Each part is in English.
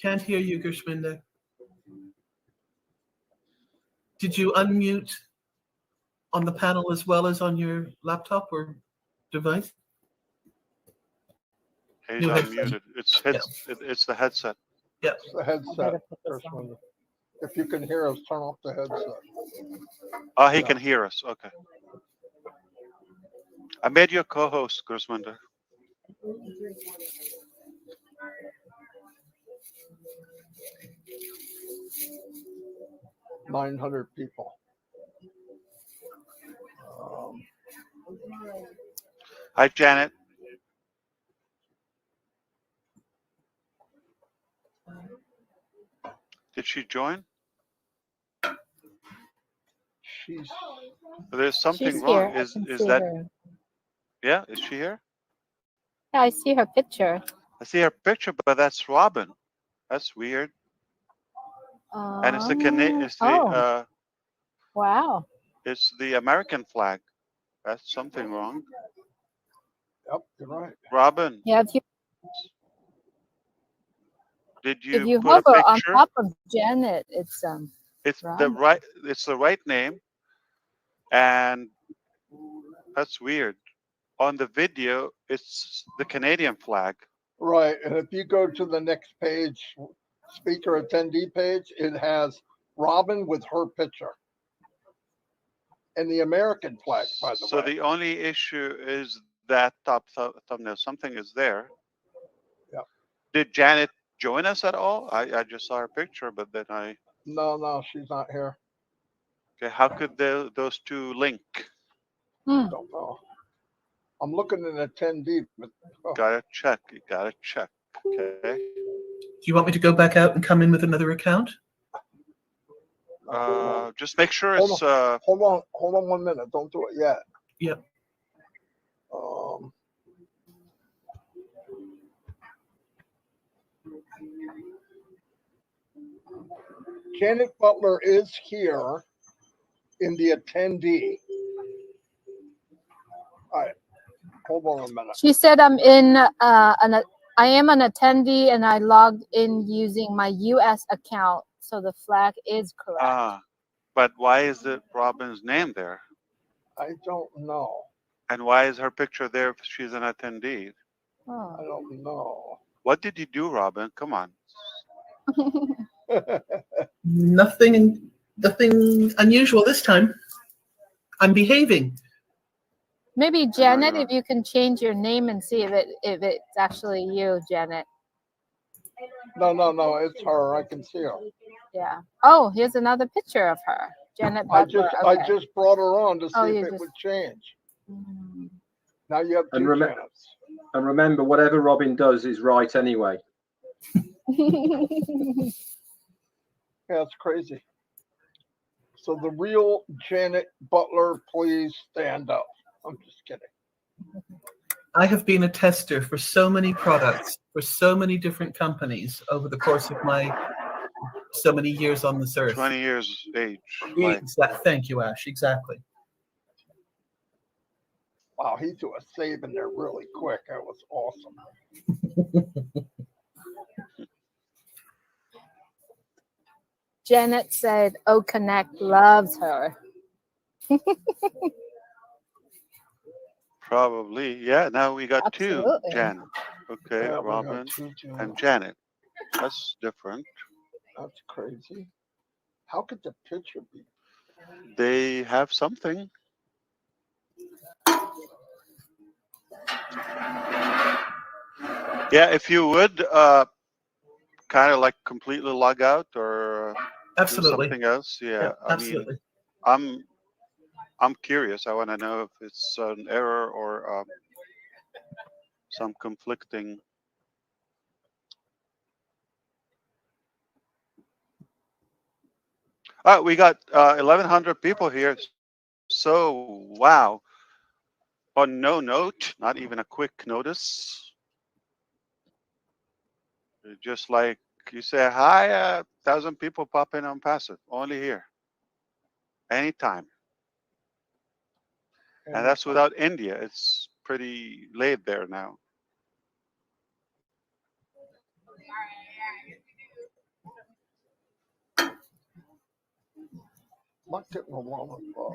Can't hear you, Gershwinde. Did you unmute on the panel as well as on your laptop or device? He's unmuted. It's the headset. Yeah. It's the headset. If you can hear us, turn off the headset. Oh, he can hear us. Okay. I made you a co-host, Gerswinder. 900 people. Hi, Janet. Did she join? There's something She's wrong. here. Is see that? Her. Yeah, is she here? Yeah, I see her picture. I see her picture, but that's Robin. That's weird. And it's the wow. It's the American flag. That's something wrong. Yep, you're right. Robin. Yeah, Did you if you put hover a on picture? top of Janet, it's Robin. It's the right name, and that's weird. On the video, it's the Canadian flag. Right, and if you go to the next page, speaker attendee page, it has Robin with her picture. And the American flag, by the way. So the only issue is that top thumbnail. Something is there. Yeah. Did Janet join us at all? I just saw her picture, but then No, she's not here. Okay, how could those two link? Don't know. I'm looking at attendee. But, Gotta check. You gotta check. Okay. Do you want me to go back out and come in with another account? Just make sure hold it's. Hold on 1 minute. Don't do it yet. Yep. Janet Butler is here in the attendee. All right. Hold on a minute. She said I'm in I am an attendee and I logged in using my US account, so the flag is correct. But why is it Robin's name there? I don't know. And why is her picture there if she's an attendee? I don't know. What did you do, Robin? Come on. Nothing unusual this time. I'm behaving. Maybe Janet, if you can change your name and see if it's actually you, Janet. No, it's her. I can see her. Yeah. Oh, here's another picture of her, Janet Butler. I just brought her on to see if it just would change. Now you have two Janets. And remember, whatever Robin does is right anyway. Yeah, it's crazy. So the real Janet Butler, please stand up. I'm just kidding. I have been a tester for so many products, for so many different companies over the course of my so many years on this earth. 20 years age. Thank you, Ash. Exactly. Wow, he threw a save in there really quick. That was awesome. Janet said OConnect loves her. Probably. Yeah, now we got Absolutely. two Janet. Okay, Yeah, Robin and Janet. That's different. That's crazy. How could the picture be? They have something. Yeah, if you would kind of like completely log out or Absolutely. do something else. Yeah, absolutely. I mean, I'm curious. I want to know if it's an error or some conflicting. We got 1,100 people here. So, wow. On no note, not even a quick notice. Just like you say, hi, 1,000 people pop in on passive, only here. anytime. And that's without India. It's pretty late there now. Not getting a lot of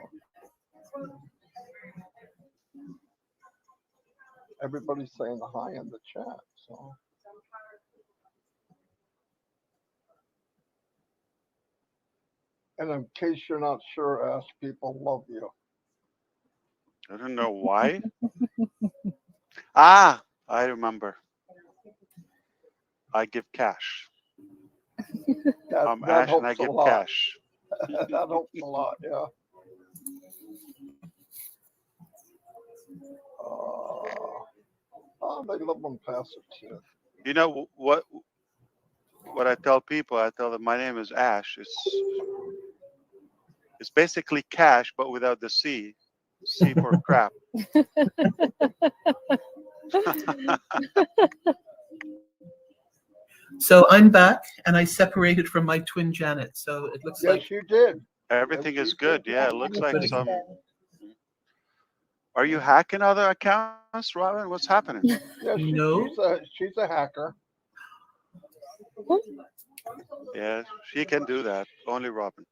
everybody's saying hi in the chat. So and in case you're not sure, Ash, people love you. I don't know why. Ah, I remember. I give cash. I'm That Ash and I helps a give lot. cash. That helps a lot, yeah. Oh, they love ONPASSIVE too. You know what I tell people? I tell them my name is Ash. It's basically cash, but without the C. C for crap. So I'm back, and I separated from my twin Janet. So it looks Yes, like you did. Everything is good. Yeah, it looks like Pretty some. Are you hacking other accounts, Robin? What's happening? Yeah, No. she's a hacker. Yeah, she can do that. Only Robin.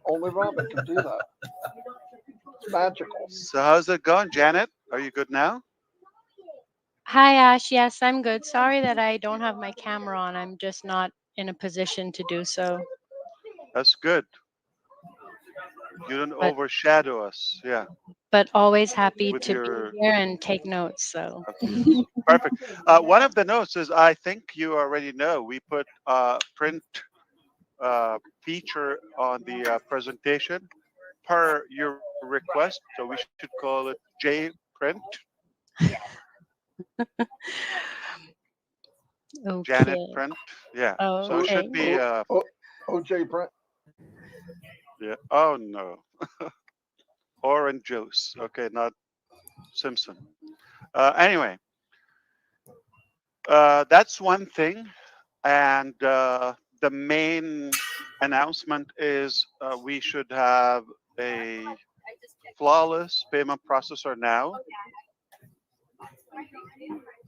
Only Robin can do that. It's magical. So how's it going, Janet? Are you good now? Hi, Ash. Yes, I'm good. Sorry that I don't have my camera on. I'm just not in a position to do so. That's good. You don't But- overshadow us. Yeah. But always happy With to your- be here and take notes. So Perfect. One of the notes is, I think you already know, we put print feature on the presentation per your request. So we should call it J print. Janet okay. print. Yeah. Oh, So it should be OJ Brent. yeah. Oh no. Orange juice. Okay, not Simpson. Anyway, that's one thing. And the main announcement is we should have a flawless payment processor now.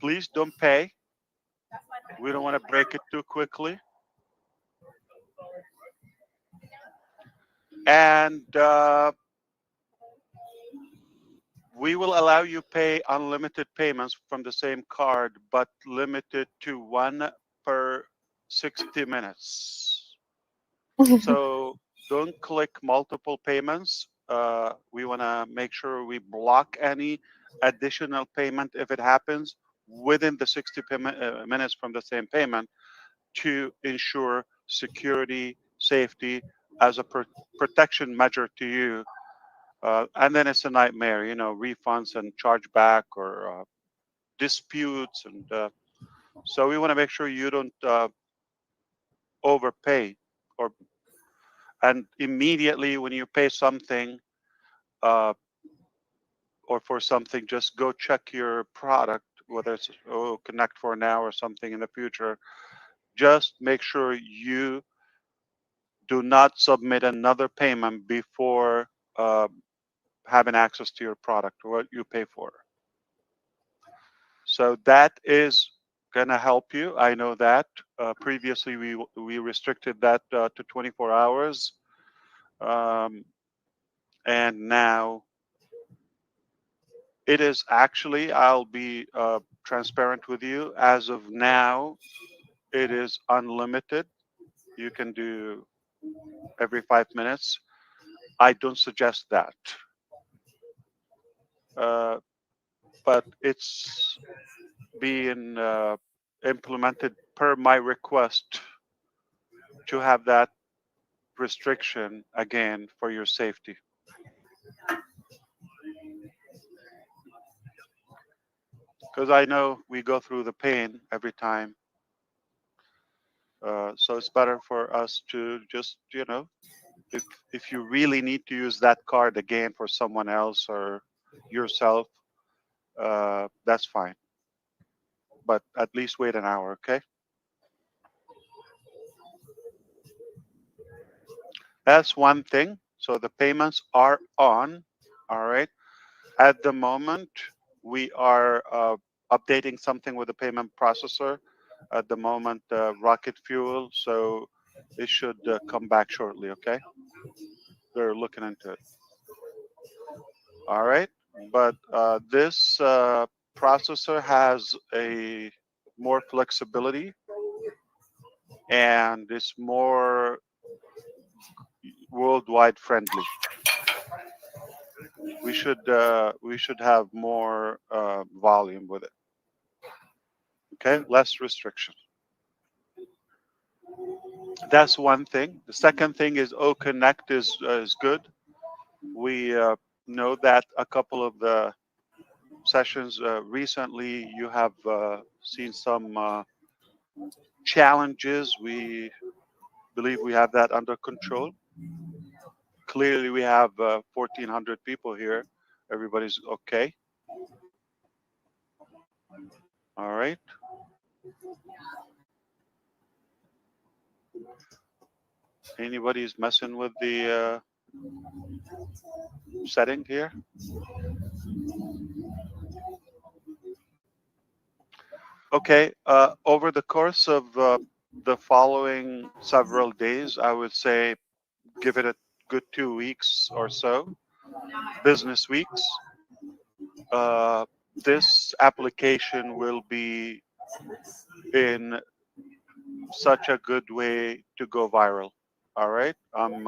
Please don't pay. We don't want to break it too quickly. And we will allow you pay unlimited payments from the same card, but limited to one per 60 minutes. So don't click multiple payments. We want to make sure we block any additional payment if it happens within the 60 minutes from the same payment to ensure security, safety as a protection measure to you. And then it's a nightmare, you know, refunds and chargeback or disputes. And so we want to make sure you don't overpay and immediately when you pay something or for something, just go check your product, whether it's OConnect for now or something in the future. Just make sure you do not submit another payment before having access to your product or what you pay for. So that is going to help you. I know that. Previously, we restricted that to 24 hours. And now it is actually, I'll be transparent with you. As of now, it is unlimited. You can do every 5 minutes. I don't suggest that. But it's being implemented per my request to have that restriction again for your safety. Because I know we go through the pain every time. So it's better for us to just, you know, if you really need to use that card again for someone else or yourself, that's fine. But at least wait an hour, okay? That's one thing. So the payments are on. All right. At the moment, we are updating something with the payment processor. At the moment, rocket fuel. So it should come back shortly. Okay. They're looking into it. All right. But this processor has a more flexibility and it's more worldwide friendly. We should have more volume with it. Okay, less restrictions. That's one thing. The second thing is OConnect is good. We know that a couple of the sessions recently you have seen some challenges. We believe we have that under control. Clearly, we have 1,400 people here. Everybody's okay. All right. Anybody's messing with the setting here? Okay. Over the course of the following several days, I would say give it a good 2 weeks or so, business weeks. This application will be in such a good way to go viral. All right. I'm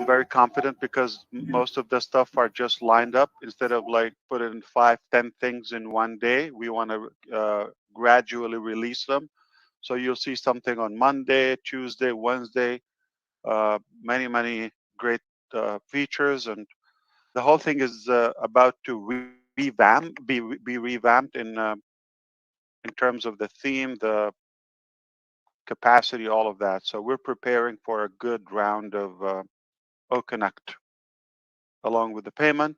very confident because most of the stuff are just lined up. Instead of like putting 5, 10 things in one day, we want to gradually release them. So you'll see something on Monday, Tuesday, Wednesday, many great features, and the whole thing is about to be revamped in terms of the theme, the capacity, all of that. So we're preparing for a good round of OConnect along with the payment.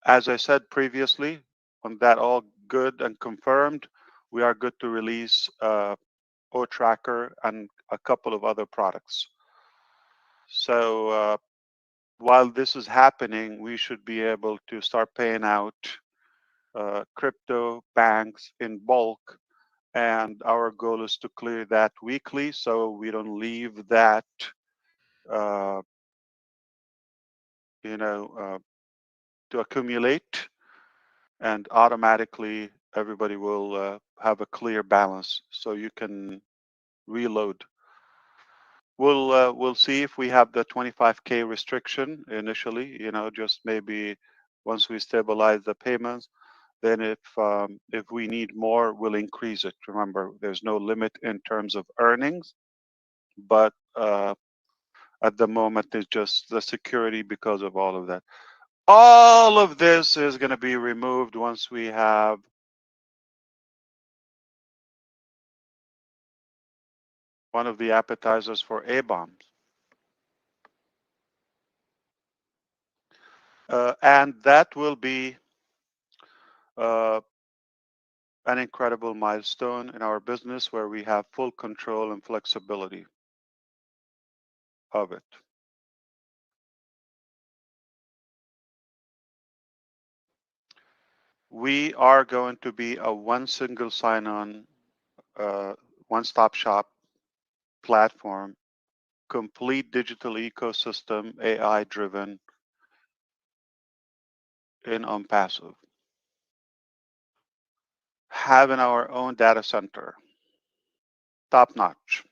As I said previously, on that all good and confirmed, we are good to release OTracker and a couple of other products. So while this is happening, we should be able to start paying out crypto banks in bulk. And our goal is to clear that weekly so we don't leave that, to accumulate, and automatically everybody will have a clear balance so you can reload. We'll see if we have the 25K restriction initially, just maybe once we stabilize the payments. Then if we need more, we'll increase it. Remember, there's no limit in terms of earnings, but at the moment it's just the security because of all of that. All of this is going to be removed once we have one of the appetizers for A-bombs. And that will be an incredible milestone in our business where we have full control and flexibility of it. We are going to be a one single sign-on, one-stop shop platform, complete digital ecosystem, AI-driven in ONPASSIVE. Having our own data center, top-notch.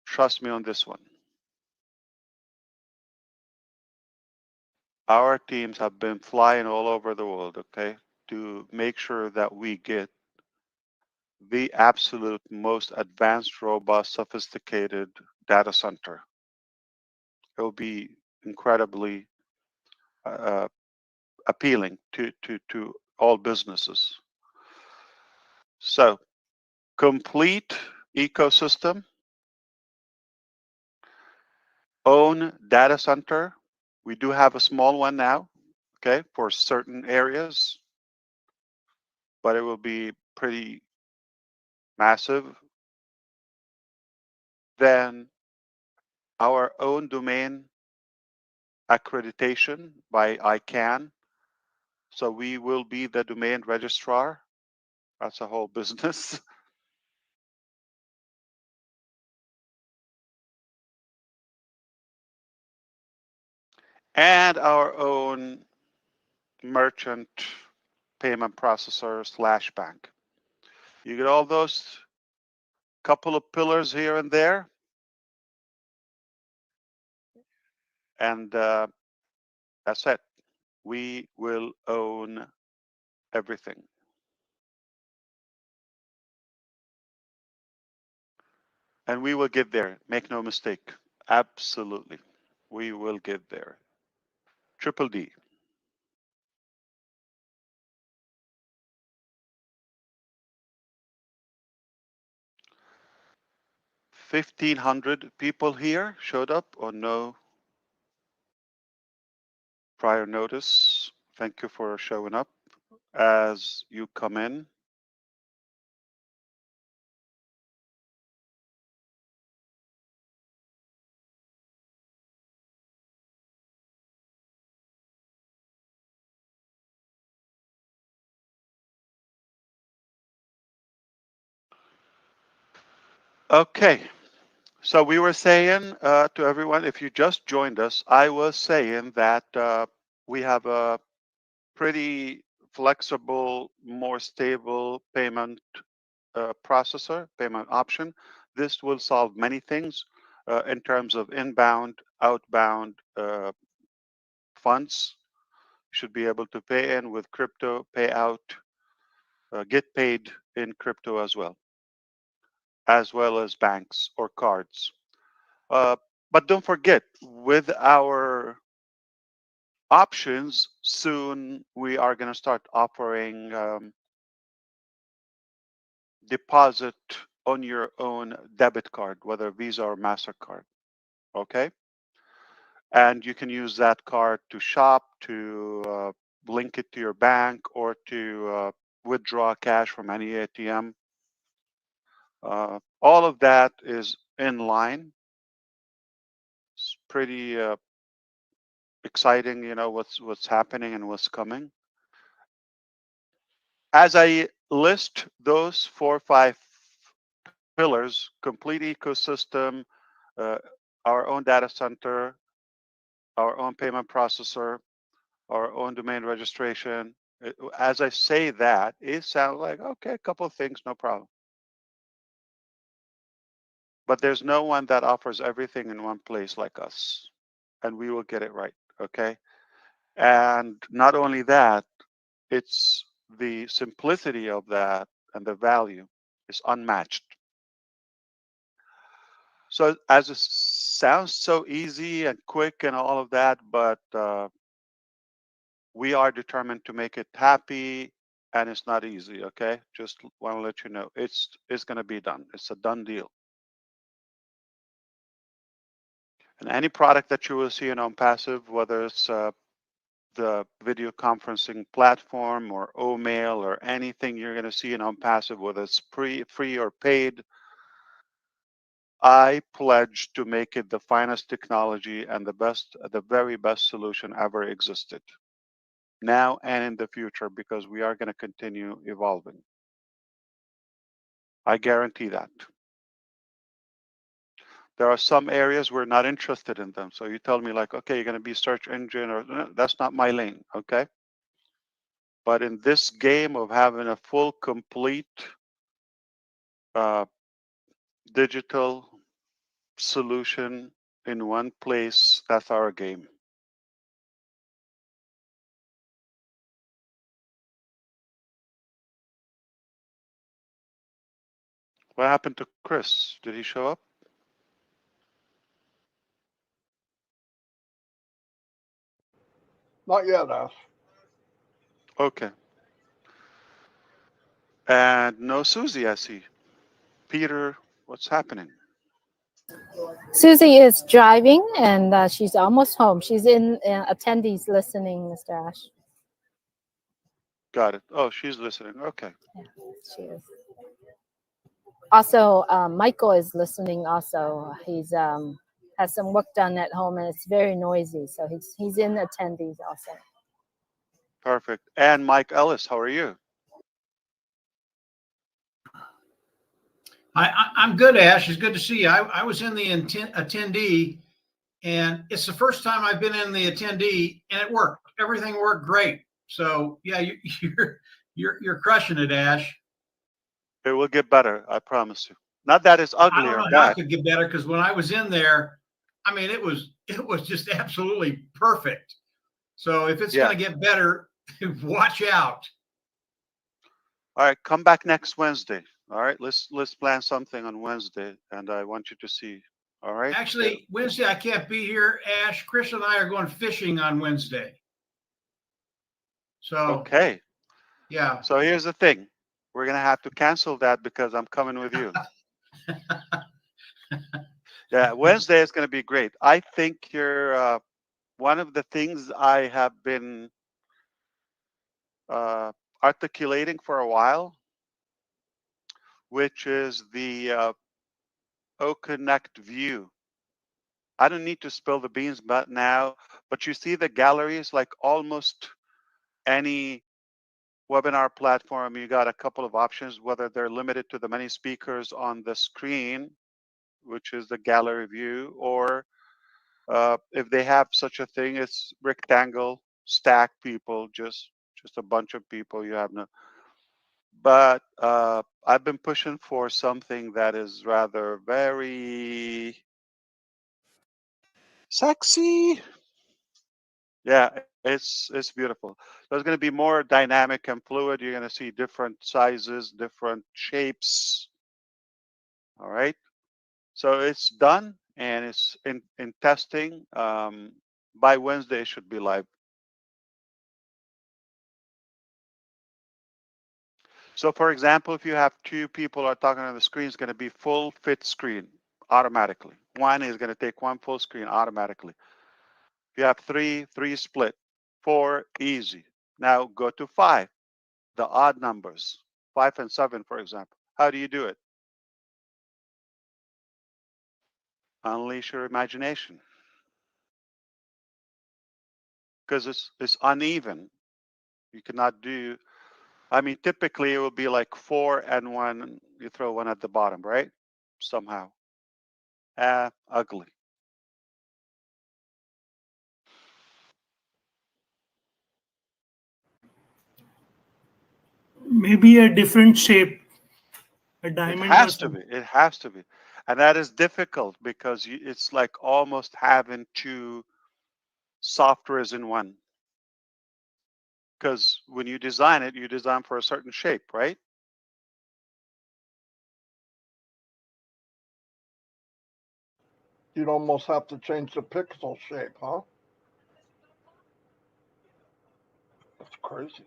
Trust me on this one. Our teams have been flying all over the world, okay, to make sure that we get the absolute most advanced, robust, sophisticated data center. It will be incredibly appealing to all businesses. So, complete ecosystem, own data center. We do have a small one now, okay, for certain areas, but it will be pretty massive. Then our own domain accreditation by ICANN. So we will be the domain registrar. That's a whole business. And our own merchant payment processor / bank. You get all those couple of pillars here and there. And that's it. We will own everything. And we will get there. Make no mistake. Absolutely. We will get there. Triple D. 1,500 people here showed up or no prior notice. Thank you for showing up as you come in. Okay, so we were saying to everyone, if you just joined us, I was saying that we have a pretty flexible, more stable payment processor, payment option. This will solve many things in terms of inbound, outbound funds. You should be able to pay in with crypto, pay out, get paid in crypto as well as banks or cards. But don't forget, with our options, soon we are going to start offering deposit on your own debit card, whether Visa or MasterCard. Okay? And you can use that card to shop, to link it to your bank, or to withdraw cash from any ATM. All of that is in line. It's pretty exciting, you know, what's happening and what's coming. As I list those 4 or 5 pillars, complete ecosystem, our own data center, our own payment processor, our own domain registration. As I say that, it sounds like, okay, a couple of things, no problem. But there's no one that offers everything in one place like us. And we will get it right, okay? And not only that, it's the simplicity of that and the value is unmatched. So as it sounds so easy and quick and all of that, but we are determined to make it happy, and it's not easy, okay? Just want to let you know, it's going to be done. It's a done deal. And any product that you will see in ONPASSIVE, whether it's the video conferencing platform or OMail or anything you're going to see in ONPASSIVE, whether it's free or paid, I pledge to make it the finest technology and the very best solution ever existed, now and in the future, because we are going to continue evolving. I guarantee that. There are some areas we're not interested in them. So you tell me like, okay, you're going to be search engine, or that's not my lane, okay? But in this game of having a full, complete digital solution in one place, that's our game. What happened to Chris? Did he show up? Not yet, Ash. Okay. And no Susie, I see. Peter, what's happening? Susie is driving, and she's almost home. She's in attendees listening, Mr. Ash. Got it. Oh, she's listening. Okay. Yeah, she is. Also, Michael is listening also. He's has some work done at home, and it's very noisy. So he's in attendees also. Perfect. And Mike Ellis, how are you? I'm good, Ash. It's good to see you. I was in the attendee, and it's the first time I've been in the attendee, and it worked. Everything worked great. So yeah, you're crushing it, Ash. It will get better, I promise you. Not that it's ugly I don't or know how bad. it could get better, because when I was in there, I mean, it was just absolutely perfect. So if it's going to get better, watch out. All right, come back next Wednesday. All right, let's plan something on Wednesday, and I want you to see. All right. Actually, Wednesday I can't be here, Ash. Chris and I are going fishing on Wednesday. So Okay. yeah. So here's the thing. We're gonna have to cancel that because I'm coming with you. Yeah, Wednesday is gonna be great. I think you're one of the things I have been articulating for a while, which is the OConnect view. I don't need to spill the beans but now, but you see the galleries, like almost any webinar platform, you got a couple of options, whether they're limited to the many speakers on the screen, which is the gallery view, or if they have such a thing, it's rectangle, stack people, just a bunch of people. You have no. But I've been pushing for something that is rather very sexy. Yeah, it's beautiful. So it's going to be more dynamic and fluid. You're going to see different sizes, different shapes. All right. So it's done and it's in testing. By Wednesday, it should be live. So for example, if you have two people are talking on the screen, it's going to be full fit screen automatically. One is going to take one full screen automatically. If you have three split. 4, easy. Now go to 5, the odd numbers, 5 and 7, for example. How do you do it? Unleash your imagination. Because it's uneven. You cannot do, I mean, typically it will be like 4 and 1, you throw 1 at the bottom, right? Somehow. Ugly. Maybe a different shape, a diamond. It has to be. It has to be, and that is difficult because it's like almost having two softwares in one. Because when you design it, you design for a certain shape, right? You'd almost have to change the pixel shape, huh? That's crazy.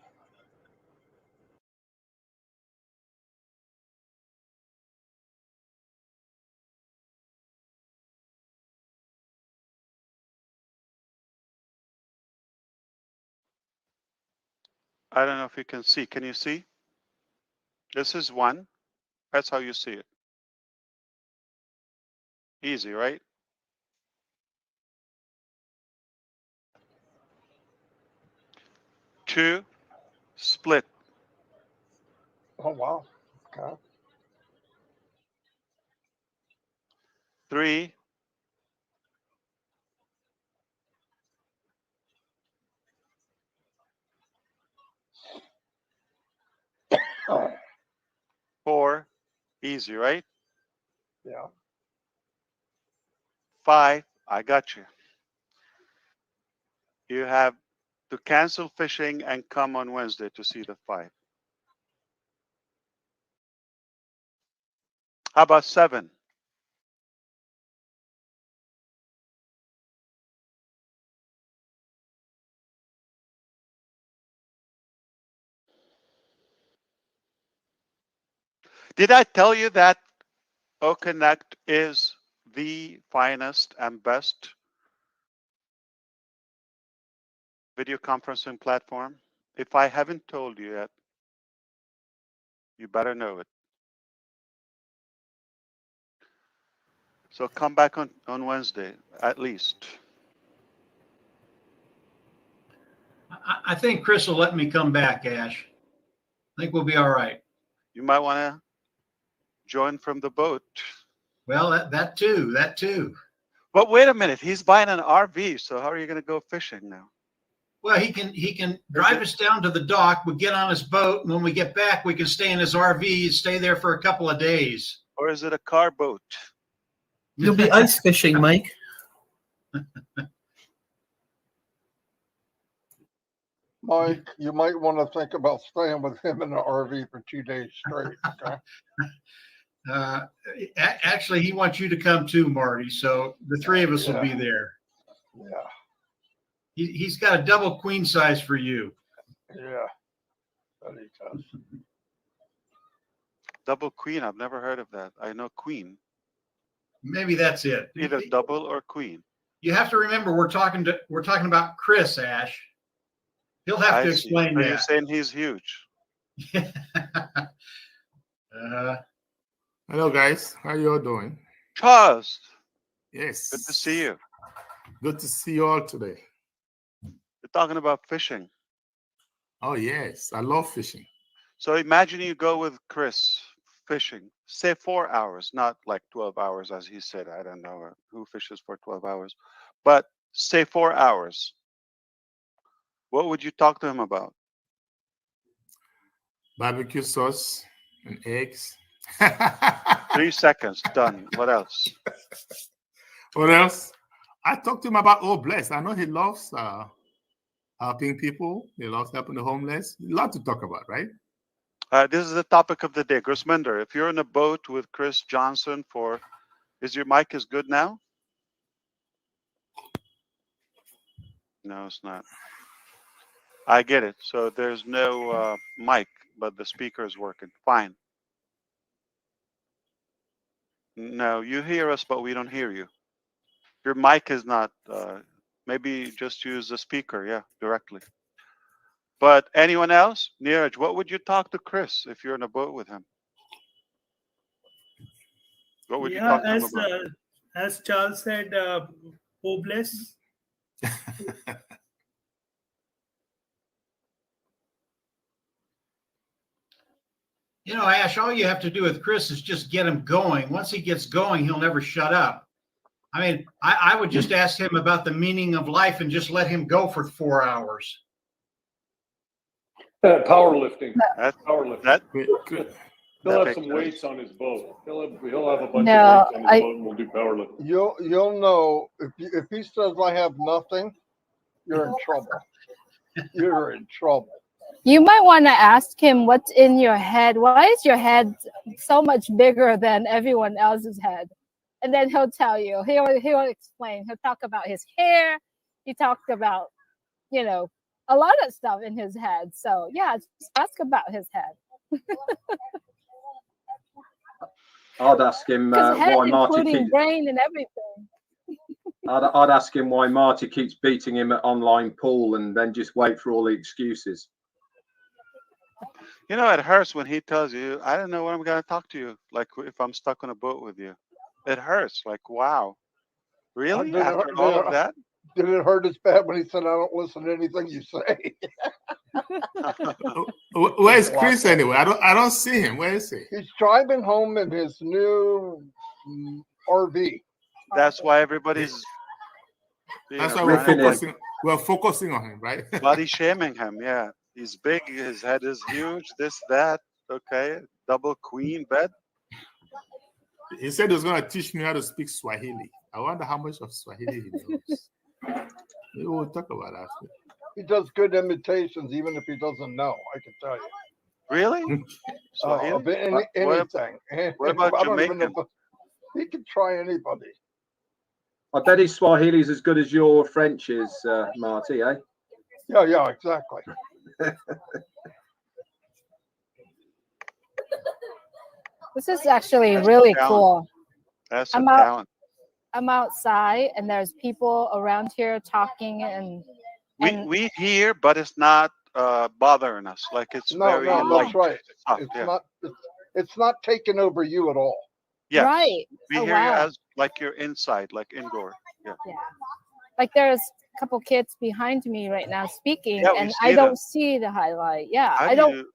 I don't know if you can see. Can you see? This is 1. That's how you see it. Easy, right? Two, split. Oh wow. Okay. 3, Oh, 4, easy, right? yeah. 5, I got you. You have to cancel fishing and come on Wednesday to see the 5. How about 7? Did I tell you that OConnect is the finest and best video conferencing platform? If I haven't told you yet, you better know it. So come back on Wednesday, at least. I think Chris will let me come back, Ash. I think we'll be all right. You might want to join from the boat. Well, that too. But wait a minute, he's buying an RV, so how are you going to go fishing now? Well, he can drive us down to the dock. We get on his boat, and when we get back, we can stay in his RV, stay there for a couple of days. Or is it a car boat? You'll be ice fishing, Mike. Mike, you might want to think about staying with him in the RV for 2 days straight. Okay? Actually, he wants you to come too, Marty. So the three of us will be there. Yeah, He's got a double queen size for you. yeah. That he does. Double queen, I've never heard of that. I know queen. Maybe that's it. Either double or queen. You have to remember we're talking about Chris, Ash. He'll have to explain that. that. You're saying he's huge. Hello, guys. How you all doing? Charles. Yes. Good to see you. Good to see you all today. We're talking about fishing. Oh, yes. I love fishing. So imagine you go with Chris fishing, say 4 hours, not like 12 hours, as he said. I don't know who fishes for 12 hours, but say 4 hours. What would you talk to him about? Barbecue sauce and eggs. 3 seconds, done. What else? What else? I talked to him about Oh Bless. I know he loves helping people. He loves helping the homeless. A lot to talk about, right? This is the topic of the day. Grossmender, if you're in a boat with Chris Johnson is your mic is good now? No, it's not. I get it. So there's no mic, but the speaker is working. Fine. No, you hear us, but we don't hear you. Your mic is not, maybe just use the speaker, yeah, directly. But anyone else? Neeraj, what would you talk to Chris if you're in a boat with him? What would you talk to him about? As Charles said, Oh Bless. You know, Ash, all you have to do with Chris is just get him going. Once he gets going, he'll never shut up. I mean, I would just ask him about the meaning of life and just let him go for 4 hours. Powerlifting. That's powerlifting. Good. He'll have some weights on his boat. He'll have a bunch No, of weights on his boat, and we'll do powerlifting. You'll know if he says I have nothing, you're in trouble. You're in trouble. You might want to ask him what's in your head. Why is your head so much bigger than everyone else's head? And then he'll tell you. He'll explain. He'll talk about his hair. He talked about, a lot of stuff in his head. So yeah, just ask about his head. I'd ask him Head, why Marty including keeps. brain and everything. I'd ask him why Marty keeps beating him at online pool, and then just wait for all the excuses. You know, it hurts when he tells you, I don't know when I'm going to talk to you. Like if I'm stuck on a boat with you. It hurts. Like, wow. Really? After all of that? Did it hurt as bad when he said, I don't listen to anything you say? Where's Chris anyway? I don't see him. Where is he? He's driving home in his new RV. That's why everybody's That's why we're focusing on him, right? body shaming him. Yeah. He's big. His head is huge. This, that. Okay. Double queen bed. He said he was going to teach me how to speak Swahili. I wonder how much of Swahili he knows. Maybe we'll talk about that. He does good imitations, even if he doesn't know. I can tell you. Really? Of anything. What about I don't even know Jamaican? he can try anybody. I bet his Swahili's as good as your French is, Marty, eh? Yeah, exactly. This is actually really cool. That's a talent. I'm outside and there's people around here talking and we hear, but it's not bothering us. Like it's No, very that's light. right. Tough, It's yeah. not. It's not taking over you at all. Yes. Right. We Oh, hear you wow. as like you're inside, like indoor. Yeah. Yeah. Like there's a couple kids behind me right now speaking, Yeah, we and I see them. don't see the highlight. Yeah, How I do don't you?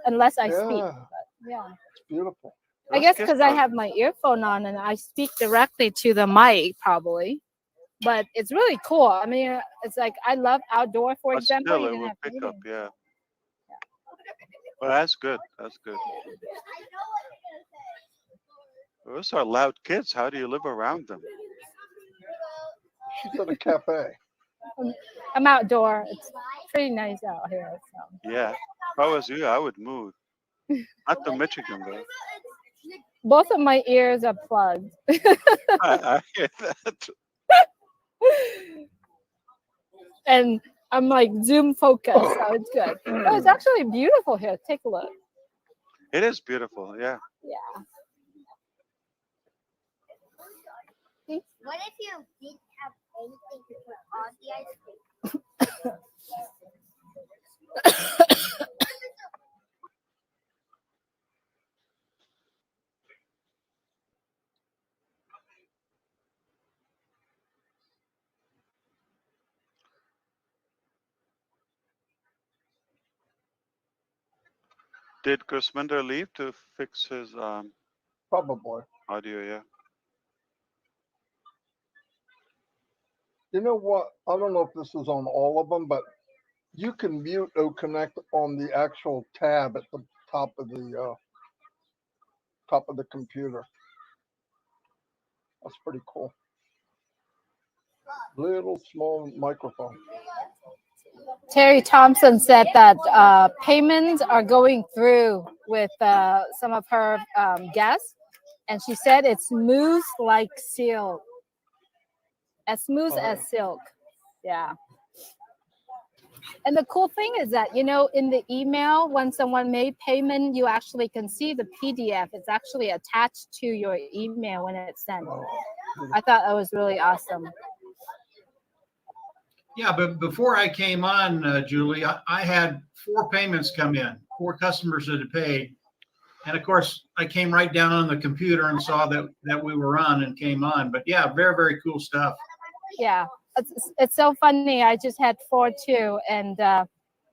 unless I speak. Yeah, But yeah. it's beautiful. I Those guess kids because I are- have my earphone on and I speak directly to the mic, probably. But it's really cool. I mean, it's like I love outdoor, for but example. still, You it can will have pick up. meetings. Yeah. Well, that's good. That's good. Those are loud kids. How do you live around them? She's at a cafe. I'm outdoor. It's pretty nice out here. So Yeah. If I was you, I would move. Not to Michigan, though. both of my ears are plugged. I hear that. And I'm like zoom focused, so it's good. Oh, it's actually beautiful here. Take a look. It is beautiful. Yeah. Yeah. What if you didn't have anything to put on the ice cream? Did Gusminder leave to fix his Probably. audio? Yeah. You know what? I don't know if this is on all of them, but you can mute OConnect on the actual tab at the top of the computer. That's pretty cool. Little small microphone. Terry Thompson said that payments are going through with some of her guests, and she said it's smooth like silk, as smooth as silk. Yeah. And the cool thing is that, you know, in the email, when someone made payment, you actually can see the PDF. It's actually attached to your email when it's sent. I thought that was really awesome. Yeah, but before I came on, Julie, I had 4 payments come in, 4 customers that had paid. And of course, I came right down on the computer and saw that we were on and came on. But yeah, very, very cool stuff. Yeah, it's so funny. I just had 4 too. And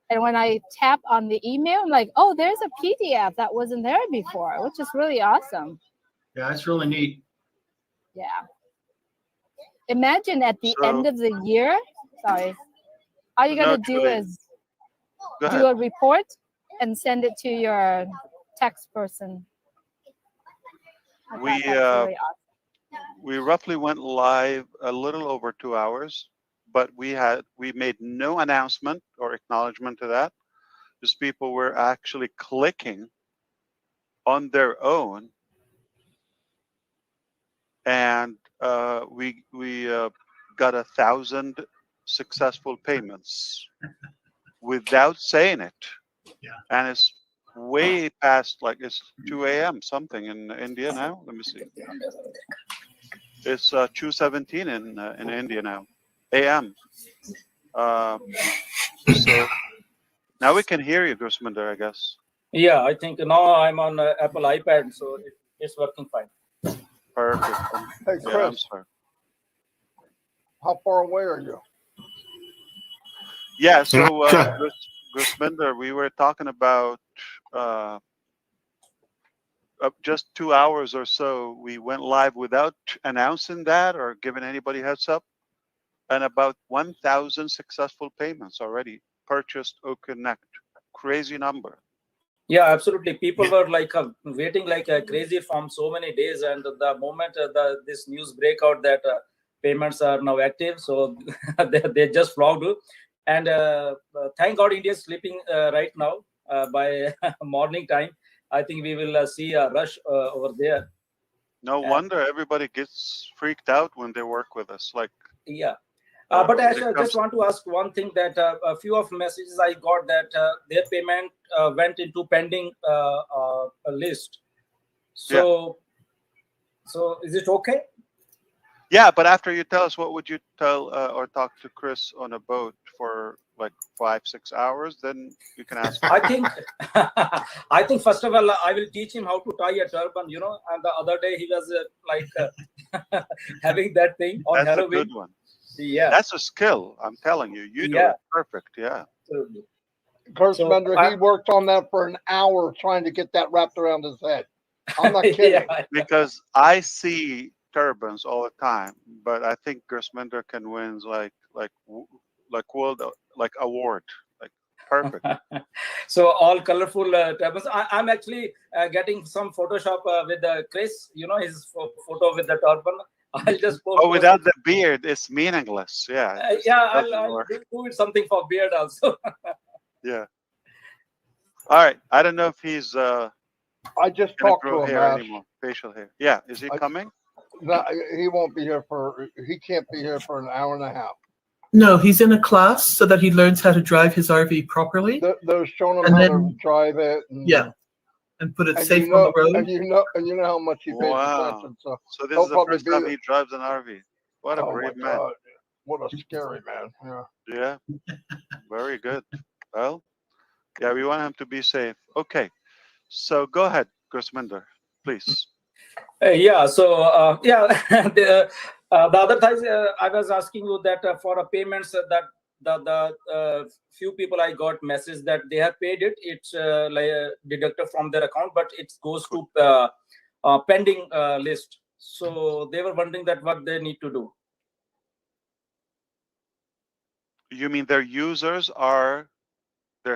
when I tap on the email, I'm like, oh, there's a PDF that wasn't there before, which is really awesome. Yeah, it's really neat. Yeah. Imagine at the end of the year, sorry, all you got to do Julie. is Go do ahead. a report and send it to your text person. I thought We that's really awesome. we roughly went live a little over 2 hours, but we made no announcement or acknowledgement to that. Just people were actually clicking on their own, and we got 1,000 successful payments without saying it. Yeah. And it's way past, like it's 2 a.m. something in India now. Let me see. It's 2:17 in India now, a.m. So now we can hear you, Gusminder, I guess. Yeah, I think now I'm on Apple iPad, so it's working fine. Perfect. Hey, Yeah, I'm Chris, sorry. how far away are you? Yeah, so Gusminder, we were talking about just 2 hours or so. We went live without announcing that or giving anybody heads up, and about 1,000 successful payments already purchased OConnect. Crazy number. Yeah, absolutely. People were like waiting like crazy from so many days, and the moment this news break out that payments are now active, so they just flocked. And thank God India is sleeping right now by morning time. I think we will see a rush over there. No wonder everybody gets freaked out when they work with us. Like, yeah. But when actually, it I comes just want to ask one thing that a few of messages I got that their payment went into pending list. So is it okay? Yeah, but after you tell us, what would you tell or talk to Chris on a boat for like 5-6 hours, then you can ask. I think I think first of all I will teach him how to tie a turban, you know. And the other day he was having that thing on That's Halloween. a good one. Yeah, That's a skill. I'm telling you. You do Yeah. it perfect. Yeah. Gersmender, he worked on that for an hour trying to get that wrapped around his head. I'm not kidding. Because I see turbans all the time, but I think Gersmender can win world award, like perfect. So all colorful turbans. I'm actually getting some Photoshop with Chris, you know, his photo with the turban. I'll just post. Oh, without the beard, it's meaningless. Yeah. I'll do it something for beard also. Yeah. All right. I don't know if he's I just gonna talked grow to him, hair Ash. anymore. Facial hair. Yeah. Is he coming? No, he won't be here he can't be here for an hour and a half. No, he's in a class so that he learns how to drive his RV properly. They're showing him And how then- to drive it. And, Yeah, and put it and safe you know, on the road. and you know how much he pays Wow. attention. So So this he'll is the probably first be time there. he drives an RV. What a Oh brave my man. God. What a scary man. Yeah. Yeah. Very good. Well, yeah, we want him to be safe. Okay. So go ahead, Gersmender, please. Yeah. So the other thing I was asking you that for payments that the few people I got message that they have paid it. It's deducted from their account, but it goes to pending list. So they were wondering that what they need to do. You mean their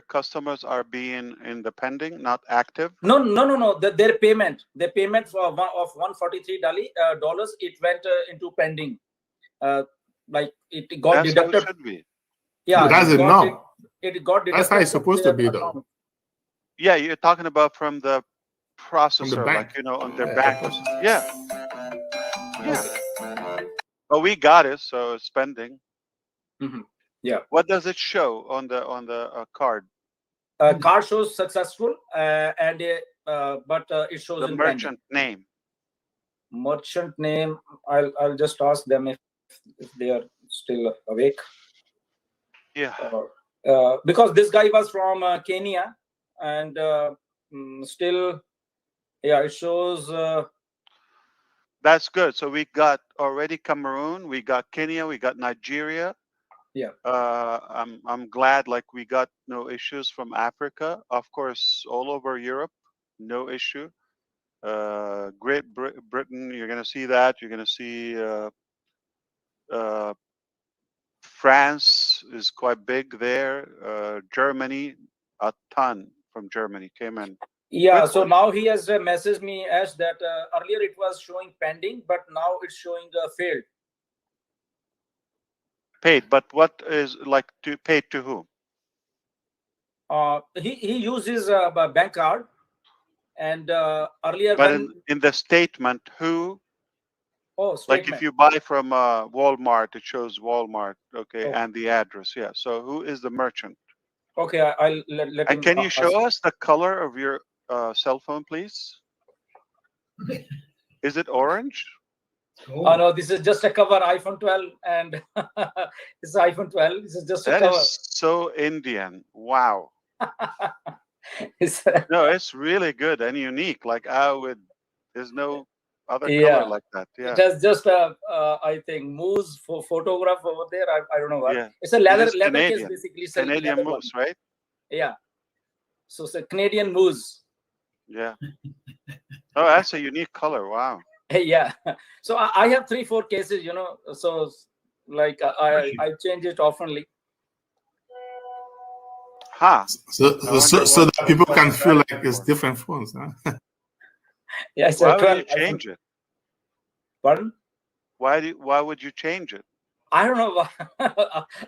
customers are being in the pending, not active? No. Their payment for of $143 it went into pending. Like it got That's how deducted. it should be. Yeah, That's it enough. got deducted. That's how it's from supposed their to be, though. account. Yeah, you're talking about from the processor, bank. like, you know, on their bank. Yeah. Yeah. But we got it, so it's pending. Yeah. What does it show on the card? Card shows successful, but it shows The in merchant name. Merchant name. I'll just ask them if they are still awake. Yeah. Because this guy was from Kenya, and still, yeah, it shows. That's good. So we got already Cameroon, we got Kenya, we got Nigeria. Yeah. I'm glad, like, we got no issues from Africa. Of course, all over Europe, no issue. Great Britain, you're gonna see that. You're gonna see France is quite big there. Germany, a ton from Germany came in. Yeah, so now he has messaged me as that earlier it was showing pending, but now it's showing failed. Paid, but what is like paid to whom? He uses a bank card, and earlier But when in the statement, who? like if you buy from Walmart, it shows Walmart, okay, and the address. Yeah. So who is the merchant? Okay, I'll let And can you show us the color of your cell phone, please? Is it orange? Oh no, this is just a cover, iPhone 12, and it's iPhone 12. This is just a That cover. is so Indian. Wow. No, it's really good and unique. Like there's no other color like that. Yeah. It has just I think moose for photograph over there. I don't know what. Yeah. It's a leather case Canadian. basically. It's Canadian leather moose, one. right? Yeah. So it's a Canadian moose. Yeah. Oh, that's a unique color. Wow. Yeah. So I have 3-4 cases, you know. So like I change it oftenly. Huh. So that people can feel like it's different phones, huh? Yeah, it's Why a 12. would you change it? Pardon? Why would you change it? I don't know.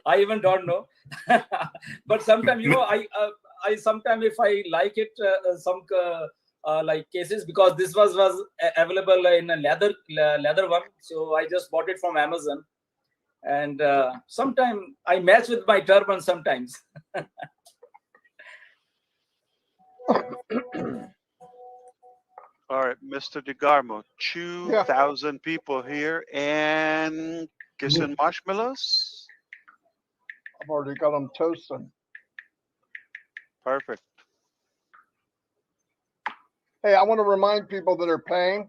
I even don't know. But sometimes, you know, I sometimes if I like it, like cases, because this was available in a leather one, so I just bought it from Amazon. And sometimes I match with my turban sometimes. All right, Mr. DeGarmo, 2,000 people here and kissing marshmallows. I've already got them toasting. Perfect. Hey, I want to remind people that are paying,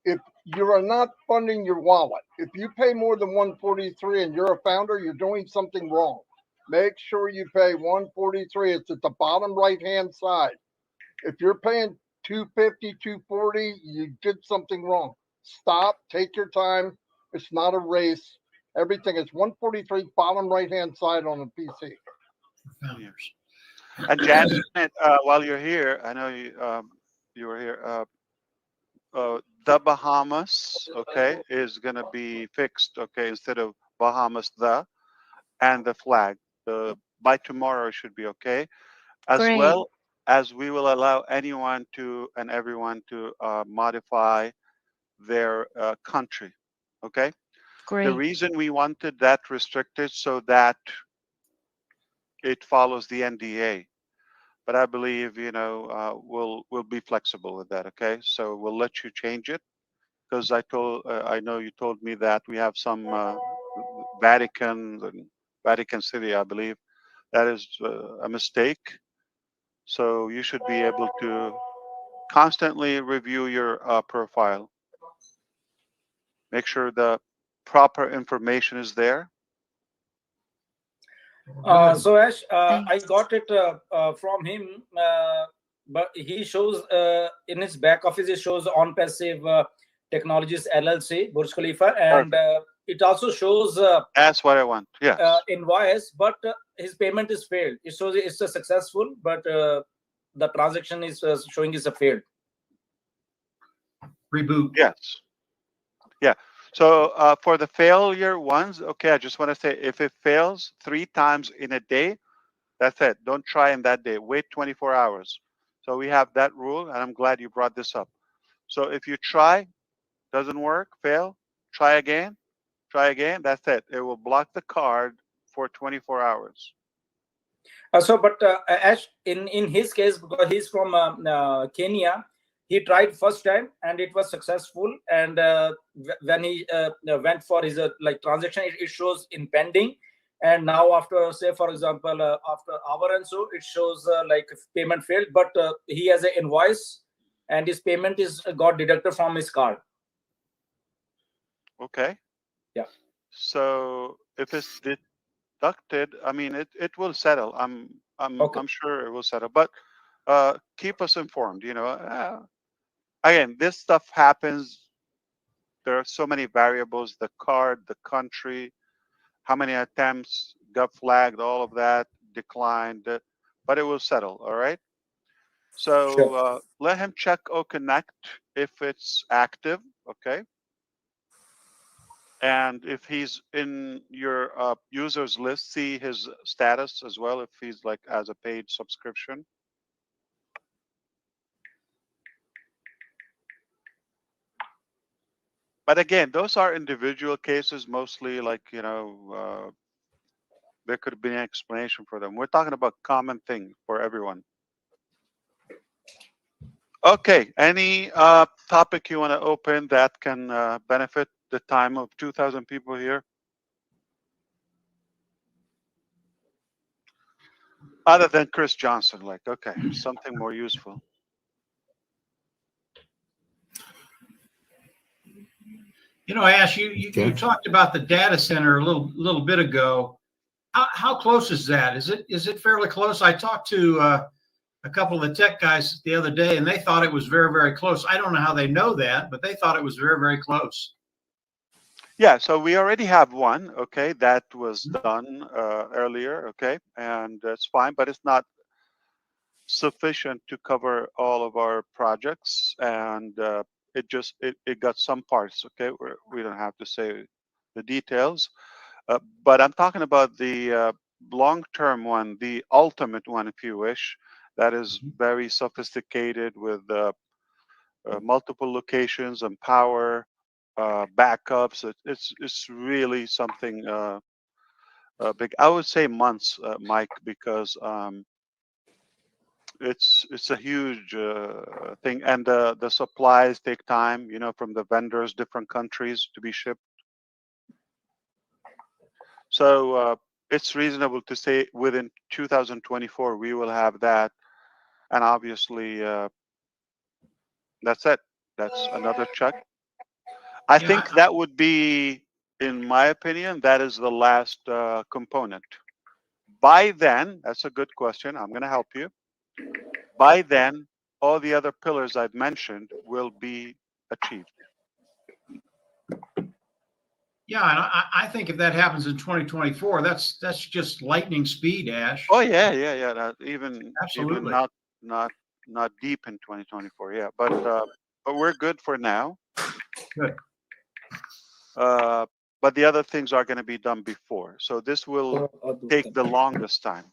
if you are not funding your wallet, if you pay more than 143 and you're a founder, you're doing something wrong. Make sure you pay 143. It's at the bottom right-hand side. If you're paying 250, 240, you did something wrong. Stop, take your time. It's not a race. Everything is 143, bottom right-hand side on the PC. Founders. And Janet, while you're here, I know you were here. The Bahamas, okay, is going to be fixed, okay, instead of Bahamas and the flag. By tomorrow it should be okay, as Great. well as we will allow anyone and everyone to modify their country, okay. Great. The reason we wanted that restricted so that it follows the NDA. But I believe, we'll be flexible with that. Okay, so we'll let you change it, because I know you told me that we have some Vatican City, I believe, that is a mistake. So you should be able to constantly review your profile. Make sure the proper information is there. So Ash, I got it from him, but he shows in his back office, it shows ONPASSIVE Technologies LLC, Burj Khalifa, and it also shows that's what I want. Yes. Invoice, but his payment is failed. It shows it's a successful, but the transaction is showing is a failed. Reboot. Yes. Yeah. So for the failure ones, okay, I just want to say, if it fails 3 times in a day, that's it. Don't try in that day. Wait 24 hours. So we have that rule, and I'm glad you brought this up. So if you try, doesn't work, fail, try again, that's it. It will block the card for 24 hours. But Ash, in his case, because he's from Kenya, he tried first time and it was successful. And when he went for his transaction, it shows in pending. And now after, say, for example, after hour and so, it shows like payment failed. But he has an invoice and his payment is got deducted from his card. Okay. Yeah. So if it's deducted, I mean, it will settle. I'm sure it will settle. But keep us informed. Again, this stuff happens. There are so many variables: the card, the country, how many attempts got flagged, all of that declined. But it will settle. All right. So Sure. let him check OConnect if it's active. Okay. And if he's in your users list, see his status as well, if he's like as a paid subscription. But again, those are individual cases, mostly like, there could be an explanation for them. We're talking about common thing for everyone. Okay, any topic you want to open that can benefit the time of 2,000 people here? Other than Chris Johnson, like, okay, something more useful. Ash, you talked about the data center a little bit ago. How close is that? Is it fairly close? I talked to a couple of the tech guys the other day, and they thought it was very, very close. I don't know how they know that, but they thought it was very, very close. Yeah, so we already have one, okay, that was done earlier, okay, and that's fine, but it's not sufficient to cover all of our projects, and it got some parts, okay. We don't have to say the details, but I'm talking about the long-term one, the ultimate one, if you wish, that is very sophisticated with multiple locations and power backups. It's really something big. I would say months, Mike, because it's a huge thing, and the supplies take time, from the vendors, different countries to be shipped. So it's reasonable to say within 2024 we will have that, and obviously that's it. That's another check. I Yeah, think that would be, in my opinion, that is the last component. By then, that's a good question. I'm going to help you. By then, all the other pillars I've mentioned will be achieved. yeah, and I think if that happens in 2024, that's just lightning speed, Ash. Oh yeah. That even Absolutely. not deep in 2024. Yeah, but we're good for now. Good. But the other things are going to be done before. So this will take the longest time.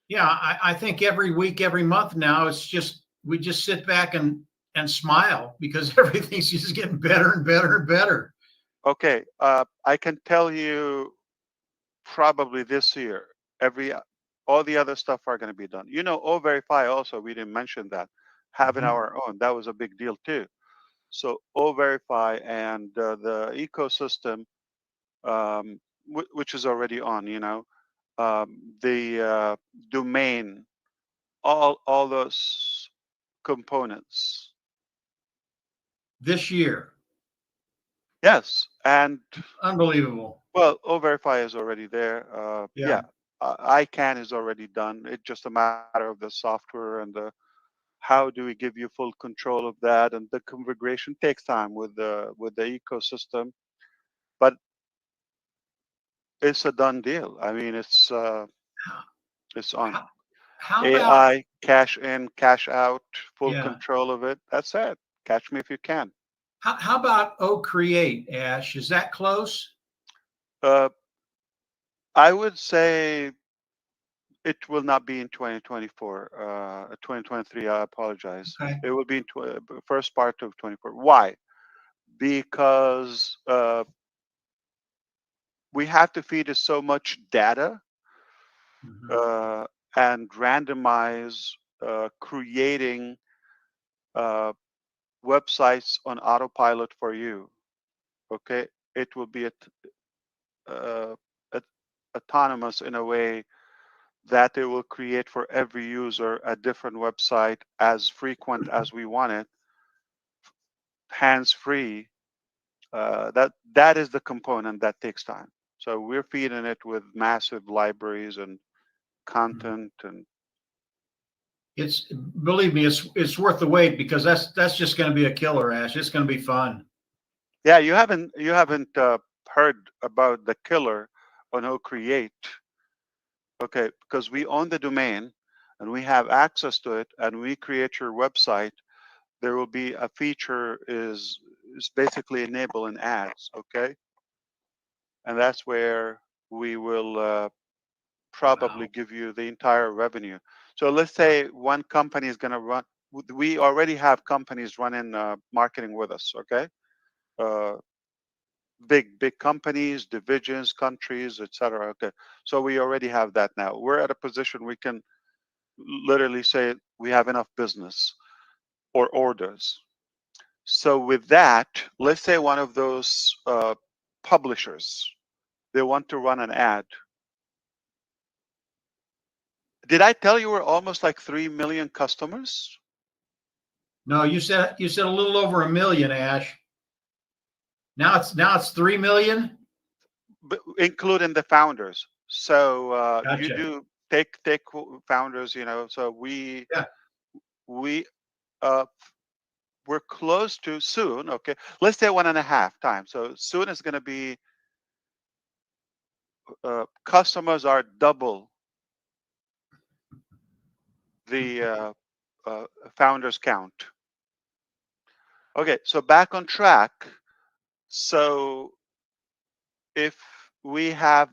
Yeah, I think every week, every month now, it's just we just sit back and smile because everything's just getting better and better and better. Okay, I can tell you probably this year, all the other stuff are going to be done. You know, O-Verify also, we didn't mention that. Having our own, that was a big deal too. So O-Verify and the ecosystem, which is already on, you know, the domain, all those components. This year. Yes, and unbelievable. Well, O-Verify is already there. Yeah. ICANN is already done. It's just a matter of the software and the how do we give you full control of that, and the configuration takes time with the ecosystem, but it's a done deal. I mean, it's on. How AI, about cash in, cash out, full Yeah. control of it. That's it. Catch me if you can. how about O-Create, Ash? Is that close? I would say it will not be in 2024. 2023, I apologize. Okay. It will be in first part of 24. Why? Because we have to feed it so much data and randomize creating websites on autopilot for you. Okay, it will be autonomous in a way that it will create for every user a different website as frequent as we want it, hands-free. That is the component that takes time. So we're feeding it with massive libraries and content, and It's believe me, it's worth the wait because that's just going to be a killer, Ash. It's going to be fun. yeah, you haven't heard about the killer on OCreate. Okay, because we own the domain and we have access to it, and we create your website. There will be a feature is basically enabling ads. Okay, and that's where we will probably give you the entire revenue. So let's say one company is going to run. We already have companies running marketing with us. Okay, big companies, divisions, countries, etc. Okay, so we already have that now. We're at a position we can literally say we have enough business or orders. So with that, let's say one of those publishers, they want to run an ad. Did I tell you we're almost like 3 million customers? No, you said a little over 1 million, Ash. Now it's 3 million, But including the founders. So Gotcha. you do take founders, you know. So we we're close to soon. Okay, let's say 1.5 times. So soon is going to be customers are double the founders count. Okay, so back on track. So if we have,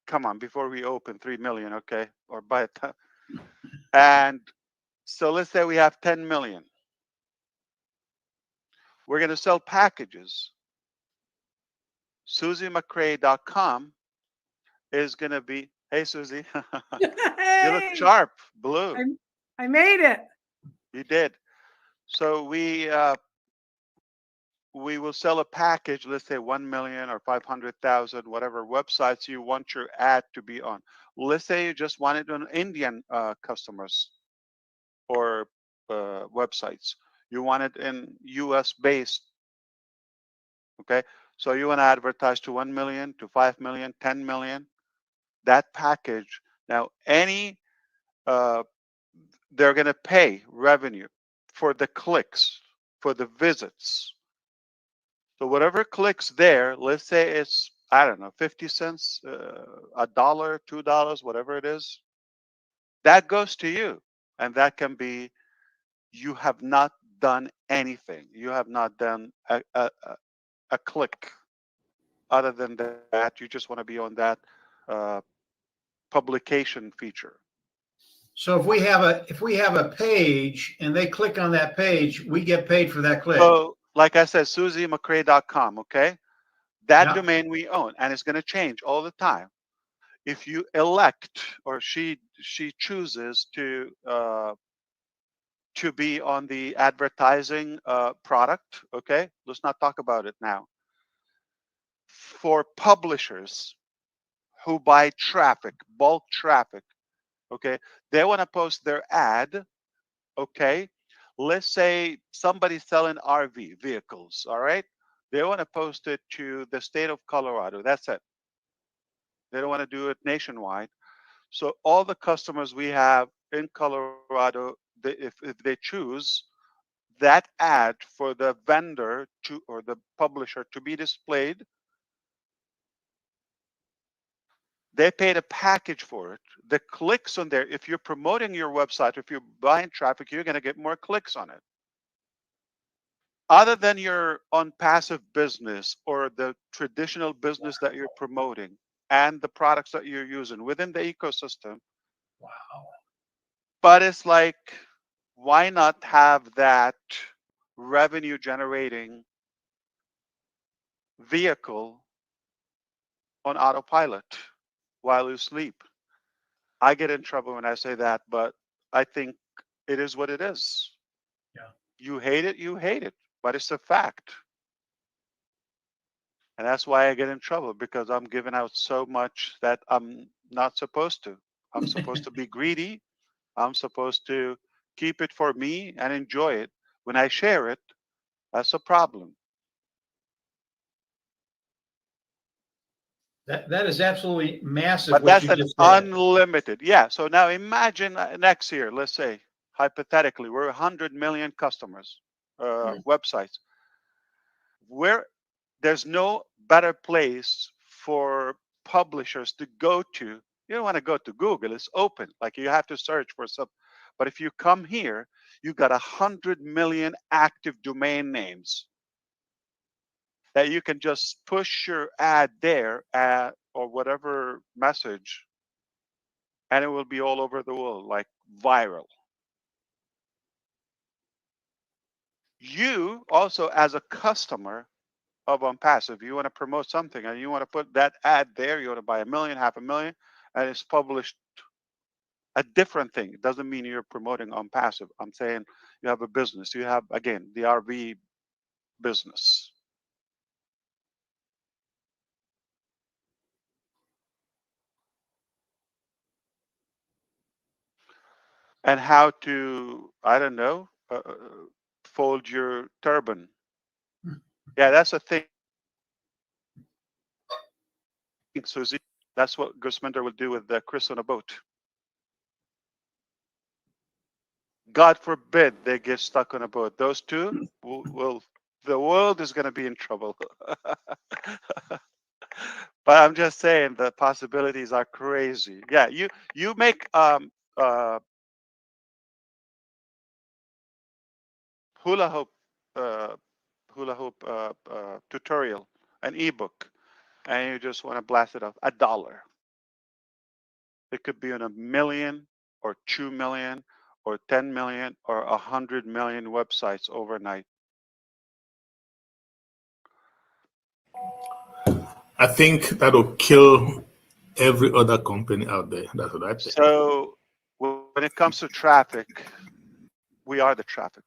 come on, before we open 3 million, okay, or by the time, and so let's say we have 10 million. We're going to sell packages. SusieMcCrae.com is going to be, hey, Susie, you look sharp, blue. I made it. You did. So we we will sell a package, let's say 1 million or 500,000, whatever websites you want your ad to be on. Let's say you just want it on Indian customers or websites. You want it in US based. Okay. So you want to advertise to 1 million, to 5 million, 10 million, that package. Now, they're going to pay revenue for the clicks, for the visits. So whatever clicks there, let's say it's, I don't know, 50 cents, $1, $2, whatever it is, that goes to you. And that can be, you have not done anything. You have not done a click. Other than that, you just want to be on that publication feature. So if we have a page and they click on that page, we get paid for that click. So like I said, SusieMcCrae.com, okay? That domain we own, and it's going to change all the time. If you elect, or she chooses to be on the advertising product, okay? Let's not talk about it now. For publishers who buy traffic, bulk traffic, okay? They want to post their ad, okay? Let's say somebody's selling RV vehicles, all right? They want to post it to the state of Colorado. That's it. They don't want to do it nationwide. So all the customers we have in Colorado, if they choose that ad for the vendor to, or the publisher to be displayed, they paid a package for it. The clicks on there, if you're promoting your website, if you're buying traffic, you're going to get more clicks on it. Other than your ONPASSIVE business or the traditional business that you're promoting and the products that you're using within the ecosystem. Wow. But it's like, why not have that revenue generating vehicle on autopilot while you sleep? I get in trouble when I say that, but I think it is what it is. Yeah. You hate it, but it's a fact. And that's why I get in trouble, because I'm giving out so much that I'm not supposed to. I'm supposed to be greedy. I'm supposed to keep it for me and enjoy it. When I share it, that's a problem. That is absolutely massive. But what that's you an just said. unlimited. Yeah. So now imagine next year, let's say, hypothetically, we're 100 million customers, websites, where there's no better place for publishers to go to. You don't want to go to Google. It's open. Like, you have to search for some. But if you come here, you got 100 million active domain names that you can just push your ad there or whatever message, and it will be all over the world, like viral. You also, as a customer of ONPASSIVE, you want to promote something and you want to put that ad there, you want to buy 1 million, 500,000, and it's published a different thing. It doesn't mean you're promoting ONPASSIVE. I'm saying you have a business. You have, again, the RV business. And how to, I don't know, fold your turban. Yeah, that's a thing, Susie. That's what Gusminder will do with Chris on a boat. God forbid they get stuck on a boat. Those two will the world is going to be in trouble. But I'm just saying the possibilities are crazy. Yeah, you make hula hoop tutorial, an ebook, and you just want to blast it off $1. It could be on 1 million or 2 million or 10 million or 100 million websites overnight. I think that'll kill every other company out there. That's what I think. So when it comes to traffic, we are the traffic.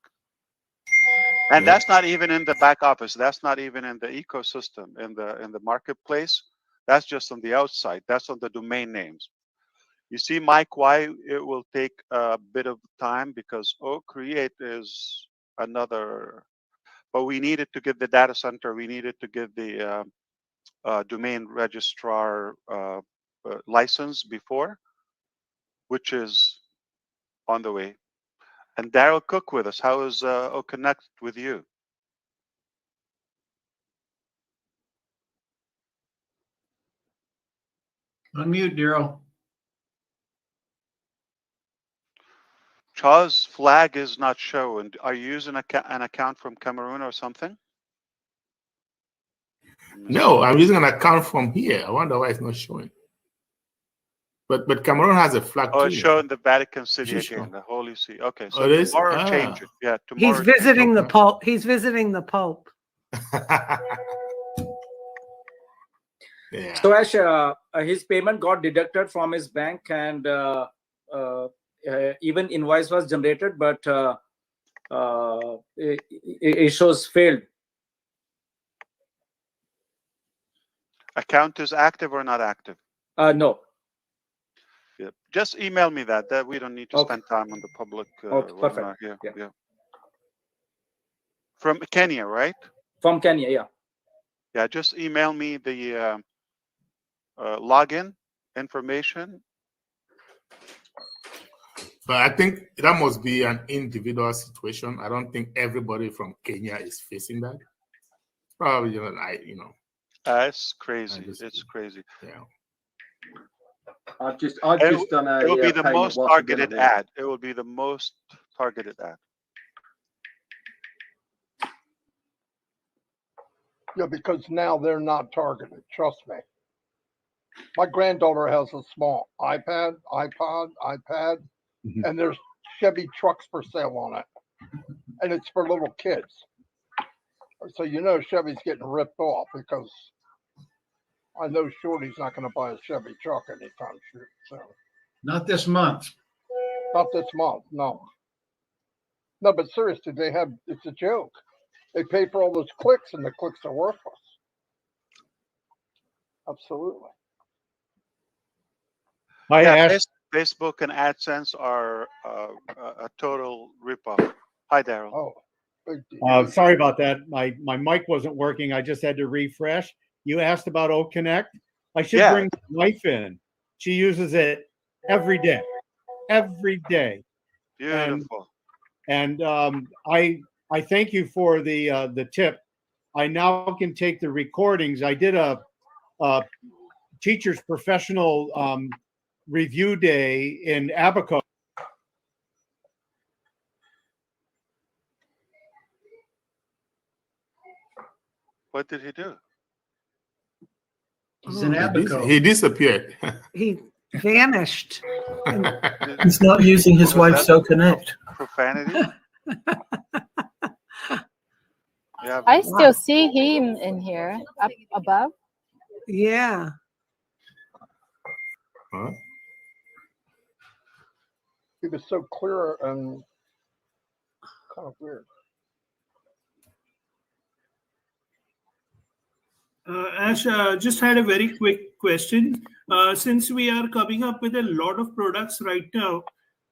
And Yeah. that's not even in the back office. That's not even in the ecosystem, in the marketplace. That's just on the outside. That's on the domain names. You see, Mike, why it will take a bit of time, because Create is another, but we needed to get the data center. We needed to get the domain registrar license before, which is on the way. And Daryl Cook with us. How is OConnect with you? Unmute, Daryl. Charles' flag is not showing. Are you using an account from Cameroon or something? No, I'm using an account from here. I wonder why it's not showing. But Cameroon has a flag Oh, too. it's showing the Vatican City Is it again, show? the Holy See. Okay, Oh, so it is? tomorrow change Ah. it. Yeah, He's tomorrow. visiting the Okay. Pope. He's visiting the Pope. Yeah. So Ash, his payment got deducted from his bank, and even invoice was generated, but it shows failed. Account is active or not active? No. Yeah. Just email me that. That we don't need to spend time on the public Okay, perfect. webinar here. Yeah. Yeah. From Kenya, right? From Kenya, yeah. Yeah, just email me the login information. But I think that must be an individual situation. I don't think everybody from Kenya is facing that. Probably, It's crazy. It's crazy. Yeah. I've just done a It will be the payment most whilst I've been targeted at work. ad. It will be the most targeted ad. Yeah, because now they're not targeted. Trust me. My granddaughter has a small iPad, and there's Chevy trucks for sale on it, and it's for little kids. So Chevy's getting ripped off, because I know Shorty's not going to buy a Chevy truck anytime soon. So Not this month. not this month, no. No, but seriously, it's a joke. They pay for all those clicks, and the clicks are worthless. Absolutely. Hi, Yeah, Ash. Facebook and AdSense are a total ripoff. Hi, Daryl. Oh, big deal. Sorry about that. My mic wasn't working. I just had to refresh. You asked about OConnect. I should bring my wife in. She uses it every day. Every day. Beautiful. And I thank you for the tip. I now can take the recordings. I did a teacher's professional review day in Abaco. What did he do? He's in Abaco. He disappeared. He vanished. He's not using his wife's OConnect. Profanity? Yeah. I still see him in here up above. Yeah. Huh? It was so clear and kind of weird. Ash, just had a very quick question. Since we are coming up with a lot of products right now,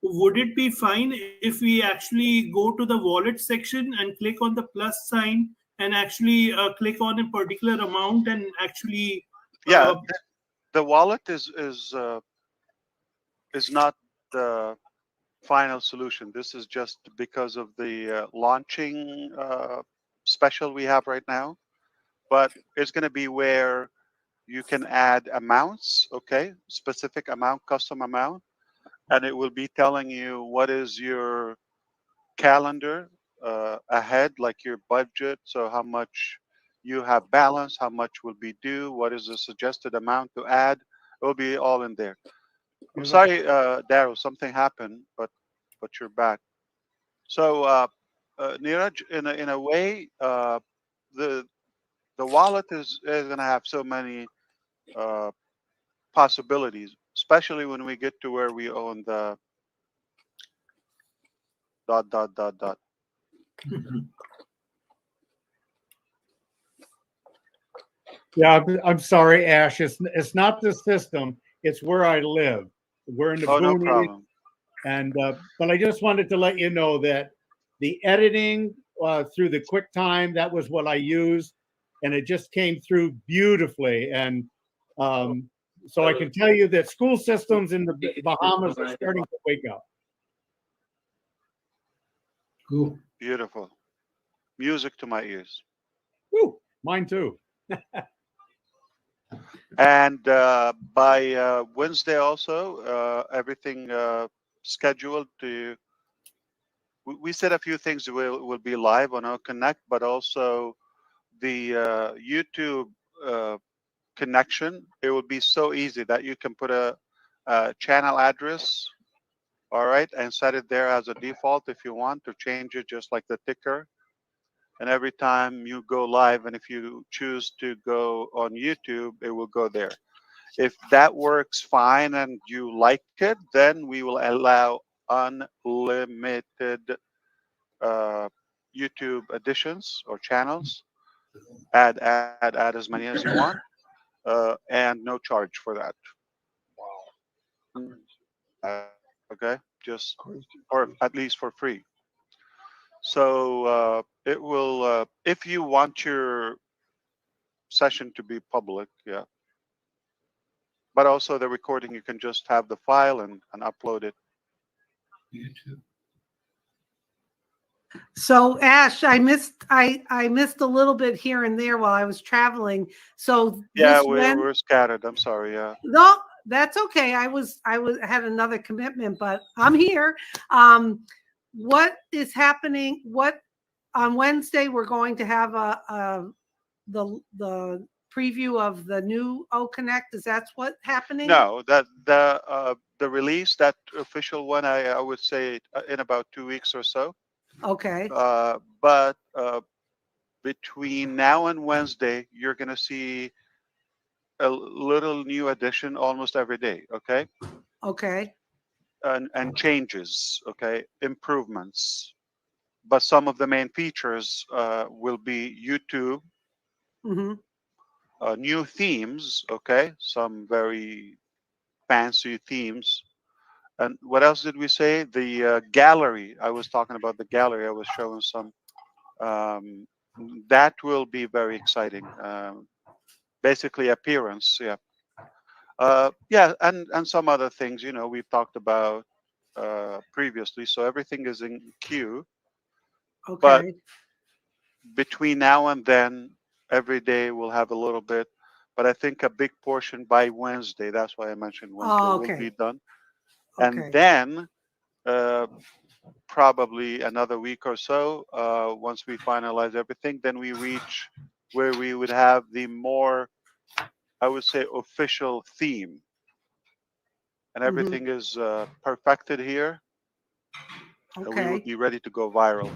would it be fine if we actually go to the wallet section and click on the plus sign and actually click on a particular amount and actually? Yeah, the wallet is not the final solution. This is just because of the launching special we have right now. But it's going to be where you can add amounts, okay, specific amount, custom amount, and it will be telling you what is your calendar ahead, like your budget, so how much you have balance, how much will be due, what is the suggested amount to add. It will be all in there. I'm sorry, Daryl, something happened, but you're back. So Neeraj, in a way, the wallet is going to have so many possibilities, especially when we get to where we own the ... Yeah, I'm sorry, Ash. It's not the system. It's where I live. We're in the Oh, no boonies, problem. and but I just wanted to let you know that the editing through the QuickTime, that was what I used, and it just came through beautifully. And so I can tell you that school systems in the Bahamas are starting to wake up. Cool. Beautiful. Music to my ears. Woo, mine too. And by Wednesday also, everything scheduled to. We said a few things will be live on OConnect, but also the YouTube connection. It will be so easy that you can put a channel address, all right, and set it there as a default if you want to change it, just like the ticker. And every time you go live, and if you choose to go on YouTube, it will go there. If that works fine and you like it, then we will allow unlimited YouTube additions or channels. Add as many as you want, and no charge for that. Okay, just or at least for free. So it will, if you want your session to be public, yeah. But also the recording, you can just have the file and upload it. YouTube. So Ash, I missed a little bit here and there while I was traveling. So Yeah, this we're scattered. I'm sorry. Yeah. No, that's okay. I had another commitment, but I'm here. What is happening? What on Wednesday we're going to have the preview of the new OConnect. Is that what's happening? No, that the release, that official one, I would say in about 2 weeks or so. Okay. But between now and Wednesday, you're gonna see a little new addition almost every day. Okay. Okay. And changes. Okay, improvements. But some of the main features will be YouTube. Mm-hmm. New themes. Okay, some very fancy themes. And what else did we say? The gallery. I was talking about the gallery. I was showing some. That will be very exciting. Basically, appearance. Yeah. Yeah, and some other things. You know, we've talked about previously. So everything is in queue. Okay. But between now and then, every day we'll have a little bit. But I think a big portion by Wednesday. That's why I mentioned Wednesday will be done. And then probably another week or so, once we finalize everything, then we reach where we would have the more, I would say, official theme. And everything is perfected here. And we will be ready to go viral.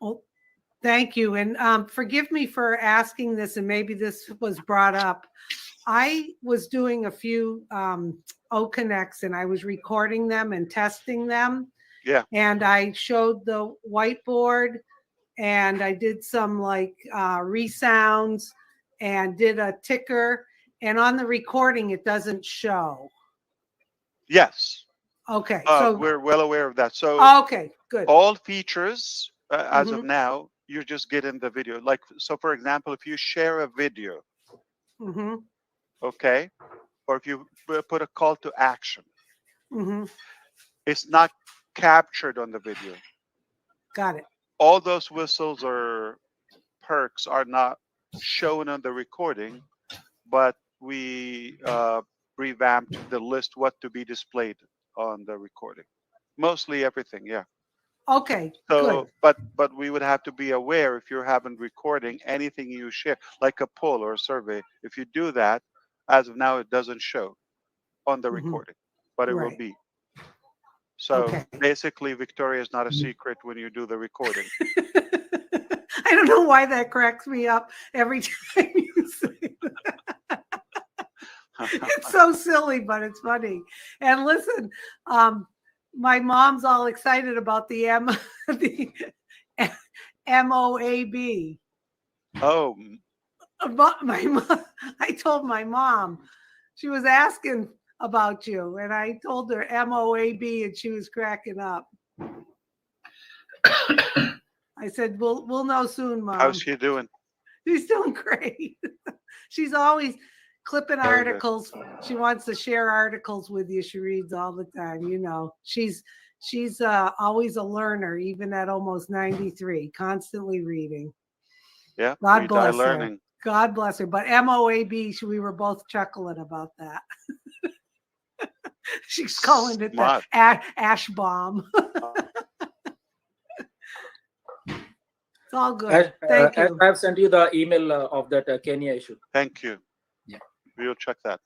Well, thank you. And forgive me for asking this, and maybe this was brought up. I was doing a few OConnects, and I was recording them and testing them. Yeah. And I showed the whiteboard, and I did some like resounds and did a ticker. And on the recording, it doesn't show. Yes. Okay. So we're well aware of that. So okay, good. All features as of now, you're just getting the video. Like, so for example, if you share a video, okay, or if you put a call to action, it's not captured on the video. Got it. All those whistles or perks are not shown on the recording, but we revamped the list what to be displayed on the recording. Mostly everything, yeah. Okay. So, good. but we would have to be aware if you're having recording, anything you share, like a poll or a survey, if you do that, as of now, it doesn't show on the recording, but it will be. So basically, Victoria is not a secret when you do the recording. I don't know why that cracks me up every time you say that. It's so silly, but it's funny. And listen, my mom's all excited about the MOAB. Oh, I told my mom, she was asking about you, and I told her MOAB, and she was cracking up. I said, "We'll know soon, Mom." How's she doing? She's doing great. She's always clipping Very good. articles. She wants to share articles with you. She reads all the time. You know, she's always a learner, even at almost 93, constantly reading. Yeah, God we die bless her. learning. God bless her. But MOAB, we were both chuckling about that. She's calling it the Smart. ash bomb. It's all good. Thank you. I've sent you the email of that Kenya issue. Thank you. Yeah. We will check that.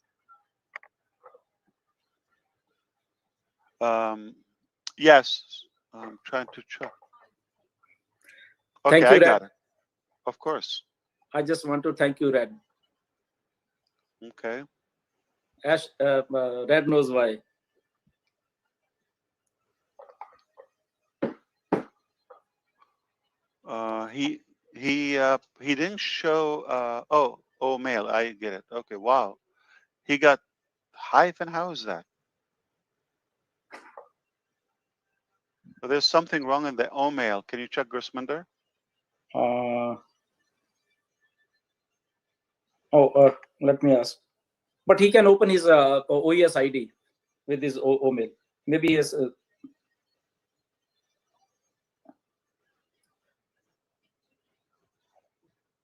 Yes, I'm trying to check. Okay, Thank you, I got Red. it. Of course. I just want to thank you, Red. Okay. Ash, Red knows why. He didn't show. Oh, mail. I get it. Okay. Wow. He got hyphen. How is that? So there's something wrong in the mail. Can you check Grisminder? Let me ask. But he can open his OES ID with his mail. Maybe he has.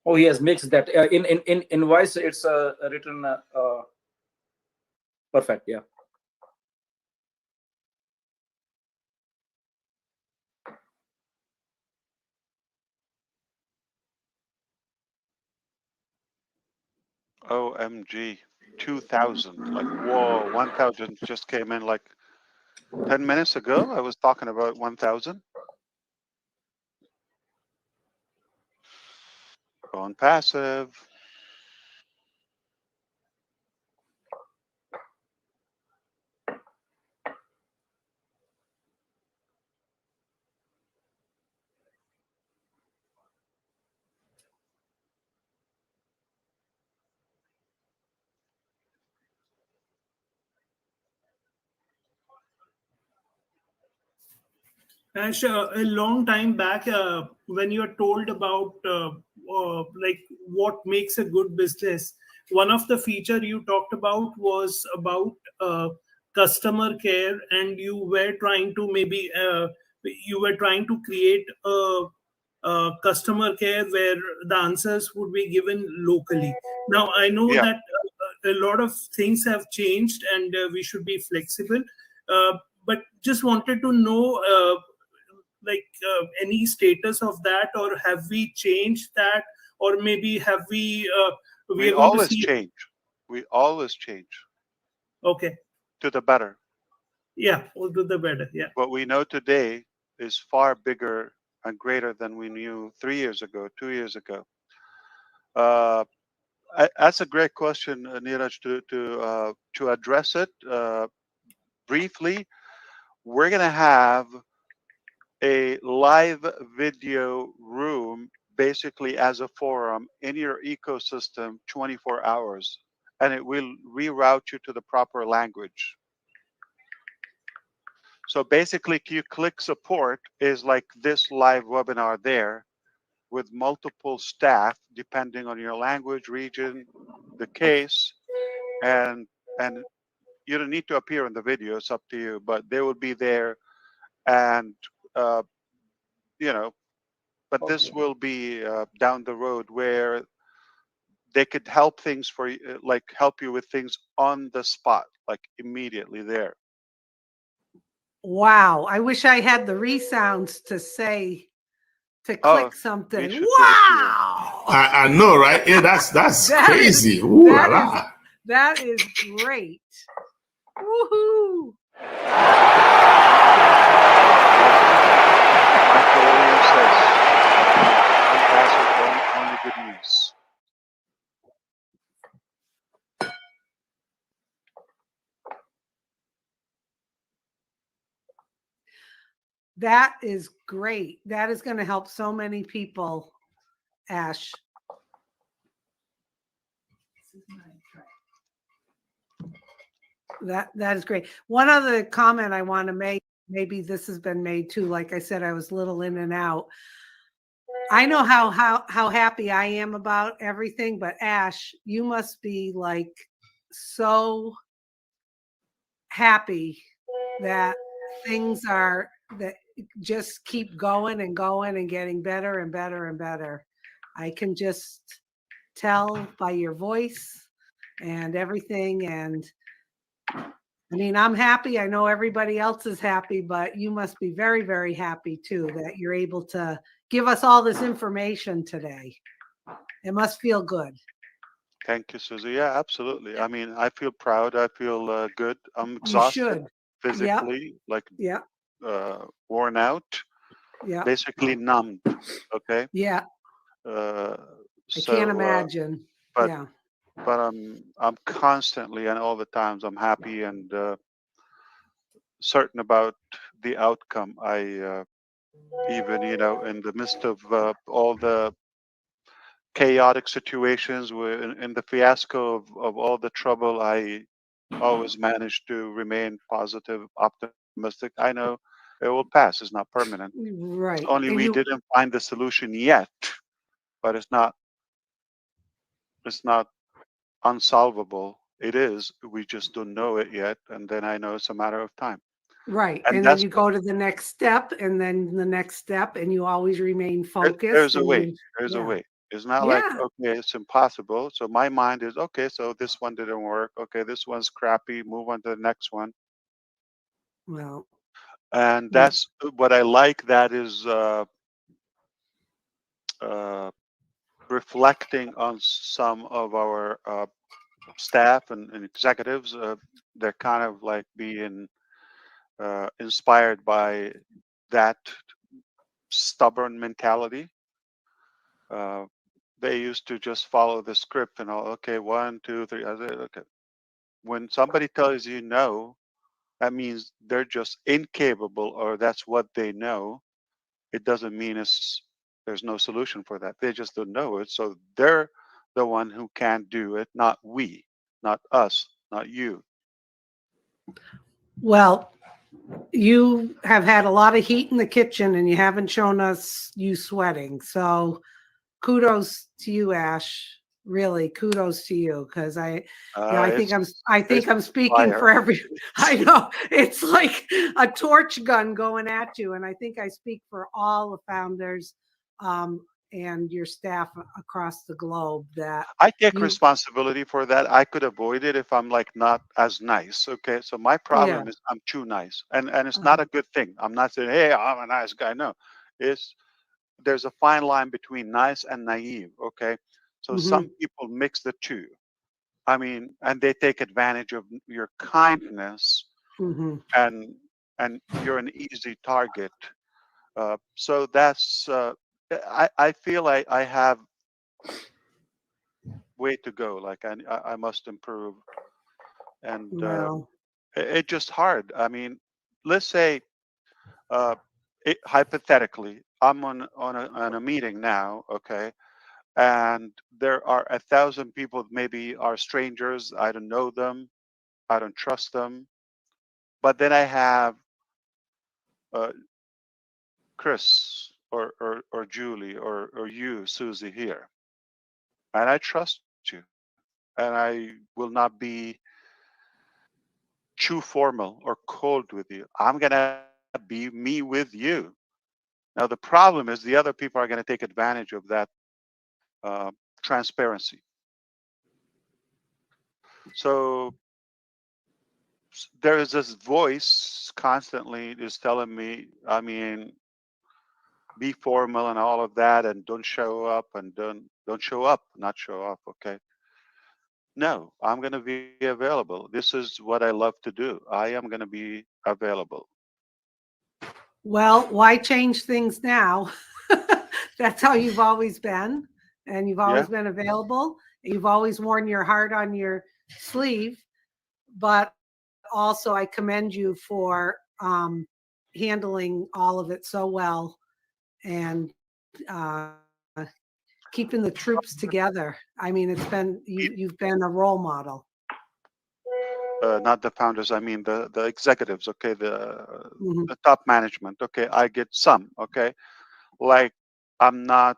He has mixed that. In invoice, it's written perfect. Yeah. OMG. 2,000. Like, whoa, 1,000 just came in like 10 minutes ago. I was talking about 1,000. ONPASSIVE. Ash, a long time back, when you are told about like what makes a good business, one of the feature you talked about was about customer care, and you were trying to create customer care where the answers would be given locally. Now I know Yeah. that a lot of things have changed, and we should be flexible. But just wanted to know. Any status of that, or have we changed that, or maybe have we We are going to always see change. We always change okay, to the better. yeah, we'll do the better. Yeah, What we know today is far bigger and greater than we knew 3 years ago, 2 years ago. That's a great question, Neeraj. To address it briefly, we're going to have a live video room basically as a forum in your ecosystem 24 hours, and it will reroute you to the proper language. So basically, you click support is like this live webinar there with multiple staff depending on your language, region, the case, and you don't need to appear in the video. It's up to you, but they will be there, and but this will be down the road where they could help things for you, like help you with things on the spot, like immediately there. Wow. I wish I had the resounds to click something. Wow. I know, right? Yeah, that's That crazy. is- Ooh that la is- la. That is great. Woohoo. Michael Williams says, ONPASSIVE, only good news. That is great. That is going to help so many people, Ash. That is great. One other comment I want to make, maybe this has been made too. Like I said, I was a little in and out. I know how happy I am about everything, but Ash, you must be like so happy that things are that just keep going and going and getting better and better and better. I can just tell by your voice and everything. And I mean, I'm happy. I know everybody else is happy, but you must be very, very happy too that you're able to give us all this information today. It must feel good. Thank you, Susie. Yeah, absolutely. I mean, I feel proud. I feel good. I'm exhausted physically, like worn out, basically numbed. Okay. Yeah. I can't imagine. But I'm constantly and all the times I'm happy and certain about the outcome. I even in the midst of all the chaotic situations, in the fiasco of all the trouble, I always manage to remain positive, optimistic. I know it will pass. It's not permanent. Right. It's only we didn't find the solution yet, but it's not unsolvable. It is. We just don't know it yet, and then I know it's a matter of time. Right. And then you go to the next step and then the next step, and you always remain focused. There's a way. There's a way. It's not like, okay, it's impossible. So my mind is, okay, so this one didn't work. Okay, this one's crappy. Move on to the next one. Well. And that's what I like. That is reflecting on some of our staff and executives. They're kind of like being inspired by that stubborn mentality. They used to just follow the script and all. Okay, 1, 2, 3. I said, okay. When somebody tells you no, that means they're just incapable, or that's what they know. It doesn't mean there's no solution for that. They just don't know it. So they're the one who can't do it, not we, not us, not you. Well, you have had a lot of heat in the kitchen and you haven't shown us you sweating. So kudos to you, Ash. Really, kudos to you, because I think I'm speaking for every. I know it's like a torch gun going at you, and I think I speak for all the founders and your staff across the globe. That I take responsibility for that. I could avoid it if I'm like not as nice. Okay, so my problem is I'm too nice, and it's not a good thing. I'm not saying, hey, I'm a nice guy. No, there's a fine line between nice and naive. Okay. So some people mix the two. I mean, and they take advantage of your kindness, and you're an easy target. So that's I feel I have way to go. Like I must improve, and it's just hard. I mean, let's say hypothetically, I'm on a meeting now. Okay. And there are 1,000 people, maybe are strangers. I don't know them. I don't trust them. But then I have Chris or Julie or you, Susie, here. And I trust you. And I will not be too formal or cold with you. I'm going to be me with you. Now, the problem is the other people are going to take advantage of that transparency. So there is this voice constantly is telling me, I mean, be formal and all of that, and don't show up, and don't show up, not show up. Okay. No, I'm going to be available. This is what I love to do. I am going to be available. Well, why change things now? That's how you've always been, and you've always been available. You've always worn your heart on your sleeve, but also I commend you for handling all of it so well and keeping the troops together. I mean, it's been you've been a role model. Not the founders, I mean the executives, okay, Mhm. the top management, okay. I get some, okay. Like, I'm not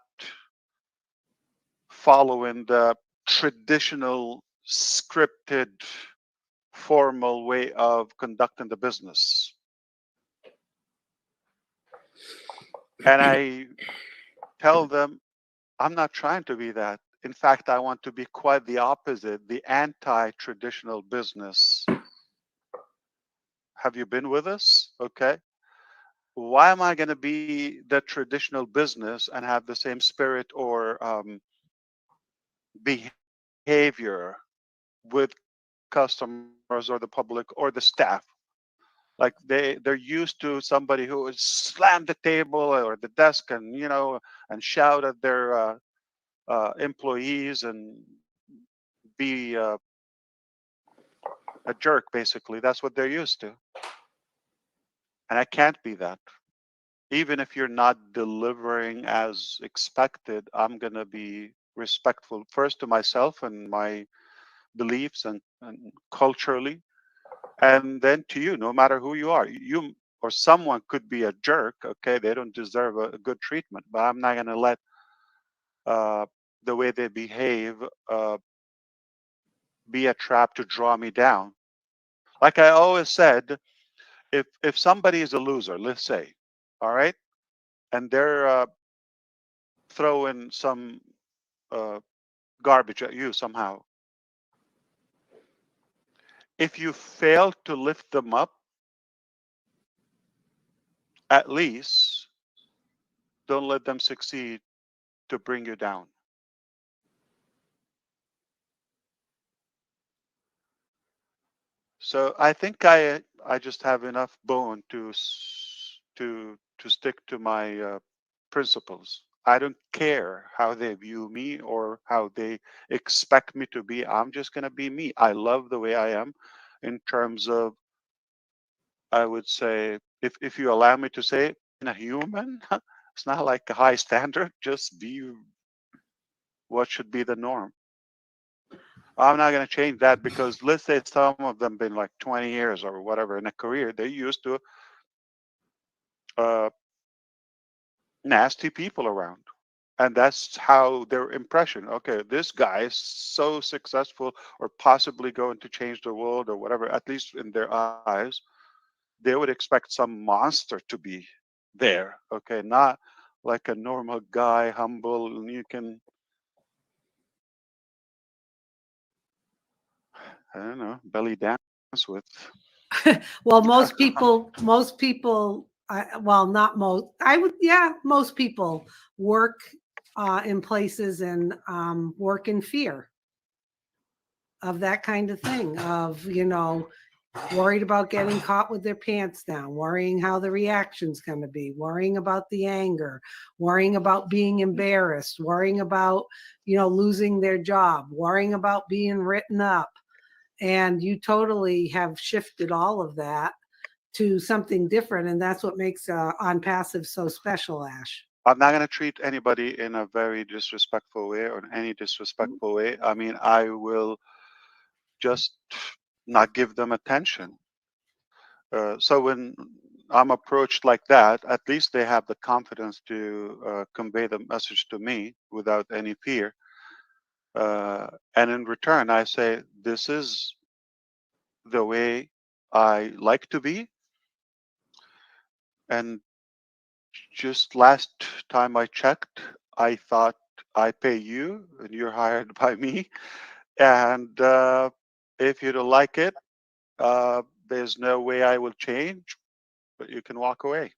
following the traditional scripted formal way of conducting the business. And I tell them, I'm not trying to be that. In fact, I want to be quite the opposite, the anti-traditional business. Have you been with us? Okay. Why am I going to be the traditional business and have the same spirit or behavior with customers or the public or the staff? Like they're used to somebody who would slam the table or the desk and and shout at their employees and be a jerk. Basically, that's what they're used to, and I can't be that. Even if you're not delivering as expected, I'm gonna be respectful first to myself and my beliefs and culturally, and then to you, no matter who you are. You or someone could be a jerk, okay? They don't deserve a good treatment, but I'm not gonna let the way they behave be a trap to draw me down. Like I always said, if somebody is a loser, let's say, all right, and they're throwing some uh, garbage at you somehow, if you fail to lift them up, at least don't let them succeed to bring you down. So I think I just have enough bone to stick to my principles. I don't care how they view me or how they expect me to be. I'm just gonna be me. I love the way I am. In terms of, I would say, if you allow me to say, in a human, it's not like a high standard. Just be what should be the norm. I'm not going to change that because let's say some of them been like 20 years or whatever in a career. They're used to uh, nasty people around. And that's how their impression, okay, this guy is so successful or possibly going to change the world or whatever, at least in their eyes, they would expect some monster to be there. Okay, not like a normal guy, humble, and you can, I don't know, belly dance with. Well, most people, well, not most, most people work in places and work in fear of that kind of thing, of, worried about getting caught with their pants down, worrying how the reaction's going to be, worrying about the anger, worrying about being embarrassed, worrying about, losing their job, worrying about being written up. And you totally have shifted all of that to something different. And that's what makes ONPASSIVE so special, Ash. I'm not going to treat anybody in a very disrespectful way or in any disrespectful way. I mean, I will just not give them attention. So when I'm approached like that, at least they have the confidence to convey the message to me without any fear. And in return, I say, this is the way I like to be. And just last time I checked, I thought I pay you and you're hired by me. And if you don't like it, there's no way I will change, but you can walk away.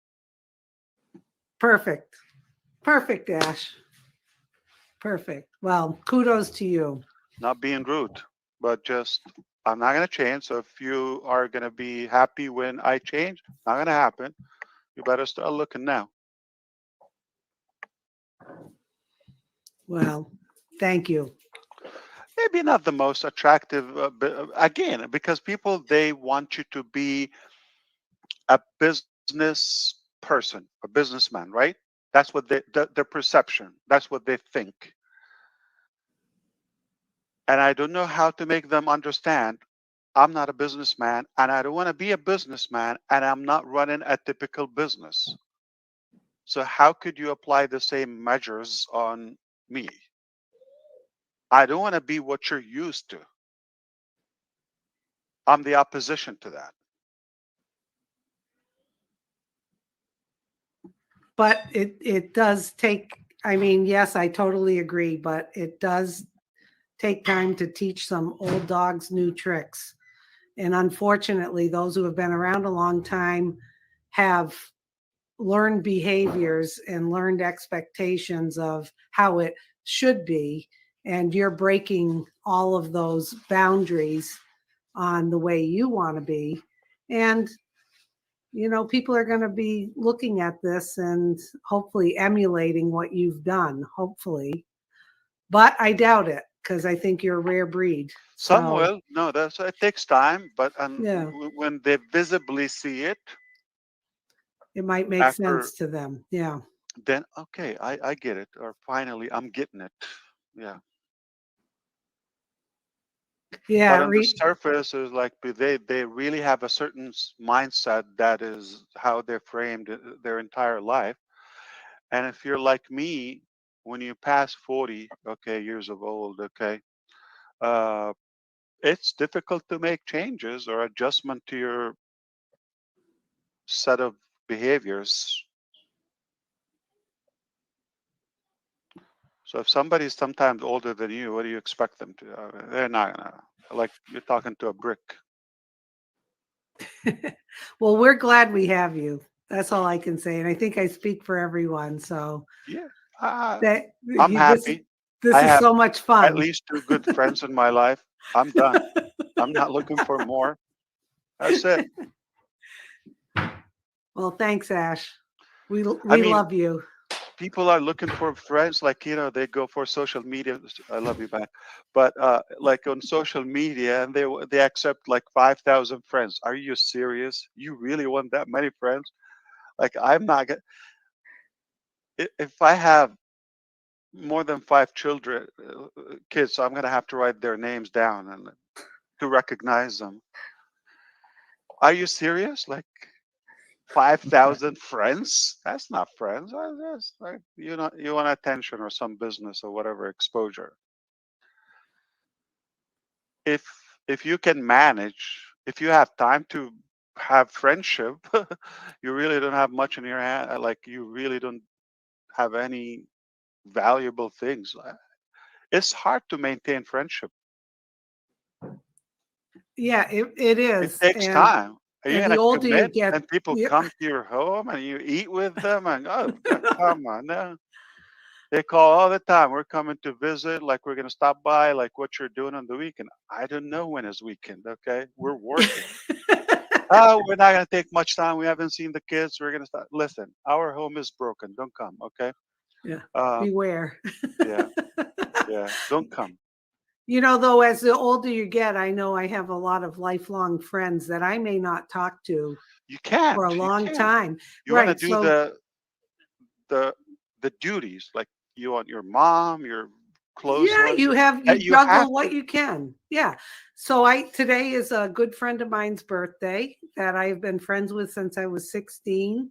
Perfect. Perfect, Ash. Perfect. Well, kudos to you. Not being rude, but just, I'm not going to change. So if you are going to be happy when I change, not going to happen. You better start looking now. Well, thank you. Maybe not the most attractive, again, because people, they want you to be a business person, a businessman, right? That's what their perception, that's what they think. and I don't know how to make them understand I'm not a businessman, and I don't want to be a businessman, and I'm not running a typical business. So how could you apply the same measures on me? I don't want to be what you're used to. I'm the opposition to that. But it does take, I mean, yes, I totally agree, but it does take time to teach some old dogs new tricks. And unfortunately, those who have been around a long time have learned behaviors and learned expectations of how it should be. And you're breaking all of those boundaries on the way you want to be. And you know, people are going to be looking at this and hopefully emulating what you've done, hopefully. But I doubt it, because I think you're a rare breed. Some So, will. No, it takes time, but yeah, when they visibly see it, it might make after, sense to them. Yeah. then okay, I get it. Or finally, I'm getting it. Yeah. Yeah. But on the surface, is like they really have a certain mindset that is how they're framed their entire life. And if you're like me, when you pass 40, okay, years of old, okay, it's difficult to make changes or adjustment to your set of behaviors. So if somebody's sometimes older than you, what do you expect them to? They're not gonna, like you're talking to a brick. Well, we're glad we have you. That's all I can say. And I think I speak for everyone. So Yeah, that I'm happy. This I is have so much fun. at least 2 good friends in my life. I'm done. I'm not looking for more. That's it. Well, thanks, Ash. We I mean, love you. people are looking for friends, like, you know, they go for social media. I love you back. But like on social media, and they accept like 5,000 friends. Are you serious? You really want that many friends? Like, I'm not gonna, if I have more than 5 children, kids, so I'm gonna have to write their names down and to recognize them. Are you serious? Like 5,000 friends? That's not friends. That's like, you know, you want attention or some business or whatever, exposure. If you can manage, if you have time to have friendship, you really don't have much in your hand. Like, you really don't have any valuable things. It's hard to maintain friendship. Yeah, it It is. takes time. Are you And going the to older you commit get, and people come to your home and you eat with them and come on, no. They call all the time. We're coming to visit, like we're going to stop by, like what you're doing on the weekend. I don't know when is weekend, okay? We're working. Oh, we're not going to take much time. We haven't seen the kids. We're going to start. Listen, our home is broken. Don't come, okay? Yeah. Um, Beware. yeah. Yeah. Don't come. You know, though, as the older you get, I know I have a lot of lifelong friends that I may not talk to for a long time. You Right. want to do So the duties, like you want your mom, your close yeah, ones. you You have juggle what to. you can. Yeah. So today is a good friend of mine's birthday that I've been friends with since I was 16.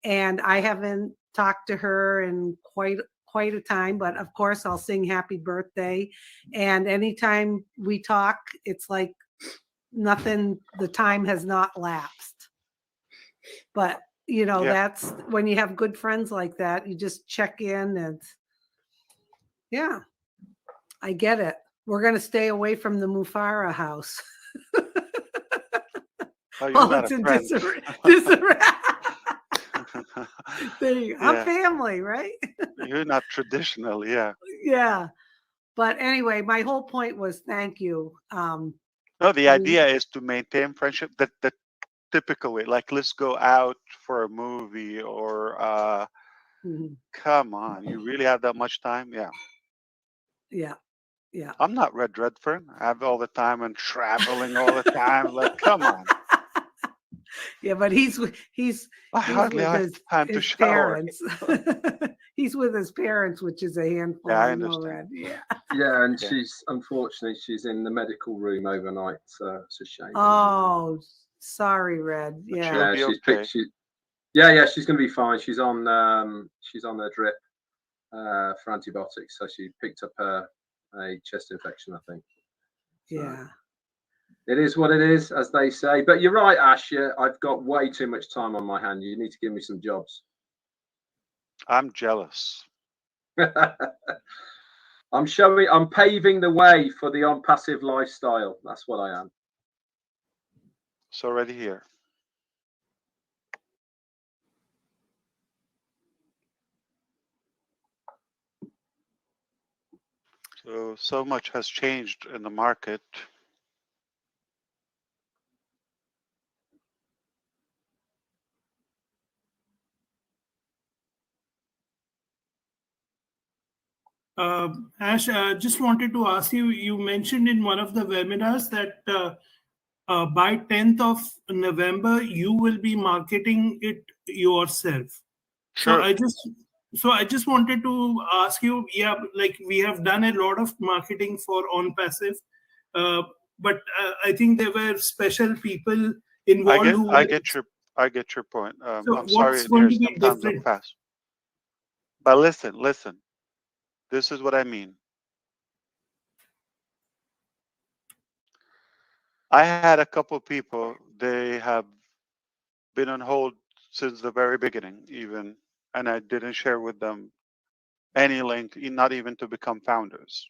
And I haven't talked to her in quite a time, but of course I'll sing happy birthday. And anytime we talk, it's like nothing, the time has not lapsed. But you know, that's when you have good friends like that, you just check in and yeah, I get it. We're going to stay away from the Mufara house. Oh, you're not a friend. Disarray. There you go. Yeah. I'm family, right? You're not traditional, yeah. Yeah. But anyway, my whole point was thank you. No, the idea is to maintain friendship the typical way. Like, let's go out for a movie or come on, you really have that much time? Yeah. Yeah. Yeah. I'm not Redfern. I have all the time and traveling all the time. Like, come on. Yeah, but he's I he's hardly with have time to his shower. parents. He's with his parents, which is a handful. Yeah, I I know, understand. Red. Yeah. Yeah, and Yeah. she's unfortunately she's in the medical room overnight. So it's a shame. Oh, sorry, Red. But Yeah. she'll Yeah, be she's okay. yeah, she's gonna be fine. She's on a drip for antibiotics. So she picked up a chest infection, I think. So Yeah. it is what it is, as they say. But you're right, Ash. Yeah, I've got way too much time on my hand. You need to give me some jobs. I'm jealous. I'm paving the way for the ONPASSIVE lifestyle. That's what I am. It's already here. So much has changed in the market. Ash, just wanted to ask you, you mentioned in one of the webinars that by 10th of November, you will be marketing it yourself. Sure. So I just wanted to ask you, yeah, like we have done a lot of marketing for ONPASSIVE, but I think there were special people involved who I get your point. So I'm sorry, what's going dear, to be sometimes I'm different? fast. But listen. This is what I mean. I had a couple people, they have been on hold since the very beginning, even, and I didn't share with them any link, not even to become founders.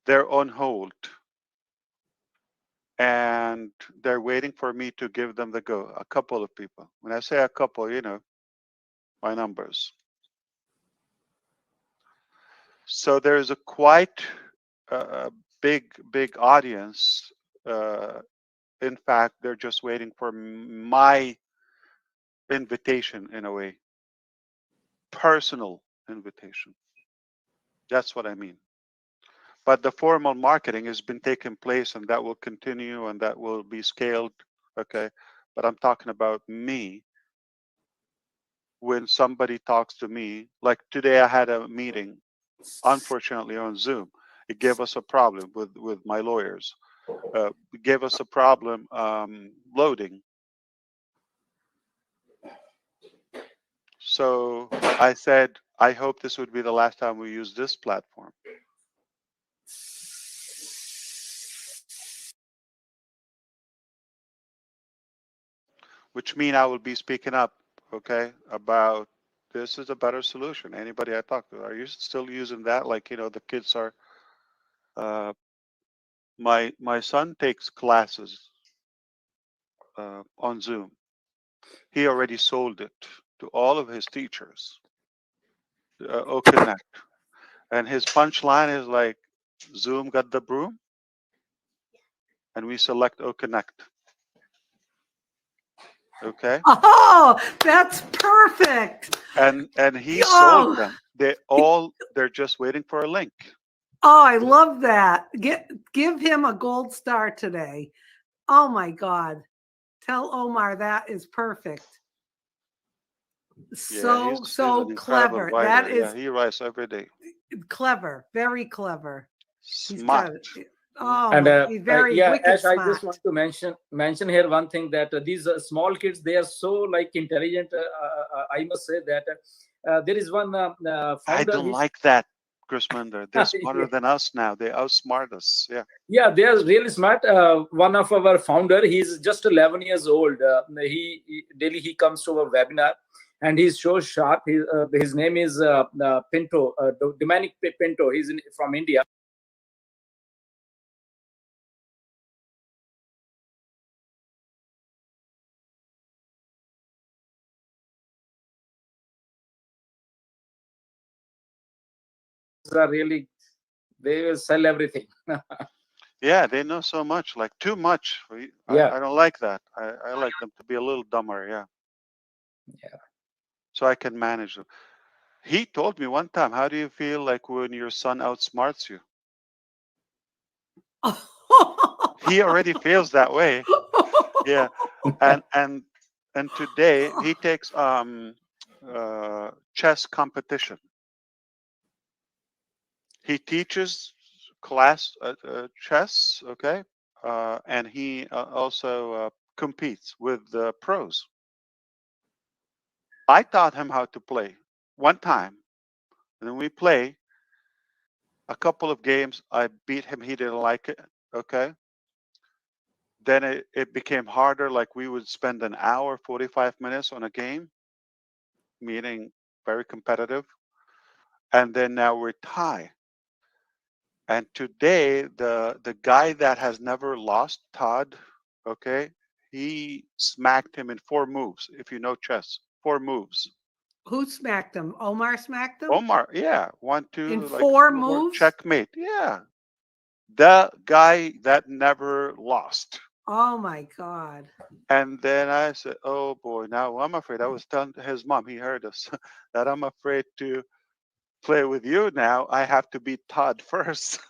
They're on hold. And they're waiting for me to give them the go. A couple of people. When I say a couple, you know, my numbers. So there's a quite big audience. In fact, they're just waiting for my invitation, in a way, personal invitation. That's what I mean. But the formal marketing has been taking place, and that will continue, and that will be scaled. Okay, but I'm talking about me. When somebody talks to me, like today I had a meeting, unfortunately on Zoom. It gave us a problem with my lawyers. It gave us a problem loading. So I said, I hope this would be the last time we use this platform. Which means I will be speaking up, okay, about this is a better solution. Anybody I talk to, are you still using that? Like, you know, the kids are, my son takes classes on Zoom. He already sold it to all of his teachers, OConnect. And his punchline is like, Zoom got the broom, and we select OConnect. Okay. Oh, that's perfect. And he sold them. They're just waiting for a link. Oh, I love that. Give him a gold star today. Oh my God. Tell Omar that is perfect. So He's an clever. writer. That is he writes every day. clever. Very clever. Smart. Oh, And very yeah, wicked Ash, I smart. just want to mention here one thing, that these small kids, they are so like intelligent. I must say that there is one founder. I don't like that, Chris Munder. They're smarter than us now. They outsmart us. Yeah. Yeah, they are really smart. One of our founder, he's just 11 years old. Daily he comes to our webinar, and he's so sharp. His name is Pinto, Dominic Pinto. He's from India. Are really, they will sell everything. Yeah, they know so much, like too much. I don't like that. I like them to be a little dumber. Yeah. Yeah. So I can manage them. He told me one time, how do you feel like when your son outsmarts you? He already feels that way. Yeah, and today he takes chess competition. He teaches class chess, okay, and he also competes with the pros. I taught him how to play one time, and then we play a couple of games. I beat him. He didn't like it. Okay. Then it became harder. Like we would spend an hour, 45 minutes on a game, meaning very competitive. And then now we're tied. And today, the guy that has never lost, Todd, okay, he smacked him in 4 moves. If you know chess, 4 moves. Who smacked him? Omar smacked him? Omar, yeah, 1, 2, In like 4 moves? checkmate. Yeah, the guy that never lost. Oh my God. And then I said, oh boy, now I'm afraid. I was telling his mom, he heard us, that I'm afraid to play with you now. I have to beat Todd first.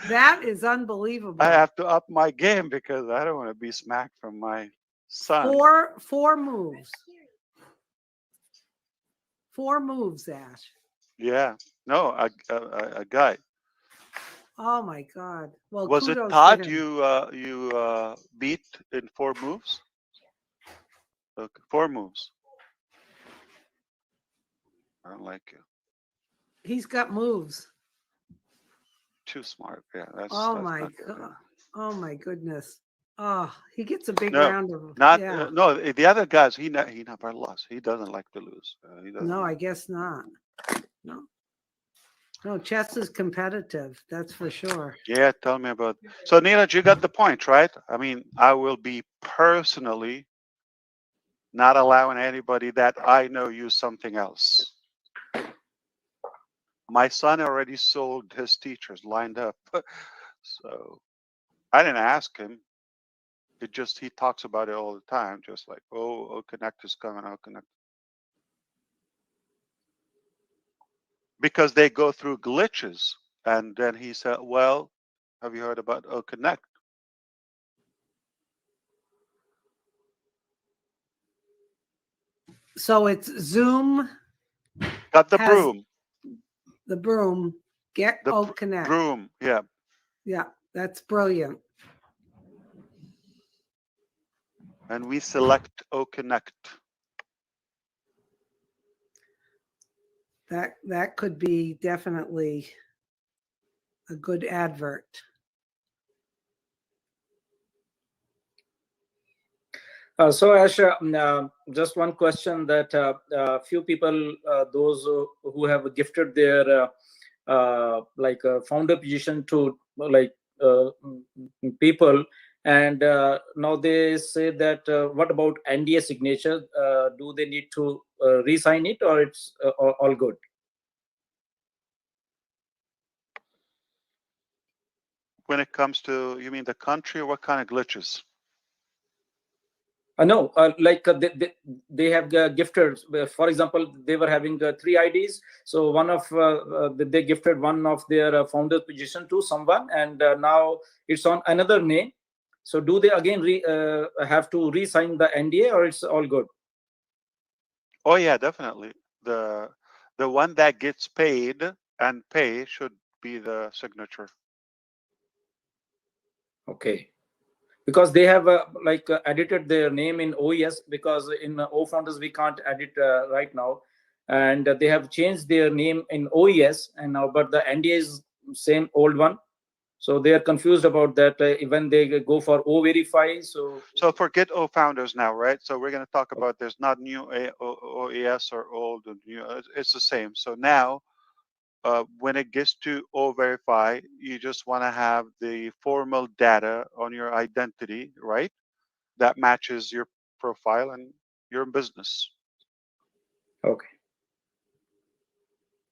That is unbelievable. I have to up my game because I don't want to be smacked from my son. 4 moves. 4 moves, Ash. Yeah, no, a guy. Oh my God. Well, Was it kudos to Todd him. you beat in 4 moves? Okay, 4 moves. I don't like you. He's got moves. Too smart. Yeah, that's. Oh that's my not good. God. Oh my goodness. Oh, he gets a big No, round of not yeah. no. The other guys, he never lost. He doesn't like to lose. He doesn't. No, I guess not. No. No, chess is competitive. That's for sure. Yeah, tell me about. So Neeraj, you got the point, right? I mean, I will be personally not allowing anybody that I know use something else. My son already sold his teachers lined up, so I didn't ask him. It just he talks about it all the time, just like, oh, OConnect is coming, OConnect. Because they go through glitches. And then he said, well, have you heard about OConnect? So it's Zoom. Got the broom. The broom. Get OConnect. Broom, yeah. Yeah, that's brilliant. And we select OConnect. That could be definitely a good advert. So Ash, just one question that few people, those who have gifted their like founder position to like people, and now they say that what about NDA signature? Do they need to re-sign it, or it's all good? When it comes to, you mean the country, or what kind of glitches? No, like they have gifted. For example, they were having 3 IDs. So one of they gifted one of their founder position to someone, and now it's on another name. So do they again have to re-sign the NDA, or it's all good? Oh yeah, definitely. The one that gets paid and pay should be the signature. Okay. Because they have edited their name in OES, because in O-Founders we can't edit right now, and they have changed their name in OES, and now but the NDA is same old one, so they are confused about that when they go for O-Verify. So forget O-Founders now, right? So we're going to talk about there's not new OES or old and new. It's the same. So now, when it gets to O-Verify, you just want to have the formal data on your identity, right? That matches your profile and your business. Okay.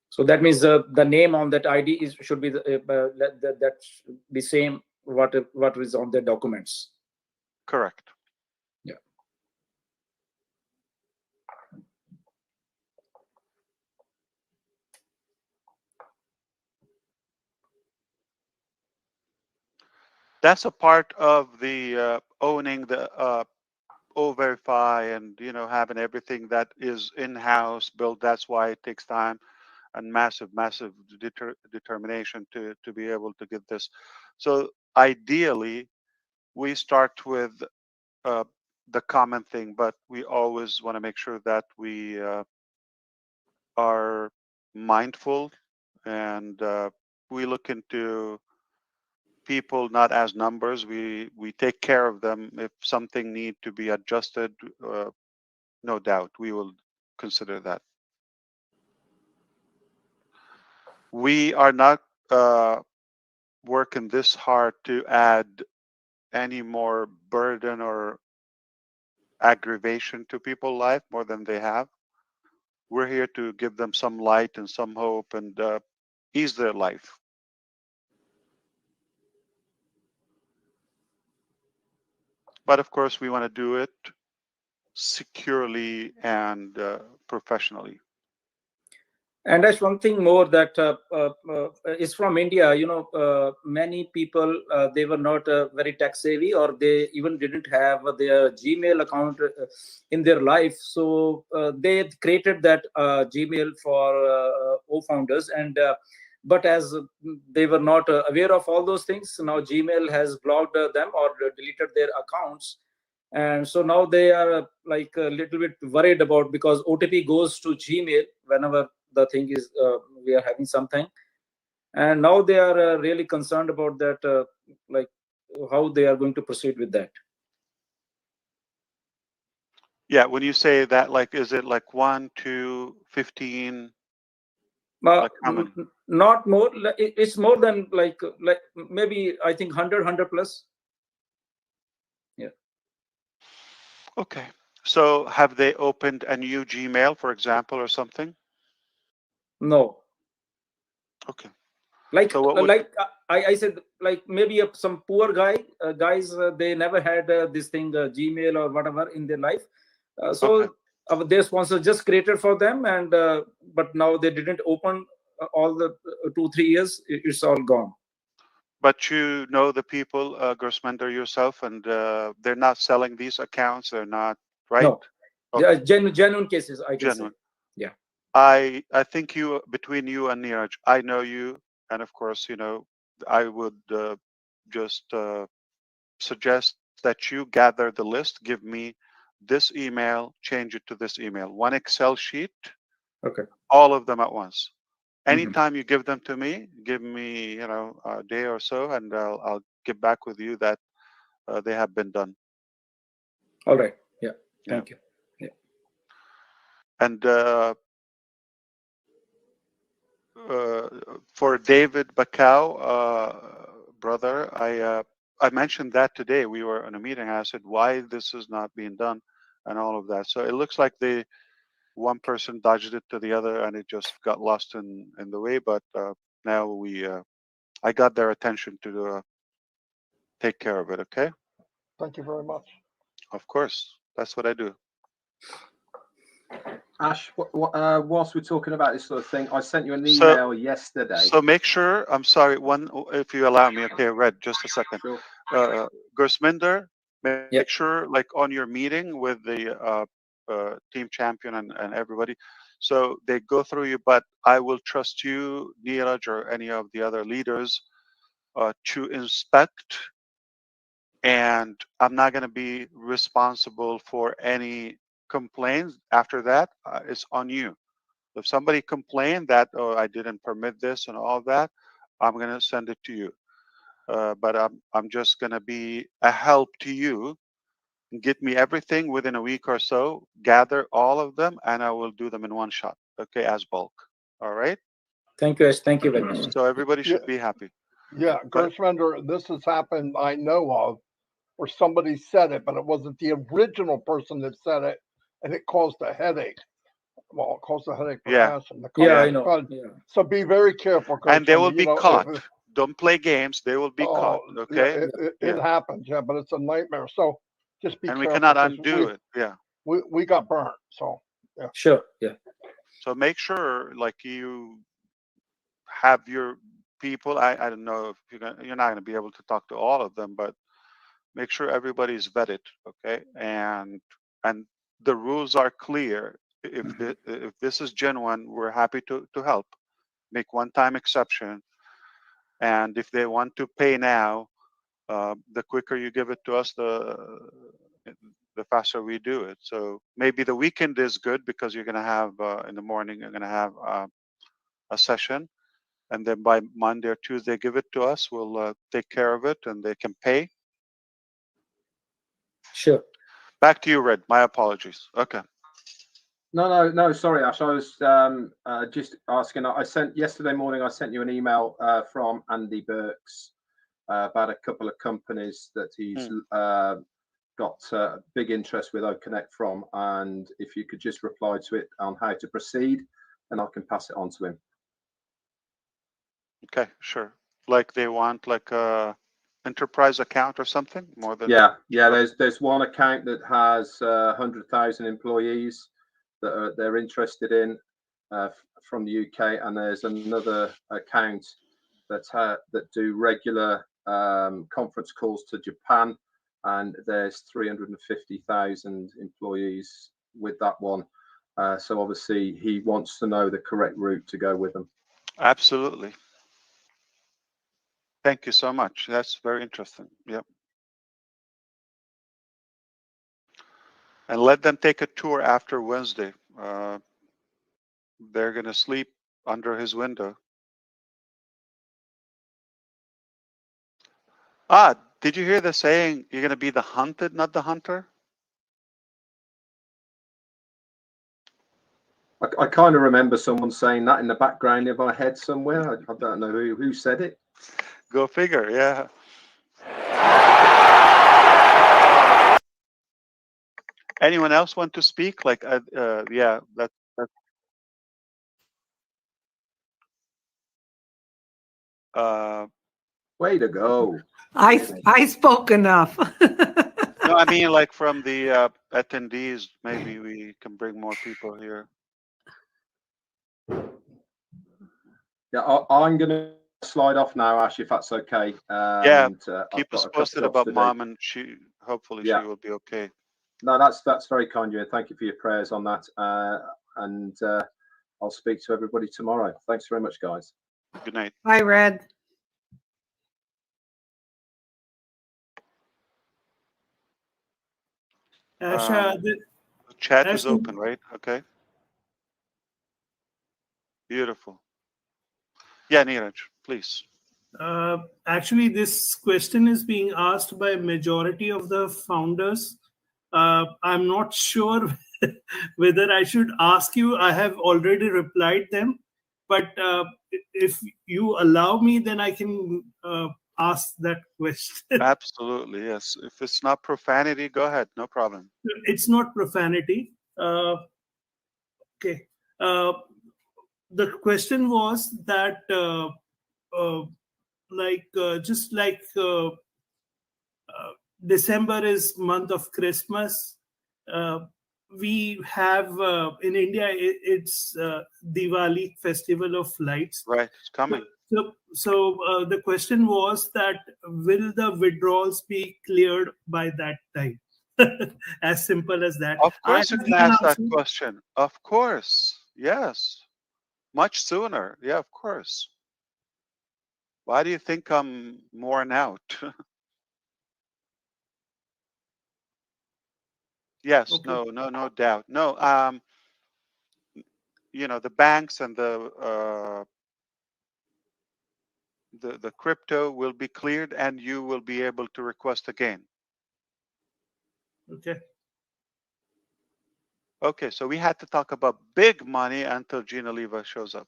So that means the name on that ID should be that should be same what is on the documents. Correct. Yeah. that's a part of the owning the O-Verify and having everything that is in-house built. That's why it takes time and massive determination to be able to get this. So ideally, we start with the common thing, but we always want to make sure that we are mindful and we look into people not as numbers. We take care of them. If something need to be adjusted, no doubt we will consider that. We are not working this hard to add any more burden or aggravation to people's life more than they have. We're here to give them some light and some hope and ease their life. But of course, we want to do it securely and professionally. And that's one thing more that is from India. Many people, they were not very tech savvy, or they even didn't have their Gmail account in their life. So they created that Gmail for O-founders. And but as they were not aware of all those things, now Gmail has blocked them or deleted their accounts. And so now they are like a little bit worried about, because OTP goes to Gmail whenever the thing is we are having something, and now they are really concerned about that, like how they are going to proceed with that. Yeah, when you say that, like, is it like 1, 2, 15? Like how many? Not more. It's more than like maybe I think 100 plus. Yeah. Okay. So have they opened a new Gmail, for example, or something? No. Okay. Like so what would, I said, like maybe some poor guys, they never had this thing, Gmail or whatever in their life. So their sponsor just created for them, and but now they didn't open all the 2-3 years. It's all gone. But you know the people, Gersmender, yourself, and they're not selling these accounts. They're not, right? No. Okay. Genuine cases, I can Genuine. say. Yeah. I think between you and Neeraj, I know you, and of course, I would just suggest that you gather the list, give me this email, change it to this email, one Excel sheet, okay, all of them at once. Anytime you give them to me, give me a day or so, and I'll get back with you that they have been done. All right. Yeah. Thank you. Yeah. And for David Bacau, brother, I mentioned that today. We were in a meeting. I said, why this is not being done and all of that. So it looks like one person dodged it to the other and it just got lost in the way. But now I got their attention to take care of it. Okay. Thank you very much. Of course. That's what I do. Ash, whilst we're talking about this sort of thing, I sent you an email yesterday. So make sure, I'm sorry, if you allow me, okay, Red, just a second. Sure. Gersminder, make sure, like on your meeting with the team champion and everybody, so they go through you, but I will trust you, Neeraj, or any of the other leaders to inspect, and I'm not going to be responsible for any complaints. After that, it's on you. If somebody complained that, oh, I didn't permit this and all that, I'm going to send it to you. But I'm just going to be a help to you. Get me everything within a week or so, gather all of them, and I will do them in one shot, okay, as bulk. All right? Thank you, Ash. Thank you very much. So everybody should be happy. Yeah, Gersmender, this has happened, I know of, where somebody said it, but it wasn't the original person that said it, and it caused a headache. Well, it caused a headache for Ash and the Yeah, I company. know. Yeah. So be very careful, And they will Gersmender. be caught. Don't play games. They will be caught, okay? It happens, yeah, but it's a nightmare. So just be and careful. we cannot undo it. Yeah. We got burnt, so yeah. Sure, yeah. So make sure, like, you have your people. I don't know if you're not going to be able to talk to all of them, but make sure everybody's vetted, okay? And the rules are clear. If this is genuine, we're happy to help. Make one-time exception, and if they want to pay now, the quicker you give it to us, the faster we do it. So maybe the weekend is good because you're going to have in the morning you're going to have a session, and then by Monday or Tuesday give it to us. We'll take care of it, and they can pay. Sure. Back to you, Red. My apologies. Okay. No. Sorry, Ash. I was just asking. Yesterday morning. I sent you an email from Andy Burks about a couple of companies that he's got big interest with OConnect from, and if you could just reply to it on how to proceed, and I can pass it on to him. Okay, sure. Like they want like a enterprise account or something more than. Yeah. There's one account that has 100,000 employees that they're interested in from the UK, and there's another account that do regular conference calls to Japan, and there's 350,000 employees with that one. So obviously he wants to know the correct route to go with them. Absolutely. Thank you so much. That's very interesting. Yep. And let them take a tour after Wednesday. They're going to sleep under his window. Did you hear the saying, you're going to be the hunted, not the hunter? I kind of remember someone saying that in the background of my head somewhere. I don't know who said it. Go figure, yeah. Anyone else want to speak? Like, yeah, that's. Way to go. I spoke enough. No, I mean, like from the attendees, maybe we can bring more people here. Yeah, I'm going to slide off now, Ash, if that's okay. Yeah, keep us posted about Mom, and hopefully she will be okay. No, that's very kind of you. Thank you for your prayers on that. And I'll speak to everybody tomorrow. Thanks very much, guys. Good night. Bye, Red. The chat is open, right? Okay. Beautiful. Yeah, Neeraj, please. Actually, this question is being asked by majority of the founders. I'm not sure whether I should ask you. I have already replied them, but if you allow me, then I can ask that question. Absolutely, yes. If it's not profanity, go ahead. No problem. It's not profanity. Okay. The question was that just like December is month of Christmas, we have in India it's Diwali, festival of lights. Right, it's coming. So the question was that will the withdrawals be cleared by that time? As simple as that. Of course you can ask that question. Of course, yes. Much sooner. Yeah, of course. Why do you think I'm worn out? Yes, okay. No doubt. No, you know, the banks and the crypto will be cleared, and you will be able to request again. Okay. Okay, so we had to talk about big money until Gina Leva shows up.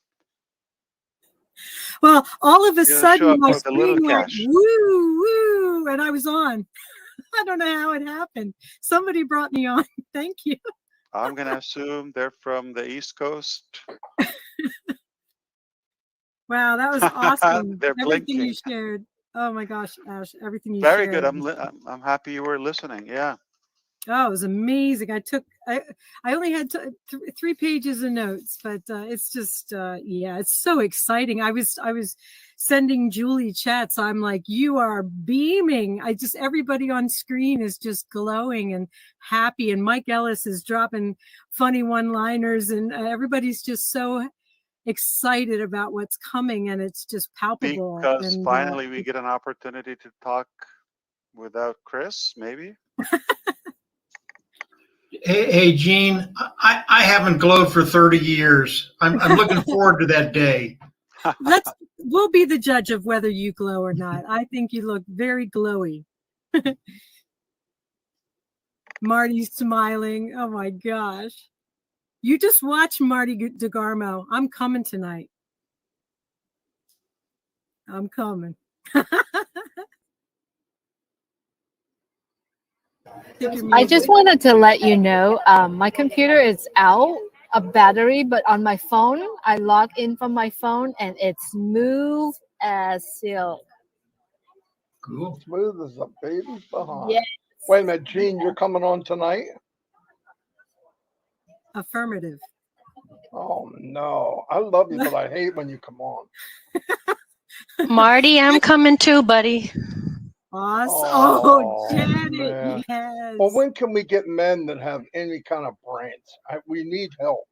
Well, all of a sudden my screen went woo, woo, and I was on. I don't know how it happened. Somebody brought me on. Thank you. I'm going to assume they're from the East Coast. Wow, that was awesome. They're everything blinking. You shared. Oh my gosh, Ash, everything you Very shared. Very good. I'm happy you were listening. Yeah. Oh, it was amazing. I only had 3 pages of notes, but it's just yeah, it's so exciting. I was sending Julie chats. I'm like, you are beaming. Everybody on screen is just glowing and happy, and Mike Ellis is dropping funny one-liners, and everybody's just so excited about what's coming, and it's just palpable. Because and finally we get an opportunity to talk without Chris, maybe. Hey, Gene, I haven't glowed for 30 years. I'm looking forward to that day. We'll be the judge of whether you glow or not. I think you look very glowy. Marty's smiling. Oh my gosh. You just watch Marty DeGarmo. I'm coming tonight. I'm coming. I just wanted to let you know, my computer is out of battery, but on my phone, I log in from my phone and it's smooth as silk. Cool. Smooth as a baby's behind. Yes. Wait a minute, Gene, you're coming on tonight? Affirmative. Oh no, I love you, but I hate when you come on. Marty, I'm coming too, buddy. Awesome. Oh, Janet, man. yes. Well, when can we get men that have any kind of brains? We need help.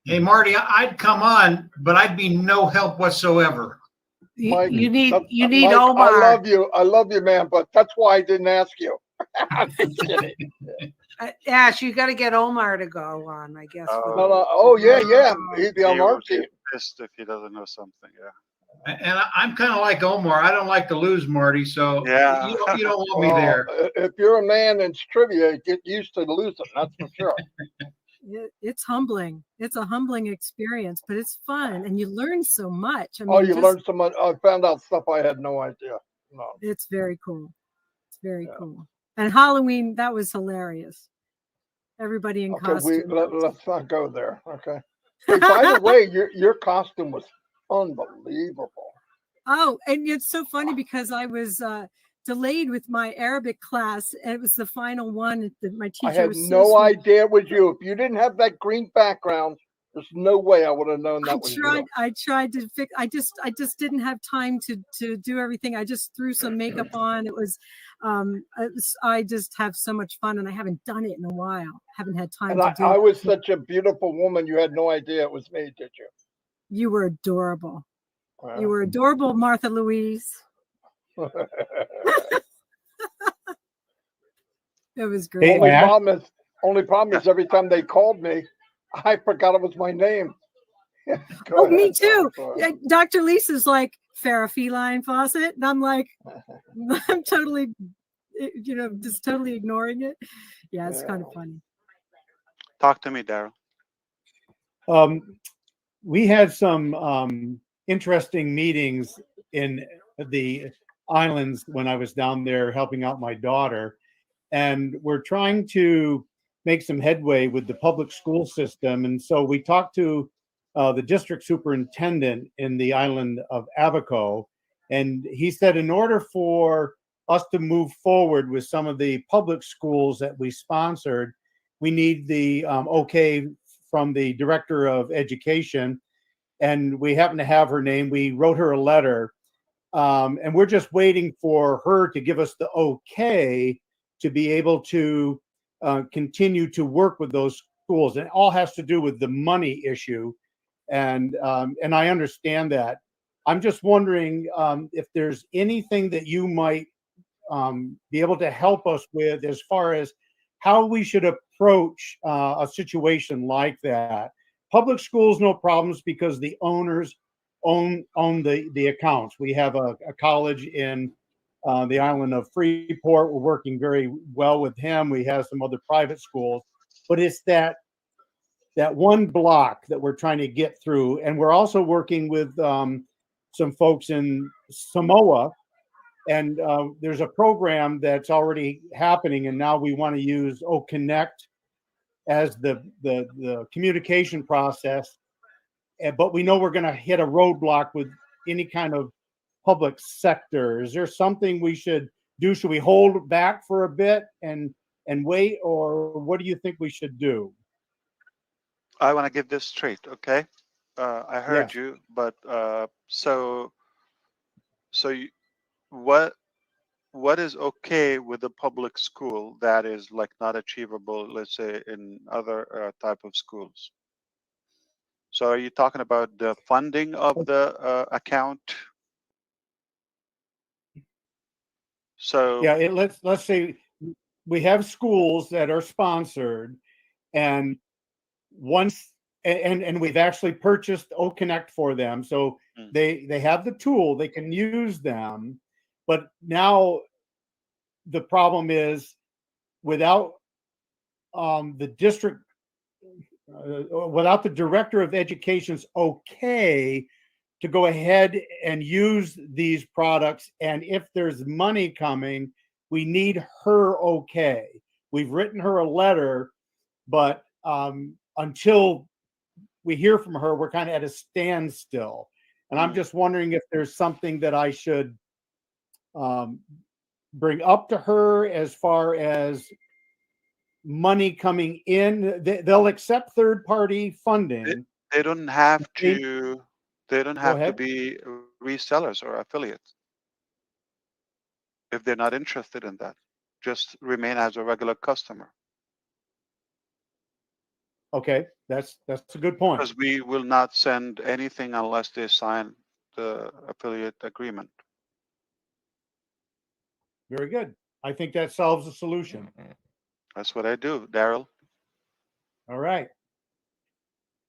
Hey, Marty, I'd come on, but I'd be no help whatsoever. Mike, you need Mike, Omar. I love you, man, but that's why I didn't ask you. I'm just kidding. Ash, you got to get Omar to go on, I guess. Oh yeah, he'd be on our team. Pissed if he doesn't know something. Yeah. And I'm kind of like Omar. I don't like to lose, Marty. So yeah, you don't want me there. If you're a man in trivia, get used to losing. That's for sure. It's humbling. It's a humbling experience, but it's fun, and you learn so much. I mean, you learned so much. I found out stuff I had no idea. No. It's very cool. It's very cool. And Halloween, that was hilarious. Everybody in costume. Let's not go there. Okay. Hey, by the way, your costume was unbelievable. Oh, and it's so funny because I was delayed with my Arabic class, and it was the final one. My teacher I had was no idea it was you. If you didn't have that green background, there's no way I would have known that was you. I tried to fix. I just didn't have time to do everything. I just threw some makeup on. It was I just have so much fun, and I haven't done it in a while. Haven't had time to do it. I was such a beautiful woman. You had no idea it was me, did you? You were adorable. Wow. You were adorable, Martha Louise. It was great. Only problem is every time they called me, I forgot it was my name. Oh, ahead. Me too. Dr. Lisa's like, Farrah Feline Fawcett. And I'm like, I'm totally, just totally ignoring it. Yeah, it's kind of funny. Talk to me, Daryl. We had some interesting meetings in the islands when I was down there helping out my daughter. And we're trying to make some headway with the public school system. And so we talked to the district superintendent in the island of Abaco. And he said, in order for us to move forward with some of the public schools that we sponsored, we need the okay from the director of education. And we happen to have her name. We wrote her a letter. And we're just waiting for her to give us the okay to be able to continue to work with those schools. And it all has to do with the money issue. And I understand that. I'm just wondering if there's anything that you might be able to help us with as far as how we should approach a situation like that. Public schools, no problems because the owners own the accounts. We have a college in the island of Freeport. We're working very well with him. We have some other private schools, but it's that one block that we're trying to get through. And we're also working with some folks in Samoa, and there's a program that's already happening, and now we want to use OConnect as the communication process. But we know we're going to hit a roadblock with any kind of public sector. Is there something we should do? Should we hold back for a bit and and wait, or what do you think we should do? I want to get this straight, okay? I heard Yes. you, but so you, what is okay with the public school that is like not achievable, let's say, in other type of schools? So are you talking about the funding of the account? So Yeah, let's say we have schools that are sponsored, and once and we've actually purchased OConnect for them, so they have the tool, they can use them, but now the problem is without the district, without the director of education's okay to go ahead and use these products, and if there's money coming, we need her okay. We've written her a letter, but until we hear from her, we're kind of at a standstill. And I'm just wondering if there's something that I should bring up to her as far as money coming in. They'll accept third-party funding. they don't have to. They don't Go have to ahead. be resellers or affiliates if they're not interested in that. Just remain as a regular customer. Okay, that's a good point. Because we will not send anything unless they sign the affiliate agreement. Very good. I think that solves the solution. That's what I do, Daryl. All right.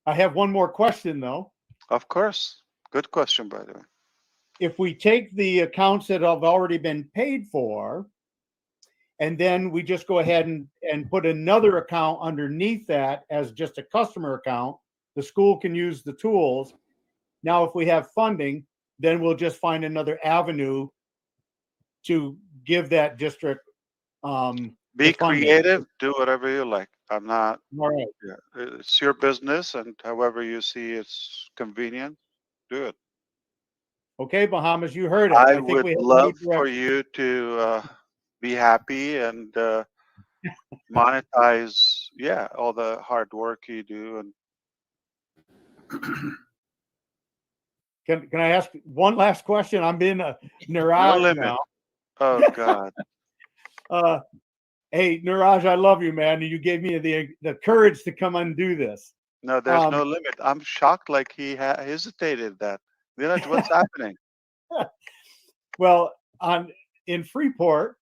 I have one more question, though. Of course. Good question, by the way. If we take the accounts that have already been paid for, and then we just go ahead and put another account underneath that as just a customer account, the school can use the tools. Now, if we have funding, then we'll just find another avenue to give that district Be the funding. creative, do whatever you like. I'm not. All right. Yeah, it's your business, and however you see it's convenient, do it. Okay, Bahamas, you heard it. I think would we have love new for direction. you to be happy and monetize, yeah, all the hard work you do. And Can I ask one last question? I'm being a no Niraj limit. now. Oh God. Hey, Niraj, I love you, man. You gave me the courage to come undo this. No, there's no limit. I'm shocked. Like he hesitated. That Niraj, what's happening? Well, in Freeport,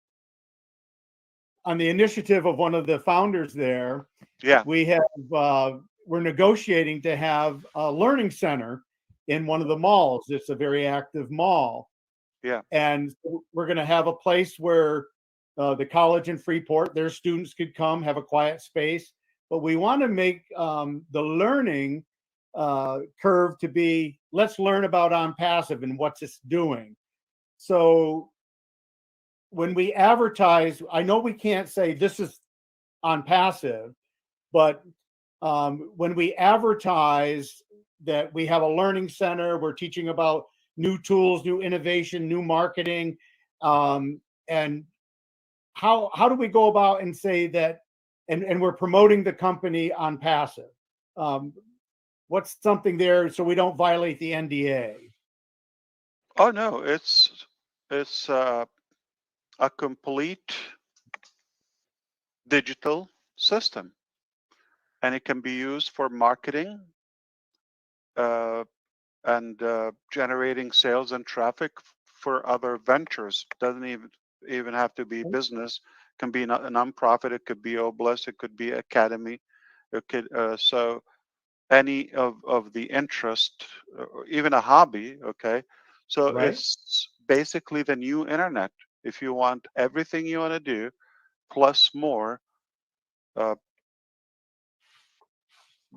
on the initiative of one of the founders there, yeah, we have we're negotiating to have a learning center in one of the malls. It's a very active mall. Yeah, and we're going to have a place where the college in Freeport, their students could come, have a quiet space. But we want to make the learning curve to be, let's learn about ONPASSIVE and what's it's doing. So when we advertise, I know we can't say this is ONPASSIVE, but when we advertise that we have a learning center, we're teaching about new tools, new innovation, new marketing, and how do we go about and say that, and we're promoting the company ONPASSIVE? What's something there so we don't violate the NDA? Oh no, it's a complete digital system, and it can be used for marketing and generating sales and traffic for other ventures. Doesn't even have to be business. Can be a nonprofit. It could be Oblast. It could be academy. It could so any of the interest, or even a hobby. Okay, so Right. it's basically the new internet. If you want everything you want to do, plus more,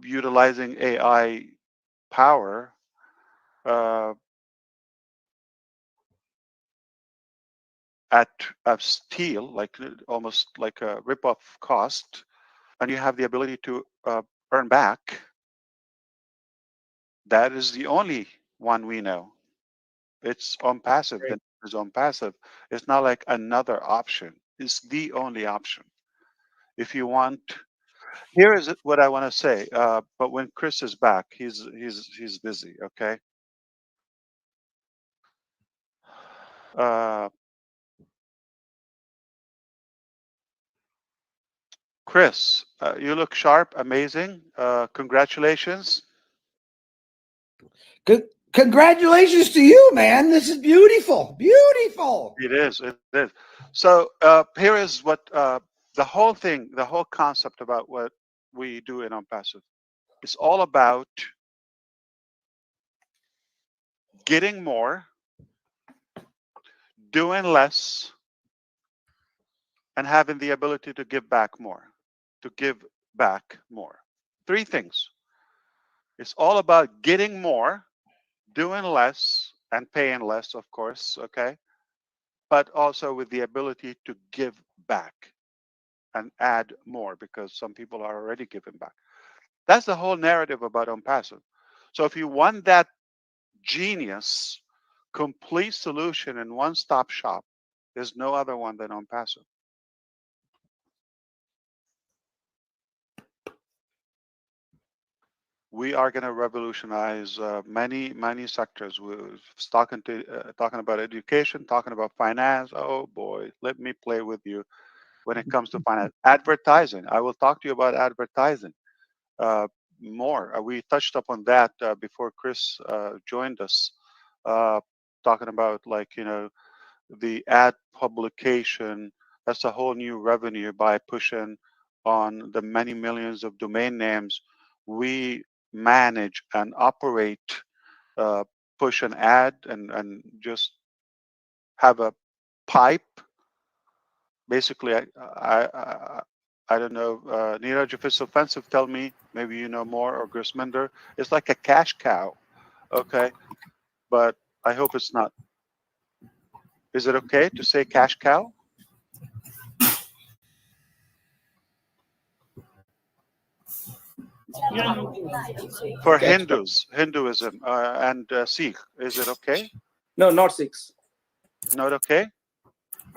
utilizing AI power. At a steal, like almost like a rip-off cost, and you have the ability to earn back. That is the only one we know. It's ONPASSIVE. Then it's ONPASSIVE. It's not like another option. It's the only option. If you want, here is what I want to say. But when Chris is back, he's busy. Okay. Chris, you look sharp, amazing. Congratulations. Good. Congratulations to you, man. This is beautiful. Beautiful. It is. It is. So here is what the whole thing, the whole concept about what we do in ONPASSIVE. It's all about getting more, doing less, and having the ability to give back more. To give back more. Three things. It's all about getting more, doing less, and paying less, of course, okay? But also with the ability to give back and add more, because some people are already giving back. That's the whole narrative about ONPASSIVE. So if you want that genius, complete solution in one-stop shop, there's no other one than ONPASSIVE. We are going to revolutionize many sectors. We're talking about education, talking about finance. Oh boy, let me play with you when it comes to finance. Advertising. I will talk to you about advertising more. We touched upon that before Chris joined us, talking about, like, the ad publication. That's a whole new revenue by pushing on the many millions of domain names we manage and operate, push an ad and just have a pipe. Basically, I don't know, Neeraj, if it's offensive, tell me. Maybe you know more, or Grisminder. It's like a cash cow, okay? But I hope it's not. Is it okay to say cash cow? For Hindus, Hinduism, and Sikh, is it okay? No, not Sikhs. Not okay?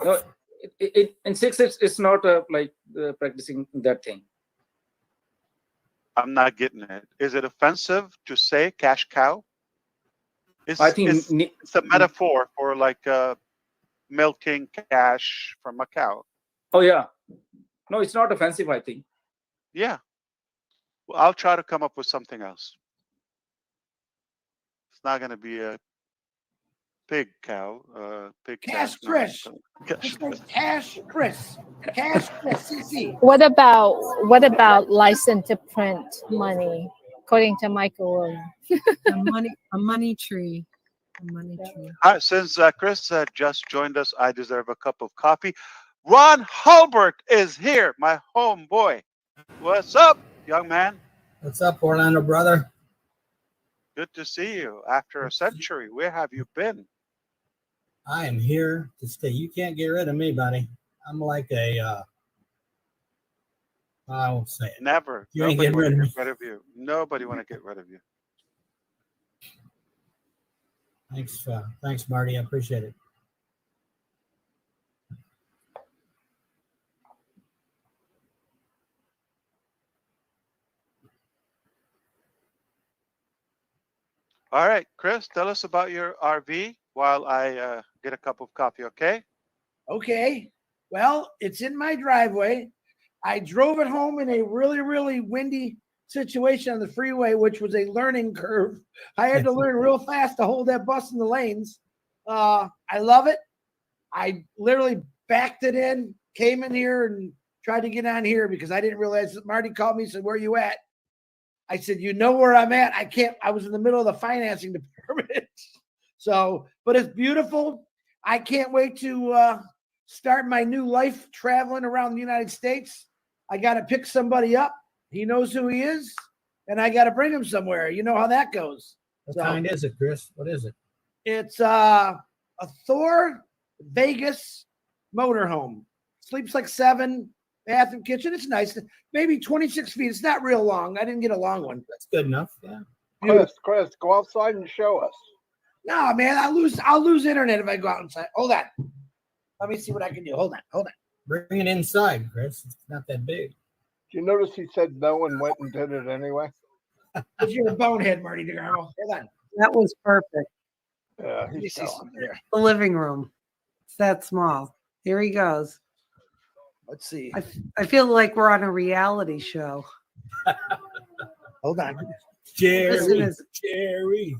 No, in Sikhs it's not like practicing that thing. I'm not getting it. Is it offensive to say cash cow? I think it's a metaphor for like milking cash from a cow. Oh yeah, no, it's not offensive, I think. Yeah. Well, I'll try to come up with something else. It's not going to be a pig cow. Pig Cash cow. Chris. Cash Chris. Cash Chris. CC. What about license to print money? According to Michael, a money tree. A money tree. Since Chris just joined us, I deserve a cup of coffee. Ron Hulbert is here, my homeboy. What's up, young man? What's up, Orlando brother? Good to see you after a century. Where have you been? I am here to stay. You can't get rid of me, buddy. I'm like a I won't say it. Never. You ain't Nobody getting rid of me. get rid of you. Nobody want to get rid of you. Thanks, Marty. I appreciate it. All right, Chris, tell us about your RV while I get a cup of coffee, okay? Okay. Well, it's in my driveway. I drove it home in a really, really windy situation on the freeway, which was a learning curve. I had to learn real fast to hold that bus in the lanes. I love it. I literally backed it in, came in here and tried to get on here because I didn't realize that Marty called me and said, "Where are you at?" I said, "You know where I'm at." I was in the middle of the financing department. So, but it's beautiful. I can't wait to start my new life traveling around the United States. I got to pick somebody up. He knows who he is, and I got to bring him somewhere. You know how that goes. What kind is it, Chris? What is it? It's a Thor Vegas motorhome. Sleeps like 7, bathroom, kitchen. It's nice. Maybe 26 feet. It's not real long. I didn't get a long one. That's good enough. Yeah. Chris, go outside and show us. No, man, I'll lose internet if I go outside. Hold on. Let me see what I can do. Hold on. Bring it inside, Chris. It's not that big. Do you notice he said no and went and did it anyway? Because you're a bonehead, Marty DeGarmo. Hold on. That was perfect. Yeah, Let me he's see telling. something here. The living room. It's that small. Here he goes. Let's see. I feel like we're on a reality show. Hold on. Listen, Jerry.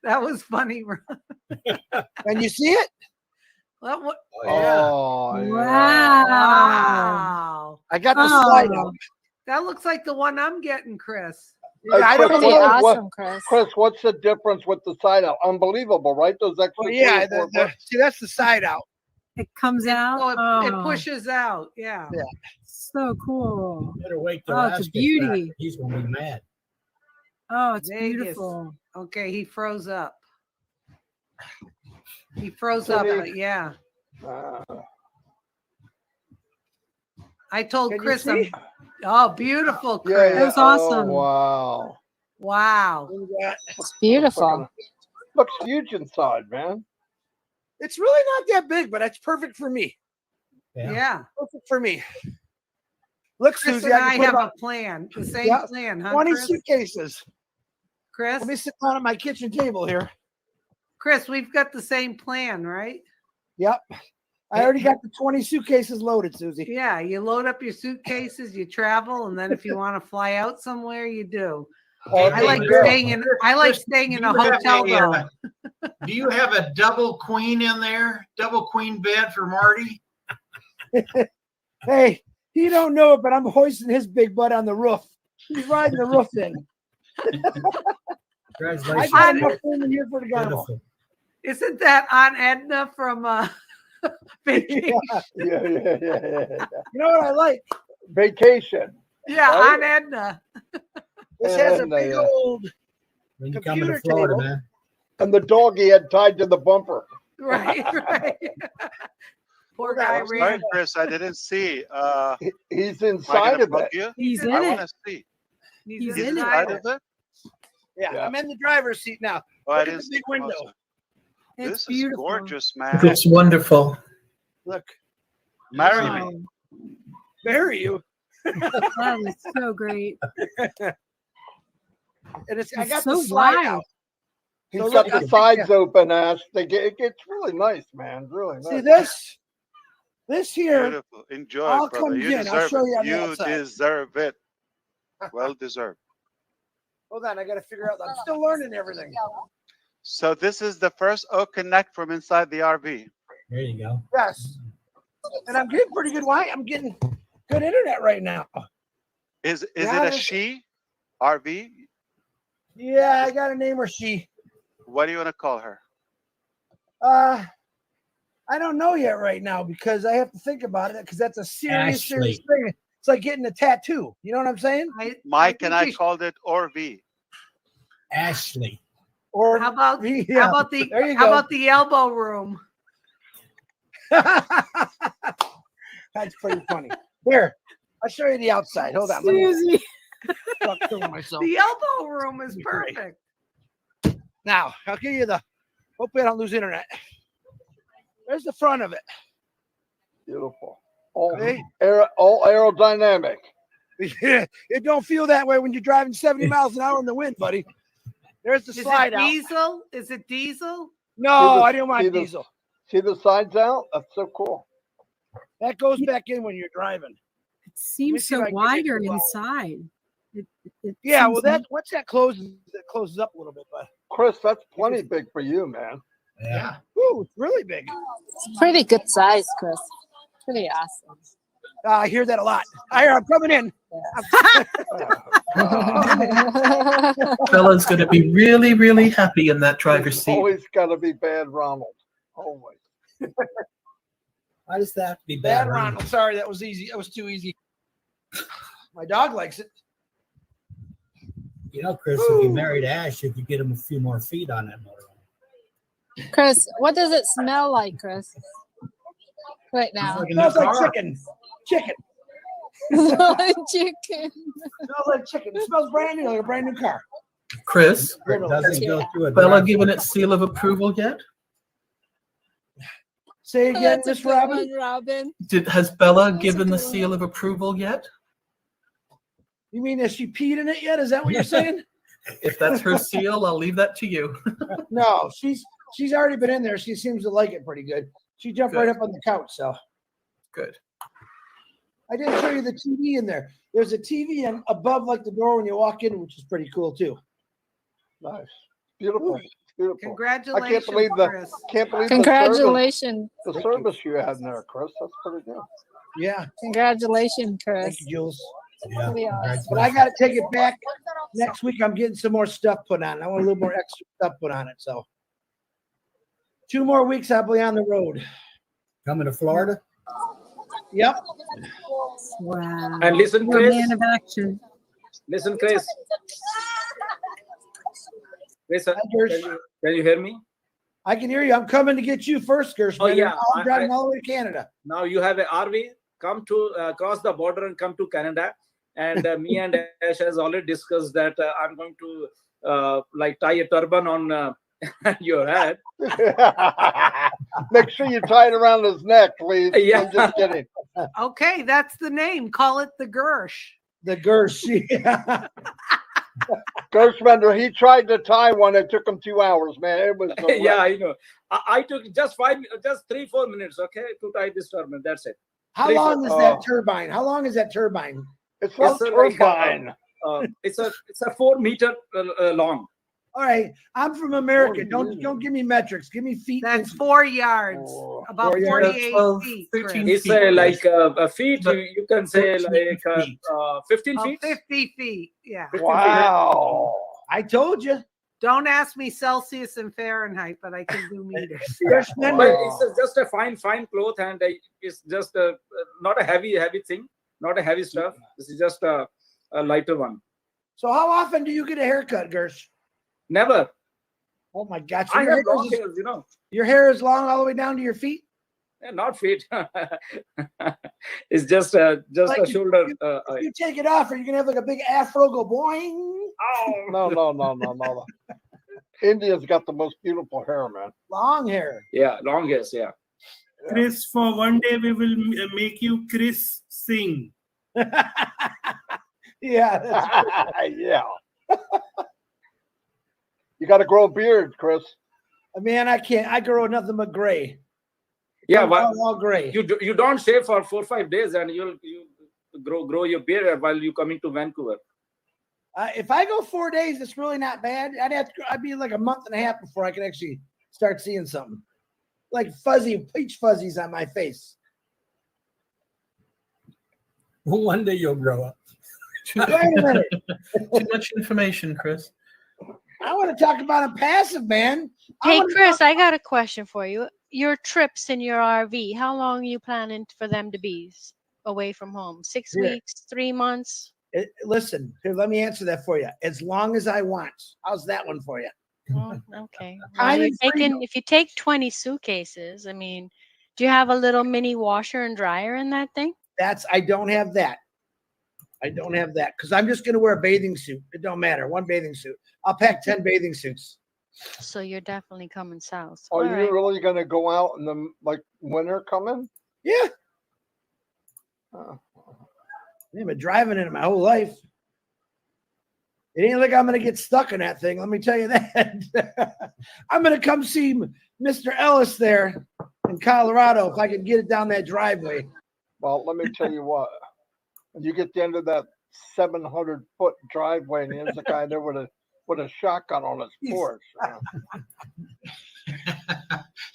That was funny. Can you see it? Well, what? Oh, yeah. Wow. I got the slide out. That looks like the one I'm getting, Chris. Hey, I don't Chris, know. Awesome, Chris. Chris, what's the difference with the side out? Unbelievable, right? Those extra. Well, yeah, 3 or 4 bucks. see, that's the side out. It comes out. Oh, it Oh, pushes out. Yeah. Yeah. so cool. Better wait till Oh, it's a Ash gets beauty. back. He's gonna be mad. Oh, it's Vegas. beautiful. Okay, he froze up. He froze Can up, he- but yeah. Ah. I told Can you Chris, see? oh, beautiful, Yeah, Chris. yeah. That was awesome. Oh, wow. Wow. It's beautiful. Looks huge inside, man. It's really not that big, but it's perfect for me. Yeah. Perfect for me. Look, Chris Susie, and I I can put have about a plan. The same Yeah, plan, huh, 20 Chris? suitcases. Chris? Let me sit down at my kitchen table here. Chris, we've got the same plan, right? Yep. I already got the 20 suitcases loaded, Susie. Yeah, you load up your suitcases, you travel, and then if you want to fly out somewhere, you do. I like staying in a hotel though. Do you have a double queen in there? Double queen bed for Marty? Hey, he don't know it, but I'm hoisting his big butt on the roof. He's riding the roof thing. I Congratulations. got enough room in here for the guy. Beautiful. Isn't that Aunt Edna from Vacation? Yeah. You know what I like? Vacation. Yeah, Right? Aunt Edna. This has a And, big old When you come to computer Florida, table. man. And the dog he had tied to the bumper. Right. Poor guy I'm sorry, ran. Chris, I didn't see. He's Am I inside gonna of bug it. you? He's in I want it. to see. He's He's in it. inside of it? Yeah, I'm in the driver's seat now. Oh, I Look at didn't the see big window. closer. It's This is beautiful. gorgeous, man. It's wonderful. Look, Marry Wow. me. marry you. That is so great. And it's I It's got so the slide wide. out. He's So got look, the sides open, Ash. It gets really nice, man. Really nice. See this? This here. Beautiful. Enjoy, all brother. comes You in. I'll deserve show you it. on the You outside. deserve it. Well deserved. Hold on, I got to figure out. I'm still learning everything. So this is the first OConnect from inside the RV. There you go. Yes. And I'm getting pretty good Wi. I'm getting good internet right now. Is Yeah, it a this- she RV? Yeah, I got to name her she. What do you want to call her? I don't know yet right now because I have to think about it because that's a serious Ashley. thing. It's like getting a tattoo. You know what I'm saying? Mike and I think you called it Orv. Ashley. Or How about yeah, how about the there you how go. about the elbow room? That's pretty funny. Here, I'll show you the outside. Hold on. Let me Susie. talk to myself. The elbow room is perfect. Now, I'll give you the. Hopefully, I don't lose internet. There's the front of it. Beautiful. All, Okay. all aerodynamic. Yeah, it don't feel that way when you're driving 70 miles an hour in the wind, buddy. There's the Is slide it out. diesel? Is it diesel? No, See the- I didn't see want the- diesel. See the sides out? That's so cool. That goes back in when you're driving. It seems see if so I can get it wider to go. inside. It Yeah, seems well, that once that closes up a little bit, but Chris, that's plenty big for you, man. Yeah. ooh, it's really big. It's pretty good size, Chris. Pretty awesome. I hear that a lot. I'm coming in. Fella's going to be really, really happy in that driver's seat. Always got to be bad, Ronald. Always. Why does that have to be Bad bad? Ronald. Sorry, that was easy. That was too easy. My dog likes it. You know, Chris, if you married Ash, you could get him a few more feet on that motor. Chris, what does it smell like, Chris? Right now. Like a Smells new like car. chicken. Chicken. Chicken. Smells like chicken. It smells brand new, like a brand new car. Chris, It doesn't go through a Bella drive- given its seal of approval yet? Say again, That's a Miss good Robin. one, Robin. Has Bella That's a given the good one. seal of approval yet? You mean has she peed in it yet? Is that what you're saying? If that's her seal, I'll leave that to you. No, she's already been in there. She seems to like it pretty good. She jumped right up on the couch, so good. I didn't show you the TV in there. There's a TV above like the door when you walk in, which is pretty cool too. Nice, beautiful, beautiful. Congratulations, I can't believe Chris. Congratulations. the service you had in there, Chris. That's pretty good. Yeah. Congratulations, Chris. Thank you, Jules. Yeah. But I got to take it back next week. I'm getting some more stuff put on. I want a little more extra stuff put on it. So 2 more weeks, I'll be on the road. Coming to Florida? Yep. Wow. And listen, You're a Chris. man of action. Listen, Chris. Chris, can you hear me? I can hear you. I'm coming to get you first, Gershman. Oh, yeah. I'm driving all the way to Canada. Now you have an RV. Come to cross the border and come to Canada. And me and Ash has already discussed that I'm going to like tie a turban on your head. Make sure you tie it around his neck, please. Yeah. I'm just kidding. Okay, that's the name. Call it the Gersh. The Gersh. Yeah. Gershbender, he tried to tie one. It took him 2 hours, man. It was a Yeah, wreck. I know. I took just 3-4 minutes, okay, to tie this turban. That's it. How long is that turbine? How long is that turbine? It's not turbine. It's a 4 meter long. All right, I'm from America. Don't give me metrics. Give me feet. That's 4 yards. About 4 yards. 48 feet. It's like a feet. You can say like 15 feet. 50 feet. Yeah. 50 feet. Wow. I told you. Don't ask me Celsius and Fahrenheit, but I can do meters. Yeah. But it's just a fine cloth, and it's just not a heavy thing, not a heavy stuff. This is just a lighter one. So how often do you get a haircut, Gersh? Never. Oh my God! I have long hairs, you know. Your hair is long all the way down to your feet. Yeah, not feet. It's just a shoulder. If you take it off, are you gonna have like a big afro go boing? Oh no. India's got the most beautiful hair, man. Long hair. Yeah, long hairs. Yeah. Chris, for one day we will make you Chris sing. Yeah. Yeah. You got to grow a beard, Chris. Man, I can't. I grow nothing but gray. Yeah, but all gray. You don't shave for 4 or 5 days, and you grow your beard while you coming to Vancouver. If I go 4 days, it's really not bad. I'd be like a month and a half before I could actually start seeing something like peach fuzzies on my face. One day you'll grow up. Wait a minute. Too much information, Chris. I want to talk about ONPASSIVE, man. Hey, Chris, I got a question for you. Your trips in your RV, how long are you planning for them to be away from home? 6 weeks, 3 months? Listen, here, let me answer that for you. As long as I want. How's that one for you? Oh, okay. Well, if you take 20 suitcases, I mean, do you have a little mini washer and dryer in that thing? I don't have that. I don't have that because I'm just going to wear a bathing suit. It don't matter. One bathing suit. I'll pack 10 bathing suits. So you're definitely coming south. Are you really going to go out in the winter coming? Yeah. I've been driving in it my whole life. It ain't like I'm going to get stuck in that thing. Let me tell you that. I'm going to come see Mr. Ellis there in Colorado if I can get it down that driveway. Well, let me tell you what. When you get to the end of that 700-foot driveway, and there's a guy there with a shotgun on his porch.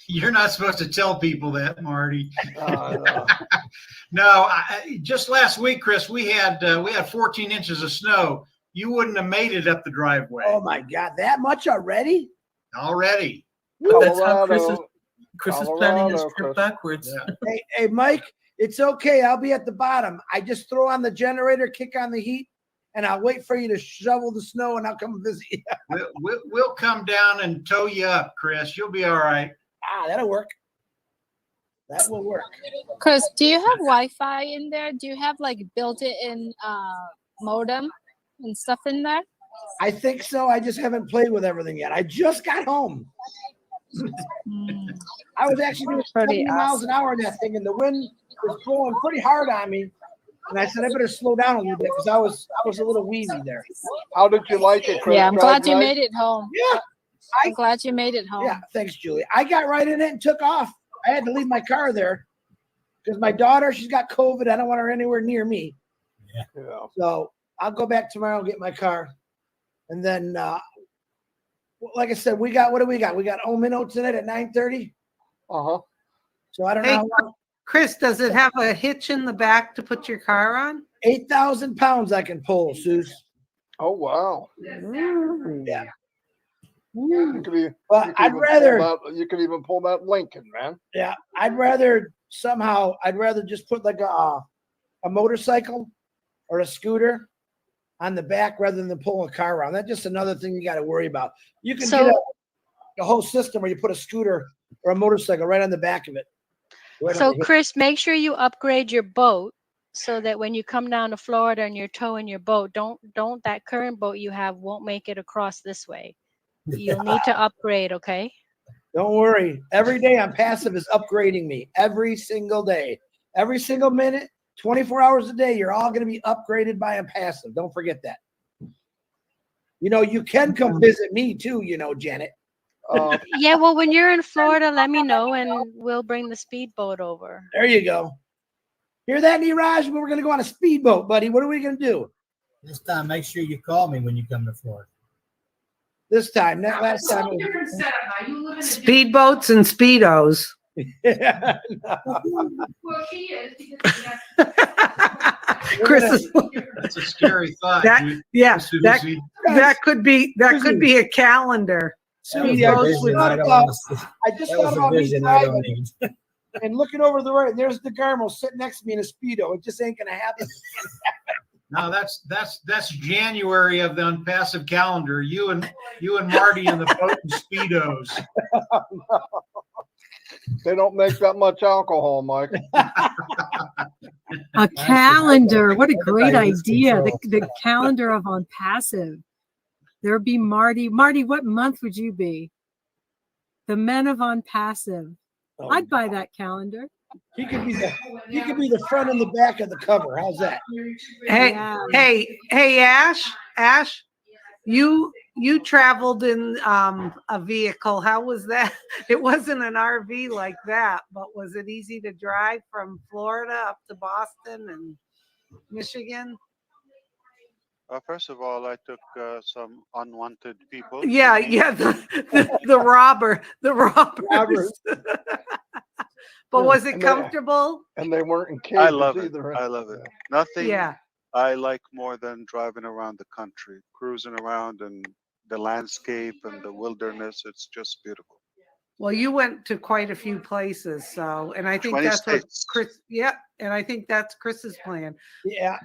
You're not supposed to tell people that, Marty. No, just last week, Chris, we had 14 inches of snow. You wouldn't have made it up the driveway. Oh my God, that much already? Already. That's how Chris is planning his trip backwards. Yeah. Hey, Mike, it's okay. I'll be at the bottom. I just throw on the generator, kick on the heat, and I'll wait for you to shovel the snow, and I'll come visit you. We'll come down and tow you up, Chris. You'll be all right. That'll work. That will work. Chris, do you have Wi-Fi in there? Do you have like built-in modem and stuff in there? I think so. I just haven't played with everything yet. I just got home. I was actually doing Pretty 70 miles an hour in that thing, and the wind was blowing pretty hard on me. And I said, I better slow down a little bit because I was a little wheezy there. How did you like it, Chris? Yeah, I'm glad you Nice? made it home. Yeah. I'm glad you made it home. Yeah, thanks, Julie. I got right in it and took off. I had to leave my car there because my daughter, she's got COVID. I don't want her anywhere near me. Yeah. So I'll go back tomorrow and get my car. And then, like I said, what do we got? We got Omino tonight at 9:30. Uh-huh. So I don't Hey, know. Chris, does it have a hitch in the back to put your car on? 8,000 pounds I can pull, Suze. Oh, wow. Yeah. You could, But you could I'd even rather. pull that, you could even pull that Lincoln, man. Yeah, I'd rather just put like a motorcycle or a scooter on the back rather than pull a car around. That's just another thing you got to worry about. You can get a whole system where you put a scooter or a motorcycle right on the back of it. So Chris, make sure you upgrade your boat so that when you come down to Florida and you're towing your boat, don't that current boat you have won't make it across this way. You'll need to upgrade, okay? Don't worry. Every day OnPassive is upgrading me. Every single day. Every single minute, 24 hours a day, you're all going to be upgraded by OnPassive. Don't forget that. You can come visit me too, Janet. Yeah, well, when you're in Florida, let me know and we'll bring the speedboat over. There you go. Hear that, Niraj? We're going to go on a speedboat, buddy. What are we going to do? This time, make sure you call me when you come to Florida. This time, not last time. Speedboats and speedos. Yeah. Well, she is. Chris, That's a scary thought. that could be a calendar. Speedboats with I just thought about me driving and looking over the road. There's the Garmo sitting next to me in a Speedo. It just ain't gonna happen. No, that's January of the ONPASSIVE calendar. You and Marty in the boat and speedos. They don't make that much alcohol, Mike. A calendar. What a great idea. The calendar of OnPassive. There would be Marty. Marty, what month would you be? The Men of OnPassive. I'd buy that calendar. He could be the front and the back of the cover. How's that? Hey, Ash, you traveled in a vehicle. How was that? It wasn't an RV like that, but was it easy to drive from Florida up to Boston and Michigan? First of all, I took some unwanted people. Yeah, the robbers. But was it comfortable? And they weren't in cages I love it. either. I love it. Nothing Yeah. I like more than driving around the country, cruising around and the landscape and the wilderness. It's just beautiful. Well, you went to quite a few places, and I think 20 that's what states. Chris. Yeah, and I think that's Chris's plan. Yeah,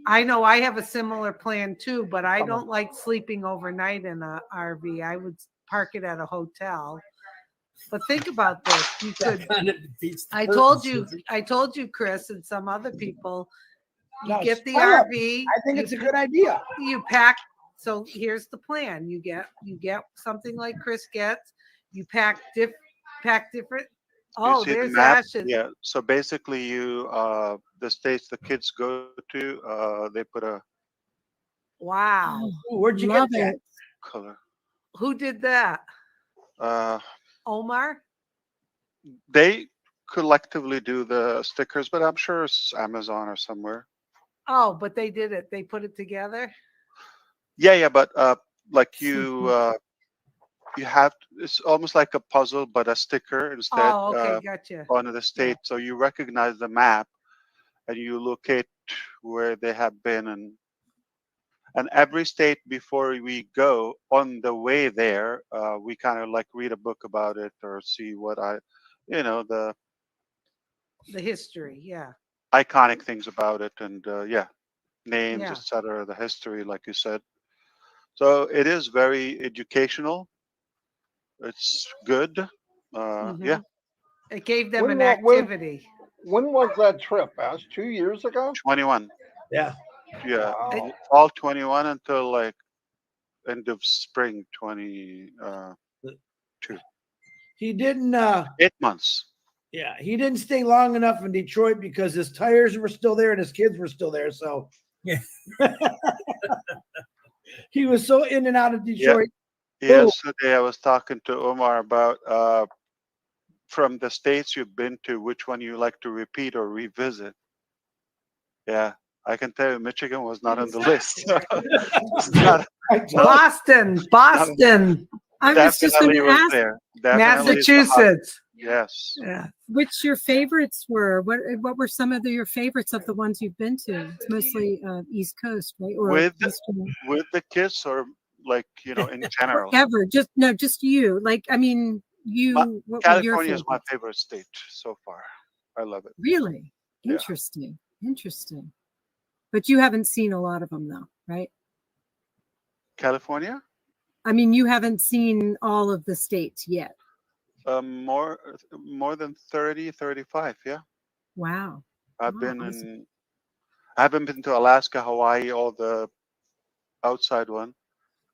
I know I have a similar plan too, but I don't like sleeping overnight in a RV. I would park it at a hotel. But think about this: you could. I told you, Chris, and some other people. You get the RV. I think it's a good idea. You pack. So here's the plan: you get something like Chris gets. You pack different. Oh, there's Ashes. Yeah. So basically, the states the kids go to, they put a. Wow. Where'd you get that color? Who did that? Omar. They collectively do the stickers, but I'm sure it's Amazon or somewhere. Oh, but they did it. They put it together. Yeah, but like you have, it's almost like a puzzle, but a sticker instead. Oh, okay, gotcha. On the state, so you recognize the map, and you locate where they have been, and every state before we go on the way there, we kind of like read a book about it or see what the history, yeah. Iconic things about it, and names, Yeah. etc. The history, like you said. So it is very educational. It's good. Yeah. It gave them an activity. When was that trip, Ash? 2 years ago? 21. Yeah. Yeah. Wow. All 21 until like end of spring 22. he didn't 8 months. yeah, he didn't stay long enough in Detroit because his tires were still there and his kids were still there. So Yeah. he was so in and out of Yeah. Detroit. Yesterday, I was talking to Omar about from the states you've been to, which one you like to repeat or revisit. Yeah, I can tell you, Michigan was not on the list. It's not- Boston, Boston. I was just going definitely to was ask there. Definitely is the hot- Massachusetts. Yes. Yeah. which your favorites were. What were some of your favorites of the ones you've been to? It's mostly East Coast, right? Or With Eastern. with the kids or like in general. Ever. Just you. Like, I mean, you. What were your California is my favorites? favorite state so far. I love it. Really Yeah. interesting. Interesting. But you haven't seen a lot of them, though, right? California? I mean, you haven't seen all of the states yet. More than 30, 35, yeah. Wow. I've Wow, been awesome. in I haven't been to Alaska, Hawaii, all the outside one.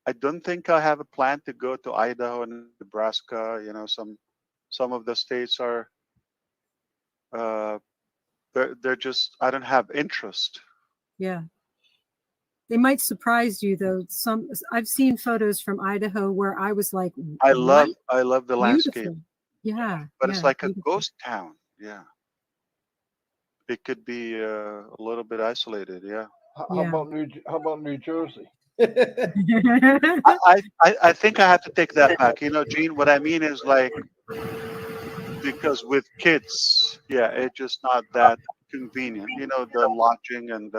I don't think I have a plan to go to Idaho and Nebraska. Some of the states are they're just I don't have interest. Yeah. They might surprise you, though. I've seen photos from Idaho where I was like, I what? love the landscape, Beautiful. Yeah. but it's Yeah. like a Beautiful. ghost town. Yeah, it could be a little bit isolated. Yeah. How Yeah. about New Jersey? I think I have to take that back. Gene, what I mean is like because with kids, yeah, it's just not that convenient. The lodging and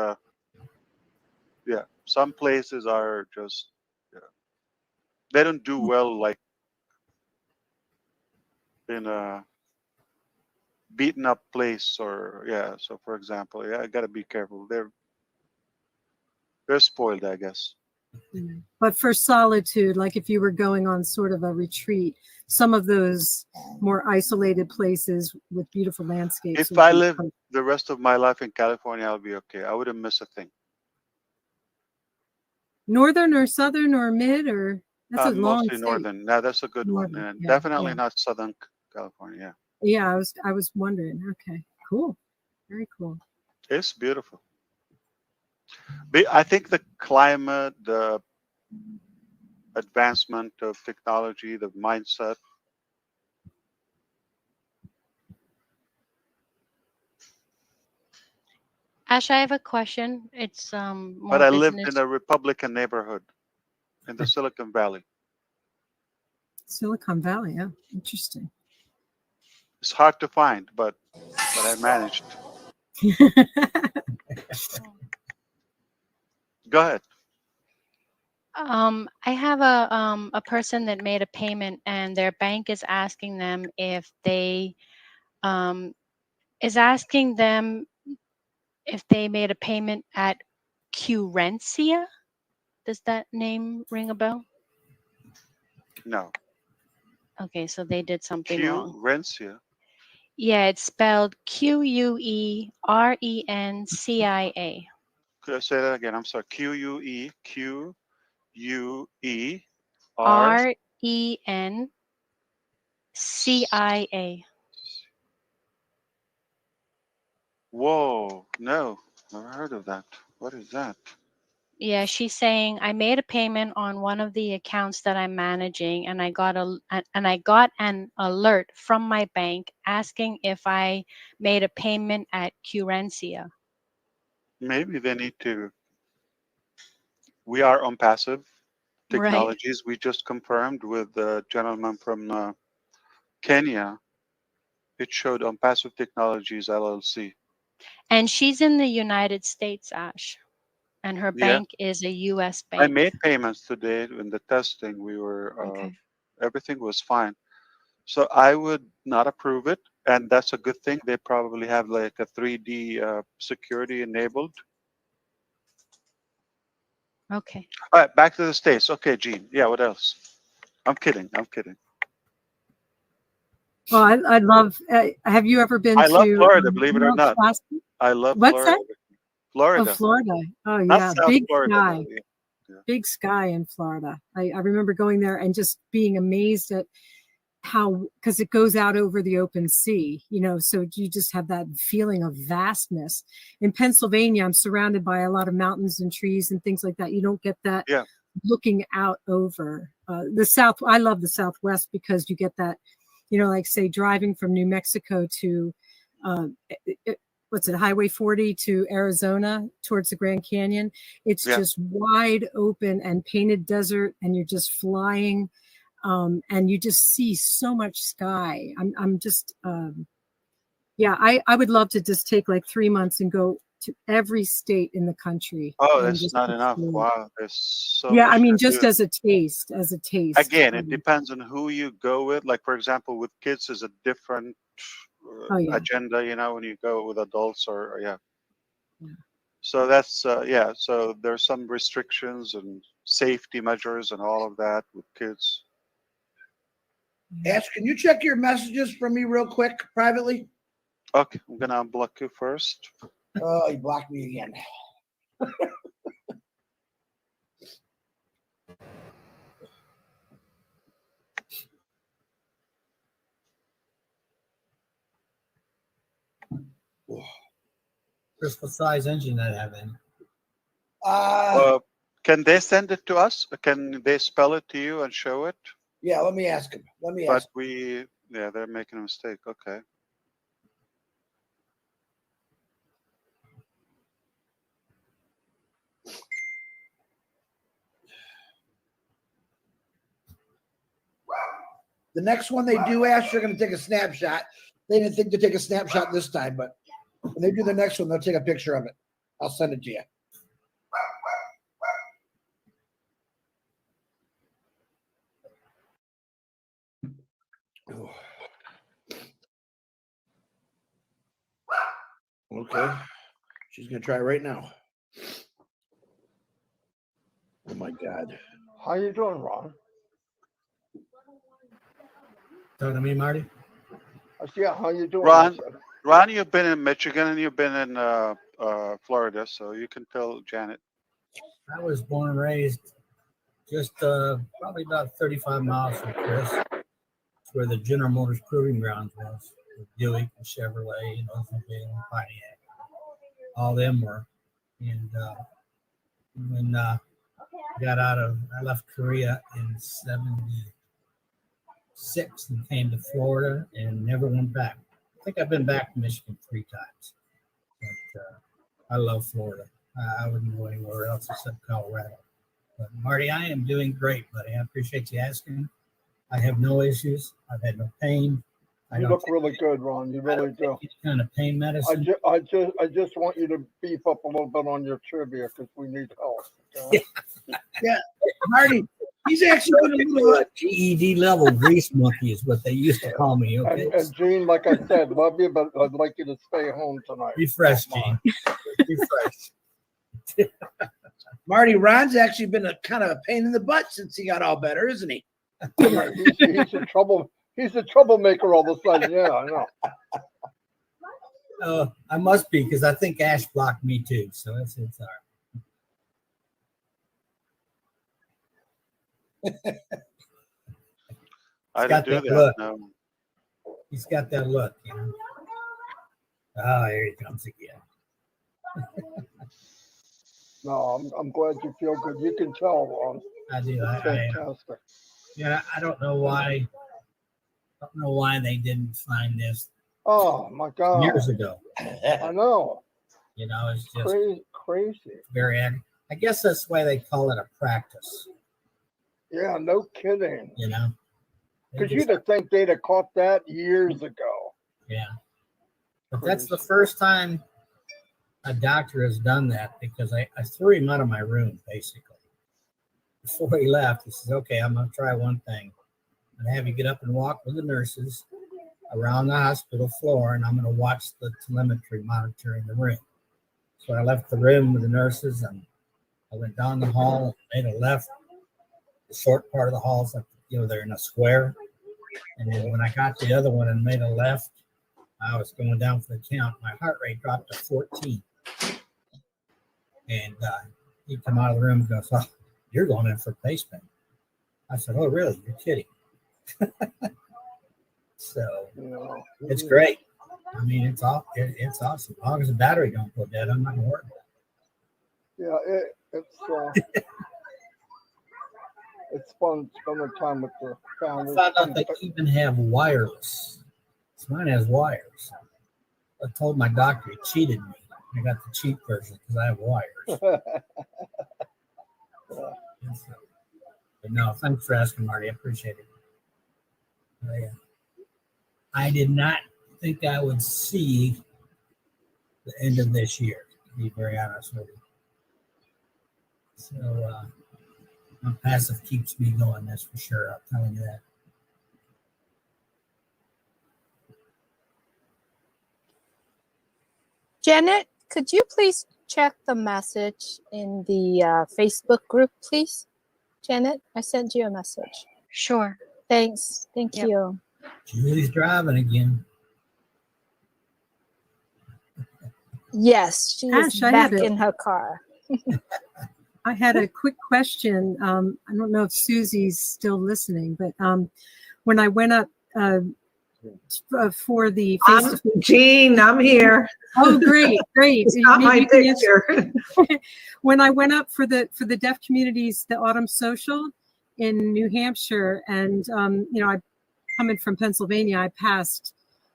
some places are just they don't do well like in a beaten up place or So for example, I got to be careful. They're spoiled, I guess. But for solitude, like if you were going on sort of a retreat, some of those more isolated places with beautiful landscapes. If I live the rest of my life in California, I'll be okay. I wouldn't miss a thing. Northern or southern or mid, or that's a long Mostly state. northern. Now that's a good one, Northern, and yeah, definitely yeah. not Southern California. Yeah, I was wondering. Okay, cool, very cool. It's beautiful. But I think the climate, the advancement of technology, the mindset. Ash, I have a question. It's more But I lived business. in a Republican neighborhood in the Silicon Valley. Silicon Valley, yeah, interesting. It's hard to find, but I managed. Go ahead. I have a person that made a payment, and their bank is asking them if they made a payment at Curencia. Does that name ring a bell? No. Okay, so they did something wrong. Curencia. Yeah, it's spelled Querencia. Could I say that again? I'm sorry. Queue Rencia. Whoa, no, never heard of that. What is that? Yeah, she's saying I made a payment on one of the accounts that I'm managing, and I got an alert from my bank asking if I made a payment at Curencia. Maybe they need to. We are ONPASSIVE Technologies. We just confirmed with the gentleman from Kenya. It showed ONPASSIVE Technologies LLC. And she's in the United States, Ash, and her Yeah. bank is a U.S. bank. I made payments today in the testing. We were everything was fine. So I would not approve it, and that's a good thing. They probably have like a 3D security enabled. Okay. All right, back to the States. Okay, Gene. Yeah, what else? I'm kidding. Well, I love. Have you ever been I to? love Florida, believe it or not. Alaska? I love What's Florida. that? Florida. Oh, Florida. Oh, Not yeah. South Big Florida, sky. though, yeah. Big sky in Florida. I remember going there and just being amazed at how, because it goes out over the open sea, you know, so you just have that feeling of vastness. In Pennsylvania, I'm surrounded by a lot of mountains and trees and things like that. You don't get that looking out over the South. I love the Southwest because you get that, you know, like say driving from New Mexico to what's it, Highway 40 to Arizona towards the Grand Canyon. It's just wide open and painted desert, and you're just flying. And you just see so much sky. I'm just, I would love to just take like 3 months and go to every state in the country. Oh, and that's just not enough. explore. Wow, there's so Yeah, much I mean, to just do. as a taste, Again, it depends on who you go with. Like, for example, with kids is a different agenda, you know, when you go with adults or So that's, so there's some restrictions and safety measures and all of that with kids. Ash, can you check your messages for me real quick privately? Okay, I'm gonna unblock you first. Oh, you blocked me again. Chris, what size engine that have in? Can they send it to us? Can they spell it to you and show it? Yeah, let me ask him. But they're making a mistake. Okay. The next one they do, Ash, they're going to take a snapshot. They didn't think to take a snapshot this time, but when they do the next one, they'll take a picture of it. I'll send it to you. Okay. She's going to try right now. Oh, my God. How you doing, Ron? Talking to me, Marty? Yeah, how you doing? Ron, you've been in Michigan and you've been in Florida, so you can tell Janet. I was born and raised just probably about 35 miles from Chris. It's where the General Motors Proving Grounds was. With Buick and Chevrolet and Oldsmobile and Pontiac. All them were. And when I left Korea in 76 and came to Florida and never went back. I think I've been back to Michigan 3 times. But I love Florida. I wouldn't go anywhere else except Colorado. But Marty, I am doing great, buddy. I appreciate you asking. I have no issues. I've had no pain. You look really good, Ron. You really do. Kind of pain medicine. I just want you to beef up a little bit on your trivia because we need help. Okay? Yeah, Marty, he's actually doing a little GED level grease monkey is what they used to call me. Okay. And Gene, like I said, love you, but I'd like you to stay home tonight. Refresh, Gene. Refresh. Marty, Ron's actually been a kind of a pain in the butt since he got all better, isn't he? He's a troublemaker all of a sudden. Yeah, I know. I must be because I think Ash blocked me too. So it's all right. I didn't do that. Look. No. He's got that look, you know. Oh, here he comes again. No, I'm glad you feel good. You can tell, Ron. I do. Fantastic. I don't know why. I don't know why they didn't find this. Oh my God! Years ago. I know. You know, it's just crazy. Very. I guess that's why they call it a practice. Yeah, no kidding. You know, because you'd have think they'd have caught that years ago. Yeah, but that's the first time a doctor has done that because I threw him out of my room basically. Before he left, he says, "Okay, I'm going to try one thing. I'm going to have you get up and walk with the nurses around the hospital floor, and I'm going to watch the telemetry monitor in the room." So I left the room with the nurses, and I went down the hall and made a left. The short part of the hall is like, they're in a square. And then when I got the other one and made a left, I was going down for the count. My heart rate dropped to 14. And he'd come out of the room and goes, "Oh, you're going in for pacemaker." I said, "Oh, really? You're kidding." So Yeah. it's great. I mean, it's it's awesome. As long as the battery don't go dead, I'm not gonna worry about Yeah, it's fun spending time with the it. family. I found out they even have wireless. So mine has wires. I told my doctor he cheated me. I got the cheap version because I have wires. But no, thanks for asking, Marty. I appreciate it. I did not think I would see the end of this year, to be very honest with you. So my passive keeps me going, that's for sure. I'm telling you that. Janet, could you please check the message in the Facebook group, please? Janet, I sent you a message. Sure. Thanks. Thank you. Julie's driving again. Yes, she is Ash, I back had a- in her car. I had a quick question. I don't know if Susie's still listening, but when I went up for the face-to-face, Jean, I'm here. Oh, great, great! It's not Maybe my you can answer. picture. When I went up for the deaf communities, the autumn social in New Hampshire, and I coming from Pennsylvania, I passed,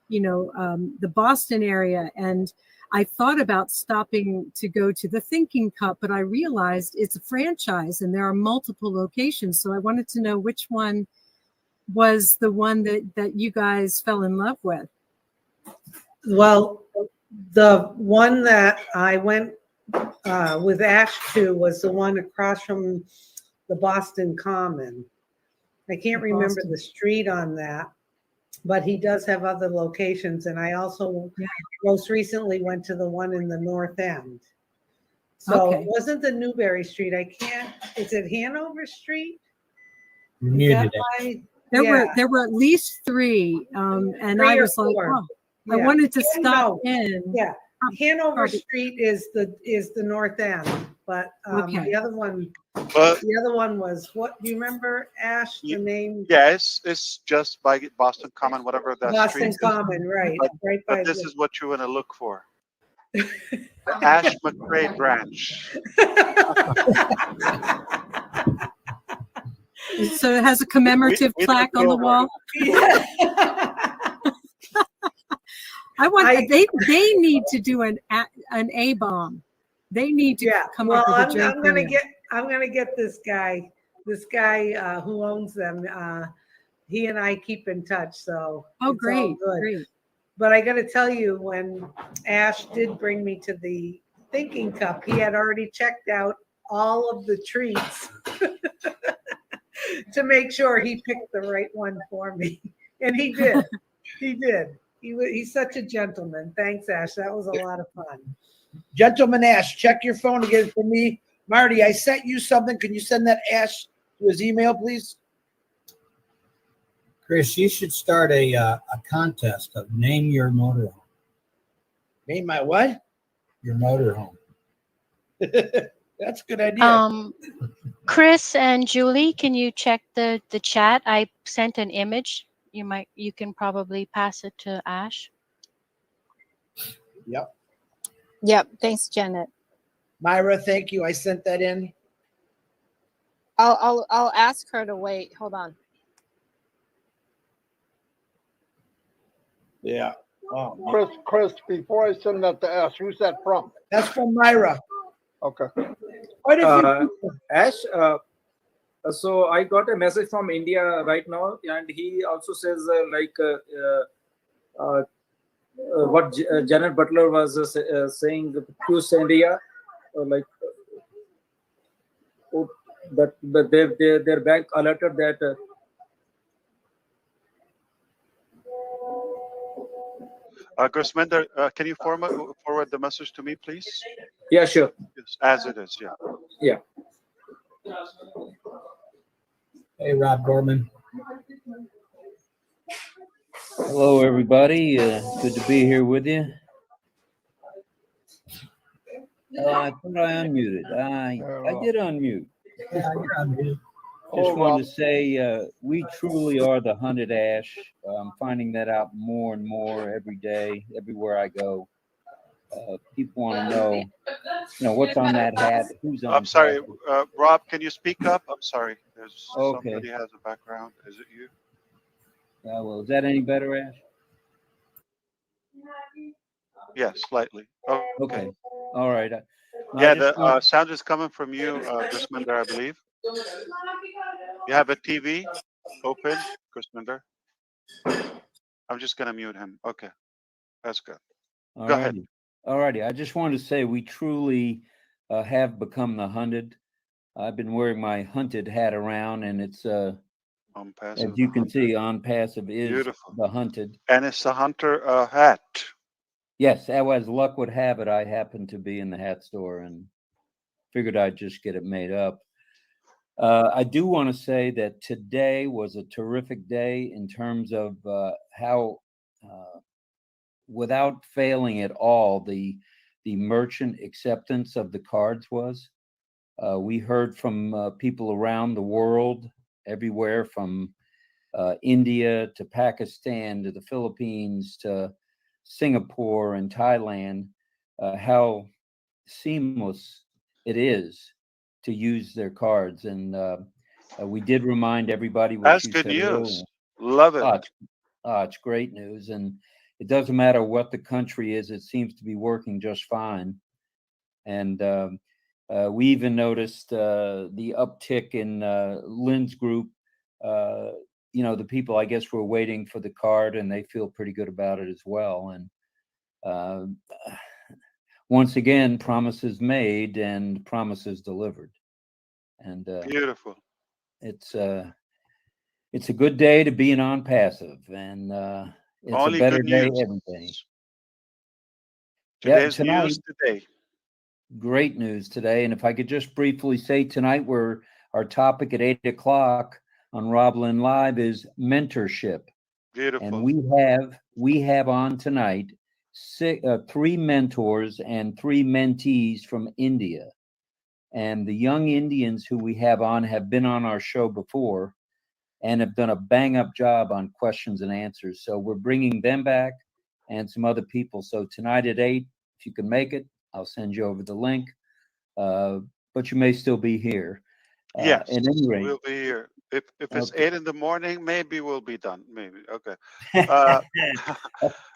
the Boston area, and I thought about stopping to go to the Thinking Cup, but I realized it's a franchise and there are multiple locations. So I wanted to know which one was the one that you guys fell in love with. Well, the one that I went with Ash to was the one across from the Boston Common. I can't remember the street on that, but he does have other locations. And I also most recently went to the one in the North End. So it wasn't the Newberry Street. Is it Hanover Street? You're muted. There were at least three, and Three I or was like, four. oh, I wanted to stop No. in. Yeah, Hanover Street is the North End, but Okay. the other one was what? Do you remember, Ash? The name? Yes, it's just by Boston Common, whatever that Boston street is. Common, right? Right by But this the- is what you want to look for. The Ash McRae branch. So it has a commemorative We plaque took on the over. wall. They need to do an A bomb. They need to come up with a joke. I'm gonna get this guy who owns them. He and I keep in touch, so Oh, it's great, all good. great. But I got to tell you, when Ash did bring me to the Thinking Cup, he had already checked out all of the treats to make sure he picked the right one for me, and he did. He did. He's such a gentleman. Thanks, Ash. That was a lot of fun. Gentleman Ash, check your phone to get it from me. Marty, I sent you something. Can you send that Ash to his email, please? Chris, you should start a contest of name your motorhome. Name my what? Your motorhome. That's a good idea. Chris and Julie, can you check the chat? I sent an image. You can probably pass it to Ash. Yep. Yep. Thanks, Janet. Myra, thank you. I sent that in. I'll ask her to wait. Hold on. Yeah. Chris, before I send that to Ash, who's that from? That's from Myra. Okay. Ash, so I got a message from India right now, and he also says what Janet Butler was saying to India, that their bank alerted that. Grossmender, can you forward the message to me, please? Yeah, sure. Yes, as it is, yeah. Yeah. Hey, Rob Gorman. Hello, everybody. Good to be here with you. I thought I unmuted. I did unmute. Yeah, you're unmuted. Just Hello, wanted Rob. to say we truly are the hunted ash. I'm finding that out more and more every day, everywhere I go. People want to know, what's on that hat, who's on I'm sorry, passive. Rob. Can you speak up? I'm sorry. There's Okay. somebody has a background. Is it you? Well, is that any better, Ash? Yes, slightly. Okay. Okay. All right. Yeah, the sound is coming from you, Grisminder, I believe. You have a TV open, Grisminder. I'm just gonna mute him. Okay, that's good. Go ahead. All righty. I just wanted to say we truly have become the hunted. I've been wearing my hunted hat around, and it's as ONPASSIVE, you can see, ONPASSIVE is beautiful. the hunted. And it's a hunter hat. Yes, as luck would have it, I happened to be in the hat store and figured I'd just get it made up. I do want to say that today was a terrific day in terms of how, without failing at all, the merchant acceptance of the cards was. We heard from people around the world, everywhere from India to Pakistan to the Philippines to Singapore and Thailand, how seamless it is to use their cards. And we did remind everybody what That's you good said news. earlier. Love it. It's great news. And it doesn't matter what the country is, it seems to be working just fine. And we even noticed the uptick in Lynn's group. The people, I guess, were waiting for the card, and they feel pretty good about it as well. And once again, promises made and promises delivered. And beautiful. It's a good day to be an ONPASSIVE, and it's Only a better good day news. every day. Today's tonight, news today. Great news today. And if I could just briefly say, tonight our topic at 8 o'clock on Rob Lynn Live is mentorship. Beautiful. And we have on tonight 3 mentors and 3 mentees from India. And the young Indians who we have on have been on our show before and have done a bang up job on questions and answers. So we're bringing them back and some other people. So tonight at 8, if you can make it, I'll send you over the link. But you may still be here. Yes, at any rate, we'll be here. If it's Okay. 8 in the morning, maybe we'll be done. Maybe. Okay.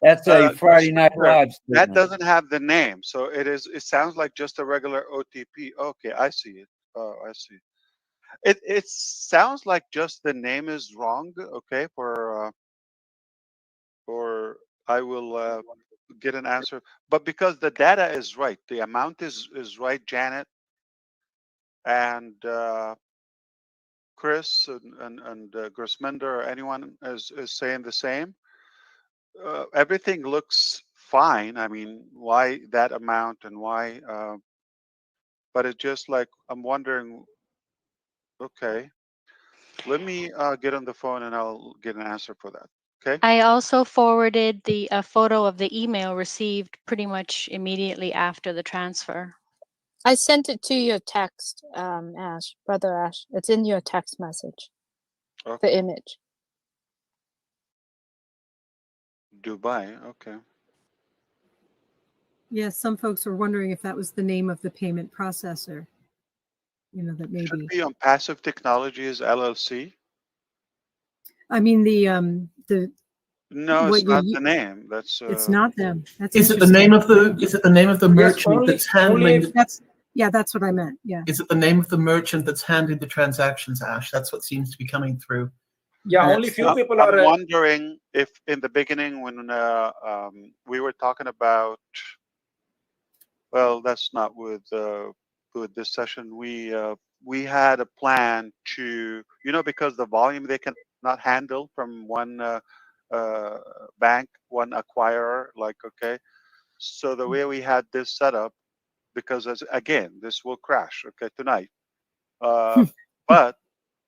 That's a Friday Night Live That statement. doesn't have the name, so it sounds like just a regular OTP. Okay, I see it. Oh, I see. It sounds like just the name is wrong. Okay, for I will get an answer. But because the data is right, the amount is right, Janet and Chris and Grisminder or anyone is saying the same. Everything looks fine. I mean, why that amount and why? But it's just like I'm wondering. Okay, let me get on the phone and I'll get an answer for that. Okay. I also forwarded the photo of the email received pretty much immediately after the transfer. I sent it to your text, Ash, Brother Ash. It's in your text message. Okay. The image. Dubai. Okay. Yes, some folks were wondering if that was the name of the payment processor. That maybe Should be ONPASSIVE Technologies LLC. I mean the No, what it's not you- the name. That's it's not them. That's Is it the name of the merchant only- that's handling? That's what I meant. Yeah. Is it the name of the merchant that's handling the transactions, Ash? That's what seems to be coming through. Yeah, only few people I'm are. wondering if in the beginning when we were talking about, well, that's not with this session. We had a plan to, because the volume they cannot handle from one bank, one acquirer, like, okay. So the way we had this set up, because again, this will crash, okay, tonight. But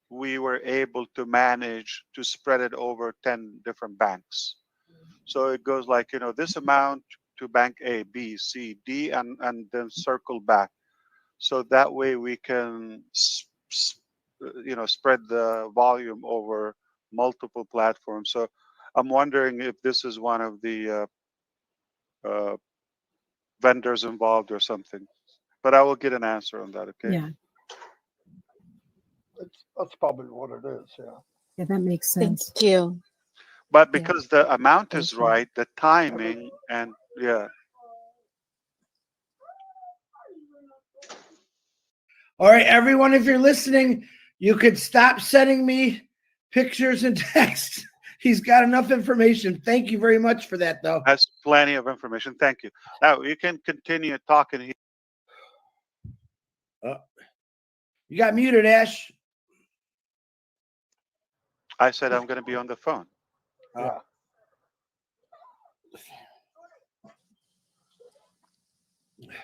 we were able to manage to spread it over 10 different banks. So it goes like, this amount to bank A, B, C, D, and then circle back. So that way we can, spread the volume over multiple platforms. So I'm wondering if this is one of the vendors involved or something. But I will get an answer on that. Okay. Yeah. That's probably what it is. Yeah. Yeah, that makes sense. Thank you. But because the amount is right, the timing, and yeah. All right, everyone, if you're listening, you could stop sending me pictures and texts. He's got enough information. Thank you very much for that, though. Has plenty of information. Thank you. Now you can continue talking. You got muted, Ash. I said I'm going to be on the phone. Yeah.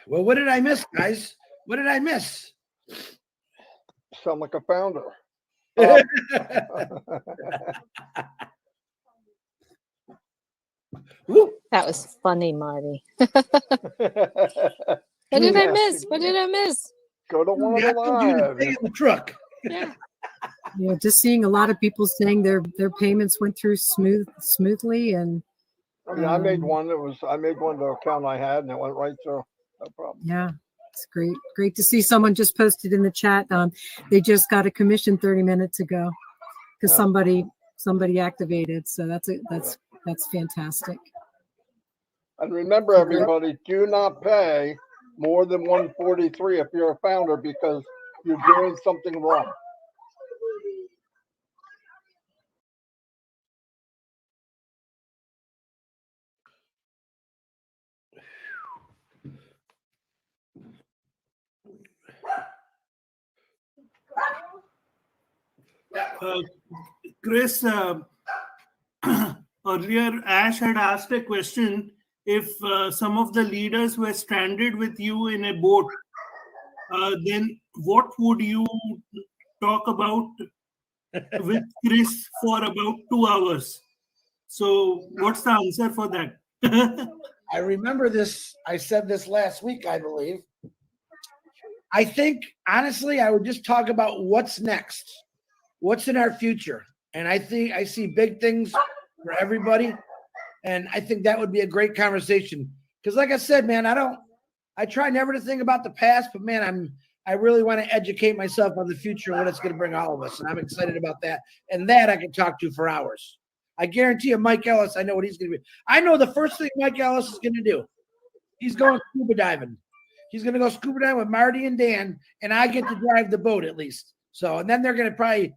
Well, what did I miss, guys? What did I miss? Sound like a founder. That was funny, Marty. What did I miss? What did I miss? Go to one of the lives. In the truck. Yeah. Yeah, just seeing a lot of people saying their payments went through smoothly, and Yeah, I made one. I made one to account I had, and it went right through. No problem. yeah, it's great to see. Someone just posted in the chat. They just got a commission 30 minutes ago because somebody activated. So that's fantastic. And remember, everybody, do not pay more than 143 if you're a founder because you're doing something wrong. Chris, earlier Ash had asked a question. If some of the leaders were stranded with you in a boat, then what would you talk about with Chris for about 2 hours? So what's the answer for that? I remember this. I said this last week, I believe. I think, honestly, I would just talk about what's next, what's in our future. And I think I see big things for everybody. And I think that would be a great conversation. Because like I said, man, I try never to think about the past, but man, I really want to educate myself on the future and what it's going to bring all of us. And I'm excited about that. And that I can talk to for hours. I guarantee you, Mike Ellis, I know what he's going to be. I know the first thing Mike Ellis is going to do. He's going scuba diving. He's going to go scuba diving with Marty and Dan, and I get to drive the boat at least. So, and then they're going to probably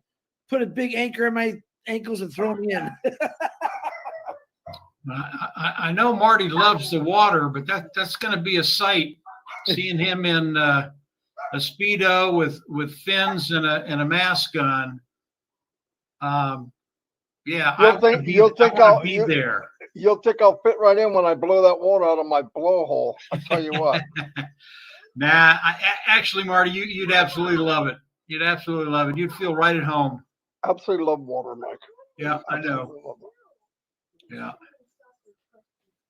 put a big anchor in my ankles and throw me in. I know Marty loves the water, but that's going to be a sight. Seeing him in a Speedo with fins and a mask on. Yeah, You'll think I'll be there. You'll think I'll fit right in when I blow that water out of my blowhole. I'll tell you what. Nah, actually, Marty, you'd absolutely love it. You'd absolutely love it. You'd feel right at home. Absolutely love water, Mike. Yeah, I know. Yeah.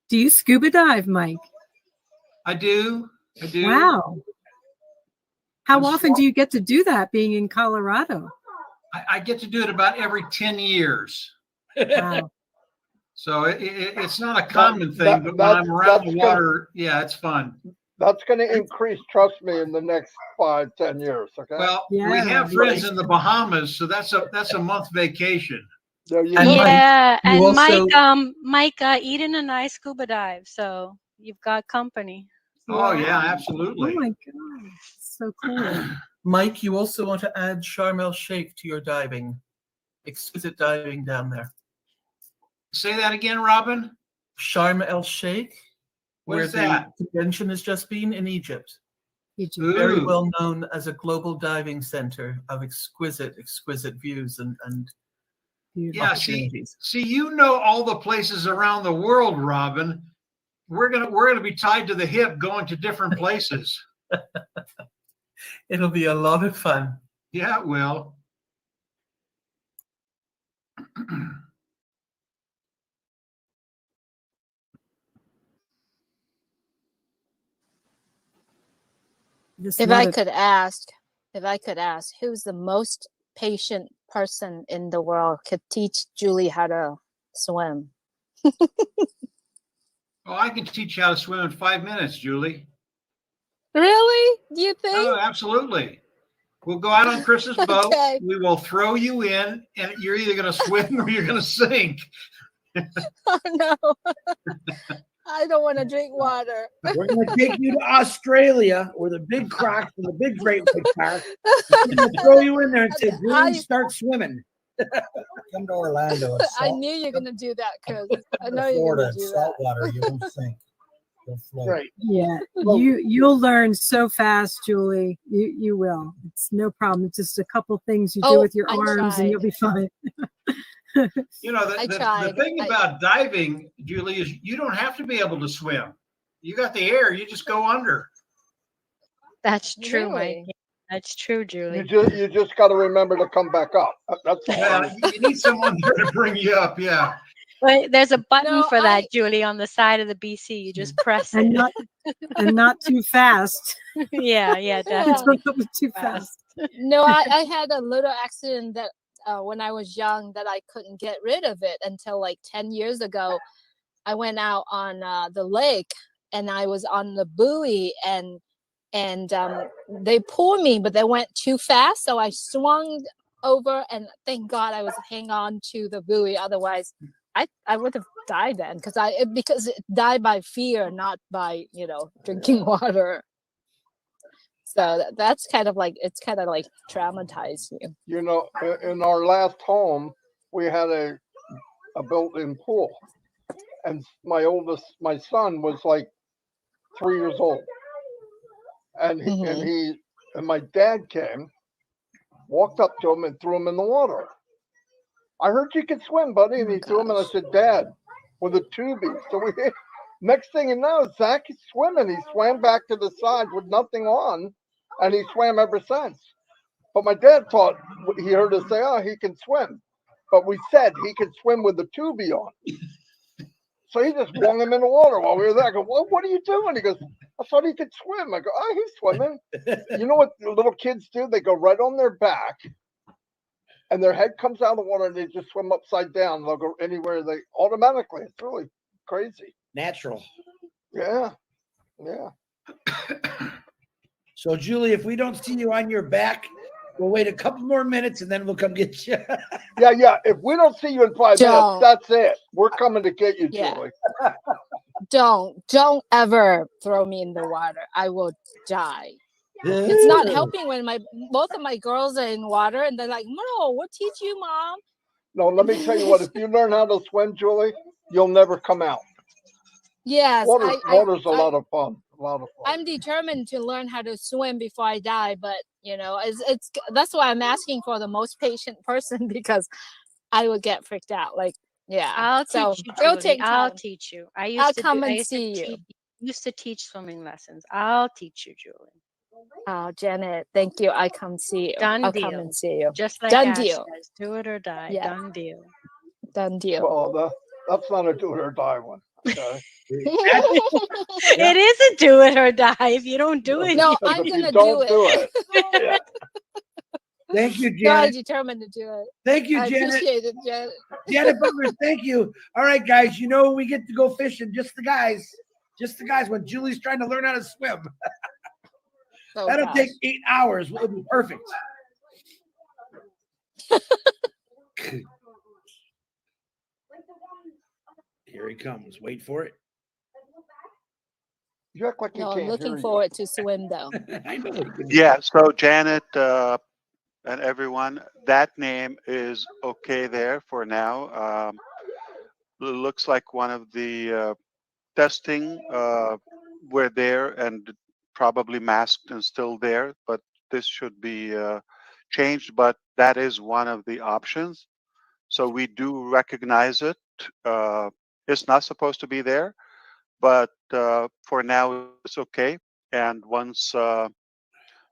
Do you scuba dive, Mike? I do. Wow. How often do you get to do that being in Colorado? I get to do it about every 10 years. Wow. So it's not a common thing, but when I'm around the water, yeah, it's fun. That's going to increase, trust me, in the next 5-10 years. Okay. Well, we have friends in the Bahamas, so that's a month vacation. Yeah, and also, Mike, Eden and I scuba dive, so you've got company. Oh yeah, absolutely. Oh my God, so cool. Mike, you also want to add Sharm el Sheikh to your diving. Exquisite diving down there. Say that again, Robin. Sharm el Sheikh, Where's where that? the convention has just been in Egypt. Egypt. Very Ooh. well known as a global diving center of exquisite views and Yeah, see, you know all the places around the world, Robin. We're gonna be tied to the hip going to different places. It'll be a lot of fun. Yeah, it will. If I could ask, who's the most patient person in the world could teach Julie how to swim. Oh, I can teach you how to swim in 5 minutes, Julie. Really? Do you think? Oh, absolutely. We'll go out on Chris's boat. Okay. We will throw you in, and you're either going to swim or you're going to sink. Oh no. I don't want to drink water. We're going to take you to Australia where the big crocs and the big great white sharks. We're going to throw you in there and say, Julie, start swimming. Come to Orlando. It's I salt, knew you're gonna do that, Chris. I come know to you're Florida. gonna do It's that. salt water. You won't sink. You'll float. Right. Yeah, Well- you'll learn so fast, Julie. You will. It's no problem. It's just a couple things you do Oh, with your I arms, and you'll be fine. You know, I the tried. thing about diving, Julie, is you don't have to be able to swim. You got the air, you just go under. That's true, Mike. Really? Yeah, that's true, You Julie. just got to remember to come back up. That's all. Yeah, you need someone there to bring you up. Yeah. But there's a button No, for that, Julie, on the side of the BC. You just press and it. not too fast. Yeah, Yeah. definitely. Don't go too fast. No, I had a little accident that when I was young that I couldn't get rid of it until like 10 years ago. I went out on the lake and I was on the buoy and they pulled me, but they went too fast. So I swung over and thank God I was hang on to the buoy. Otherwise I would have died then because it died by fear, not by, drinking water. So that's kind of like, it's kind of like traumatized you. You know, in our last home, we had a built-in pool, and my son was like 3 years old, and my dad came, walked up to him, and threw him in the water. I heard you could swim, buddy, and he threw him, and I said, Dad, with a tubie. So next thing you know, Zach is swimming. He swam back to the side with nothing on, and he swam ever since. But my dad thought, he heard us say, oh, he can swim. But we said he could swim with the tubie on. So he just flung him in the water while we were there. I go, well, what are you doing? He goes, I thought he could swim. I go, oh, he's swimming. You know what the little kids do? They go right on their back, and their head comes out of the water, and they just swim upside down. They'll go anywhere they automatically. It's really crazy. Natural. Yeah. Yeah. So, Julie, if we don't see you on your back, we'll wait a couple more minutes and then we'll come get you. Yeah. If we don't see you in 5 minutes, that's it. We're coming to get you, Yeah. Julie. Don't ever throw me in the water. I will die. It's not helping when both of my girls are in water and they're like, no, we'll teach you, Mom. No, let me tell you what, if you learn how to swim, Julie, you'll never come out. Yes. Water's a lot of fun. A lot of fun. I'm determined to learn how to swim before I die, but it's that's why I'm asking for the most patient person because I would get freaked out. Like, yeah. I'll teach you, it'll Julie. take I'll time. teach you. I'll come and see you. Used to teach swimming lessons. I'll teach you, Julie. Oh, Janet, thank you. I come see you. Done I'll deal. come and see you. Just like Done Ash deal. says, do it or die. Yeah. Done deal. Done deal. Well, that's not a do it or die one. Okay. It is a do it or die. If you don't do it, No, you I'm If gonna you don't do it. it. Thank you, No, I'm Janet. determined to do it. Thank you, I Janet. appreciate it, Janet. Janet Butlers, thank you. All right, guys, we get to go fishing. Just the guys. When Julie's trying to learn how to swim. Oh, That'll gosh. take 8 hours. It'll be perfect. Here he comes. Wait for it. You act like you No, can't I'm looking hear forward to swim though. I know. Yeah, so Janet and everyone, that name is okay there for now. Looks like one of the testing were there and probably masked and still there, but this should be changed. But that is one of the options. So we do recognize it. It's not supposed to be there, but for now it's okay. And once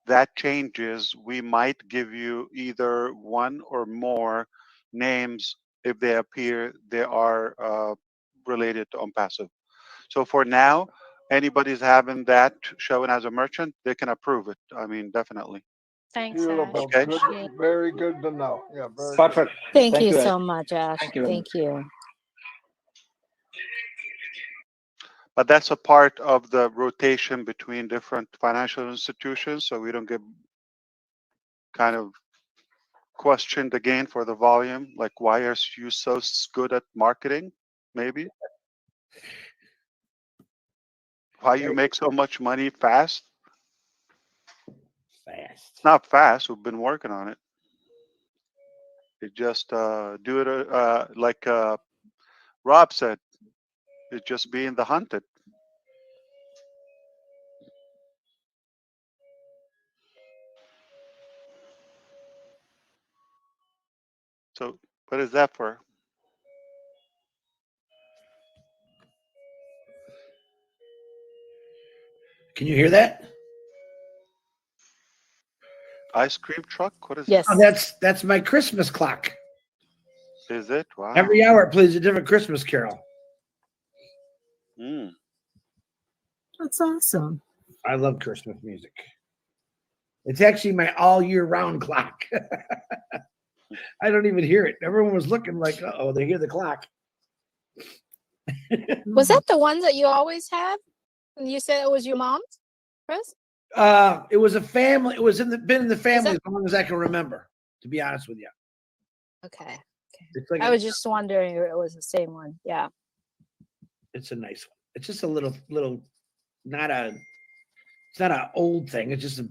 that changes, we might give you either one or more names if they appear they are related to ONPASSIVE. So for now, anybody's having that shown as a merchant, they can approve it. I mean, definitely. Thanks, Ash. Beautiful. Okay. Good, Appreciate it. very good to know. Yeah, very Perfect. Thank Thank you you, so Ash. much, Ash. Thank you very Thank you. But that's a part of the rotation between different financial institutions, so we don't get kind of questioned again for the volume. Like, why are you so good at marketing? Maybe why you make so much money fast? Fast. Not fast. We've been working on it. You just do it like Rob said. It's just being the hunted. So what is that for? Can you hear that? Ice cream truck? What is Yes. Oh, that's my Christmas clock. that? Is it? Wow. Every hour it plays a different Christmas carol. Mm. That's awesome. I love Christmas music. It's actually my all year round clock. I don't even hear it. Everyone was looking like, oh, they hear the clock. Was that the one that you always have? You said it was your mom's, Chris? It was a family. It was been in the family that- as long as I can remember, to be honest with you. Okay. It's like I was just wondering if it was the same one. Yeah. it's a nice one. It's just a little it's not an old thing. It's just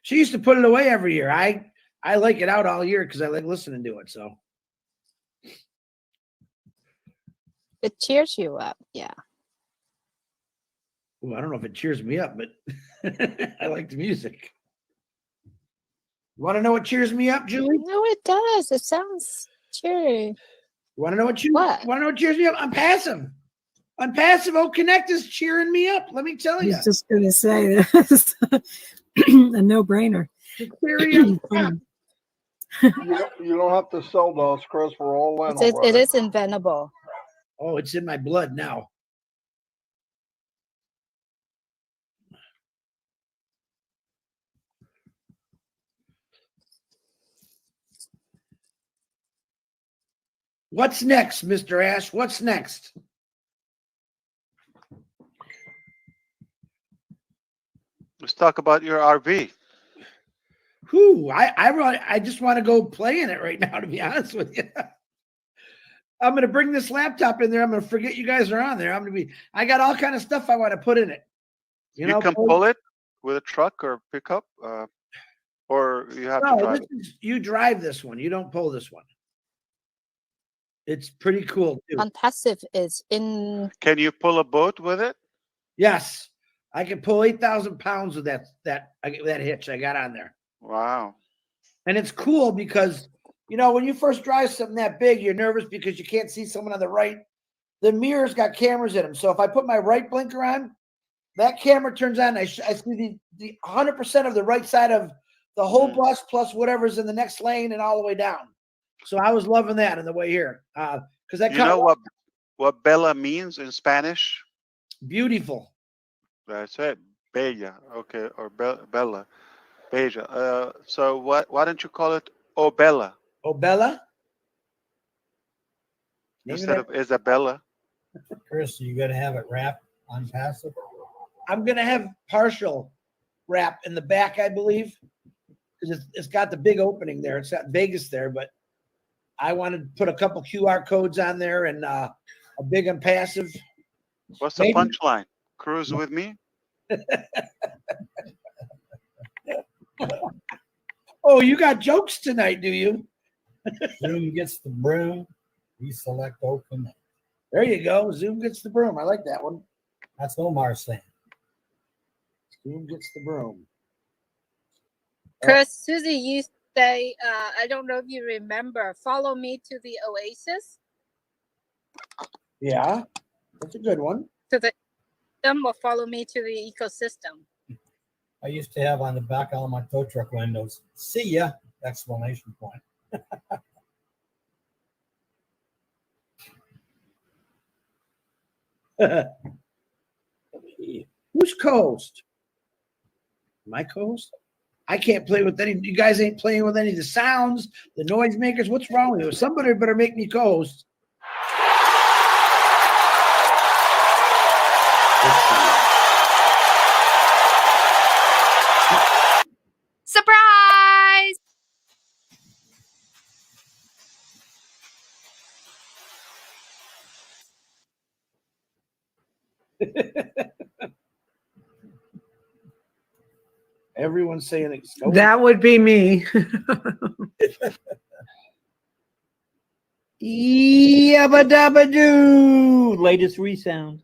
she used to put it away every year. I like it out all year because I like listening to it. So It cheers you up. Yeah. I don't know if it cheers me up, but I like the music. You want to know what cheers me up, Julie? No, it does. It sounds cheery. You want to know what cheers me up? I'm passive. ONPASSIVE OConnect is cheering me up. Let me tell I you. was just going to say that's a no-brainer. You don't have to sell those, Chris. We're all in. It is inventable. Oh, it's in my blood now. What's next, Mr. Ash? What's next? Let's talk about your RV. Whew, I just want to go play in it right now, to be honest with you. I'm going to bring this laptop in there. I'm going to forget you guys are on there. I got all kind of stuff I want to put in it. You can pull it with a truck or pickup, or you have to drive it. You drive this one. You don't pull this one. It's pretty cool too. ONPASSIVE is in. Can you pull a boat with it? Yes, I can pull 8,000 pounds with that hitch I got on there. Wow. And it's cool because, when you first drive something that big, you're nervous because you can't see someone on the right. The mirror's got cameras in them. So if I put my right blinker on, that camera turns on. I see the 100% of the right side of the whole bus plus whatever's in the next lane and all the way down. So I was loving that on the way here. Because I know what Bella means in Spanish? Beautiful. That's it. Bella. Okay. Or Bella. Bella. So why don't you call it O Bella? O Bella? Instead of Isabella. Chris, you got to have it wrapped on passive? I'm going to have partial wrap in the back, I believe. Because it's got the big opening there. It's got Vegas there, but I wanted to put a couple QR codes on there and a big ONPASSIVE. What's the punchline? Cruise with me? Oh, you got jokes tonight, do you? Zoom gets the broom. We select OConnect. There you go. Zoom gets the broom. I like that one. That's Omar saying. Zoom gets the broom. Chris, Susie, you say, I don't know if you remember, follow me to the Oasis. Yeah, that's a good one. To the or follow me to the ecosystem. I used to have on the back of all my tow truck windows, "See ya!" exclamation point. Who's co-host? My co-host? I can't play with any. You guys ain't playing with any of the sounds, the noise makers. What's wrong with you? Somebody better make me co-host. Surprise! Everyone's saying it's That would be me. Yabba dabba doo. Latest resound.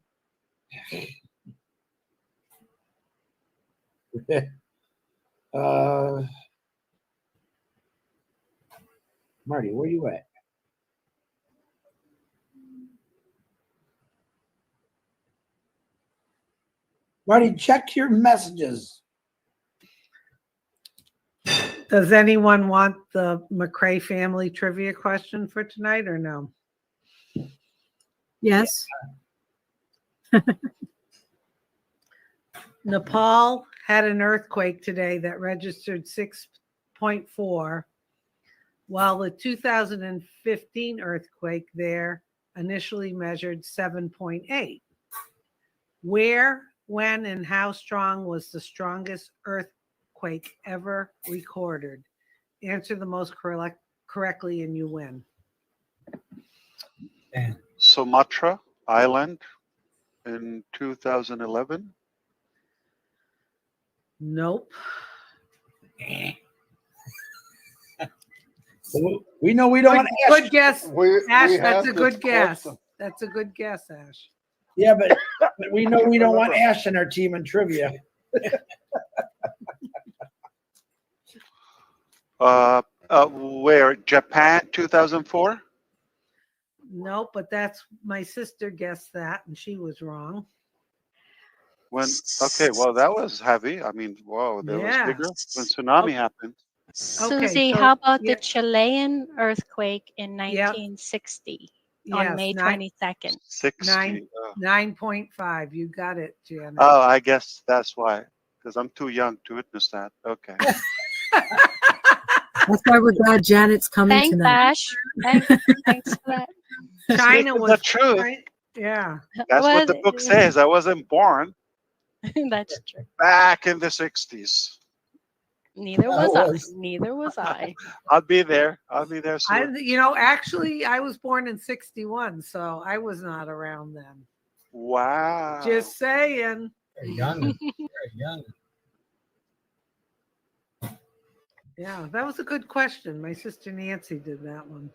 Marty, where you at? Marty, check your messages. Does anyone want the McCrae family trivia question for tonight or no? Yes. Nepal had an earthquake today that registered 6.4, while the 2015 earthquake there initially measured 7.8. Where, when, and how strong was the strongest earthquake ever recorded? Answer the most correctly and you win. Sumatra Island in 2011. Nope. We know we don't want to ask. Good guess, Ash. That's a good guess. That's a good guess, Ash. Yeah, but we know we don't want Ash in our team in trivia. Where? Japan 2004? Nope, but that's my sister guessed that and she was wrong. Okay, well, that was heavy. I mean, whoa, that was bigger when tsunami happened. Susie, how about the Chilean earthquake in 1960 on May 22nd? 60. 9.5. You got it, Janet. Oh, I guess that's why, because I'm too young to witness that. Okay. That's why we're glad Janet's coming Thanks, tonight. Ash. Thanks for that. China was the truth. Yeah. That's what the book says. I wasn't born That's true. back in the 60s. Neither was I. Neither was I. I'll be there. I'll be there soon. Actually, I was born in 61, so I was not around then. Wow. Just saying. Very young. Very young. Yeah, that was a good question. My sister Nancy did that one.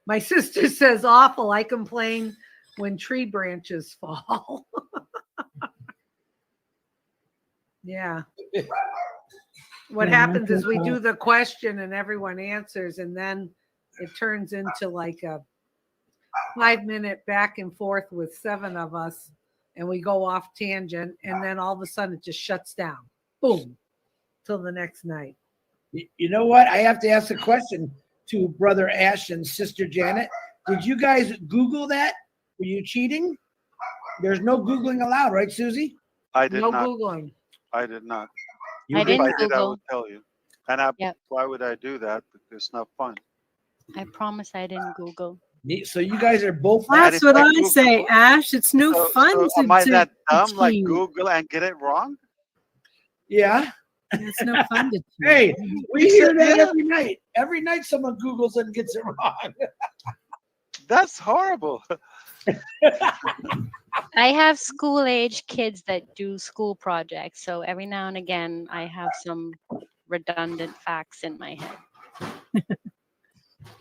My sister says, awful. I complain when tree branches fall. Yeah. What happens is we do the question and everyone answers, and then it turns into like a 5-minute back and forth with 7 of us, and we go off tangent, and then all of a sudden it just shuts down. Boom. Till the next night. You know what? I have to ask a question to Brother Ash and Sister Janet. Did you guys Google that? Were you cheating? There's no Googling allowed, right, Susie? I did not. No Googling. I did not. I If didn't I did, I Google. would tell you. And why would I do that? Because it's not fun. I promise I didn't Google. So you guys are both. That's what I say, Ash. It's no fun Am I that dumb? cheat. Like Google and get it wrong? Yeah. It's no fun to cheat. Hey, we hear that every night. Every night someone Googles and gets it wrong. That's horrible. I have school-age kids that do school projects, so every now and again I have some redundant facts in my head.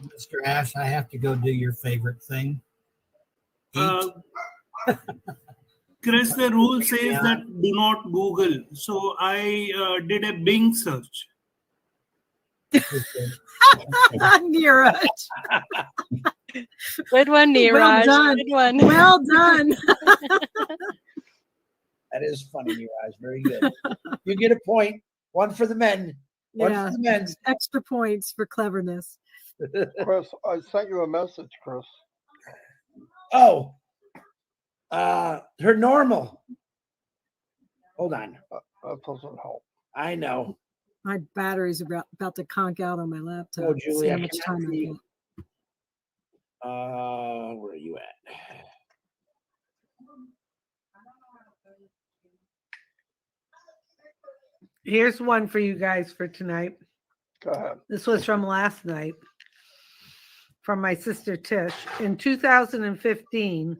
Mr. Ash, I have to go do your favorite thing. Chris, the rule says that do not Google. So I did a Bing search. Neeraj. Good one, Neeraj. Well done. Good one. Well done. That is funny, Neeraj. Very good. You get a point. One for the men. One Yeah. for the men. Extra points for cleverness. Chris, I sent you a message, Chris. Oh, her normal. Hold on. That doesn't help. I know. My battery's about to conk out on my laptop. Oh, Julie, See how I much cannot time I see. got. Where are you at? Here's one for you guys for tonight. Go ahead. This was from last night from my sister Tish. In 2015,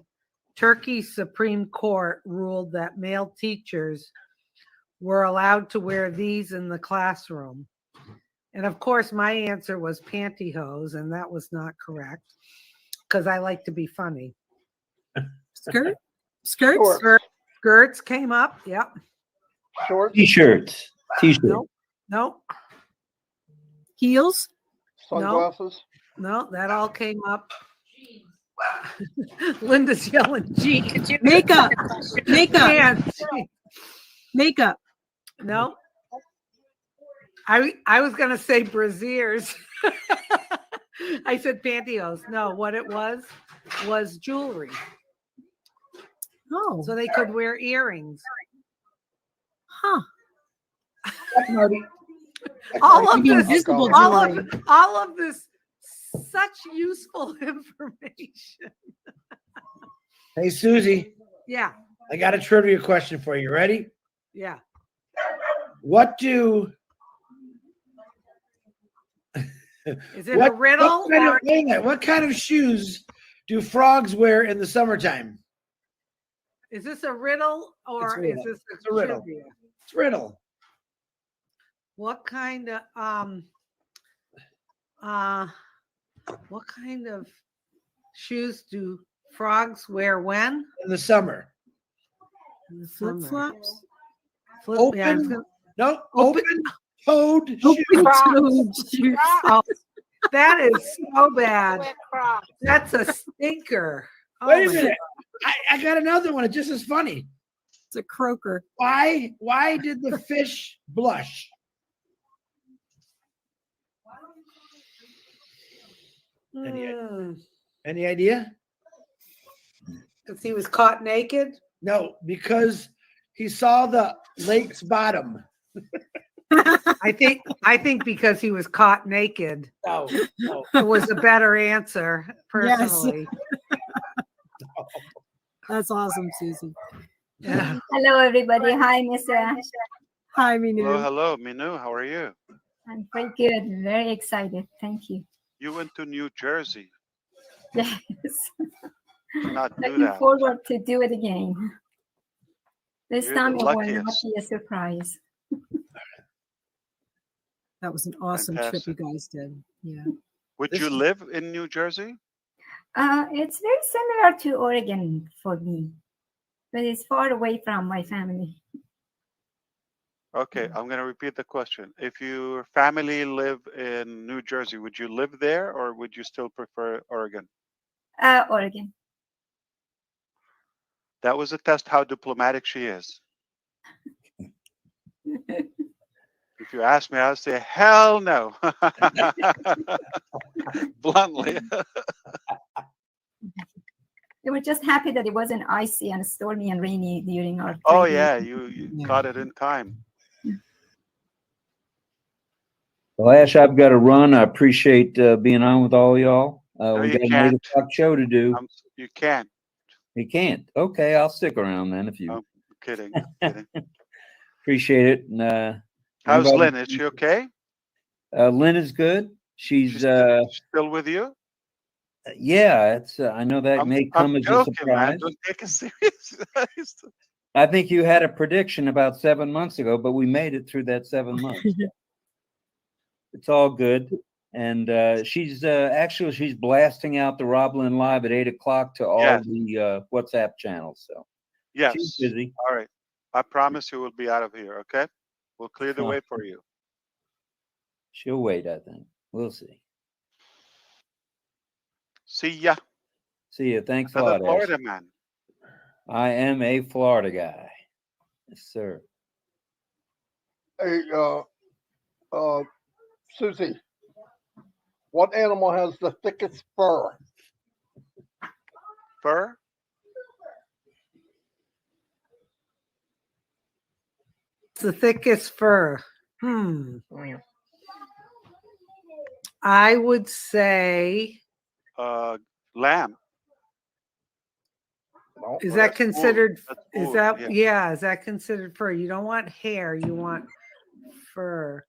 Turkey's Supreme Court ruled that male teachers were allowed to wear these in the classroom. And of course, my answer was pantyhose, and that was not correct because I like to be funny. Skirt? Skirts? Skirts came up. Yep. Shorts? T-shirts. T-shirt. Nope. Nope. Heels? Sunglasses? No, that all came up. Linda's yelling, gee, could you Makeup. Makeup. Pants. Makeup. No. I was gonna say brassieres. I said pantyhose. No, what it was jewelry. Oh. So they could wear earrings. Huh. All of Maybe this, invisible all of this, such useful information. Hey, Susie. Yeah. I got a trivia question for you. Ready? Yeah. What do Is it a riddle? What kind of shoes do frogs wear in the summertime? Is this a riddle or It's a riddle. is this It's a riddle. trivia? It's a riddle. What kind of what kind of shoes do frogs wear when? In the summer. In the Flip summer. flops? Open, yeah, I was gonna- open-toed shoes. Open-toed shoes. Oh, that is so bad. That's a stinker. Oh Wait a my minute. I got another one. It's just as funny. It's a croaker. Why did the fish blush? Any idea? Because he was caught naked. No, because he saw the lake's bottom. I think because he was caught naked. No. It was a better answer, personally. That's awesome, Susie. Yeah. Hello, everybody. Hi, Mr. Ash. Hi, Minu. Hello, Minu. How are you? I'm quite good. Very excited. Thank you. You went to New Jersey. Yes. Not do Looking that. forward to do it again. This You're time the it will not luckiest. be a surprise. That was an awesome trip Fantastic. you guys did. Yeah. Would you live in New Jersey? It's very similar to Oregon for me, but it's far away from my family. Okay, I'm going to repeat the question. If your family live in New Jersey, would you live there or would you still prefer Oregon? Oregon. That was a test how diplomatic she is. If you ask me, I'll say, hell no. Bluntly. They were just happy that it wasn't icy and stormy and rainy during our Oh, trip. yeah, you caught it in time. Well, Ash, I've got to run. I appreciate being on with all y'all. No, We you got an can't. 8 o'clock show to do. You can't. You can't. Okay, I'll stick around then if you. I'm kidding. Kidding. Appreciate it. And, How's anybody- Lynn? Is she okay? Lynn is good. She's Still with you? yeah. It's I know that may come I'm as a joking, surprise. man. Don't take it serious. I think you had a prediction about 7 months ago, but we made it through that 7 months. It's all good. And she's actually she's blasting out the Roblin Live at 8 o'clock to all Yes. the WhatsApp channels. So Yes. she's busy. All right. I promise you we'll be out of here, okay? We'll clear the way for you. She'll wait, I think. We'll see. See ya. See you. Thanks a Another lot, Ash. Florida man. I am a Florida guy. Yes, sir. Hey, Susie, what animal has the thickest fur? Fur? the thickest fur? I would say, Lamb. is Well, that that's wool. considered? That's Is wool, that yeah. yeah? Is that considered fur? You don't want hair. You want fur.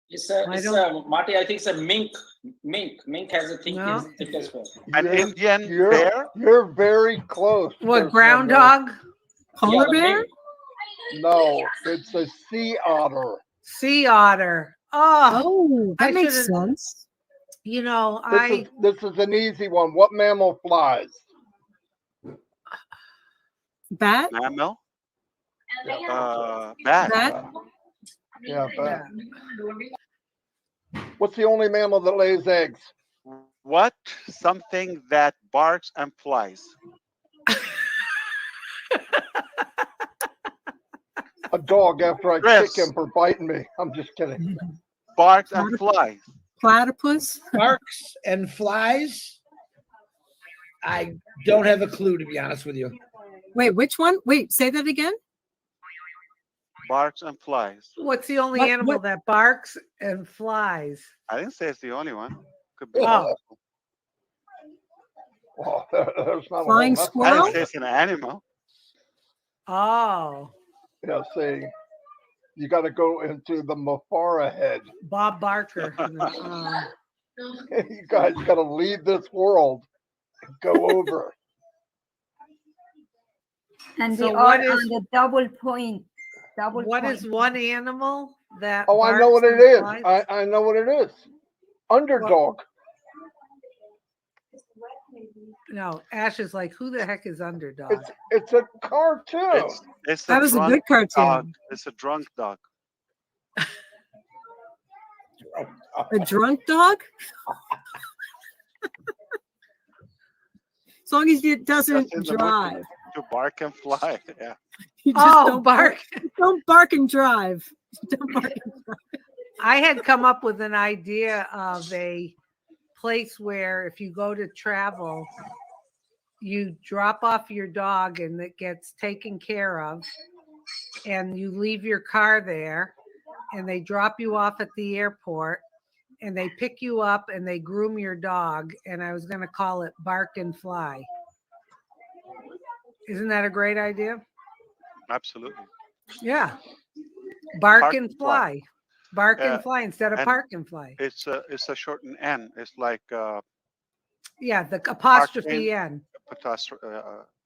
It's I don't. Marty. I think it's a mink. Mink has a No. thickest fur. An Indian You're bear? very close. What, Chris, groundhog? Polar bear? No, it's a sea otter. Sea otter. Oh, Oh, that I makes should've- sense. You know, This is an easy one. What mammal flies? Bat? Mammal? Bat. Bat? Yeah, bat. What's the only mammal that lays eggs? What? Something that barks and flies. A dog after I Chris. kick him for biting me. I'm just kidding. Barks and flies. Platypus? Barks and flies. I don't have a clue, to be honest with you. Wait, which one? Wait, say that again. Barks and flies. what's the only What- animal what- that barks and flies? I didn't say it's the only one. Could be Oh. multiple. Oh, there's not Flying a lot. I squirrel? didn't say it's an animal. Oh, Yeah, see, you got to go into the Mafara head. Bob Barker. You guys got to leave this world and go over. And So they what are is- on the double point. Double What point. is one animal that? Oh, I know what barks it and is. flies? I know what it is. Underdog. No, Ash is like, who the heck is Underdog? It's a cartoon. It's That was a drunk good cartoon. dog. It's a drunk dog. A drunk dog? As long as it doesn't Just in the mood drive. to bark and fly. Yeah. You just Oh, don't bark. Don't bark and drive. Don't bark and drive. I had come up with an idea of a place where if you go to travel, you drop off your dog and it gets taken care of, and you leave your car there, and they drop you off at the airport, and they pick you up and they groom your dog. And I was going to call it Bark and Fly. Isn't that a great idea? Absolutely. Yeah. Bark Park and and fly. Fly. Bark Yeah, and Fly instead of and Park and Fly. It's a shortened N. It's like Yeah, the apostrophe N.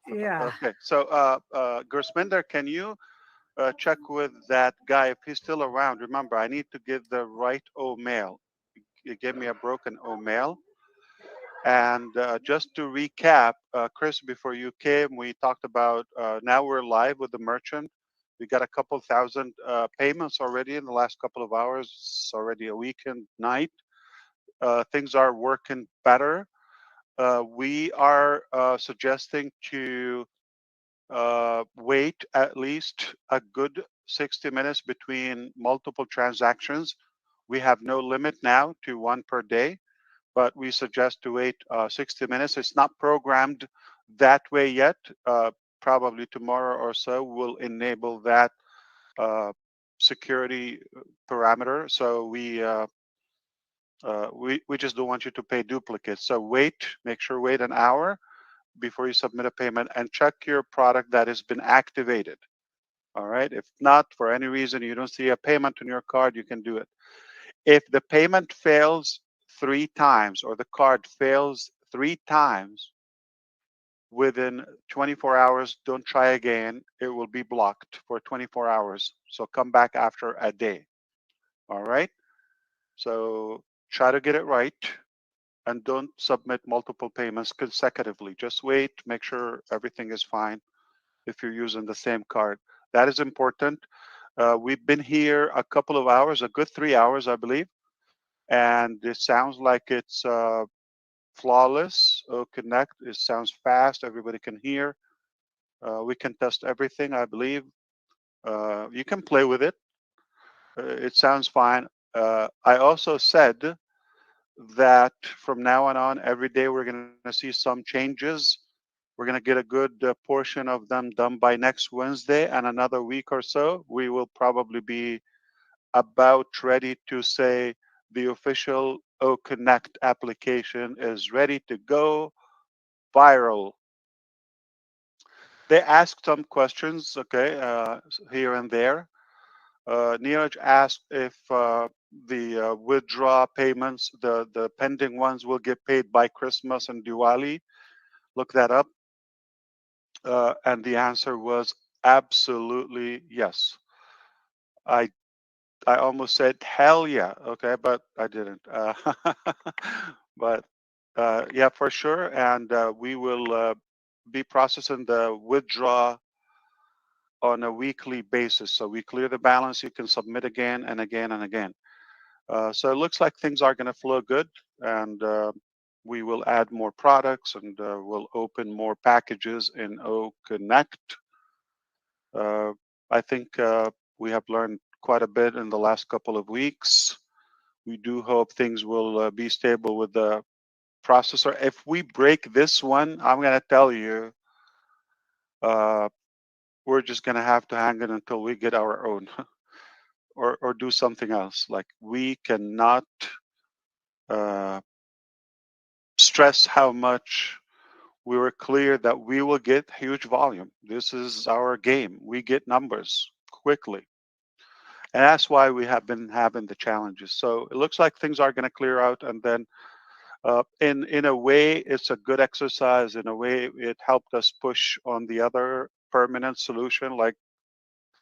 Yeah. Okay. So Gersminder, can you check with that guy if he's still around? Remember, I need to give the right O mail. You gave me a broken O mail. And just to recap, Chris, before you came, we talked about now we're live with the merchant. We got a couple thousand payments already in the last couple of hours. It's already a weekend night. Things are working better. We are suggesting to wait at least a good 60 minutes between multiple transactions. We have no limit now to one per day, but we suggest to wait 60 minutes. It's not programmed that way yet. Probably tomorrow or so we'll enable that security parameter. So we just don't want you to pay duplicates. So make sure wait an hour before you submit a payment and check your product that has been activated. All right. If not, for any reason you don't see a payment on your card, you can do it. If the payment fails 3 times or the card fails 3 times within 24 hours, don't try again. It will be blocked for 24 hours. So come back after a day. All right. So try to get it right and don't submit multiple payments consecutively. Just wait, make sure everything is fine if you're using the same card. That is important. We've been here a couple of hours, a good 3 hours, I believe. And it sounds like it's flawless. OConnect, it sounds fast. Everybody can hear. We can test everything, I believe. You can play with it. It sounds fine. I also said that from now on, every day we're going to see some changes. We're going to get a good portion of them done by next Wednesday, and another week or so, we will probably be about ready to say the official OConnect application is ready to go viral. They asked some questions, okay, here and there. Neeraj asked if the withdraw payments, the pending ones, will get paid by Christmas and Diwali. Look that up. And the answer was absolutely yes. I almost said hell yeah, okay, but I didn't. But yeah, for sure. And we will be processing the withdraw on a weekly basis. So we clear the balance, you can submit again and again and again. So it looks like things are going to flow good, and we will add more products, and we'll open more packages in OConnect. I think we have learned quite a bit in the last couple of weeks. We do hope things will be stable with the processor. If we break this one, I'm going to tell you, we're just going to have to hang it until we get our own or do something else. Like, we cannot stress how much we were clear that we will get huge volume. This is our game. We get numbers quickly. And that's why we have been having the challenges. So it looks like things are going to clear out. And then in a way, it's a good exercise. In a way, it helped us push on the other permanent solution, like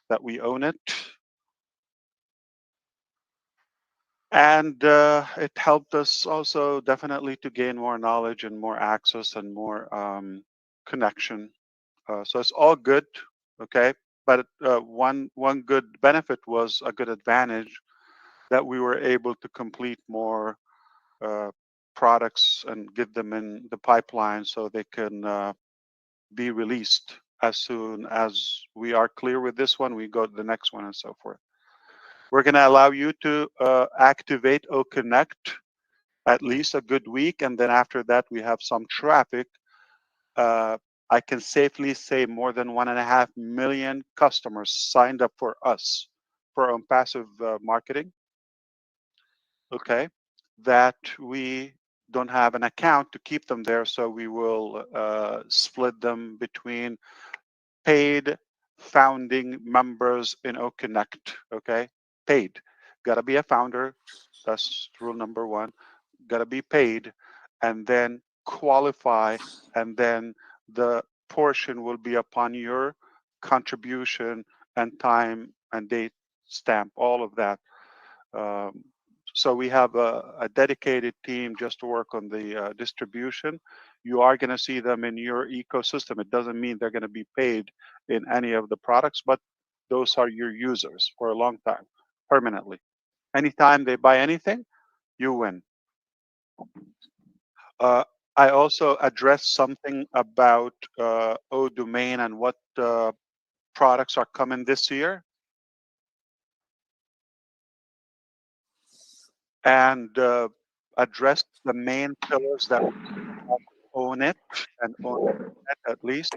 that we own it. And it helped us also definitely to gain more knowledge and more access and more connection. So it's all good, okay? But one good benefit was a good advantage that we were able to complete more products and get them in the pipeline so they can be released as soon as we are clear with this one. We go to the next one and so forth. We're going to allow you to activate OConnect at least a good week, and then after that we have some traffic. I can safely say more than 1.5 million customers signed up for us for ONPASSIVE marketing. Okay, that we don't have an account to keep them there, so we will split them between paid founding members in OConnect. Okay, paid. Got to be a founder. That's rule number one. Got to be paid, and then qualify, and then the portion will be upon your contribution and time and date stamp, all of that. So we have a dedicated team just to work on the distribution. You are going to see them in your ecosystem. It doesn't mean they're going to be paid in any of the products, but those are your users for a long time, permanently. Anytime they buy anything, you win. I also addressed something about ODomain and what products are coming this year. And addressed the main pillars that own it and own it at least.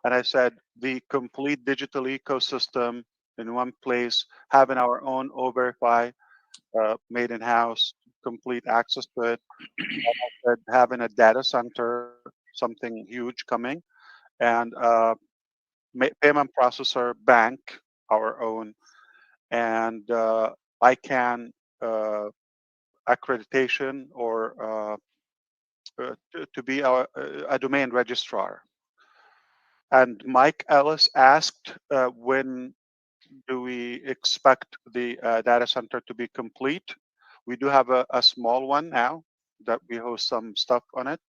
And I said the complete digital ecosystem in one place, having our own O-Verify made in house, complete access to it. And I said having a data center, something huge coming, and payment processor bank, our own, and ICANN accreditation or to be a domain registrar. And Mike Ellis asked when do we expect the data center to be complete? We do have a small one now that we host some stuff on it.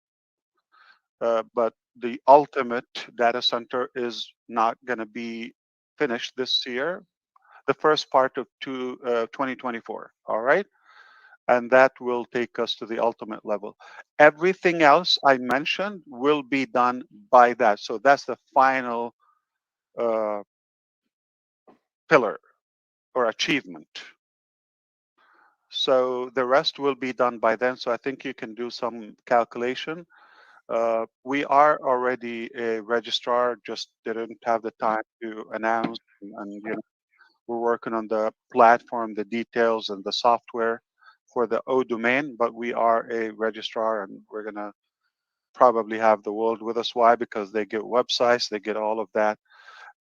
But the ultimate data center is not going to be finished this year, the first part of 2024, all right? And that will take us to the ultimate level. Everything else I mentioned will be done by that. So that's the final pillar or achievement. So the rest will be done by then. So I think you can do some calculation. We are already a registrar, just didn't have the time to announce. And you know, we're working on the platform, the details, and the software for the O domain. But we are a registrar, and we're gonna probably have the world with us. Why? Because they get websites, they get all of that.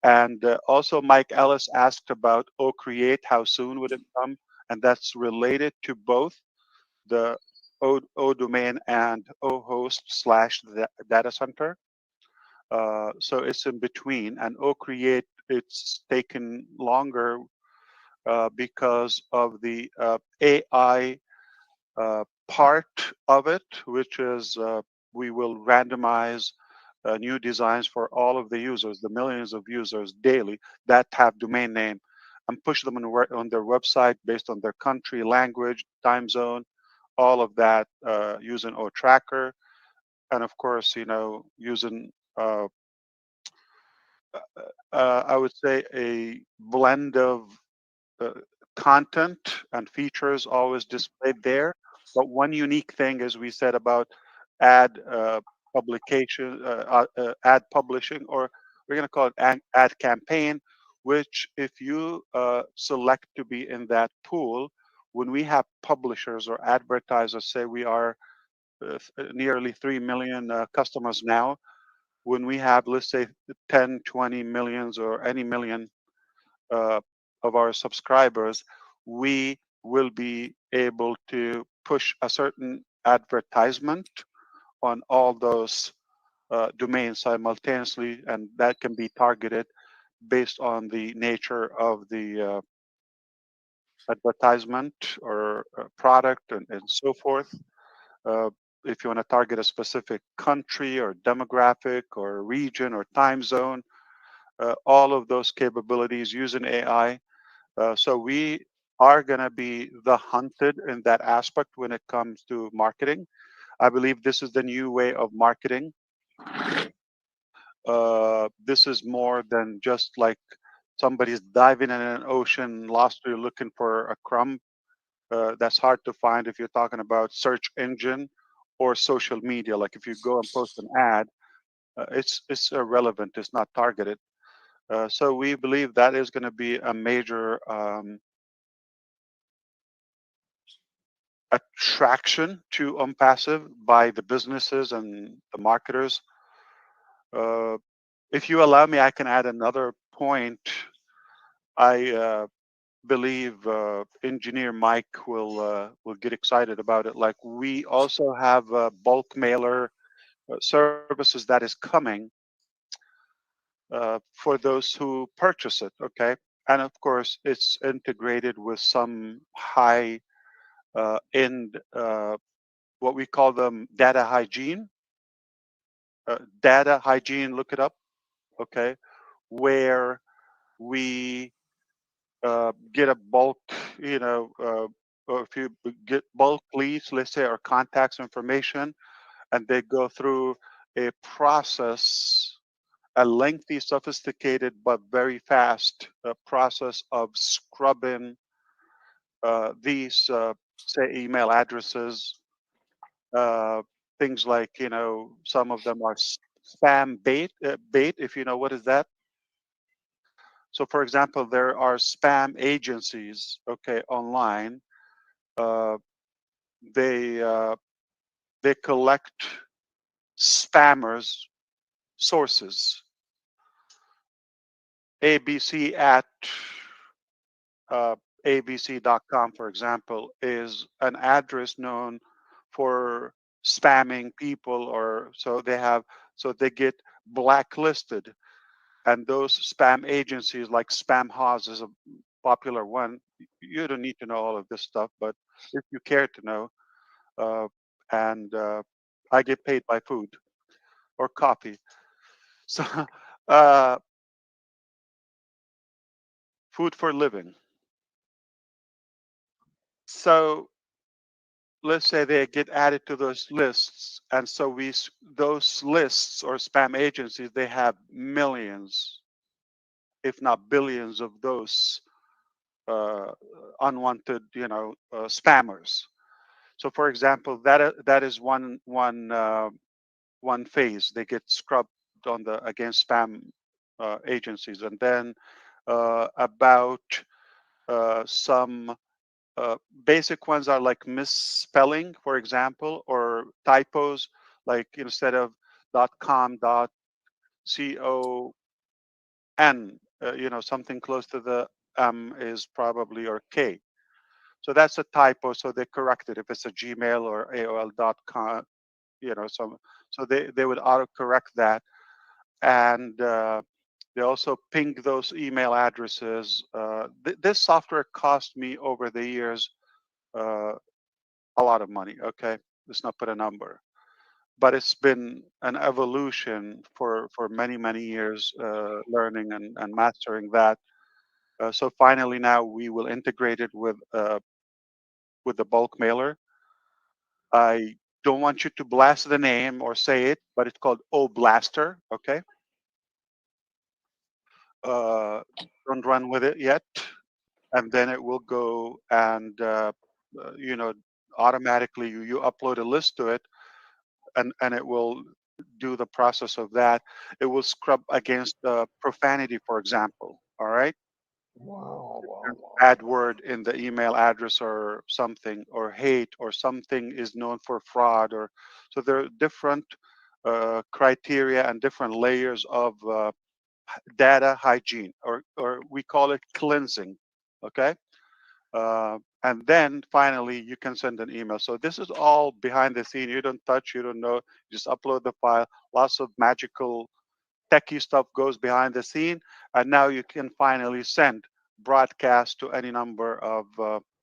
And also, Mike Ellis asked about OCreate. How soon would it come? And that's related to both the O domain and O host slash data center. So it's in between. And OCreate, it's taken longer because of the AI part of it, which is we will randomize new designs for all of the users, the millions of users daily that have domain name, and push them on their website based on their country, language, time zone, all of that using OTracker, and of course, you know, using I would say a blend of uh, content and features always displayed there. But one unique thing, as we said about ad publication, ad publishing, or we're going to call it ad campaign, which if you select to be in that pool, when we have publishers or advertisers, say we are nearly 3 million customers now, when we have, let's say, 10, 20 millions or any million uh, of our subscribers, we will be able to push a certain advertisement on all those domains simultaneously, and that can be targeted based on the nature of the advertisement or product and so forth. If you want to target a specific country or demographic or region or time zone, all of those capabilities using AI. So we are going to be the hunted in that aspect when it comes to marketing. I believe this is the new way of marketing. This is more than just like somebody's diving in an ocean, lost, you're looking for a crumb. That's hard to find if you're talking about search engine or social media. Like if you go and post an ad, it's irrelevant. It's not targeted. So we believe that is going to be a major attraction to ONPASSIVE by the businesses and the marketers. If you allow me, I can add another point. I believe engineer Mike will get excited about it. Like we also have bulk mailer services that is coming for those who purchase it. Okay, and of course it's integrated with some high end what we call them data hygiene. Data hygiene, look it up. Okay, where we get a bulk, you know, or if you get bulk leads, let's say, or contacts information, and they go through a process, a lengthy, sophisticated, but very fast process of scrubbing these, say, email addresses. Uh, Things like, you know, some of them are spam bait, if you know what is that. So, for example, there are spam agencies, okay, online. Uh, they they collect spammers sources. ABC at uh, abc.com, for example, is an address known for spamming people, or so they get blacklisted. And those spam agencies, like Spamhaus is a popular one. You don't need to know all of this stuff, but if you care to know, uh, and I get paid by food or coffee. So, uh, food for living. So let's say they get added to those lists, and so those lists or spam agencies, they have millions, if not billions, of those uh, unwanted, you know, spammers. So, for example, that is one one phase. They get scrubbed on the against spam agencies, and then about some basic ones are like misspelling, for example, or typos, like instead of .com, .con, something close to the M is probably, or K. So that's a typo, so they correct it. If it's a Gmail or AOL.com, so they would auto correct that. And they also ping those email addresses. This software cost me over the years a lot of money. Okay, let's not put a number, but it's been an evolution for many years, learning and mastering that. So finally now we will integrate it with the bulk mailer. I don't want you to blast the name or say it, but it's called O-Blaster. Okay. Don't run with it yet, and then it will go and automatically you upload a list to it, and it will do the process of that. It will scrub against profanity, for example. All right. Wow, Bad word in the email address or something, or hate, or something is known for fraud, or so there are different criteria and different layers of data hygiene, or we call it cleansing. Okay. And then finally you can send an email. So this is all behind the scene. You don't touch, you don't know, you just upload the file. Lots of magical techie stuff goes behind the scene, and now you can finally send broadcast to any number of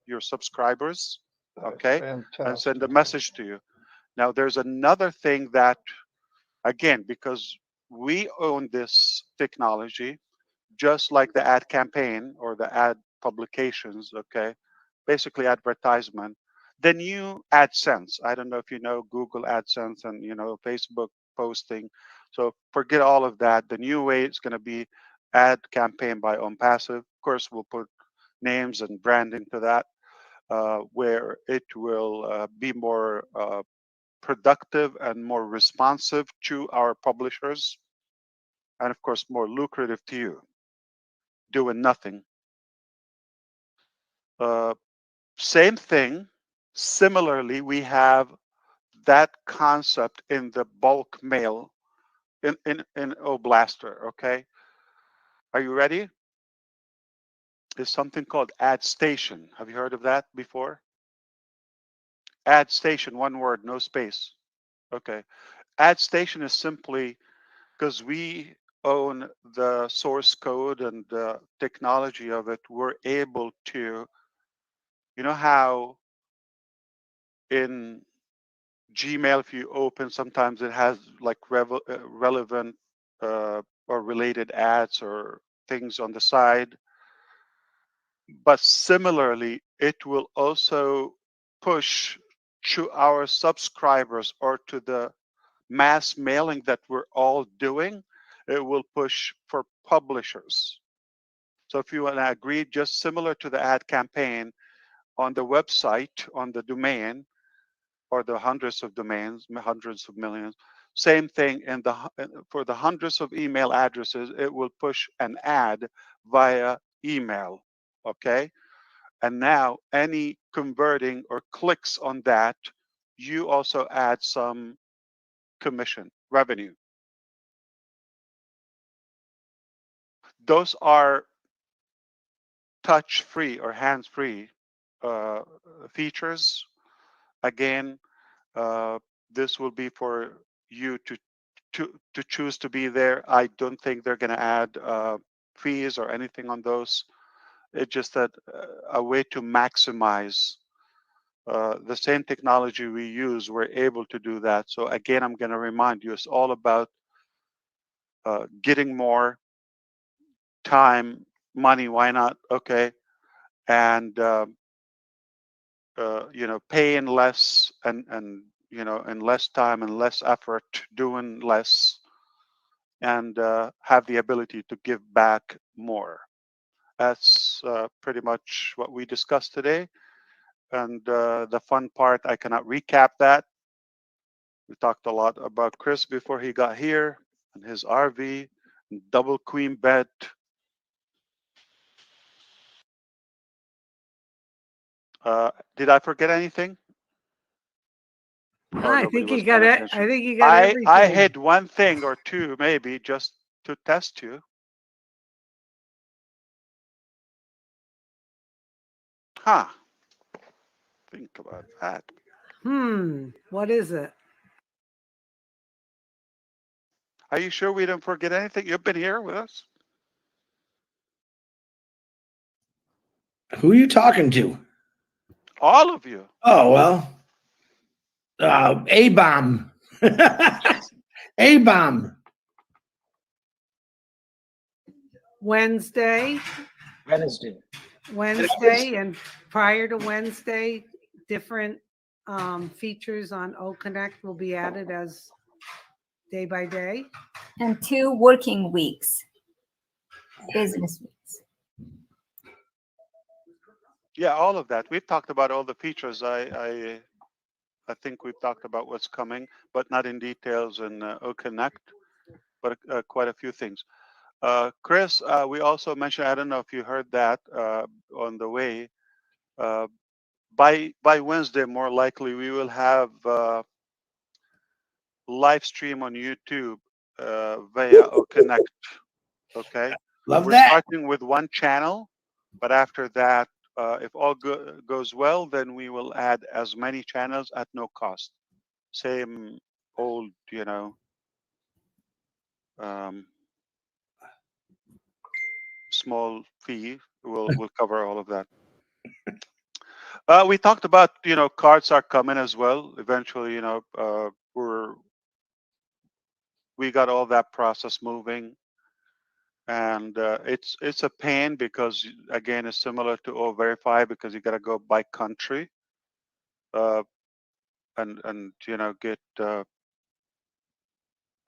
your subscribers. Okay. And send a message to you. Now there's another thing that, again, because we own this technology, just like the ad campaign or the ad publications, okay, basically advertisement. The new AdSense, I don't know if you know Google AdSense and Facebook posting. So forget all of that. The new way it's going to be ad campaign by ONPASSIVE. Of course, we'll put names and branding to that, where it will be more productive and more responsive to our publishers, and of course more lucrative to you, doing nothing. Same thing. Similarly, we have that concept in the bulk mail in O-Blaster. Okay, are you ready? There's something called Ad Station. Have you heard of that before? Ad Station, one word, no space. Okay, Ad Station is simply because we own the source code and the technology of it. We're able to, you know how in Gmail, if you open, sometimes it has like relevant or related ads or things on the side. But similarly, it will also push to our subscribers or to the mass mailing that we're all doing. It will push for publishers. So if you want to agree, just similar to the ad campaign on the website, on the domain, or the hundreds of domains, hundreds of millions. Same thing for the hundreds of email addresses, it will push an ad via email, okay? And now any converting or clicks on that, you also add some commission revenue. Those are touch-free or hands-free features. Again, this will be for you to choose to be there. I don't think they're going to add fees or anything on those. It's just that a way to maximize the same technology we use. We're able to do that. So again, I'm going to remind you, it's all about getting more time, money. Why not? Okay, and paying less and in less time and less effort, doing less, and have the ability to give back more. That's pretty much what we discussed today. And the fun part, I cannot recap that. We talked a lot about Chris before he got here and his RV, double queen bed. Did I forget anything? I think you got it. I think you got everything. I hit one thing or two, maybe, just to test you. Huh. Think about that. What is it? Are you sure we didn't forget anything? You've been here with us. Who are you talking to? All of you. Oh, well. A-bomb. A-bomb. Wednesday, and prior to Wednesday, different features on OConnect will be added as day by day. And 2 working weeks, business weeks. Yeah, all of that. We've talked about all the features. I think we've talked about what's coming, but not in details in OConnect, but quite a few things. Chris, we also mentioned, I don't know if you heard that on the way, by Wednesday, more likely, we will have live stream on YouTube via OConnect. Okay. Love We're that. starting with 1 channel, but after that, if all goes well, then we will add as many channels at no cost. Same old, small fee. We'll cover all of that. We talked about, cards are coming as well. Eventually, we got all that process moving. And it's a pain because, again, it's similar to O-Verify because you got to go by country and get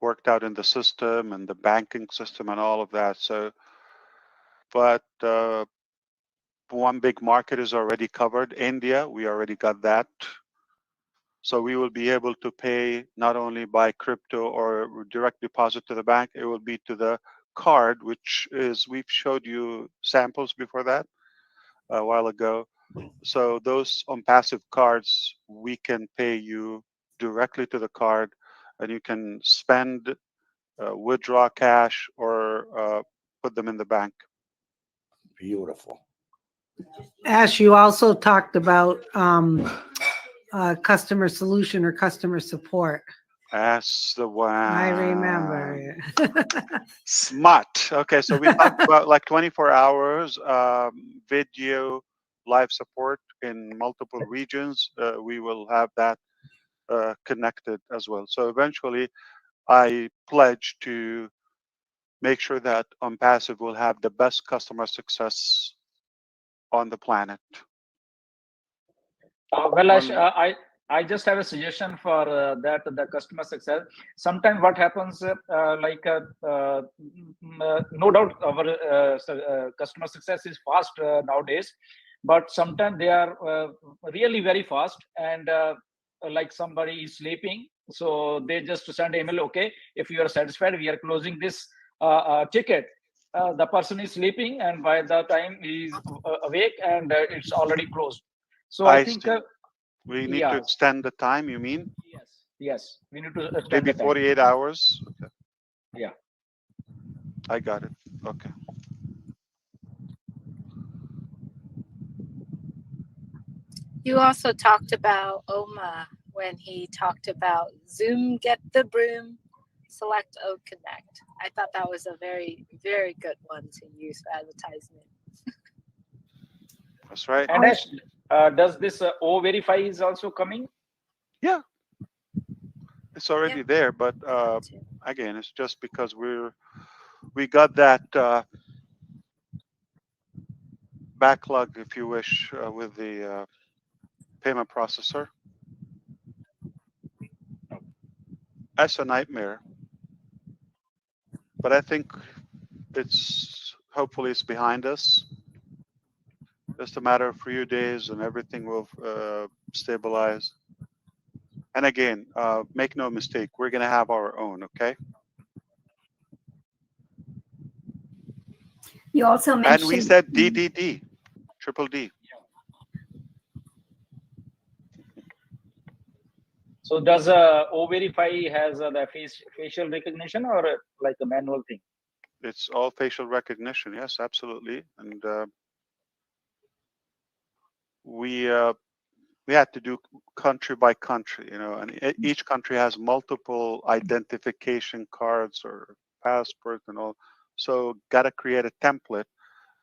worked out in the system and the banking system and all of that. So, but one big market is already covered. India, we already got that. So we will be able to pay not only by crypto or direct deposit to the bank, it will be to the card, which is, we've showed you samples before that a while ago. So those ONPASSIVE cards, we can pay you directly to the card, and you can spend, withdraw cash, or put them in the bank. Beautiful. Ash, you also talked about customer solution or customer support. That's the one. I remember. Smart. Okay, so we talked about like 24 hours video live support in multiple regions. We will have that connected as well. So eventually, I pledge to make sure that ONPASSIVE will have the best customer success on the planet. Well, Ash, I just have a suggestion for that, the customer success. Sometimes what happens, no doubt our customer success is fast nowadays, but sometimes they are really very fast, and like somebody is sleeping, so they just send an email, okay, if you are satisfied, we are closing this ticket. The person is sleeping, and by the time he is awake, and it's already closed. So I think we need to extend the time, you mean? Yes, we need to extend maybe the time. 48 hours. Okay. Yeah, I got it. Okay. You also talked about OMA when he talked about Zoom, get the broom, select OConnect. I thought that was a very, very good one to use for advertisement. That's right. And Ash, does this O-Verify is also coming? Yeah, it's already there, but again, it's just because we got that backlog, if you wish, with the payment processor. That's a nightmare, but I think hopefully it's behind us. Just a matter of a few days and everything will stabilize. And again, make no mistake, we're going to have our own, okay? You also And mentioned. we said DDD, triple D. So does O-Verify has the facial recognition or like a manual thing? It's all facial recognition. Yes, absolutely. And we had to do country by country, you know, and each country has multiple identification cards or passports and all. So got to create a template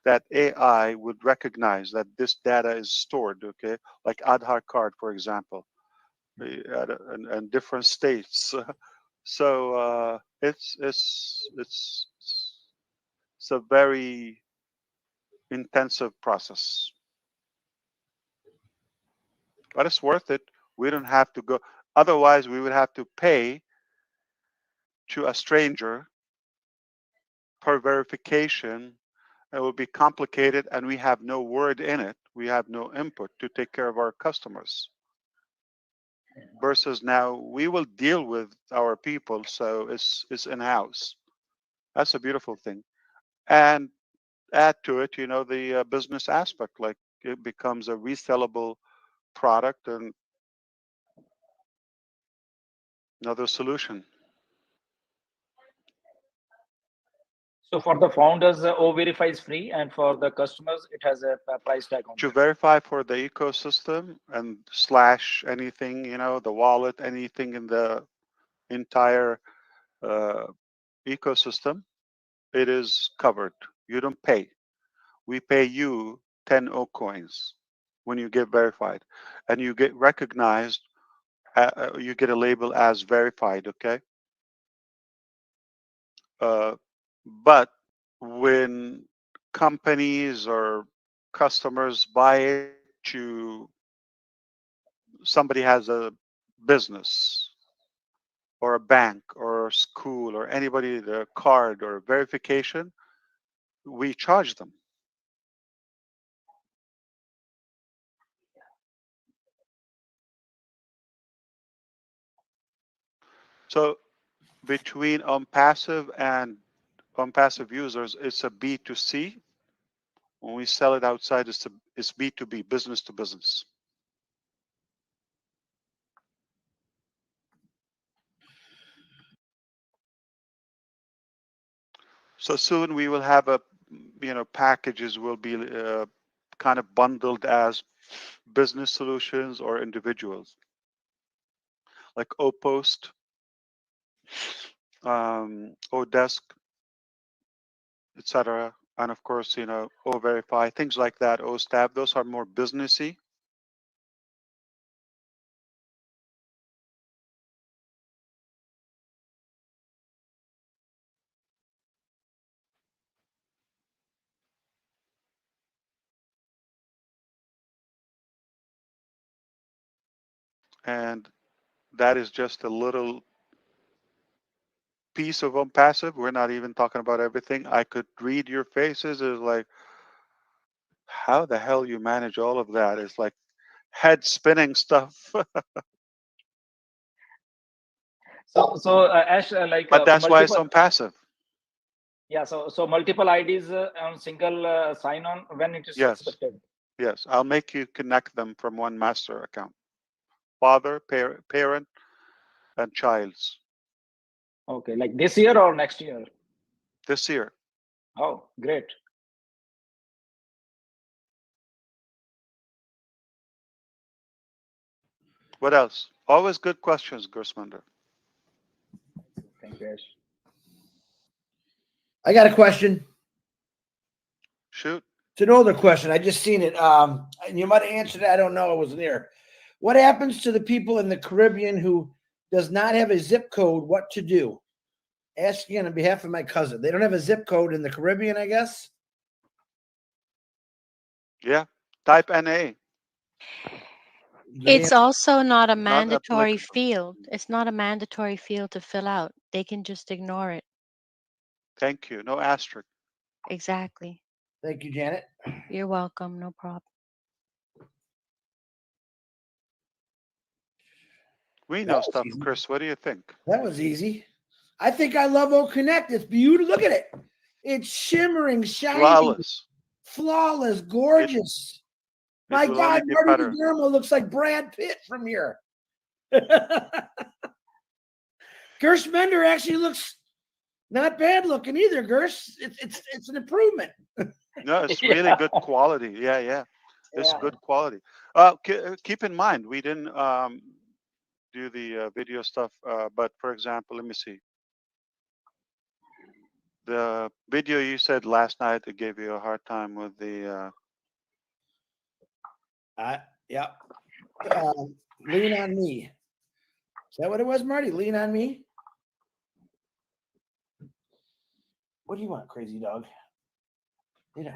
that AI would recognize that this data is stored, okay? Like Aadhaar card, for example, and different states. So it's a very intensive process, but it's worth it. We don't have to go. Otherwise, we would have to pay to a stranger per verification. It will be complicated, and we have no word in it. We have no input to take care of our customers. Versus now, we will deal with our people, so it's in-house. That's a beautiful thing. And add to it, you know, the business aspect, like it becomes a resellable product and another solution. So for the founders, O-Verify is free, and for the customers, it has a price tag on To it. verify for the ecosystem and slash anything, you know, the wallet, anything in the entire ecosystem, it is covered. You don't pay. We pay you 10 O coins when you get verified, and you get recognized. You get a label as verified, okay? But when companies or customers buy it to somebody has a business or a bank or a school or anybody, the card or verification, we charge them. So between ONPASSIVE and ONPASSIVE users, it's a B2C. When we sell it outside, it's B2B, business to business. So soon we will have a, you know, packages will be kind of bundled as business solutions or individuals, like OPost, Odesk, etc. And of course, you know, O-Verify, things like that, OSTAB, those are more businessy. And that is just a little piece of ONPASSIVE. We're not even talking about everything. I could read your faces. It's like, how the hell you manage all of that? It's like head spinning stuff. So Ash, like But that's why it's multiple. ONPASSIVE. Yeah. So multiple IDs on single sign-on when it is Yes. expected. Yes. I'll make you connect them from one master account. Father, parent, and child's. Okay, like this year or next year? This year. Oh, great. What else? Always good questions, Gursmander. Thank you, Ash. I got a question. Shoot. It's an older question. I just seen it. And you might have answered it. I don't know. I wasn't there. What happens to the people in the Caribbean who does not have a zip code? What to do? Asking on behalf of my cousin. They don't have a zip code in the Caribbean, I guess. Yeah. Type NA. It's also not a Not mandatory applicable. field. It's not a mandatory field to fill out. They can just ignore it. Thank you. No asterisk. Exactly. Thank you, Janet. You're welcome. No problem. We know stuff, Chris. What do you think? That was easy. I think I love OConnect. It's beautiful. Look at it. It's shimmering, shiny, flawless, gorgeous. My will God, only get Marty better. McDermott looks like Brad Pitt from here. Gershmender actually looks not bad looking either, Gersh. It's an improvement. No, it's really good quality. Yeah. It's good quality. Keep in mind, we didn't do the video stuff, but for example, let me see. The video you said last night that gave you a hard time with the. Yeah. Lean on me. Is that what it was, Marty? Lean on me? What do you want, crazy dog? You know.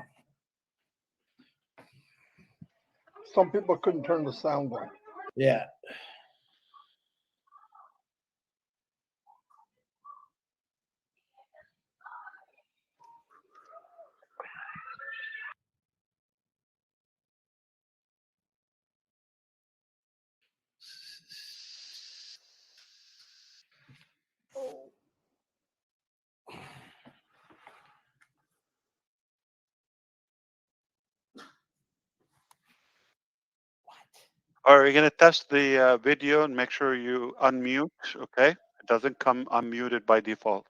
Some people couldn't turn the sound on. Yeah. Are you going to test the video and make sure you unmute? Okay. It doesn't come unmuted by default.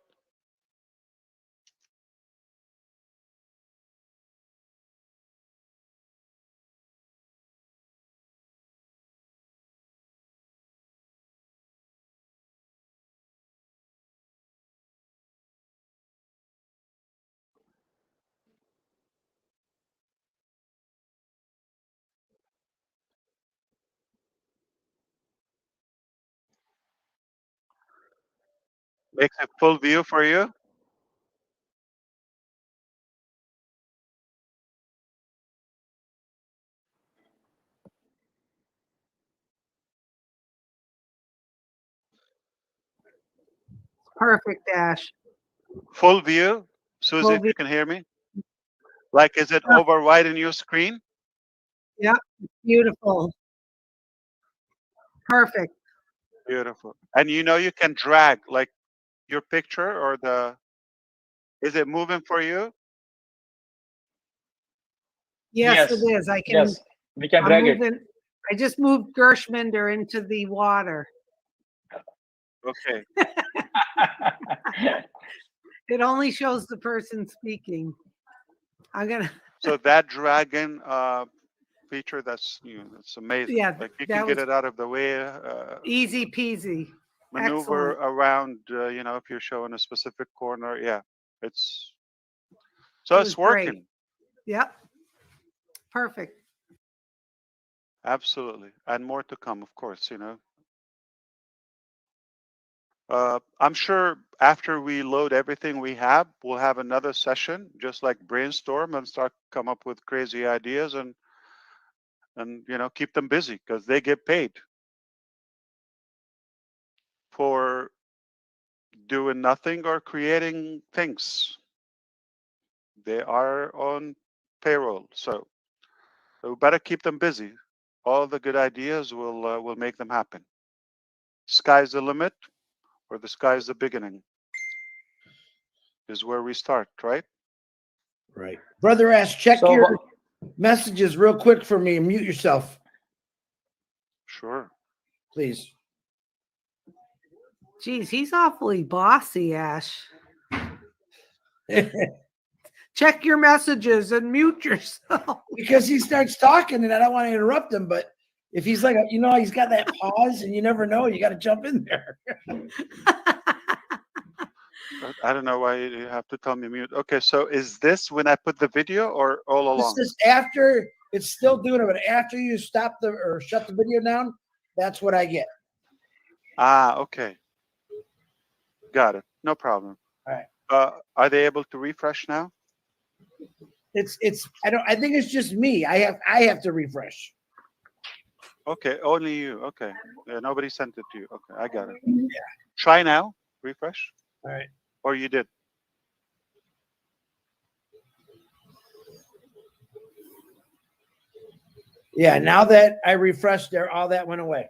Makes it full view for you. Perfect, Dash. Full view. Susie, Full if view. you can hear me. Like, is it over wide in your screen? Yeah, beautiful. Perfect. Beautiful. And you know you can drag like your picture or the. Is it moving for you? Yes, it is. I can. Yes, we can drag it. I just moved Gershmender into the water. Okay. It only shows the person speaking. I'm gonna. So that dragon feature, that's that's amazing. Yeah, like you that can get was it out of the way. Easy peasy. Maneuver Excellent. around. If you're showing a specific corner, yeah, it's It it's was great. working. Yep. Perfect. Absolutely, and more to come, of course. I'm sure after we load everything we have, we'll have another session, just like brainstorm and start come up with crazy ideas and keep them busy because they get paid for doing nothing or creating things. They are on payroll, so we better keep them busy. All the good ideas will make them happen. Sky's the limit, or the sky's the beginning. Is where we start, right? Right. Brother Ash, check your messages real quick for me and mute yourself. Sure. Please. Geez, he's awfully bossy, Ash. Check your messages and mute yourself. Because he starts talking and I don't want to interrupt him, but if he's like, he's got that pause and you never know, you got to jump in there. I don't know why you have to tell me mute. Okay, so is this when I put the video or all along? This is after, it's still doing it, but after you stop or shut the video down, that's what I get. Ah, okay. Got it. No problem. All right. Are they able to refresh now? I think it's just me. I have to refresh. Okay, only you. Okay. Nobody sent it to you. Okay, I got it. Yeah. Try now. Refresh. All right. Or you did. Yeah, now that I refreshed there, all that went away.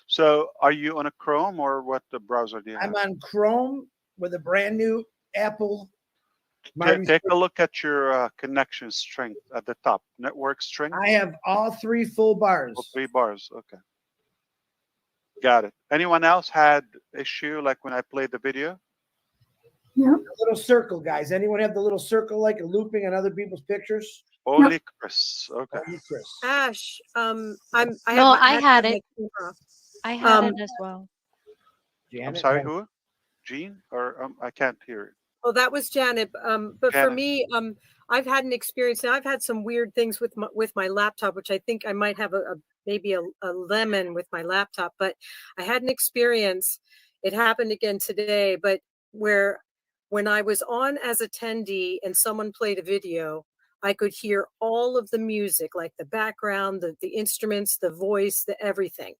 So are you on a Chrome or what the browser do you have? I'm on Chrome with a brand new Apple. Take a look at your connection strength at the top. Network strength. I have all 3 full bars. All 3 bars. Okay. Got it. Anyone else had issue like when I played the video? Yeah. The little circle, guys. Anyone have the little circle like a looping on other people's pictures? Only Chris. Okay. Only Chris. Ash, No, I had it. I had it as well. I'm sorry, who? Jean? Or I can't hear it. Oh, that was Janet. But for Janet. me, I've had an experience. Now I've had some weird things with my laptop, which I think I might have maybe a lemon with my laptop. But I had an experience. It happened again today, but where when I was on as attendee and someone played a video, I could hear all of the music, like the background, the instruments, the voice, the everything.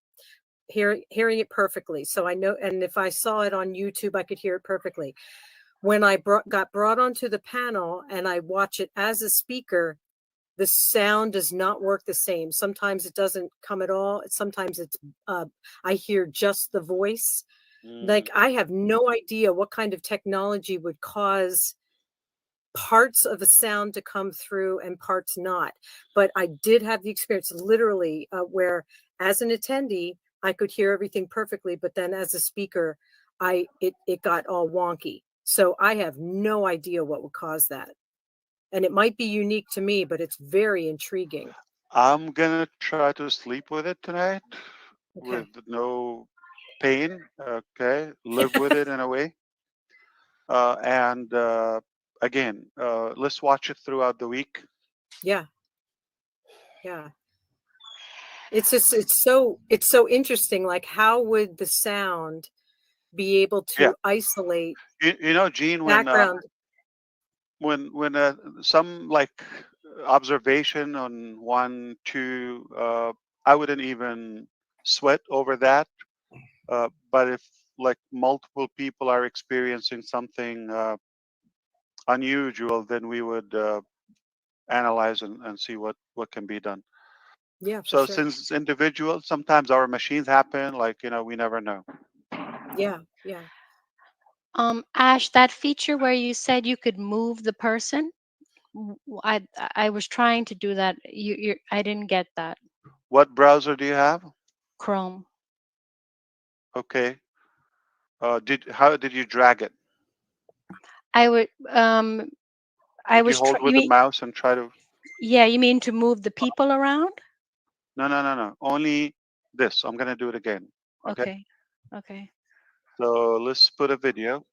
Hearing it perfectly. So I know, and if I saw it on YouTube, I could hear it perfectly. When I got brought onto the panel and I watch it as a speaker, the sound does not work the same. Sometimes it doesn't come at all. Sometimes it's I hear just the voice. Like I have no idea what kind of technology would cause parts of the sound to come through and parts not. But I did have the experience literally where as an attendee, I could hear everything perfectly, but then as a speaker, it got all wonky. So I have no idea what would cause that. And it might be unique to me, but it's very intriguing. I'm going to try to sleep with it tonight with no pain. Okay. Live with it in a way. And again, let's watch it throughout the week. Yeah. Yeah. It's just, it's so interesting. Like how would the sound be able to isolate you know, Gene, background? when some like observation on 1, 2, I wouldn't even sweat over that. But if like multiple people are experiencing something unusual, then we would analyze and see what can be done. Yeah. So sure. since it's individual, sometimes our machines happen. Like we never know. Yeah. Yeah. Ash, that feature where you said you could move the person, I was trying to do that. I didn't get that. What browser do you have? Chrome. Okay. How did you drag it? I would I Did you was hold with you the mean, mouse and try to? yeah, you mean to move the people around? No. Only this. I'm gonna do it again. Okay. Okay. Okay. So let's put a video.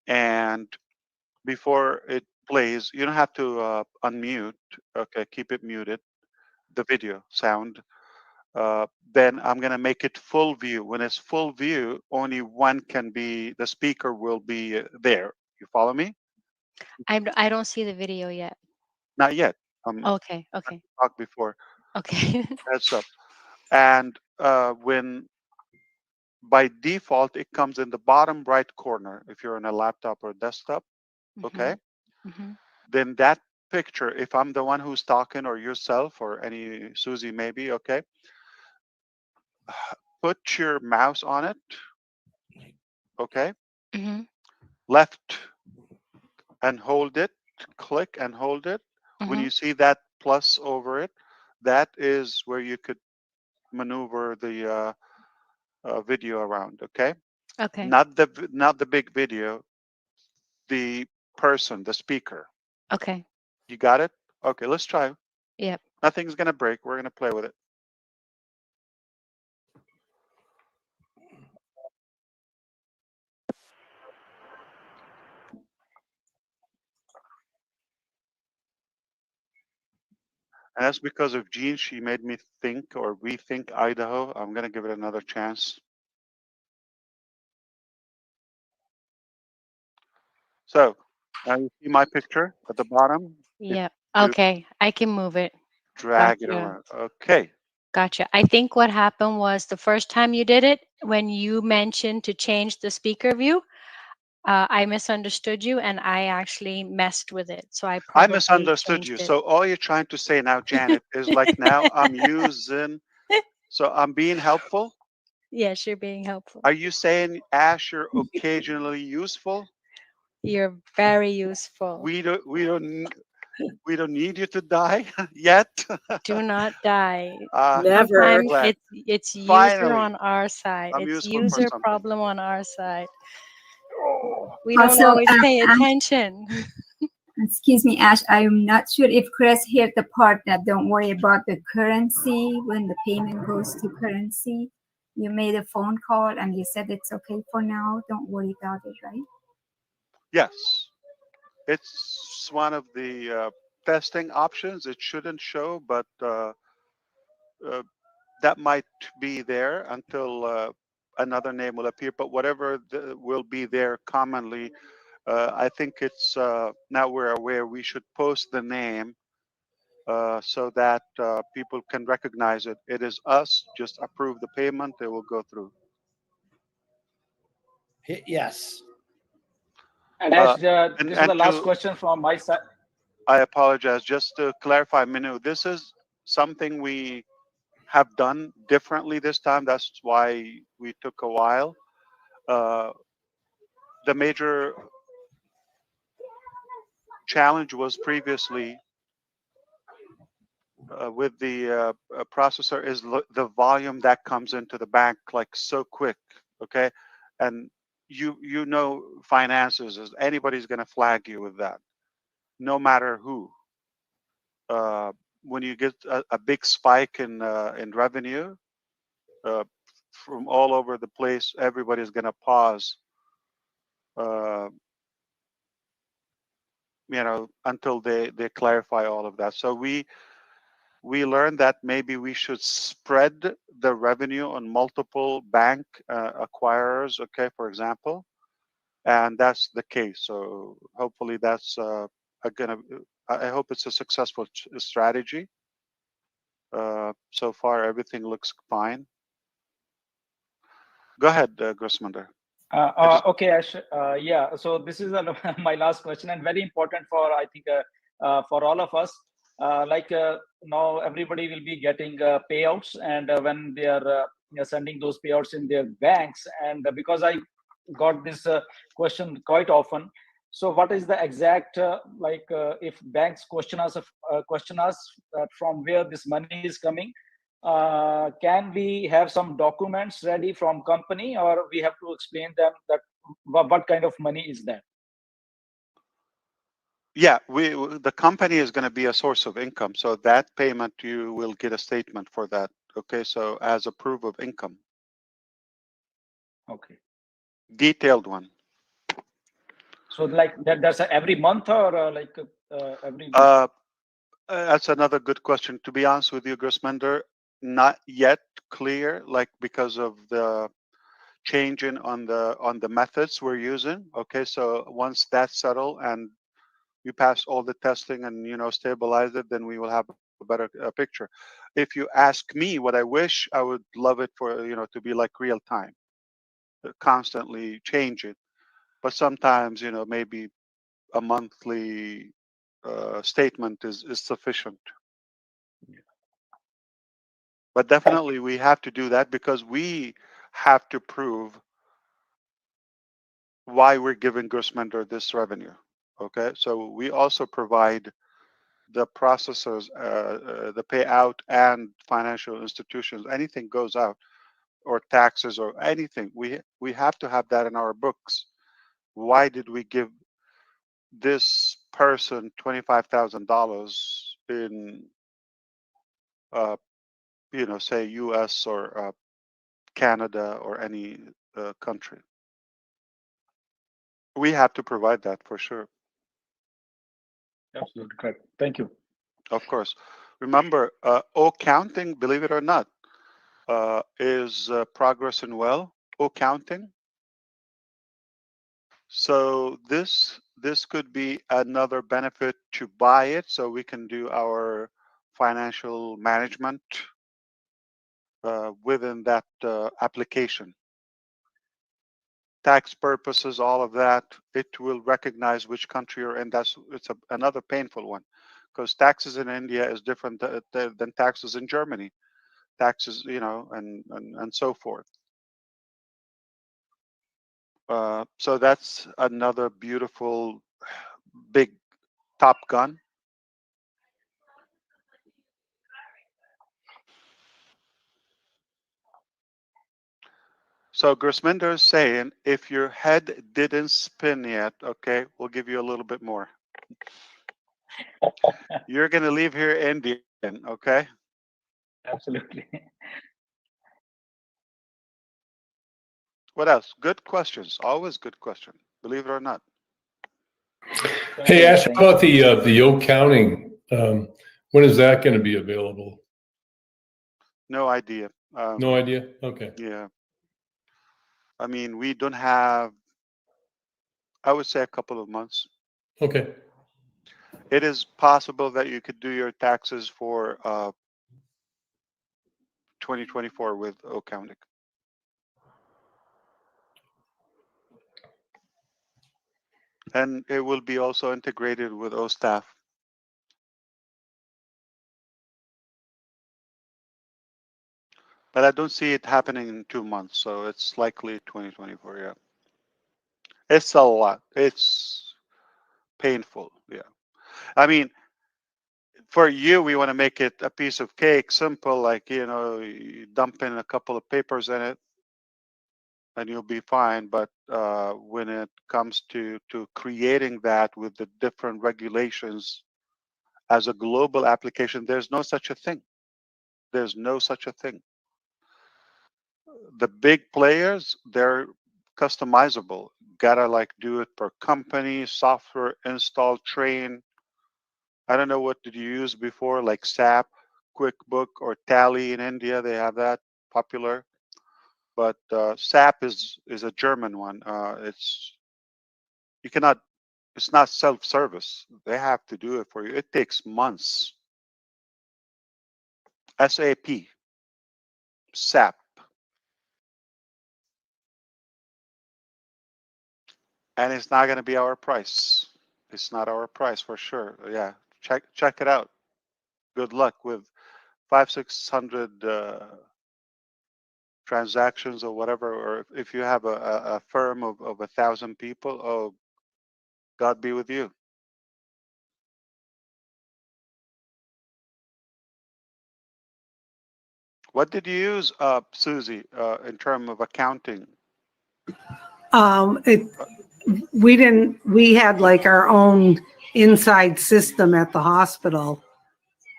And before it plays, you don't have to unmute. Okay, keep it muted. The video sound. Then I'm gonna make it full view. When it's full view, only one can be. The speaker will be there. You follow me? I don't see the video yet. Not yet. Okay. Okay. Talked before. Okay. Heads up. And when by default it comes in the bottom right corner if you're on a laptop or desktop, okay? Then that picture, if I'm the one who's talking or yourself or any Susie maybe, okay? Put your mouse on it, okay? Left and hold it, click and hold it. When you see that plus over it, that is where you could maneuver the video around, okay? Okay. Not the big video, the person, the speaker. Okay. You got it? Okay, let's try. Yep. Nothing's gonna break. We're gonna play with it. And that's because of Jean. She made me think or rethink Idaho. I'm gonna give it another chance. So now you see my picture at the bottom. Yep. Okay. I can move it. Drag it Gotcha. around. Okay. Gotcha. I think what happened was the first time you did it, when you mentioned to change the speaker view, I misunderstood you and I actually messed with it. So I probably misunderstood changed you. it. So all you're trying to say now, Janet, is like now I'm using So I'm being helpful. Yes, you're being helpful. Are you saying, Ash, you're occasionally useful? You're very useful. We don't need you to die yet. Do not die. Never. Sometimes Glad. it's user Finally, on our side. I'm It's useful for user something. problem on our side. We don't Also, always pay Ash, attention. excuse me, Ash, I'm not sure if Chris heard the part that don't worry about the currency when the payment goes to currency. You made a phone call and you said it's okay for now. Don't worry about it, right? Yes, it's one of the testing options. It shouldn't show, but that might be there until another name will appear. But whatever will be there commonly, I think it's now we're aware we should post the name so that people can recognize it. It is us. Just approve the payment. It will go through. Yes. And Ash, And this is the last to, question from my side. I apologize. Just to clarify, Minu, this is something we have done differently this time. That's why we took a while. The major challenge was previously with the processor is the volume that comes into the bank like so quick, okay? And you know finances is anybody's going to flag you with that, no matter who. When you get a big spike in revenue from all over the place, everybody's going to pause. You know, until they clarify all of that. So we learned that maybe we should spread the revenue on multiple bank acquirers, okay, for example, and that's the case. So hopefully that's I hope it's a successful strategy. So far, everything looks fine. Go ahead, Grossmunder. Okay, Ash. Yeah. So this is my last question, and very important for I think for all of us. Now everybody will be getting payouts, and when they are sending those payouts in their banks, and because I got this question quite often. So what is the exact if banks question us from where this money is coming? Can we have some documents ready from company, or we have to explain them that what kind of money is that? Yeah, the company is going to be a source of income. So that payment, you will get a statement for that. Okay, so as a proof of income. Okay. Detailed one. So like that's every month or every week? That's another good question. To be honest with you, Grossmender, not yet clear, like because of the changing on the methods we're using. Okay, so once that's settled and we pass all the testing and stabilize it, then we will have a better picture. If you ask me what I wish, I would love it for to be like real time, constantly change it. But sometimes maybe a monthly statement is sufficient. But definitely we have to do that because we have to prove why we're giving Grossmender this revenue. Okay, so we also provide the processors, the payout, and financial institutions. Anything goes out, or taxes, or anything. We have to have that in our books. Why did we give this person $25,000 in, say U.S. or Canada or any country? We have to provide that for sure. Absolutely correct. Thank you. Of course. Remember, O-counting, believe it or not, is progressing well. O-counting. So this could be another benefit to buy it, so we can do our financial management within that application. Tax purposes, all of that, it will recognize which country you're in. It's another painful one, because taxes in India is different than taxes in Germany. taxes, and so forth. So that's another beautiful big Top Gun. So Grisminder is saying, if your head didn't spin yet, okay, we'll give you a little bit more. You're going to leave here Indian, okay? Absolutely. What else? Good questions. Always good question. Believe it or not. Hey, Ash, how about the O counting? When is that going to be available? No idea. No idea? Okay. Yeah. I mean, we don't have, I would say, a couple of months. Okay. It is possible that you could do your taxes for 2024 with OConnect. And it will be also integrated with OStaff. But I don't see it happening in 2 months, so it's likely 2024, yeah. It's a lot. It's painful, yeah. I mean, for you, we want to make it a piece of cake, simple, like, you dump in a couple of papers in it, and you'll be fine. But when it comes to creating that with the different regulations as a global application, there's no such a thing. There's no such a thing. The big players, they're customizable. Gotta like do it per company, software install, train. I don't know what did you use before, like SAP, QuickBook, or Tally in India. They have that popular. But SAP is a German one. You cannot. It's not self-service. They have to do it for you. It takes months. SAP, SAP. And it's not going to be our price. It's not our price for sure. Yeah, check it out. Good luck with 500-600 transactions or whatever. Or if you have a firm of 1,000 people, oh, God be with you. What did you use, Susie, in terms of accounting? We had like our own inside system at the hospital,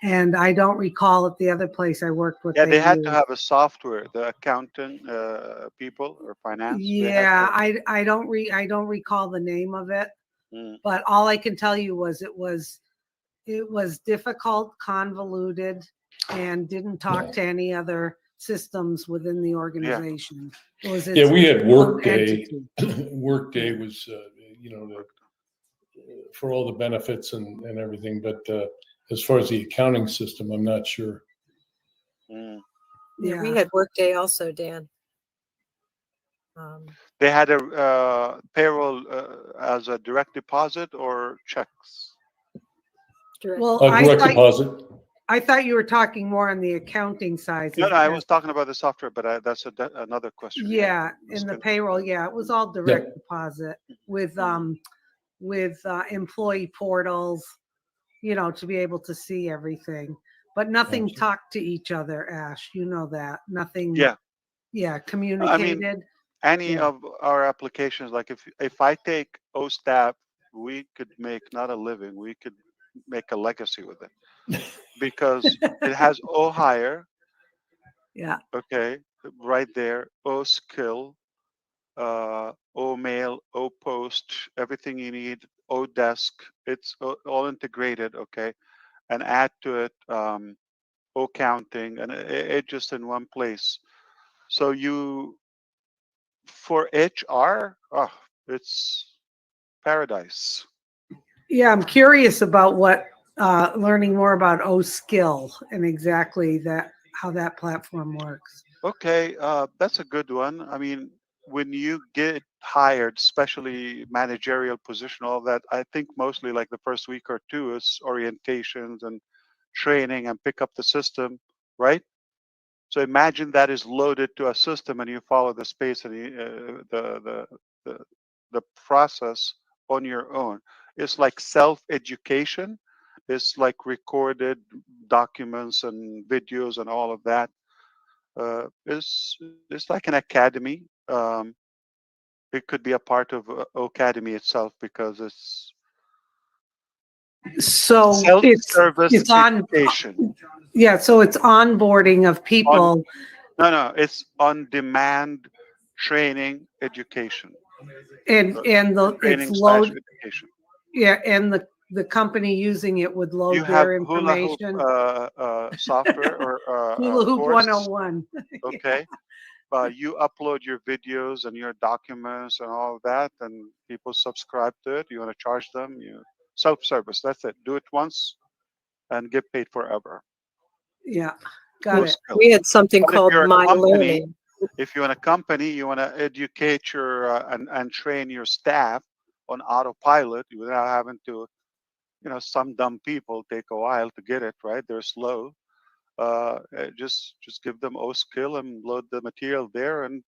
and I don't recall at the other place I worked with. Yeah, they had to have a software. The accountant people or finance. Yeah, I don't recall the name of it, but all I can tell you was it was difficult, convoluted, and didn't talk to any other systems within the organization. It was its we had own Workday. entity. Workday was, for all the benefits and everything. But as far as the accounting system, I'm not sure. Yeah, we had Workday also, Dan. They had a payroll as a direct deposit or checks. Well, direct deposit. I thought you were talking more on the accounting side. No, I was talking about the software, but that's another question. Yeah, in the payroll, yeah, it was all direct deposit with employee portals, to be able to see everything, but nothing talked to each other. Ash, you know that nothing. Communicated. I mean, any of our applications, like if I take OStaff, we could make not a living, we could make a legacy with it because it has OHire. Yeah. Okay, right there. OSkill, OMail, OPost, everything you need. ODesk. It's all integrated. Okay, and add to it OCounting, and it just in one place. So for HR, it's paradise. Yeah, I'm curious about learning more about OSkill and exactly how that platform works. Okay, that's a good one. I mean, when you get hired, especially managerial position, all that, I think mostly like the first week or two is orientations and training and pick up the system, right? So imagine that is loaded to a system, and you follow the space and the process on your own. It's like self-education. It's like recorded documents and videos and all of that. It's like an academy. It could be a part of Academy itself because it's So self-service it's on. education. Yeah, so it's onboarding of people. No, it's on-demand training education. And the Training it's slash load. education. Yeah, and the company using it would load You have their hula hoop information. software or Hula Hoop course. 101. Okay. You upload your videos and your documents and all of that, and people subscribe to it. You want to charge them, you self-service. That's it. Do it once and get paid forever. Yeah, No got it. skill. We had something But if called you're a My company, Learning. if you're in a company, you want to educate your and train your staff on autopilot without having to, some dumb people take a while to get it right. They're slow. Just give them skill and load the material there and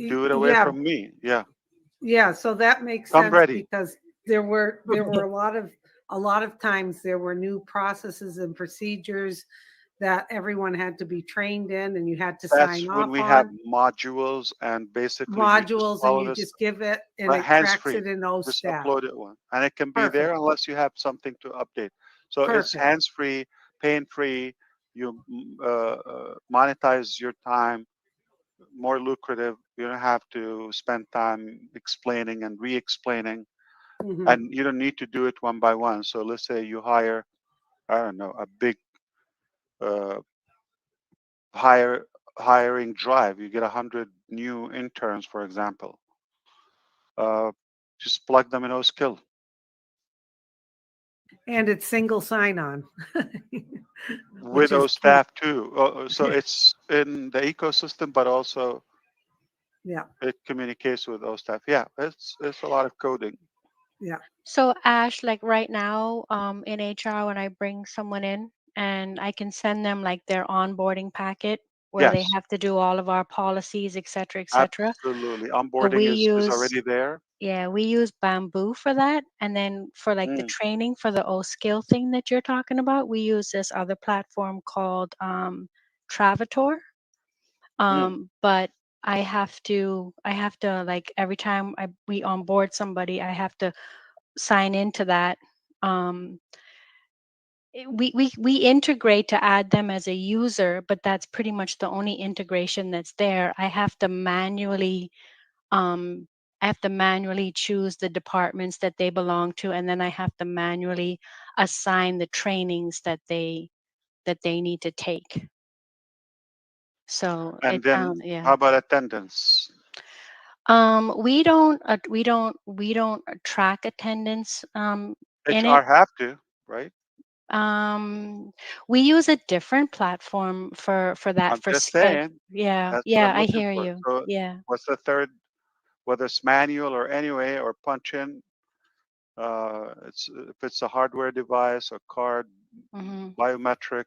do it away Yeah, from me. Yeah. yeah. So that makes I'm sense ready. because there were a lot of times there were new processes and procedures that everyone had to be trained in, and you had to That's sign when off we have on modules, and basically you just modules, and follow you this just give it, and it tracks hands-free. it in Just OSTAF. upload it one, and it can be Perfect. there unless you have something to update. So it's Perfect. hands-free, pain-free. You monetize your time, more lucrative. You don't have to spend time explaining and re-explaining, Mhm. and you don't need to do it one by one. So let's say you hire, I don't know, a big uh, hiring drive. You get 100 new interns, for example. Just plug them in OSkill. And it's single sign-on. With Which is those staff too. So it's in the ecosystem, but also yeah, it communicates with those staff. Yeah, it's a lot of coding. yeah. So Ash, like right now, in HR, when I bring someone in and I can send them like their onboarding packet where they Yes, have to do all of our policies, et cetera, et cetera. absolutely. So Onboarding we is use, already there. yeah, we use Bamboo for that. And then for like the training for the OSkill thing that you're talking about, we use this other platform called Travator. But I have to like every time we onboard somebody, I have to sign into that. We integrate to add them as a user, but that's pretty much the only integration that's there. I have to manually choose the departments that they belong to, and then I have to manually assign the trainings that they need to take. So And then yeah. how about attendance? We don't track attendance in HR it. have to, right? We use a different platform for that I'm for just schedule. saying. Yeah, That's what yeah, I'm I looking hear for. you. So Yeah. what's the third? Whether it's manual or anyway or punch in. It's if it's a hardware device, a card, biometric.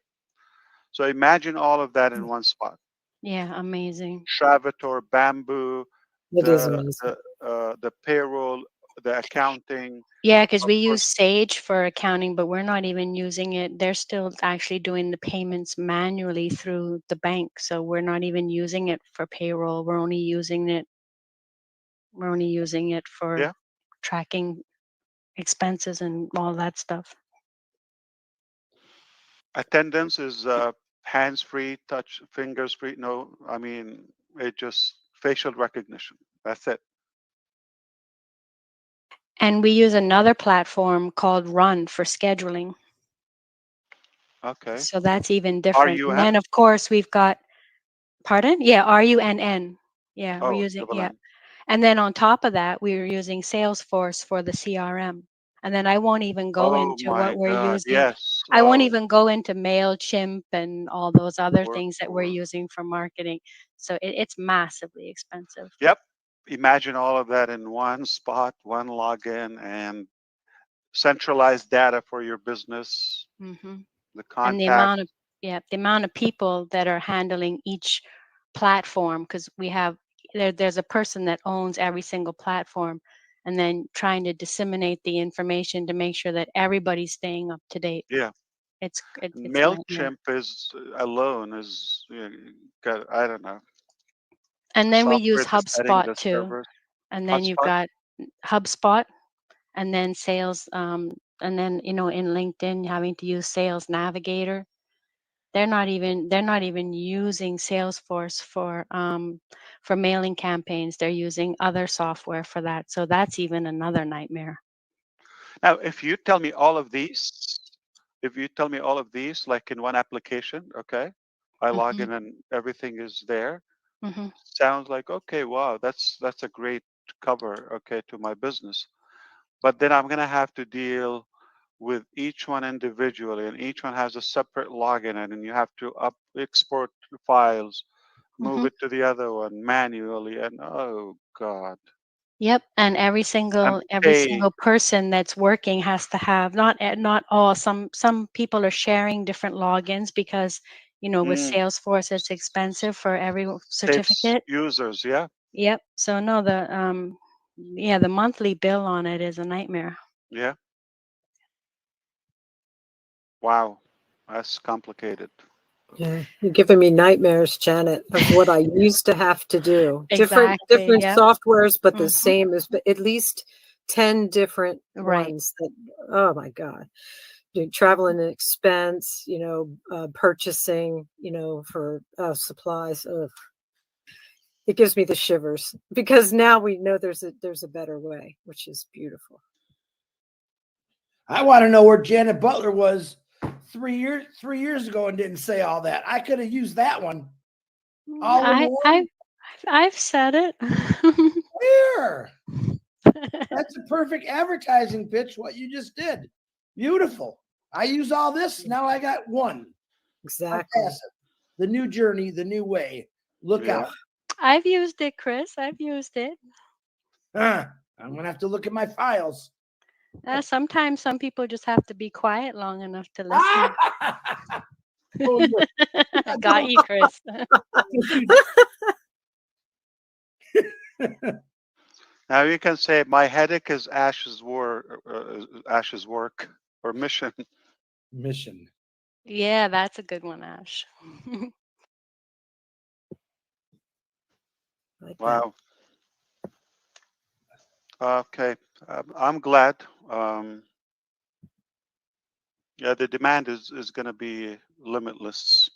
So imagine all of that in one spot. Yeah, amazing. Travator, Bamboo, It is amazing. the payroll, the accounting. Yeah, because Of we use course, Sage for accounting, but we're not even using it. They're still actually doing the payments manually through the bank, so we're not even using it for payroll. We're only using it for yeah. tracking expenses and all that stuff. Attendance is hands-free, touch, fingers-free. No, I mean it just facial recognition. That's it. And we use another platform called Run for scheduling. Okay. So that's even different. And then RUN? of course we've got, pardon? Yeah, RUNN. Yeah, we're Oh, using, double yeah. N. And then on top of that, we're using Salesforce for the CRM. And then I won't even go Oh into my what we're God! using. Yes. I won't Oh, even go into MailChimp and all those other work, things that we're work. using for marketing. So it's massively expensive. Yep. Imagine all of that in one spot, one login, and centralized data for your business, Hmm the And the contact. amount of yeah, the amount of people that are handling each platform, because we have there's a person that owns every single platform, and then trying to disseminate the information to make sure that everybody's staying up to date. Yeah. It's a nightmare. MailChimp is alone is got, I don't know. And then we use Software that's adding HubSpot the too. servers. And then you've HubSpot? got HubSpot, and then sales, and then in LinkedIn having to use Sales Navigator. They're not even using Salesforce for mailing campaigns. They're using other software for that. So that's even another nightmare. Now, if you tell me all of these, like in one application, okay, I log in and everything is there. Sounds like, okay, wow, that's a great cover, okay, to my business. But then I'm gonna have to deal with each one individually, and each one has a separate login, and you have to export files, move it to the other one manually, and oh God. Yep, and every And single pay. person that's working has to have not all. Some people are sharing different logins because with Salesforce it's expensive for every Saves certificate. users, yeah. Yep. So no, the monthly bill on it is a nightmare. Yeah. Wow, that's complicated. Yeah, you're giving me nightmares, Janet, of what I used to have to do. Different Exactly. Yep. softwares, but the same as at least 10 different Right. ones that, oh my God. Travel and expense, purchasing, for supplies. Ugh. It gives me the shivers because now we know there's a better way, which is beautiful. I want to know where Janet Butler was 3 years ago and didn't say all that. I could have used that one. All in one. I've said it. Where? That's a perfect advertising pitch, what you just did. Beautiful. I use all this. Now I got one. Exactly. The new journey, the new way. Look out. I've used it, Chris. I've used it. I'm going to have to look at my files. Sometimes some people just have to be quiet long enough to listen. I got you, Chris. Now you can say my headache is Ash's work or mission. Mission. Yeah, that's a good one, Ash. Wow. Okay, I'm glad. Yeah, the demand is going to be limitless.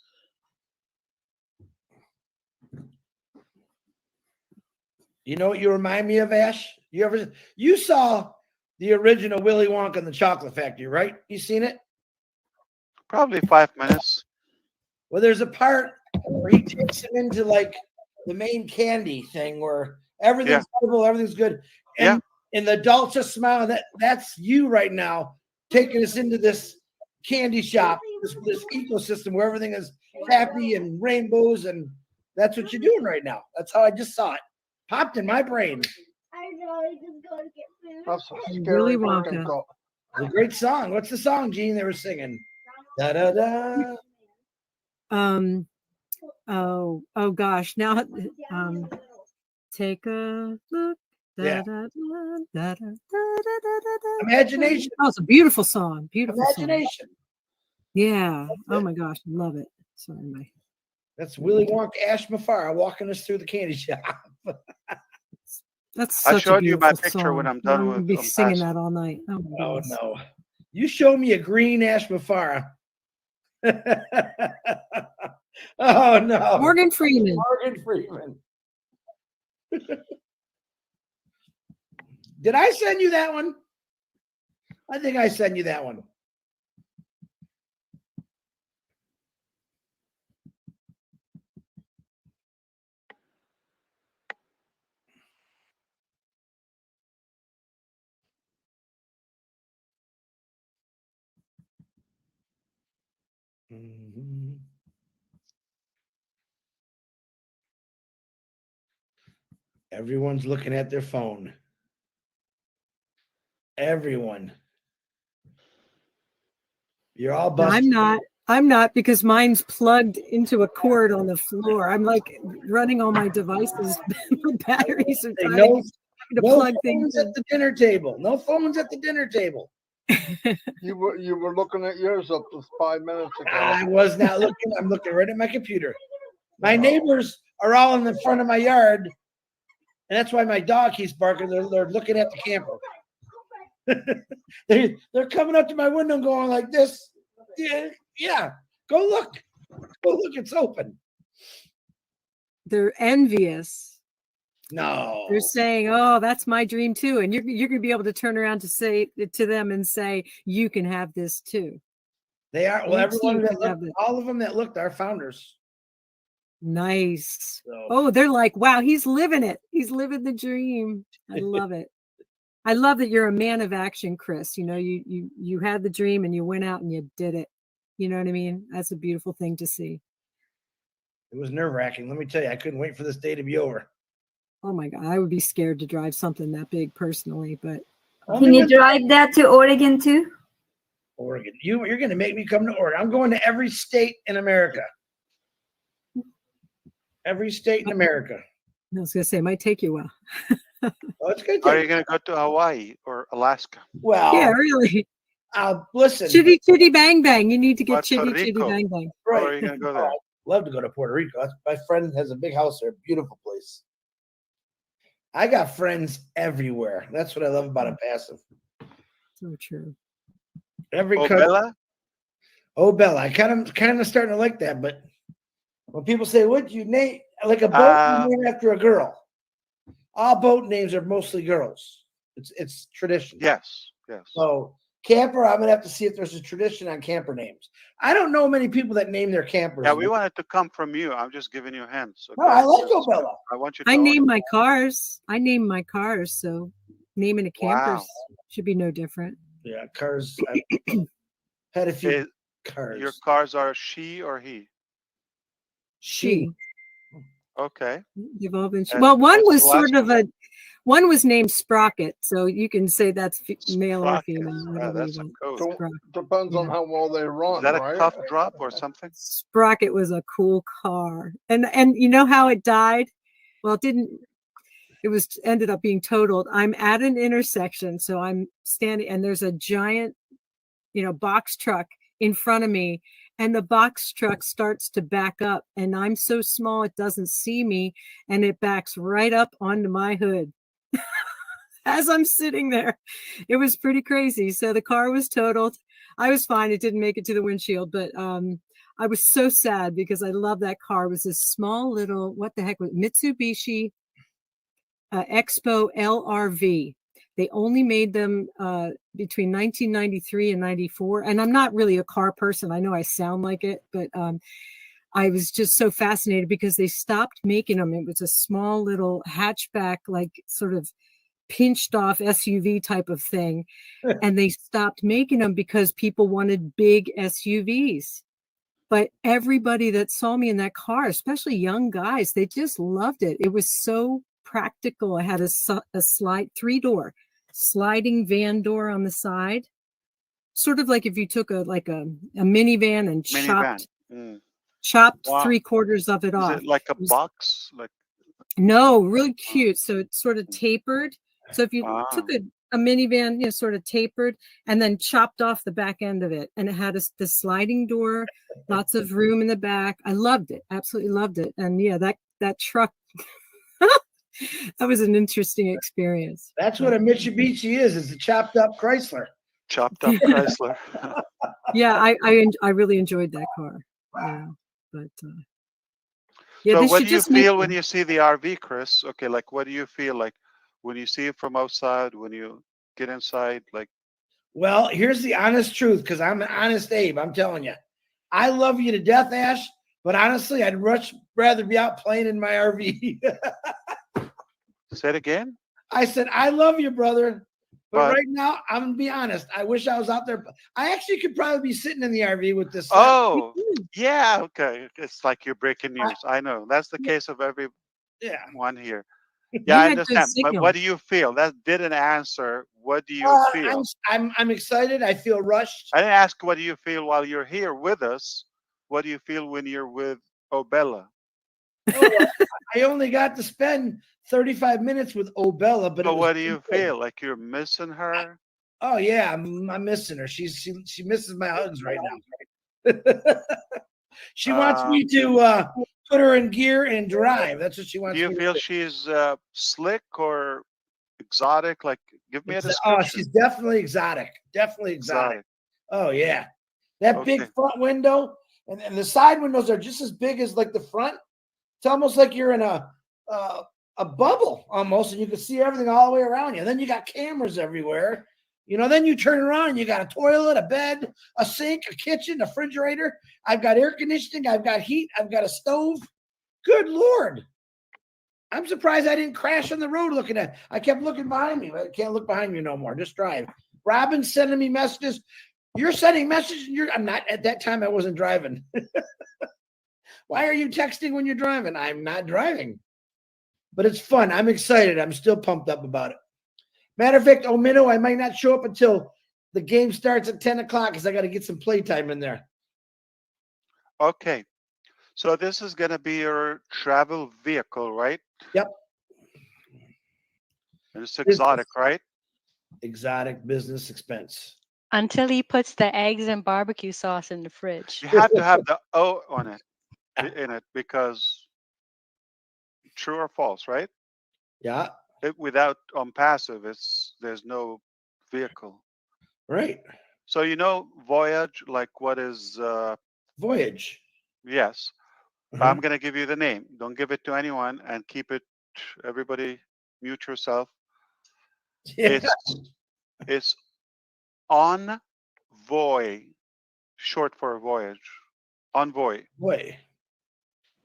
You know what you remind me of, Ash? You saw the original Willy Wonka and the Chocolate Factory, right? You seen it? Probably 5 minutes. Well, there's a part where he takes him into like the main candy thing where everything's edible, everything's good. And the adults just smile. That's you right now, taking us into this candy shop, this ecosystem where everything is happy and rainbows, and that's what you're doing right now. That's how I just saw it. Popped in my brain. I know, I just gotta get food. That's a scary Willy freaking Wonka. call. It's a great song. What's the song, Gene, they were singing? Da da da. Oh gosh. Now take a look. Yeah. Imagination. Imagination. Oh, it's a beautiful song. Beautiful Imagination. song. Yeah. Oh my gosh, love it. Sorry, That's Willy Wonka, Ash Mafara walking us through the candy shop. That's such I showed a you my beautiful picture song. when I'm done I'm with gonna be singing ONPASSIVE. that all night. Oh, my Oh goodness. no. You show me a green Ash Mafara. Oh no. Morgan Freeman. Morgan Freeman. Did I send you that one? I think I sent you that one. Mm-hmm. Everyone's looking at their phone. Everyone. You're all busted. I'm not. I'm not, because mine's plugged into a cord on the floor. I'm like running all my devices, batteries are Hey, dying. no plug phones things at the dinner table. No phones at the dinner table. You were looking at yours up to 5 minutes ago. I was not looking. I'm looking right at my computer. My neighbors are all in the front of my yard, and that's why my dog keeps barking. They're looking at the camper. they're coming up to my window going like this. Yeah. Go look. Go look. It's open. They're envious. No. They're saying, "Oh, that's my dream too," and you're going to be able to turn around to say to them and say, "You can have this too." They are. Well, You everyone too that can have looked, it. all of them that looked are founders. Nice. So- Oh, they're like, "Wow, he's living it. He's living the dream." I love it. I love that you're a man of action, Chris. You know, you had the dream and you went out and you did it. You know what I mean? That's a beautiful thing to see. It was nerve-wracking. Let me tell you, I couldn't wait for this day to be over. Oh my God, I would be scared to drive something that big personally, but Can you drive that to Oregon too? Oregon. You're going to make me come to Oregon. I'm going to every state in America. Every state in America. I was going to say, it might take you a while. Oh, it's going to Are take. you going to go to Hawaii or Alaska? Well, Yeah, really. Listen. Chitty chitty bang bang. You need to get Puerto chitty chitty Rico. bang bang. Right. Or are you going to go there? I'd love to go to Puerto Rico. My friend has a big house there. Beautiful place. I got friends everywhere. That's what I love about ONPASSIVE. So true. Every Oh, country. Bella? Oh, Bella. I kind of starting to like that, but when people say, "What'd you name?" Like a boat named after a girl. All boat names are mostly girls. It's tradition. Yes. Yes. So camper, I'm gonna have to see if there's a tradition on camper names. I don't know many people that name their campers. Yeah, we wanted to come from you. I'm just giving you hints. No, I like Obella. I want you to I own name it. my cars. I name my cars, so naming a camper Wow. should be no different. Yeah, cars. I had a few cars. Your cars are she or he? She. Okay. They've all been. And Well, one what's was the sort last of a. One was named Sprocket, so you can say that's male or female. Whatever that's you a want. code. Sprocket. Depends on how well they run, Is that a right? cuff drop or something? Sprocket was a cool car, and you know how it died? Well, it didn't. It was ended up being totaled. I'm at an intersection, so I'm standing, and there's a giant, box truck in front of me, and the box truck starts to back up, and I'm so small it doesn't see me, and it backs right up onto my hood as I'm sitting there. It was pretty crazy. So the car was totaled. I was fine. It didn't make it to the windshield, but I was so sad because I love that car. It was this small little, what the heck was it? Mitsubishi Expo LRV. They only made them between 1993 and 94. And I'm not really a car person. I know I sound like it, but I was just so fascinated because they stopped making them. It was a small little hatchback, like sort of pinched off SUV type of thing. And they stopped making them because people wanted big SUVs. But everybody that saw me in that car, especially young guys, they just loved it. It was so practical. I had a slide 3-door sliding van door on the side, sort of like if you took a minivan and chopped Wow. 3/4 of it off. Is it like a box? Like no, really cute. So it's sort of tapered. So if you took a minivan, sort of tapered, and then chopped off the back end of it, and it had the sliding door, lots of room in the back. I loved it, absolutely loved it. And yeah, that truck. That was an interesting experience. That's what a Mitsubishi is. It's a chopped up Chrysler. Chopped up Chrysler. Yeah, I really enjoyed that car. Yeah, but yeah. So they what should do you just make feel when them. you see the RV, Chris? Okay, like what do you feel like when you see it from outside, when you get inside? Like, Well, here's the honest truth, because I'm an honest Abe. I'm telling you, I love you to death, Ash. But honestly, I'd much rather be out playing in my RV. say it again. I said, I love you, brother. But right now, I'm going to be honest. I wish I was out there. I actually could probably be sitting in the RV with this. Oh, yeah. Okay. It's like you're breaking news. I know. That's the case of every one here. Yeah, I had good understand. But signal. what do you feel? That didn't answer. What do you feel? I'm excited. I feel rushed. I didn't ask what do you feel while you're here with us. What do you feel when you're with Obella? Oh, I only got to spend 35 minutes with Obella, but it So was what do you good. feel? Like you're missing her? Oh yeah, I'm missing her. She misses my hugs right now. She wants me to put her in gear and drive. That's what she wants Do you me feel to do. she's slick or exotic? Like, give me a Oh, description. she's definitely exotic. Definitely exotic. Exotic. Oh yeah, that big Okay. front window and the side windows are just as big as like the front. It's almost like you're in a bubble almost, and you can see everything all the way around you. And then you got cameras everywhere. You know, then you turn around and you got a toilet, a bed, a sink, a kitchen, a refrigerator. I've got air conditioning. I've got heat. I've got a stove. Good Lord. I'm surprised I didn't crash on the road looking at it. I kept looking behind me, but I can't look behind me no more. Just drive. Robin's sending me messages. You're sending messages. I'm not at that time. I wasn't driving. Why are you texting when you're driving? I'm not driving. But it's fun. I'm excited. I'm still pumped up about it. Matter of fact, Omino, I might not show up until the game starts at 10 o'clock because I got to get some playtime in there. Okay. So this is going to be your travel vehicle, right? Yep. And it's exotic, right? Exotic business expense. Until he puts the eggs and barbecue sauce in the fridge. You have to have the O on it, in it, because true or false, right? Yeah. Without ONPASSIVE, there's no vehicle. Right. So you know Voyage, like what is Voyage? Yes. I'm gonna give you the name. Don't give it to anyone and keep it. Everybody, mute yourself. Yeah. It's Envoy, short for voyage. Envoy. Boy.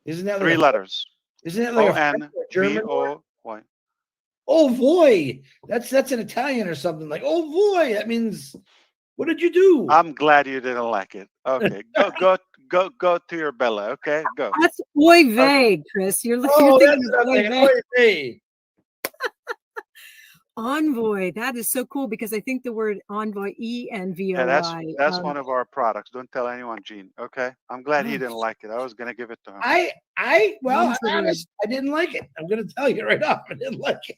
Isn't that like 3 letters? Isn't it like a French or German word? O-N-V-O-Y. Oh boy. That's an Italian or something. Like, oh boy. That means what did you do? I'm glad you didn't like it. Okay, go to your Bella. Okay, go. That's oy vey, Chris. You're Oh, thinking that's oy something. vey. Oy vey. Envoy. That is so cool because I think the word envoy, E-N-V-O-Y. Yeah, that's one of our products. Don't tell anyone, Gene. Okay, I'm glad he didn't like it. I was gonna give it to him. Well, I'm honest, I didn't like it. I'm gonna tell you right off. I didn't like it.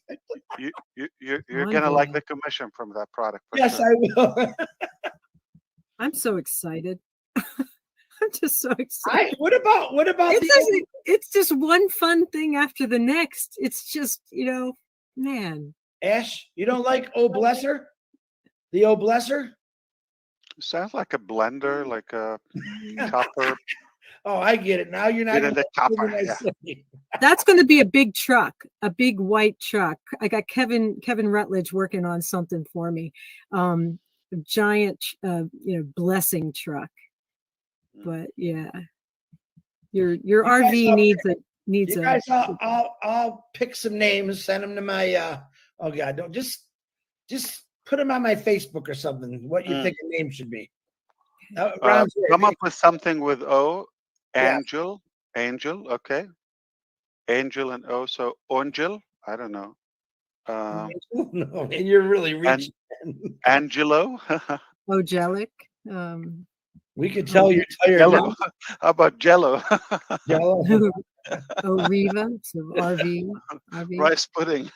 You're gonna like the commission from that product. For Yes, sure. I will. I'm so excited. I'm just so excited. What about it's just one fun thing after the next. It's just, man. Ash, you don't like Oh Blesser? The Oh Blesser? Sounds like a blender, like a copper. Oh, I get it. Now you're not Get in the copper. Yeah. That's going to be a big truck, a big white truck. I got Kevin Rutledge working on something for me. A giant, blessing truck. But yeah, your RV needs you guys, I'll pick some names, send them to my. Oh God, don't just put them on my Facebook or something. What you think a name should be? Come up with something with O. Angel, okay. Angel and O. So Angel, I don't know. No, and you're really reaching. Angelo. Ogelic. We could tell you're tired. Jello. How about Jello? Jello. Riva. So RV. Rice pudding.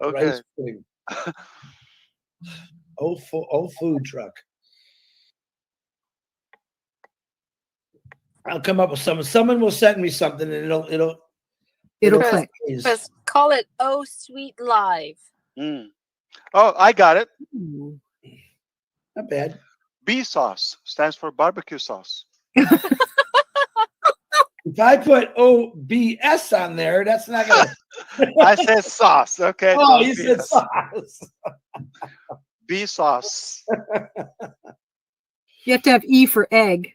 Okay. Rice pudding. Food truck. I'll come up with something. Someone will send me something, and it'll click. Chris, call it Oh Sweet Live. Oh, I got it. Not bad. B sauce stands for barbecue sauce. If I put OBS on there, that's not gonna. I said sauce. Okay. Oh, you said sauce. B sauce. You have to have E for egg.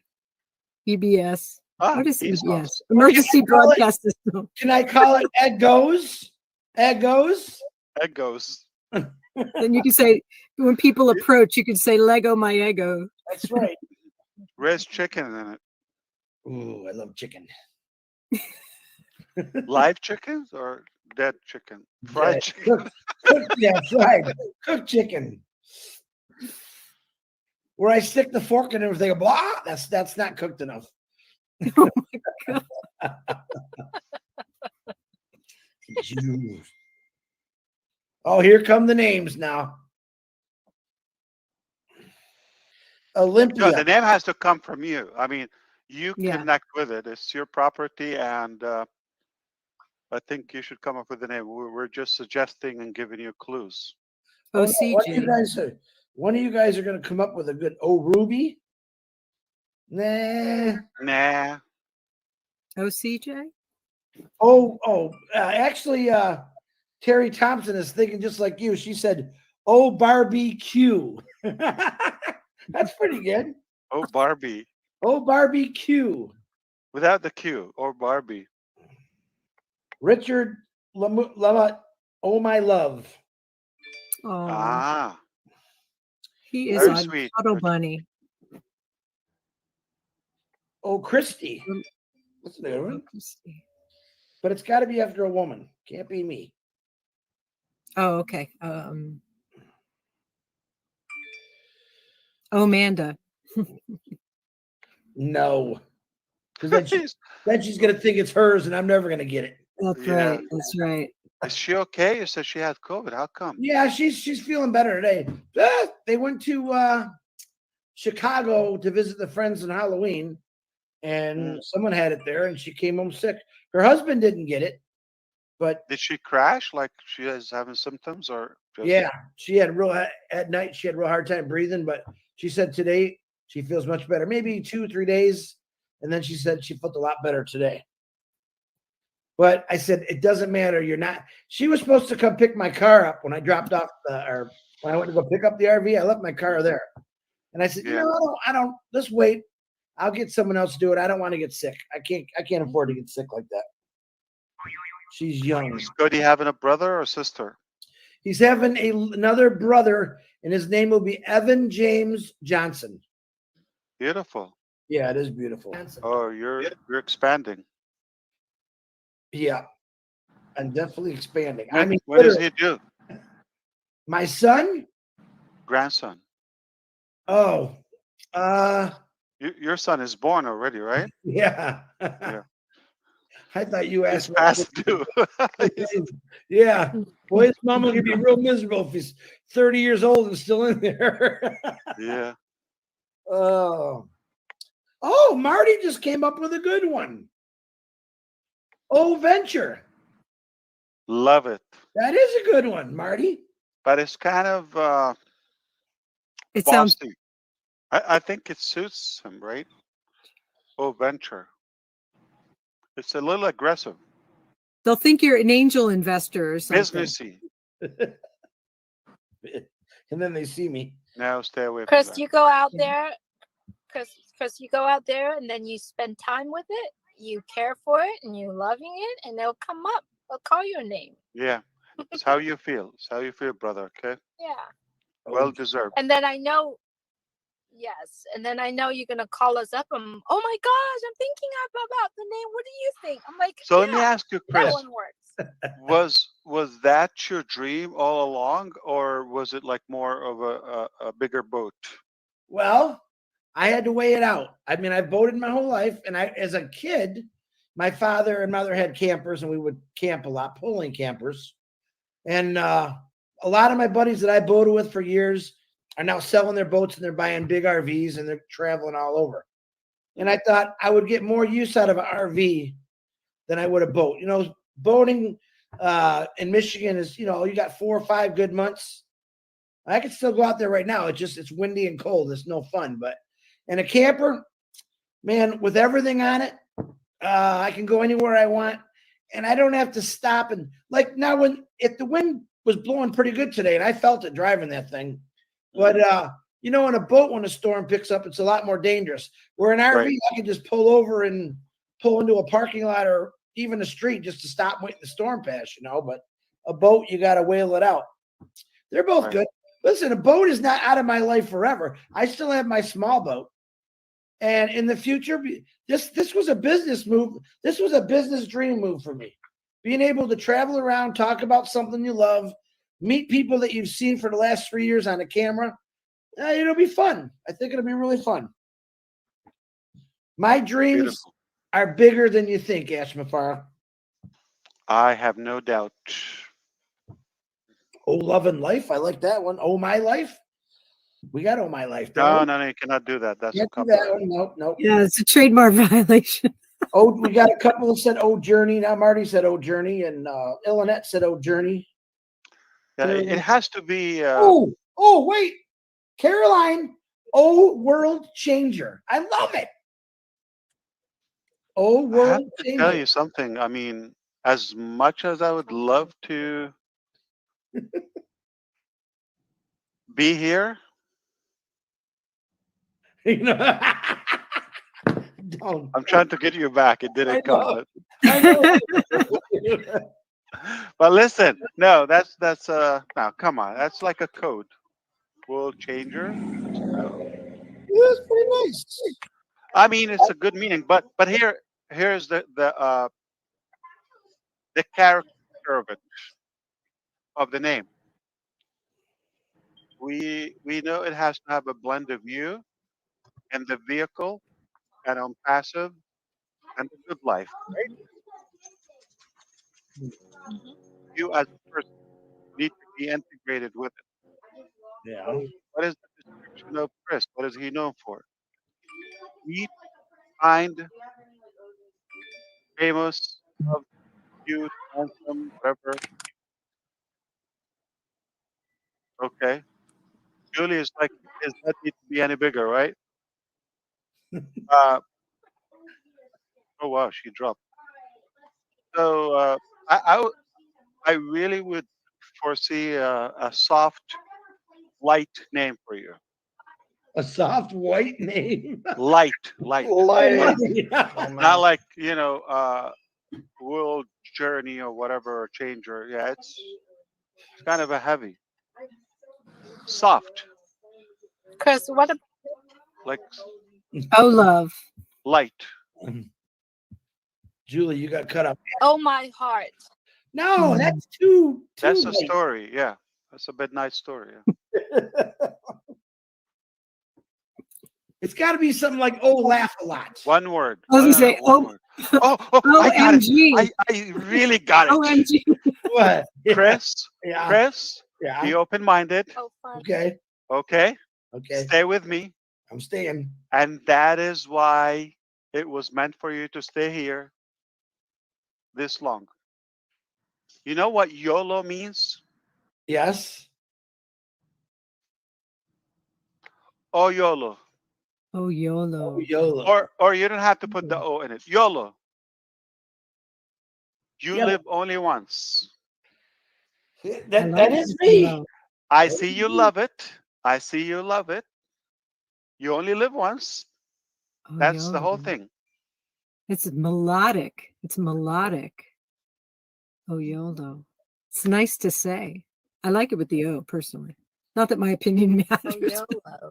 EBS. What is EBS? Emergency Broadcast System. Can I call it Egg Goes? Egg Goes? Egg Goes. Then you can say, when people approach, you can say, Lego my ego. That's right. Raised chicken in it. Ooh, I love chicken. Live chickens or dead chicken, fried Yeah, chicken. fried cooked chicken. Where I stick the fork in and everything, blah. That's not cooked enough. Oh my God. Jews. Oh, here come the names now. No, Olympia. the name has to come from you. I mean, you Yeah. connect with it. It's your property, and I think you should come up with a name. We're just suggesting and giving you clues. Oh, yeah, OCG. one of you guys are going to come up with a good. Oh, Ruby. Nah. Nah. OCJ? Actually, Terry Thompson is thinking just like you. She said, "Oh, barbecue." That's pretty good. Oh, Barbie. Oh, barbecue. Without the Q. Or Barbie. Richard Lamont. Oh, my love. Oh, Ah. he is Very a sweet. cuddle bunny. Oh, Christy. That's a good one. But it's got to be after a woman. Can't be me. Oh, okay. Amanda. No. Because then she's going to think it's hers and I'm never going to get it. That's Yeah. right. That's right. Is she okay? You said she had COVID. How come? Yeah, she's feeling better today. They went to Chicago to visit the friends on Halloween, and someone had it there, and she came home sick. Her husband didn't get it, but Did she crash? Like she is having symptoms, or just... yeah, she had at night. She had a real hard time breathing, but she said today she feels much better. Maybe 2-3 days, and then she said she felt a lot better today. But I said, it doesn't matter. You're not. She was supposed to come pick my car up when I dropped off or when I went to go pick up the RV. I left my car there. And I said, Yeah. I don't, just wait. I'll get someone else to do it. I don't want to get sick. I can't afford to get sick like that. She's young. Is Cody having a brother or sister? He's having another brother, and his name will be Evan James Johnson. Beautiful. Yeah, it is beautiful. Oh, you're expanding. Yeah, I'm definitely expanding. What does he do? My son? Grandson. Oh, your son is born already, right? yeah. Yeah. I thought you asked. He's past due. Yeah. Boy, his mom will be real miserable if he's 30 years old and still in there. Yeah. Oh, Marty just came up with a good one. Oh, Venture. Love it. That is a good one, Marty. But it's kind of It sounds. bossy. I think it suits him, right? Oh, Venture. It's a little aggressive. They'll think you're an angel investor or something. Businessy. And then they see me. Now stay away from Chris, that. you go out there. Chris, you go out there and then you spend time with it. You care for it and you're loving it, and they'll come up. They'll call your name. Yeah. It's how you feel. It's how you feel, brother. Okay. Yeah. Well deserved. And then I know. Yes, and then I know you're gonna call us up. Oh my gosh, I'm thinking about the name. What do you think? I'm like, So let me ask you, Chris. that one works. Was that your dream all along, or was it like more of a bigger boat? Well, I had to weigh it out. I mean, I've boated my whole life, and as a kid, my father and mother had campers, and we would camp a lot, pulling campers. And a lot of my buddies that I boated with for years are now selling their boats, and they're buying big RVs, and they're traveling all over. And I thought I would get more use out of an RV than I would a boat. You know, boating in Michigan is, you got 4 or 5 good months. I could still go out there right now. It's windy and cold. It's no fun. But in a camper, man, with everything on it, I can go anywhere I want, and I don't have to stop. And like now, if the wind was blowing pretty good today, and I felt it driving that thing. But, in a boat, when a storm picks up, it's a lot more dangerous. Where an RV, right, I can just pull over and pull into a parking lot or even a street just to stop and wait the storm pass, But a boat, you got to whale it out. They're both good. Listen, a boat is not out of my life forever. I still have my small boat. And in the future, this was a business move. This was a business dream move for me. being able to travel around, talk about something you love, meet people that you've seen for the last 3 years on the camera. It'll be fun. I think it'll be really fun. My dreams Beautiful. are bigger than you think, Ash Mafara. I have no doubt. Oh, Love and Life. I like that one. Oh, My Life. We got Oh, My Life. No, you cannot do that. That's a Can't do copyright. that one. Nope, nope. Yeah, it's a trademark violation. Oh, we got a couple that said Oh Journey. Now Marty said Oh Journey, and Ilanette said Oh Journey. Yeah, it has to be. Oh, wait. Caroline, Oh World Changer. I love it. Oh I have World to Changer. tell you something. I mean, as much as I would love to be here, You know, don't. I'm trying to get you back. It didn't I come. know. But, I know. but listen, no, that's now come on. That's like a code. World changer. No. That's pretty nice. I mean, it's a good meaning, but here's the character of the name. We know it has to have a blend of you and the vehicle and on passive and the good life, right? You as a person need to be integrated with it. Yeah. What is the description of Chris? What is he known for? Sweet, kind, famous, love, cute, handsome, whatever. Okay. Julie is like, does that need to be any bigger, right? Uh, oh wow, she dropped. So I really would foresee a soft, light name for you. A soft white name. Light. Light. Not like, world journey or whatever, or changer. Yeah, it's kind of a heavy. Soft. Chris, what about Like Oh, love. light. Julie, you got cut up. Oh My Heart? No, that's too That's a late. story. Yeah. That's a midnight story. Yeah. It's got to be something like "Oh, laugh a lot." One word. I was gonna say, one word. Oh, I got it. OMG. I really got it. OMG. What? Chris, Yeah. Chris, Yeah. be open-minded. Oh, fun. Okay. Okay. Okay. Stay with me. I'm staying. And that is why it was meant for you to stay here this long. You know what YOLO means? Yes. Oh, YOLO. Oh, YOLO. YOLO. Or you don't have to put the O in it. YOLO. You Yeah. live only once. That is me. I see you love it. I see you love it. You only live once. Oh, That's the whole YOLO. thing. It's melodic. It's melodic. Oh, YOLO. It's nice to say. I like it with the O personally. Not that my opinion matters.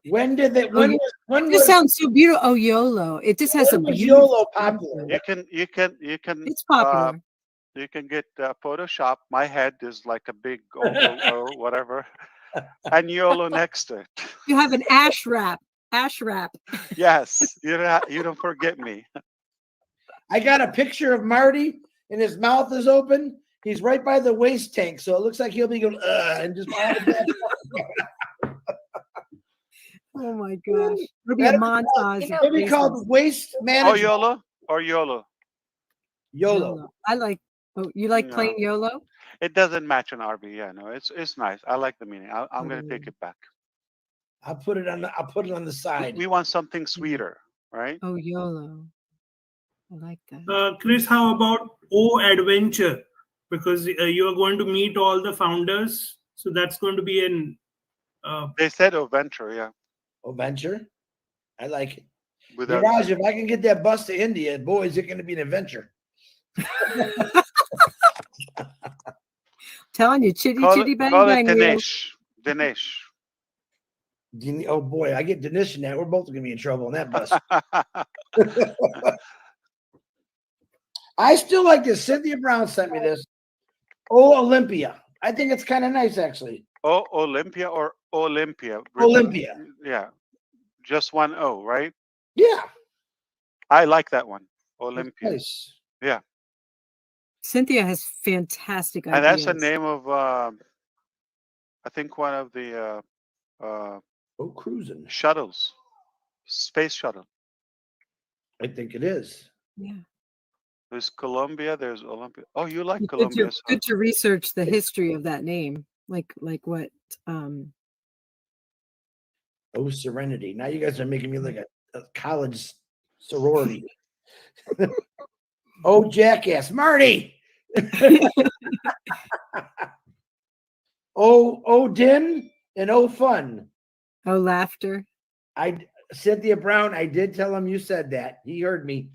When did that? When was? When It just was? sounds so beautiful. Oh, YOLO. It just has a When was beautiful. YOLO popular? You can. It's popular. You can get Photoshop. My head is like a big O, whatever, and YOLO next to it. You have an ash wrap. Ash wrap. Yes, you don't forget me. I got a picture of Marty, and his mouth is open. He's right by the waste tank, so it looks like he'll be going and just. Oh my gosh. It'll be a montage. It'll be called waste Oh, management. YOLO or YOLO. YOLO. I like. Oh, you like No. plain YOLO? It doesn't match an RV. Yeah, no, it's nice. I like the meaning. I'm gonna take it back. I'll put it on the side. We want something sweeter, right? Oh, YOLO. I like that. Chris, how about O Adventure? Because you are going to meet all the founders, so that's going to be an. They said Venture, yeah. Venture, I like it. Without Mirage, if I can get that bus to India, boy, is it going to be an adventure. Telling you, chitty Call chitty it, bang call bang. it wheel. Dinesh. Oh boy, I get Dinesh in that. We're both going to be in trouble on that bus. I still like this. Cynthia Brown sent me this. Oh, Olympia. I think it's kind of nice, actually. Oh, Olympia or Olympia? Olympia. Yeah. Just one O, right? Yeah. I like that one. Olympia. Nice. Yeah. Cynthia has fantastic ideas. And that's the name of, I think, one of the cruising shuttles, space shuttle. I think it is. Yeah. There's Columbia. There's Olympia. Oh, you like Good Columbia? to, good to research the history of that name, like what. Oh, Serenity. Now you guys are making me look at a college sorority. Oh, jackass, Marty. Oh, din and oh, fun. Oh, laughter. Cynthia Brown, I did tell him you said that. He heard me.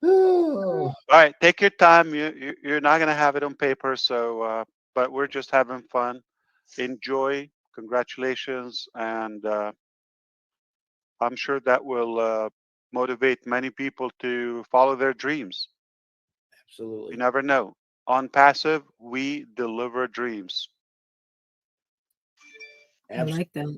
Oh. All right, take your time. You're not gonna have it on paper, so but we're just having fun. Enjoy. Congratulations, and I'm sure that will motivate many people to follow their dreams. Absolutely. You never know. On Passive, we deliver dreams. I like that.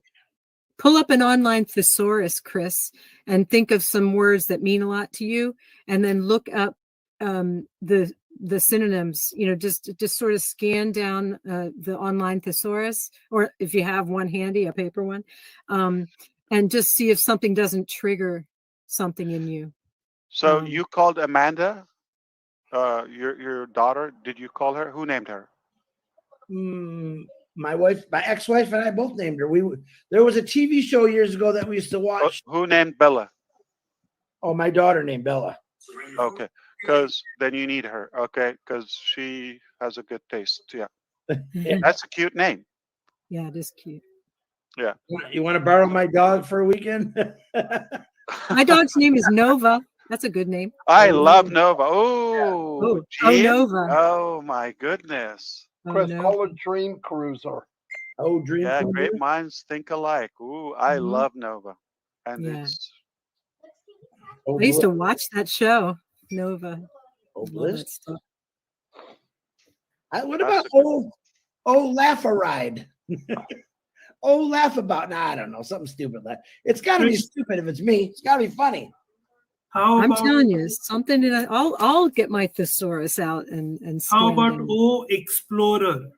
Pull up an online thesaurus, Chris, and think of some words that mean a lot to you, and then look up the synonyms. You know, just sort of scan down the online thesaurus, or if you have one handy, a paper one, and just see if something doesn't trigger something in you. So you called Amanda, your daughter. Did you call her? Who named her? My wife, my ex-wife, and I both named her. There was a TV show years ago that we used to watch. Who named Bella? Oh, my daughter named Bella. Okay, because then you need her. Okay, because she has a good taste. Yeah, that's a cute name. Yeah, it is cute. Yeah. You want to borrow my dog for a weekend? My dog's name is Nova. That's a good name. I love Nova. Oh, Nova. Oh my goodness. Chris, call it Dream Cruiser. Oh, Dream Yeah, Cruiser. great minds think alike. Ooh, I Mhm. love Nova. And Yeah. it's I used to watch that show, Nova. Love that stuff. What about laugh a ride? Oh, laugh about. Nah, I don't know, something stupid. It's got to be stupid if it's me. It's got to be funny. I'm telling you, something that I'll get my thesaurus out and How scan about down. O Explorer?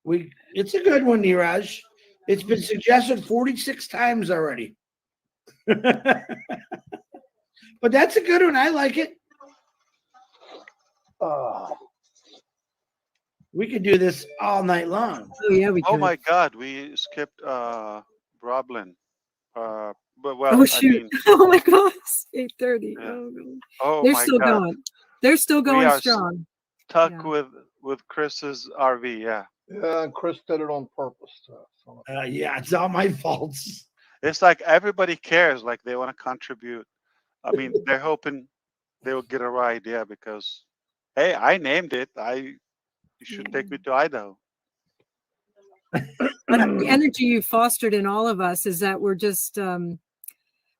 It's a good one, Niraj. It's been suggested 46 times already. But that's a good one. I like it. We could do this all night long. Oh yeah, we Oh could. my God, we skipped Roblin. But Oh shoot! Oh my gosh, 8:30. Yeah. Oh, God. Oh They're my still God. going. They're still We going are strong. stuck with Chris's RV. Yeah. Yeah, and Chris did it on purpose. Yeah, it's all my faults. It's like everybody cares, like they want to contribute. I mean, they're hoping they will get a ride, yeah, because hey, I named it. You should take me to Idaho. The energy you fostered in all of us is that we're just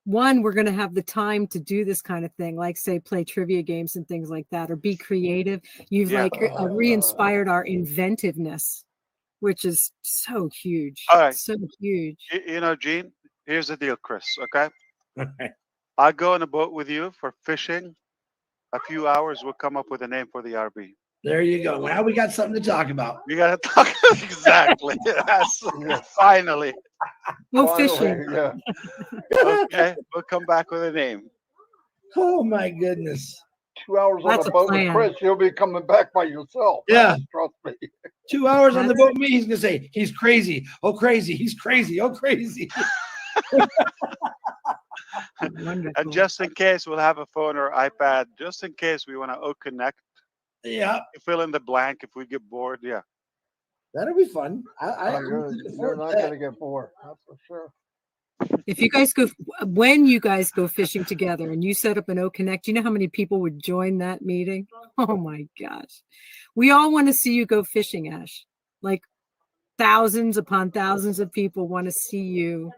one, we're going to have the time to do this kind of thing, like say play trivia games and things like that, or be creative. You've re-inspired our inventiveness, which is so huge. All right. So huge. You know, Gene, here's the deal, Chris, okay? Okay. I'll go on a boat with you for fishing. A few hours, we'll come up with a name for the RV. There you go. Now we got something to talk about. We got to talk exactly. Yes. Finally. No fishing. Yeah. Okay, we'll come back with a name. Oh my goodness. 2 hours on That's the a boat with plan. Chris, you'll be coming back by yourself. Yeah. Trust me. 2 hours on the boat. Me, he's gonna say he's crazy. Oh, crazy. He's crazy. Oh, crazy. And just in case, we'll have a phone or iPad, just in case we want to OConnect. Yeah. Fill in the blank if we get bored. Yeah. That'll be fun. You're not going to get bored. That's for sure. If you guys when you guys go fishing together and you set up an OConnect, you know how many people would join that meeting? Oh my gosh. We all want to see you go fishing, Ash. Like thousands upon thousands of people want to see you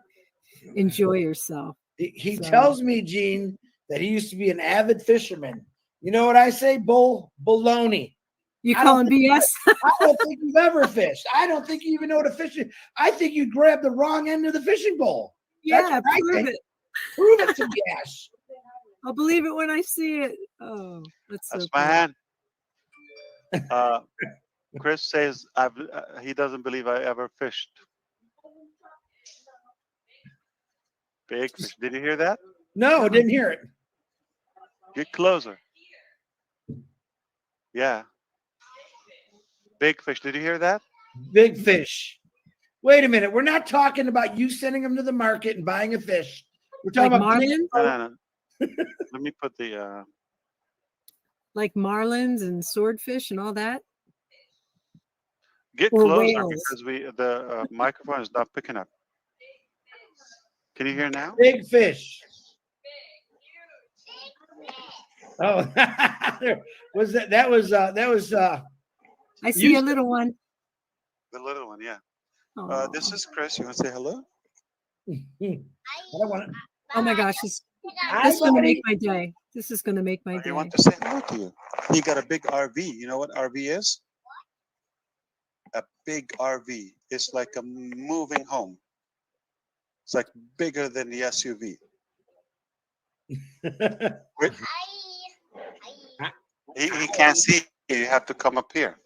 enjoy yourself. He tells me, Gene, that he used to be an avid fisherman. You know what I say? Baloney. You call him BS? I don't think you've ever fished. I don't think you even know what a fishing. I think you grabbed the wrong end of the fishing pole. That's Yeah, what I prove think. it. Prove it to me, Ash. I'll believe it when I see it. Oh, that's so cool. man. Chris says he doesn't believe I ever fished. Big fish. Did you hear that? No, I didn't hear it. Get closer. Yeah. Big fish. Did you hear that? Big fish. Wait a minute. We're not talking about you sending them to the market and buying a fish. We're talking Like about marlins? No. Let me put the. Like marlins and swordfish and all that? Get Or closer whales. because the microphone is not picking up. Can you hear now? Big fish. Oh, was that was I see a little one. The little one, yeah. Aw. This is Chris. You want to say hello? Oh my gosh, this Hi, is going to buddy. make my day. This is going to make my You day. want to say hello to you? He got a big RV. You know what RV is? A big RV. It's like a moving home. It's like bigger than the SUV. He can't see you. You have to come up here.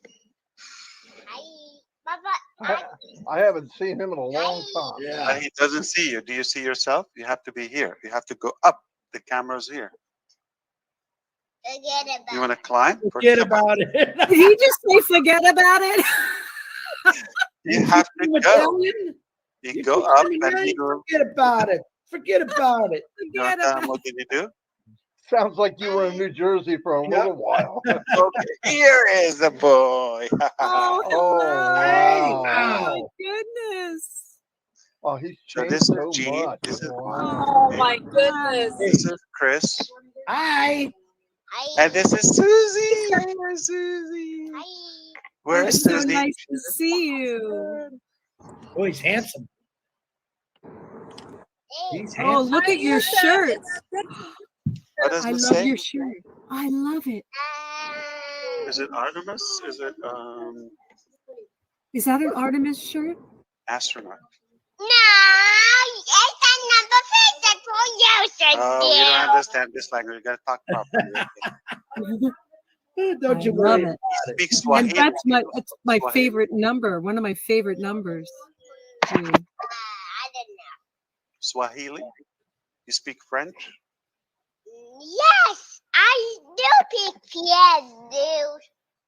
I haven't seen him in a long time. But he doesn't see you. Do you see yourself? You have to be here. You have to go up. The camera's here. You want to climb? Forget about it. Did he just say forget about it? You have to go. You go up and he goes. Forget about it. Forget about it. What did you do? Sounds like you were in New Jersey for a little while. Okay, here is the boy. Oh, Oh, my wow. goodness. Oh, he's So changed this is so Gene. much. This is Oh my goodness. This is Chris. Hi. And this is Susie. Where's Susie? Where's It's so Susie? nice to see you. Oh, he's handsome. He's Oh, handsome. look at your shirt. What does I it love say? your shirt. I love it. Is it Artemis? Is it Is that an Artemis shirt? astronaut? No, it's another thing that you should Oh, you don't understand this language. You gotta talk properly. Don't you I worry. love it. Speak And Swahili. that's my Swahili. favorite number. One of my favorite numbers. Gee. Swahili. You speak French. Yes, I do pick yes,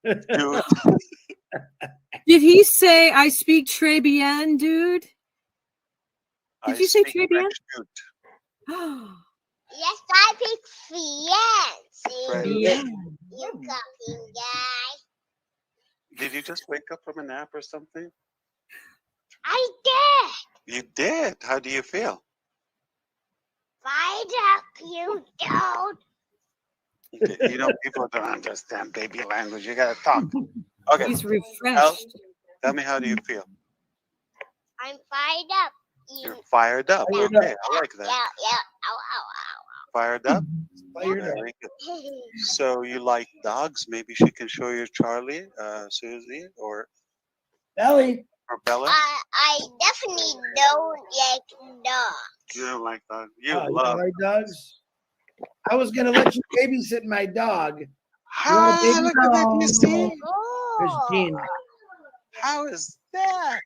dude. Dude. Did he say I speak très bien, dude? Did I you say speak très bien? French, dude. Yes, I pick fiance. Right. Yeah. You copying guy. Did you just wake up from a nap or something? I did. You did. How do you feel? Find up, you don't. Okay, you know, people don't understand baby language. You gotta talk. Okay. He's refreshed. Tell me, how do you feel? I'm fired up. You're fired up. Yeah, Okay, I like that. yeah. Ow, ow, Fired up? Fired up. Very good. ow. So you like dogs? Maybe she can show you Charlie, Susie, or Belly. Bella. I definitely don't like dogs. You don't like dogs. You Oh, love. like dogs. I was gonna let you babysit my dog. How? Look at that. You see? There's Gene. How is that?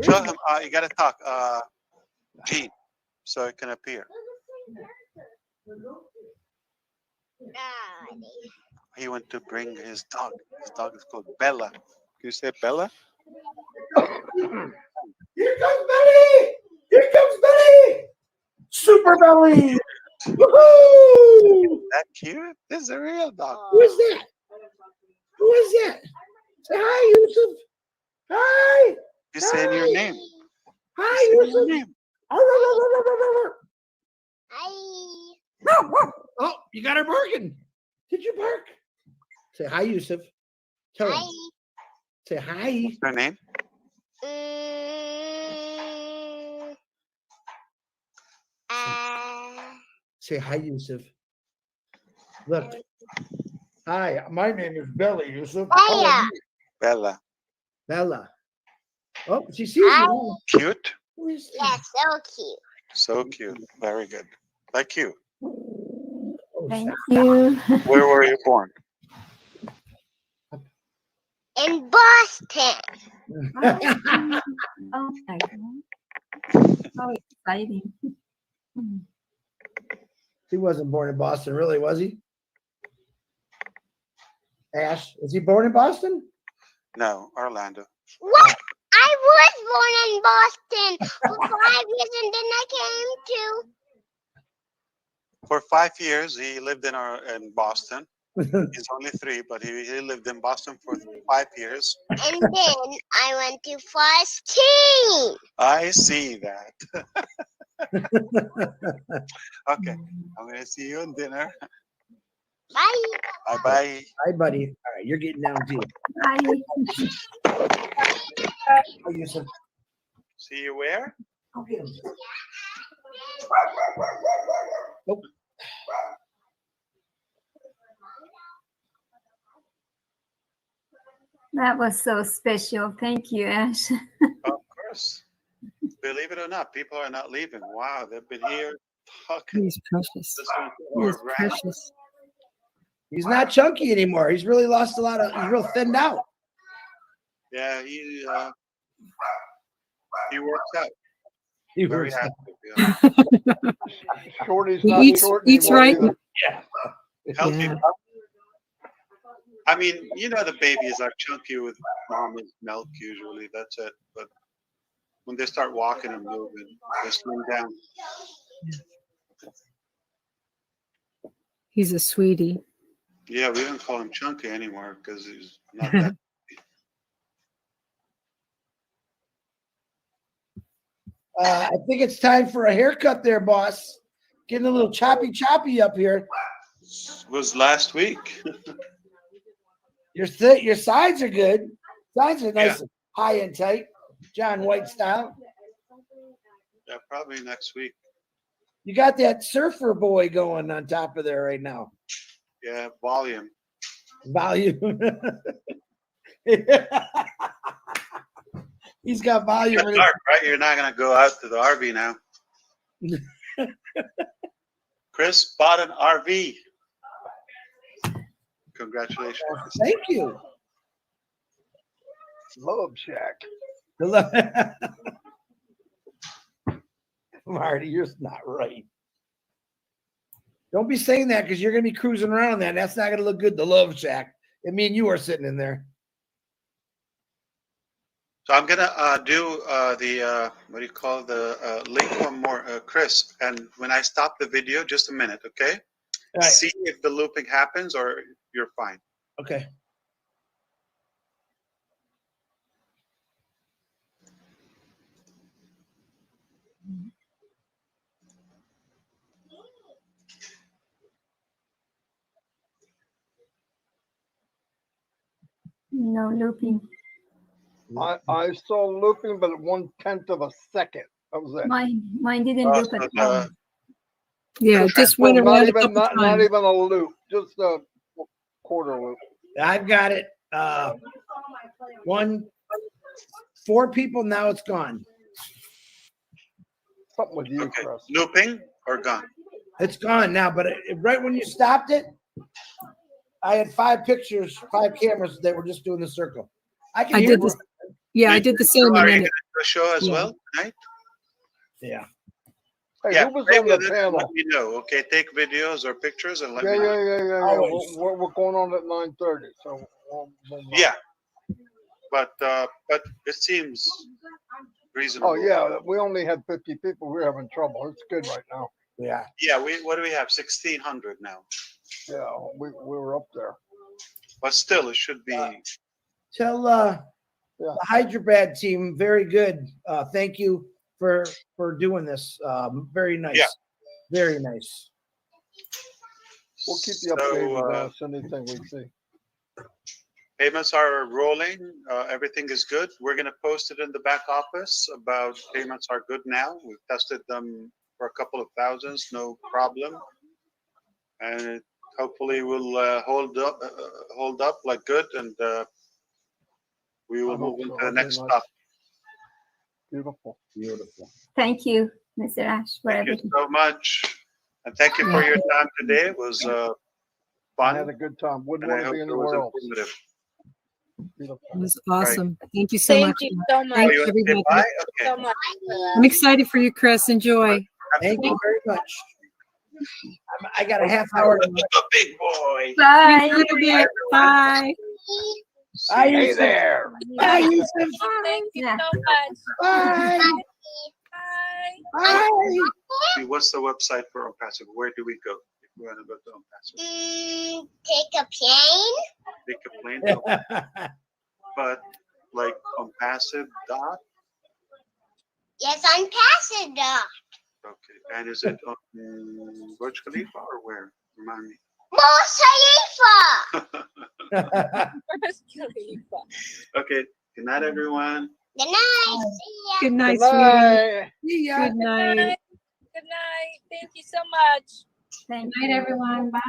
Show him. You gotta talk. Gene, so it can appear. He went to bring his dog. His dog is called Bella. Can you say Bella? Here comes Belly! Here comes Belly! Super Belly! Woohoo! That cute? This is a real dog. Who is that? Who is that? Say hi, Yusuf. Hi. You saying your name? Hi, Yusuf. Oh, you got her barking. Did you bark? Say hi, Yusuf. Tell him. Say hi. What's her name? Say hi, Yusuf. Look. Hi, my name is Bella, Yusuf. How are you? Bella. Bella. Oh, she sees you. Cute. Yeah, so cute. So cute. Very good. Like you. Thank you. Where were you born? In Boston. Oh my God. How exciting. He wasn't born in Boston, really, was he? Ash, was he born in Boston? No, Orlando. What? I was born in Boston for 5 years, and then I came to. For 5 years, he lived in Boston. He's only 3, but he lived in Boston for 5 years. And then I went to first team. I see that. Okay, I'm gonna see you on dinner. Bye. Bye bye. Hi, buddy. All right, you're getting down too. Bye. Hi, Yusuf. See you where? I'll get him. Nope. That was so special. Thank you, Ash. Of course. Believe it or not, people are not leaving. Wow, they've been here talking. He's precious. listening to He is our rant. precious. He's not chunky anymore. He's really lost a lot of. He's real thinned out. Yeah, he works out. He Very works out. active. Yeah. Shorty's He not short eats anymore right. either. Healthy. Yeah. I mean, the babies are chunky with mama's milk usually. That's it. But when they start walking and moving, they slim down. He's a sweetie. Yeah, we don't call him chunky anymore because he's not that. I think it's time for a haircut there, boss. Getting a little choppy up here. Was last week. Your sides are good. Sides are nice, Yeah. and high and tight, John White style. Yeah, probably next week. You got that surfer boy going on top of there right now. Yeah, volume. Volume. He's got volume. It's dark, right? You're not gonna go out to the RV now. Chris bought an RV. Congratulations. Thank you. Love Shack. Marty, you're not right. Don't be saying that because you're going to be cruising around that. That's not going to look good. The Love Shack. I mean, you are sitting in there. So I'm gonna do the what do you call the link one more, Chris. And when I stop the video, just a minute, okay? All right. See if the looping happens or you're fine. Okay. No looping. I saw looping, but at 1/10 of a second. That was it. Mine didn't loop at all. Yeah, it just went Not around a even couple not times. even a loop, just a quarter loop. I've got it. 4 people. Now it's gone. Something with you, Okay. Chris. Looping or gone? It's gone now, but right when you stopped it, I had 5 pictures, 5 cameras that were just doing the circle. I can I hear did this. Yeah, I did the same. Are And you then gonna it, do a show as yeah. well tonight? Yeah. Hey, Yeah, who was play on the with it and panel? let me know. Okay, take videos or pictures and let Yeah, me know. yeah. Always. We're going on at 9:30. So we'll Yeah, but it seems reasonable. Oh yeah, we only had 50 people. We're having trouble. It's good right now. Yeah. Yeah, what do we have? 1,600 now. Yeah, we were up there. But still, it should be. Tell the Hyderabad team, very good. Thank you for doing this. Very nice. Yeah. Very nice. We'll keep you updated with us, anything we see. Payments are rolling. Everything is good. We're going to post it in the back office about payments are good now. We've tested them for a couple of thousands, no problem. And it hopefully will hold up like good, and we will move into the next stop. Beautiful. Beautiful. Thank you, Mr. Ash, for Thank you everything. so much, and thank you for your time today. It was I fun. had a good time. Wouldn't And I want to hope be it was anywhere else. informative. Beautiful. It was awesome. Thank you so Thank much. you so much. Thanks, Oh, you want to say everybody. bye? So Okay. much. I'm excited for you, Chris. Enjoy. Thank you very much. I got a half hour. To A big boy. Bye. Bye. Bye, Hey Yusuf. there. Bye, Yusuf. Thank you Yeah. so much. Bye. Bye. Bye. What's the website for ONPASSIVE? Where do we go if we want to go to ONPASSIVE? Take a plane. Take a plane. But like ONPASSIVE dot. Yes, ONPASSIVE. Okay. And is it on Burj Khalifa or where? Remind me. Khalifa. Okay. Good night, everyone. Good night. See ya. Good night, Good sweetie. night. See ya. Good night. Good night. Thank you so much. Good night, everyone. Bye.